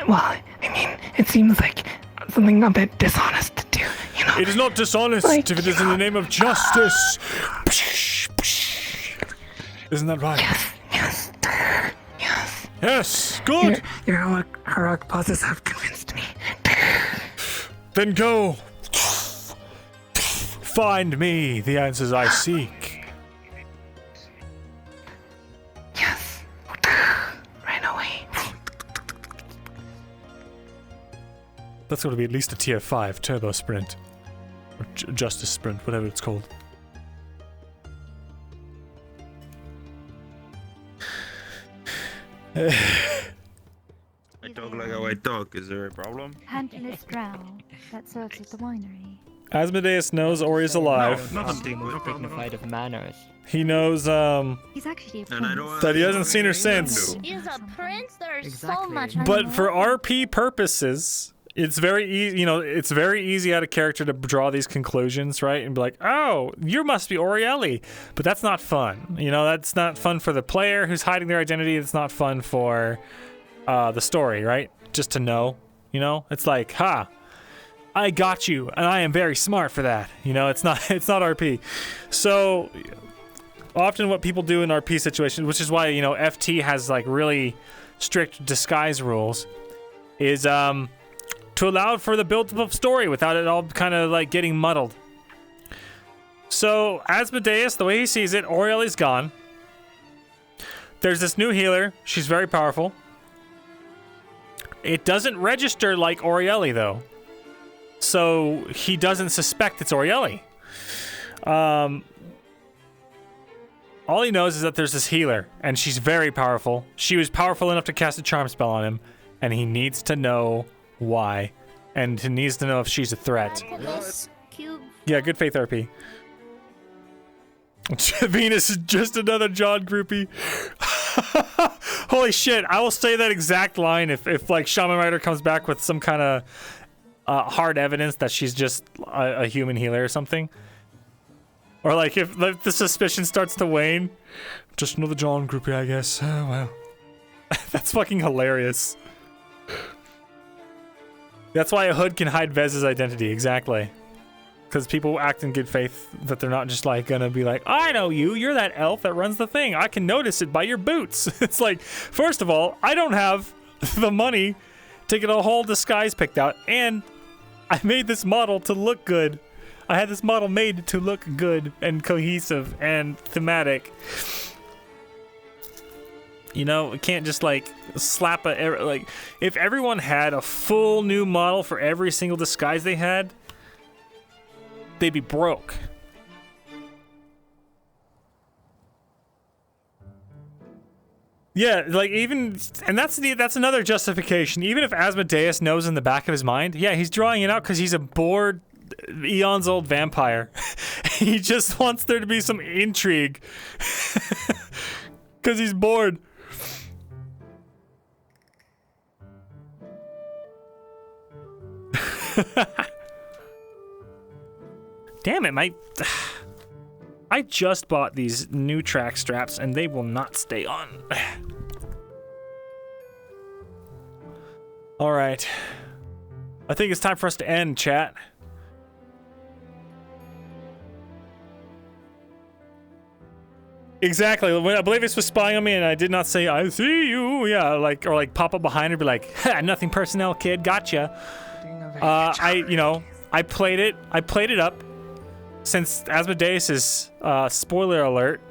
Speaker 14: Well, I mean, it seems like something a bit dishonest to do, you know?
Speaker 1: It is not dishonest if it is in the name of justice. Isn't that right?
Speaker 14: Yes.
Speaker 1: Yes, good.
Speaker 14: Your heroic pauses have convinced me.
Speaker 1: Then go. Find me the answers I seek.
Speaker 14: Yes. Right away.
Speaker 1: That's got to be at least a tier 5 turbo sprint. Or justice sprint, whatever it's called.
Speaker 23: I talk like a white dog. Is there a problem?
Speaker 17: Handless drow that serves at the winery.
Speaker 1: Asmodeus knows Ori's alive.
Speaker 23: Nothing.
Speaker 18: Most dignified of manners.
Speaker 1: He knows
Speaker 17: He's actually a
Speaker 23: And I don't
Speaker 1: that he hasn't seen her since.
Speaker 4: He's a prince. There's so much.
Speaker 1: But for RP purposes, it's very easy. You know, it's very easy out of character to draw these conclusions, right? And be like, "Oh, you must be Orielli," but that's not fun. You know, that's not fun for the player who's hiding their identity. It's not fun for the story, right? Just to know, you know, it's like, "Ha, I got you, and I am very smart for that." You know, it's not RP. So often what people do in RP situations, which is why, you know, FT has like really strict disguise rules, is to allow for the build-up of story without it all kind of like getting muddled. So Asmodeus, the way he sees it, Orielli's gone. There's this new healer. She's very powerful. It doesn't register like Orielli though, so he doesn't suspect it's Orielli. All he knows is that there's this healer, and she's very powerful. She was powerful enough to cast a charm spell on him, and he needs to know why, and he needs to know if she's a threat. Yeah, good faith RP. Venus is just another John groupie. Holy shit, I will say that exact line if like Shaman Rider comes back with some kind of hard evidence that she's just a human healer or something. Or like if the suspicion starts to wane. Just another John groupie, I guess. Oh, well. That's fucking hilarious. That's why a hood can hide Vez's identity, exactly. Because people act in good faith that they're not just like gonna be like, I know you, you're that elf that runs the thing. I can notice it by your boots. It's like, first of all, I don't have the money to get a whole disguise picked out, and I made this model to look good. I had this model made to look good and cohesive and thematic. You know, it can't just like slap like if everyone had a full new model for every single disguise they had, they'd be broke. Yeah, like even, and that's another justification. Even if Asmodeus knows in the back of his mind, yeah, he's drawing it out because he's a bored, eons old vampire. He just wants there to be some intrigue because he's bored. Damn it, I just bought these new track straps and they will not stay on. All right. I think it's time for us to end, chat. Exactly. When Oblivious was spying on me and I did not say, I see you. Yeah, like, or like pop up behind her and be like, ha, nothing personnel, kid. Gotcha. I played it up. Since Asmodeus is, spoiler alert,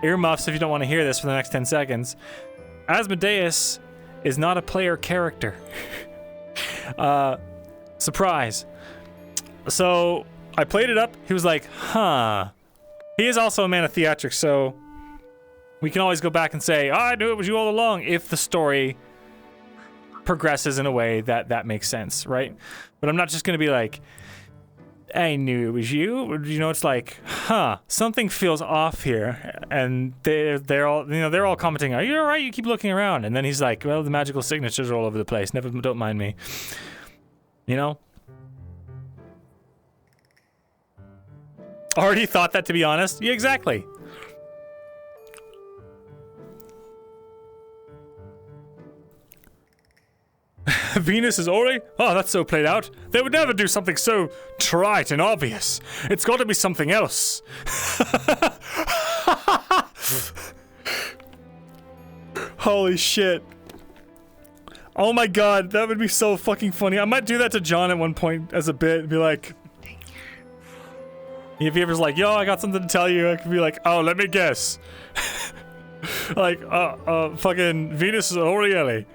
Speaker 1: earmuffs if you don't want to hear this for the next 10 seconds, Asmodeus is not a player character. Surprise. So, I played it up, he was like, huh. He is also a man of theatrics, so we can always go back and say, I knew it was you all along, if the story progresses in a way that makes sense, right? But I'm not just gonna be like, I knew it was you. You know, it's like, huh, something feels off here. And they're all commenting, are you all right? You keep looking around. And then he's like, well, the magical signatures are all over the place. Don't mind me. You know? Already thought that, to be honest. Yeah, exactly. Venus is Ori? Oh, that's so played out. They would never do something so trite and obvious. It's got to be something else. Holy shit. Oh my god, that would be so fucking funny. I might do that to John at one point as a bit. Be like, if he ever's like, yo, I got something to tell you, I could be like, oh, let me guess. Like, fucking Venus is Orielli.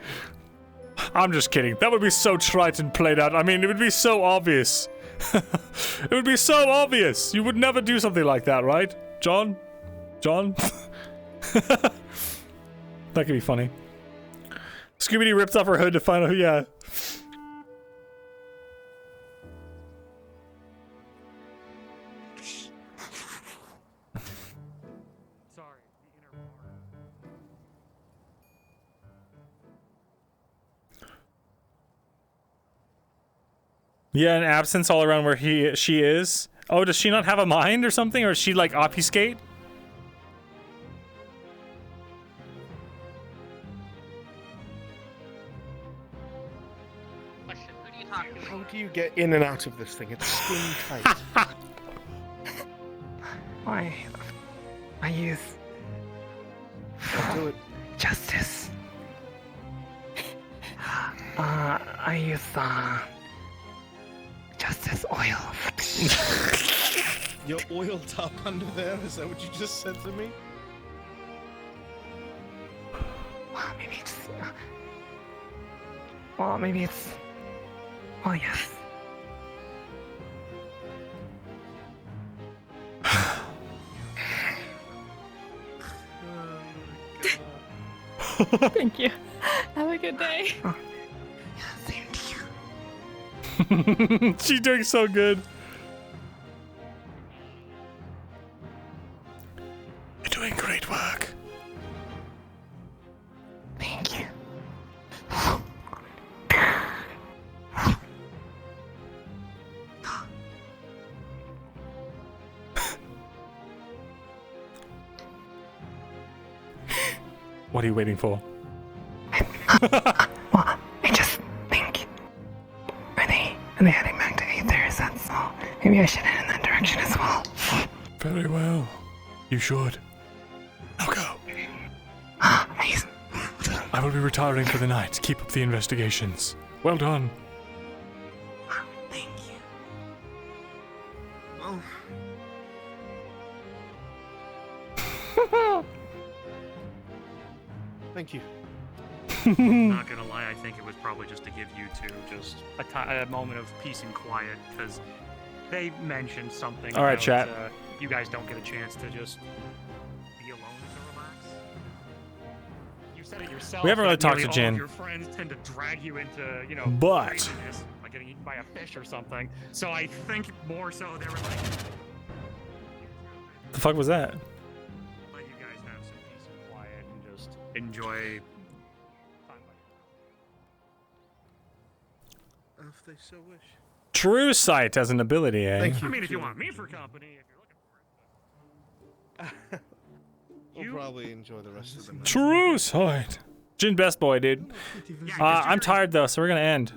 Speaker 1: I'm just kidding. That would be so trite and played out. I mean, it would be so obvious. It would be so obvious. You would never do something like that, right? John? That could be funny. Scooby-Doo rips off her hood to find out. Yeah. Yeah, an absence all around where she is. Oh, does she not have a mind or something? Or is she like obfuscate?
Speaker 13: How do you get in and out of this thing? It's skin tight.
Speaker 14: My youth.
Speaker 13: Do it.
Speaker 14: Justice. I use justice oil.
Speaker 13: You're oiled up under there? Is that what you just said to me?
Speaker 14: Maybe it's. Well, maybe it's. Well, yes.
Speaker 8: Thank you. Have a good day.
Speaker 1: She's doing so good. You're doing great work.
Speaker 14: Thank you.
Speaker 1: What are you waiting for?
Speaker 14: Well, I just think. Are they heading back to Aether? Is that so? Maybe I should head in that direction as well.
Speaker 1: Very well. You should. Now go. I will be retiring for the night. Keep up the investigations. Well done.
Speaker 14: Thank you.
Speaker 13: Well. Thank you.
Speaker 6: I'm not gonna lie, I think it was probably just to give you two just a moment of peace and quiet, because they mentioned something.
Speaker 1: All right,
Speaker 6: about,
Speaker 1: chat.
Speaker 6: You guys don't get a chance to just be alone to relax. You said it yourself.
Speaker 1: We haven't really
Speaker 6: that
Speaker 1: talked
Speaker 6: nearly
Speaker 1: to
Speaker 6: all
Speaker 1: Jin.
Speaker 6: of your friends tend to drag you into, you know,
Speaker 1: But-
Speaker 6: craziness, like getting eaten by a fish or something. So I think more so they were like,
Speaker 1: The fuck was that?
Speaker 6: let you guys have some peace and quiet and just enjoy.
Speaker 13: If they so wish.
Speaker 1: True sight as an ability, eh?
Speaker 13: Thank you.
Speaker 6: I mean, if you want me for company, if you're looking for it.
Speaker 13: We'll probably enjoy the rest of the night.
Speaker 1: True sight. Jin best boy, dude. I'm tired though, so we're gonna end.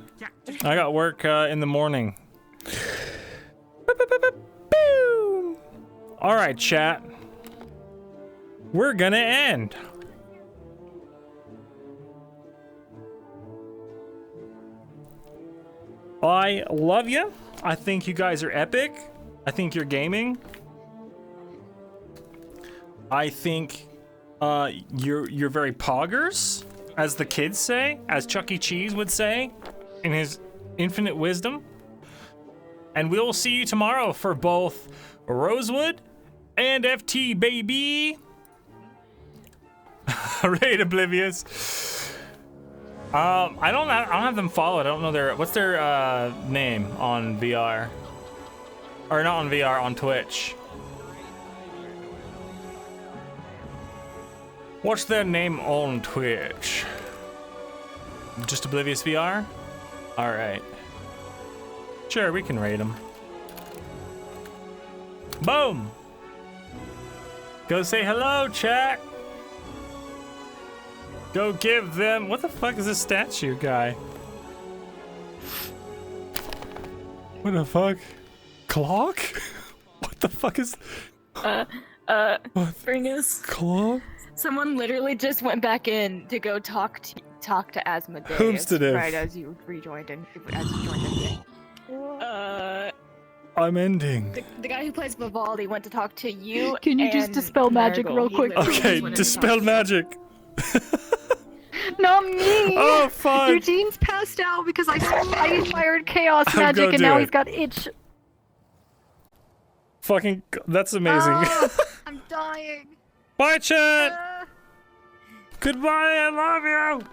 Speaker 1: I got work in the morning. All right, chat. We're gonna end. I love you. I think you guys are epic. I think you're gaming. I think you're very poggers, as the kids say, as Chuck E. Cheese would say in his infinite wisdom. And we'll see you tomorrow for both Rosewood and FT, baby. Raid Oblivious. I don't have them followed. I don't know what's their name on VR, or not on VR, on Twitch. What's their name on Twitch? Just Oblivious VR? All right. Sure, we can raid them. Boom. Go say hello, chat. Go give them. What the fuck is this statue guy? What the fuck? Clock? What the fuck is?
Speaker 8: Bring us.
Speaker 1: Clock?
Speaker 8: Someone literally just went back in to go talk to Asmodeus
Speaker 1: Whomstead.
Speaker 8: right as you rejoined and as you joined in.
Speaker 1: I'm ending.
Speaker 8: The guy who plays Vivaldi went to talk to you.
Speaker 10: Can you just
Speaker 8: and
Speaker 10: dispel magic
Speaker 8: Nergal.
Speaker 10: real
Speaker 8: He
Speaker 10: quick?
Speaker 8: literally
Speaker 1: Okay,
Speaker 8: just went in to
Speaker 1: dispel
Speaker 8: talk.
Speaker 1: magic.
Speaker 10: Not me!
Speaker 1: Oh, fuck.
Speaker 10: Eugene's passed out because I inspired chaos
Speaker 1: Go
Speaker 10: magic and
Speaker 1: do
Speaker 10: now
Speaker 1: it.
Speaker 10: he's got itch.
Speaker 1: Fucking, that's amazing.
Speaker 10: Ah, I'm dying.
Speaker 1: Bye, chat. Goodbye, I love you.